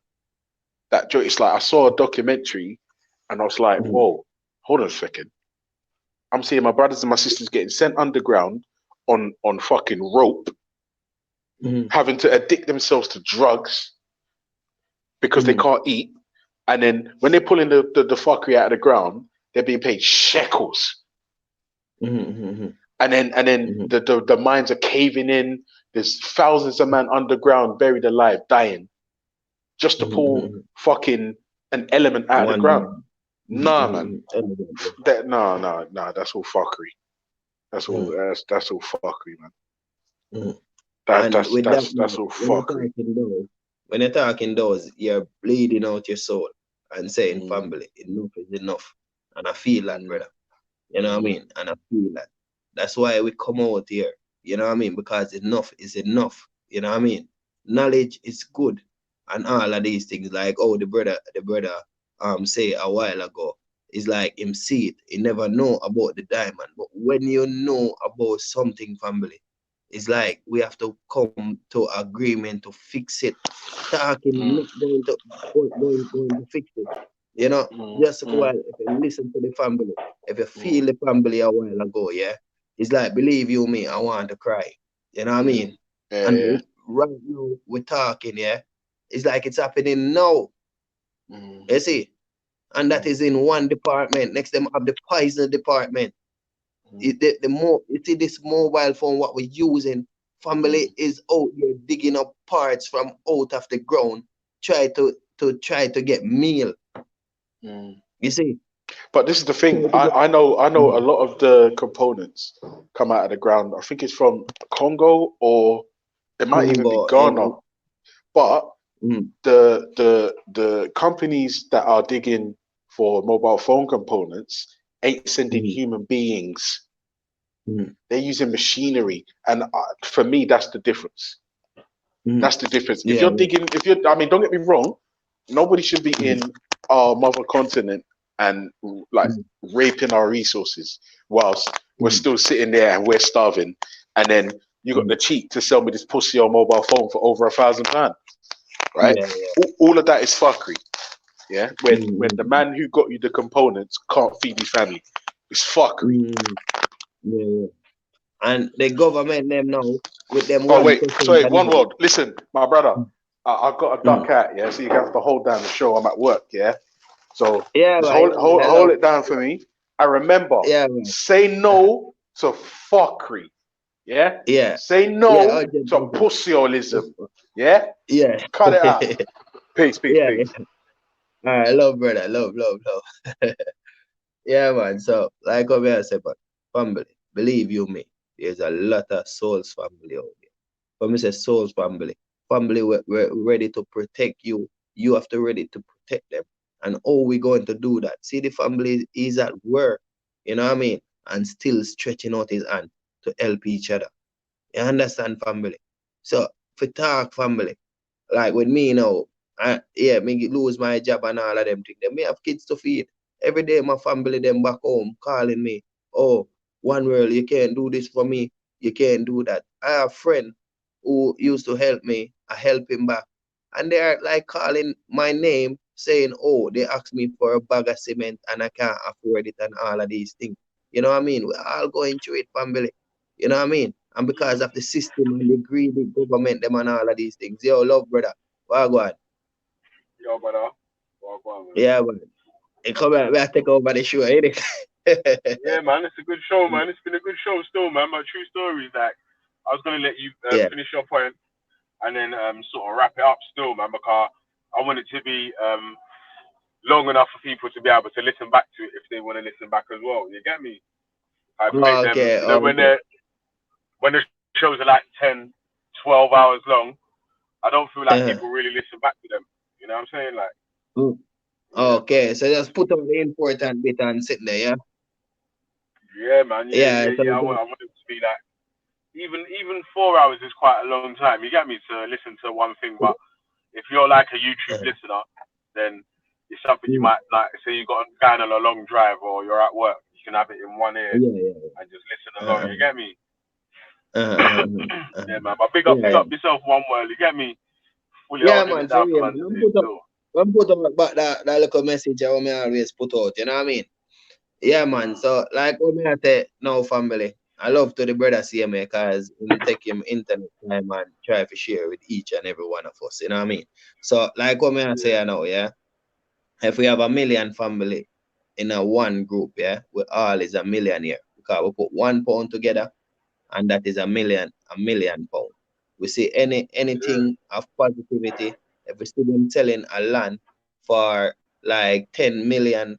that jewelry. It's like I saw a documentary and I was like, whoa, hold on a second. I'm seeing my brothers and my sisters getting sent underground on fucking rope, having to addict themselves to drugs because they can't eat. And then when they're pulling the fuckery out of the ground, they're being paid shekels. And then the mines are caving in. There's thousands of men underground buried alive, dying, just to pull fucking an element out of the ground. Nah, man. No, that's all fuckery. That's all fuckery, man. That's all fuckery. When you're talking those, you're bleeding out your soul and saying, family, enough is enough. And I feel that, brother. You know what I mean? And I feel that. That's why we come out here. You know what I mean? Because enough is enough. You know what I mean? Knowledge is good. And all of these things, like, oh, the brother say a while ago, it's like him see it. He never know about the diamond. But when you know about something, family, it's like we have to come to agreement to fix it. Talking, not going to fix it. You know, just a while, if you listen to the family, if you feel the family a while ago, yeah, it's like, believe you me, I want to cry. You know what I mean? And right now, we're talking, yeah, it's like it's happening now. You see? And that is in one department. Next, them have the poison department. The more you see this mobile phone, what we're using, family is out there digging up parts from out of the ground, try to get meal. You see, but this is the thing. I know a lot of the components come out of the ground. I think it's from Congo or it might even be Ghana. But the companies that are digging for mobile phone components ain't sending human beings. They're using machinery, and for me, that's the difference. That's the difference. If you're digging, I mean, don't get me wrong. Nobody should be in our mother continent and like raping our resources whilst we're still sitting there and we're starving. And then you got the cheek to sell me this pussy on mobile phone for over £1,000, right? All of that is fuckery. Yeah, when the man who got you the components can't feed his family, it's fuckery. And the government them now with them. Oh wait, sorry, One World. Listen, my brother, I've got a duck out, yeah. So you have to hold down the show. I'm at work, yeah. So just hold it down for me. I remember, say no to fuckery, yeah. Say no to pussyolism, yeah. Cut it out. Peace. All right, love, brother, love. Yeah, man. So like I said, but family, believe you me, there's a lot of souls family out there. When we say souls family, family we're ready to protect you. You have to ready to protect them. And how we going to do that? See, the family is at work, you know what I mean? And still stretching out his hand to help each other. You understand, family? So, for talk family, like with me now, me lose my job and all of them things. They may have kids to feed. Every day my family them back home calling me, oh, One World, you can't do this for me. You can't do that. I have a friend who used to help me. I help him back. And they're like calling my name saying, oh, they asked me for a bag of cement and I can't afford it and all of these things. You know what I mean? We're all going through it, family. You know what I mean? And because of the system and the greedy government, them and all of these things. Yo, love, brother. Wagwan. Yo, brother. Wagwan, man. Yeah, man. Hey, come on, I take over the show, ain't it? Yeah, man, it's a good show, man. It's been a good show still, man. My true story is like, I was gonna let you Yeah. finish your point and then sort of wrap it up still, man, because I want it to be long enough for people to be able to listen back to it if they want to listen back as well. You get me? I make them, Okay, you know, when the shows are like 10, 12 hours long, I don't feel like people really listen back to them. You know what I'm saying? Like, Okay, so just put on the important bit and sit there, yeah? yeah, man. Yeah, so I want it to be like, even 4 hours is quite a long time. You get me, to listen to one thing. But if you're like a YouTube listener, then it's something you might like. Say you got going on a long drive or you're at work, you can have it in one ear and just listen along. You get me? Yeah, man. But big up yourself, One World. You get me? Fully Yeah, holding man, it down for for real. man. Don't put up back that little message I always put out, you know what I mean? Yeah, man. So, like what me I say now, family, I love to the brother CMA because he take him internet time and try to share with each and every one of us, you know what I mean? So, like what me I say now, yeah, if we have a million family in a one group, yeah, we all is a millionaire because we put £1 together and that is a million pound. We see anything of positivity, if we see them selling a land for like 10 million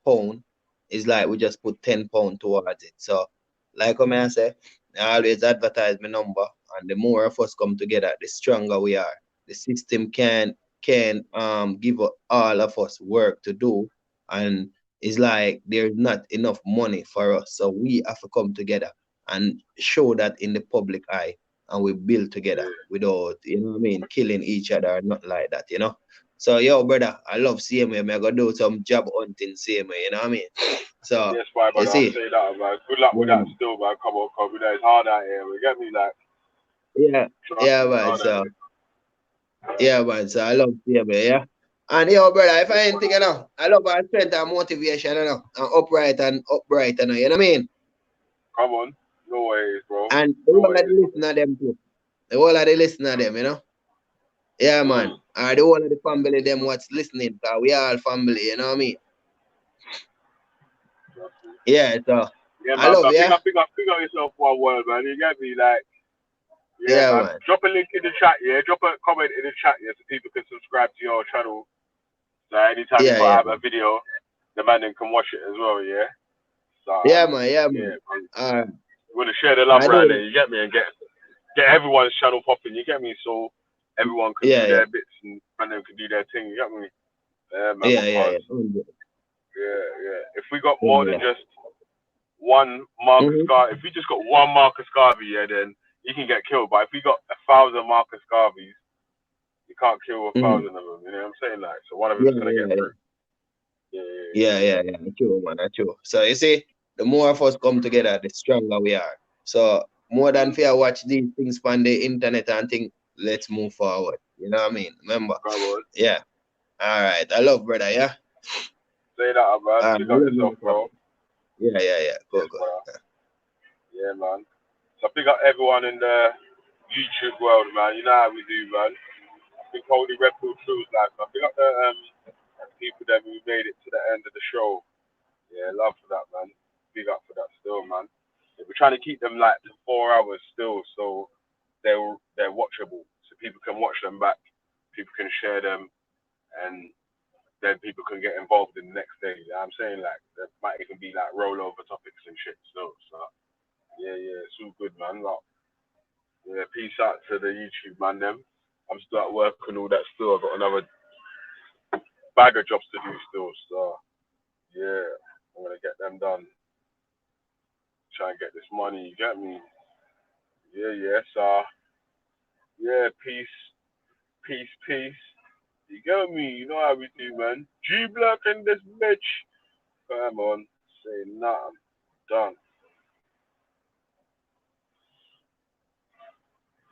pound, it's like we just put £10 towards it. So, like I say, I always advertise my number, and the more of us come together, the stronger we are. The system can give all of us work to do, and it's like there's not enough money for us, so we have to come together and show that in the public eye, and we build together without, you know what I mean, killing each other or not like that, you know. So yo, brother, I love CMA. I'm gonna do some job hunting CMA, you know what I mean? So Yes, my you brother. I'll see, say that, man. Good luck with that still, man. Come on, copy that. It's hard out here. You get me? Like, yeah, man. So yeah, man. So I love CMA, yeah. And yo, brother, if I ain't thinking, I love our strength and motivation, and upright, you know what I mean? Come on. No ways, bro. And the whole of the listener them too. The whole of the listener them, you know? Yeah, man. Or the whole of the family them what's listening, because we all family, you know what I mean? Yeah, so Yeah, I man. love, But yeah? pick up yourself, One World, man. You get me? Like, Yeah, man. man. Drop a link in the chat, yeah? Drop a comment in the chat, yeah, so people can subscribe to your channel. So anytime you put out a video, the man then can watch it as well, yeah? So, Yeah, man. Yeah, man. You want to share the love around there, you get me? And get everyone's channel popping, you get me? So everyone can do their bits and them can do their thing, you get me? Yeah, man. Yeah. Yeah. If we got more than just one Marcus Garvey, if we just got one Marcus Garvey, yeah, then you can get killed. But if we got 1,000 Marcus Garveys, you can't kill 1,000 of them. You know what I'm saying? Like, so one of them's gonna get through. Yeah. True, man. True. So you see, the more of us come together, the stronger we are. So more than fear watch these things on the internet and think, let's move forward. You know what I mean? Remember? Yeah. All right. I love, brother. Yeah. Say that, man. Pick up yourself, bro. Yeah. Go. Yeah, man. So pick up everyone in the YouTube world, man. You know how we do, man. I think Holy Red Pill Truth Life, man. Pick up the people that we made it to the end of the show. Yeah, love for that, man. Big up for that still, man. Yeah, we're trying to keep them like to 4 hours still, so they're watchable, so people can watch them back, people can share them, and then people can get involved in the next day. You know what I'm saying? Like, there might even be like rollover topics and shit still. So yeah. all good, man. Like, yeah, peace out to the YouTube man. Them, I'm still at work and all that. Still, I've got another bag of jobs to do still. So, yeah, I'm gonna get them done. Try and get this money. You get me? Yeah. So, yeah, peace. You get me? You know how we do, man. G Black and this bitch. Come on, say nothing. Done.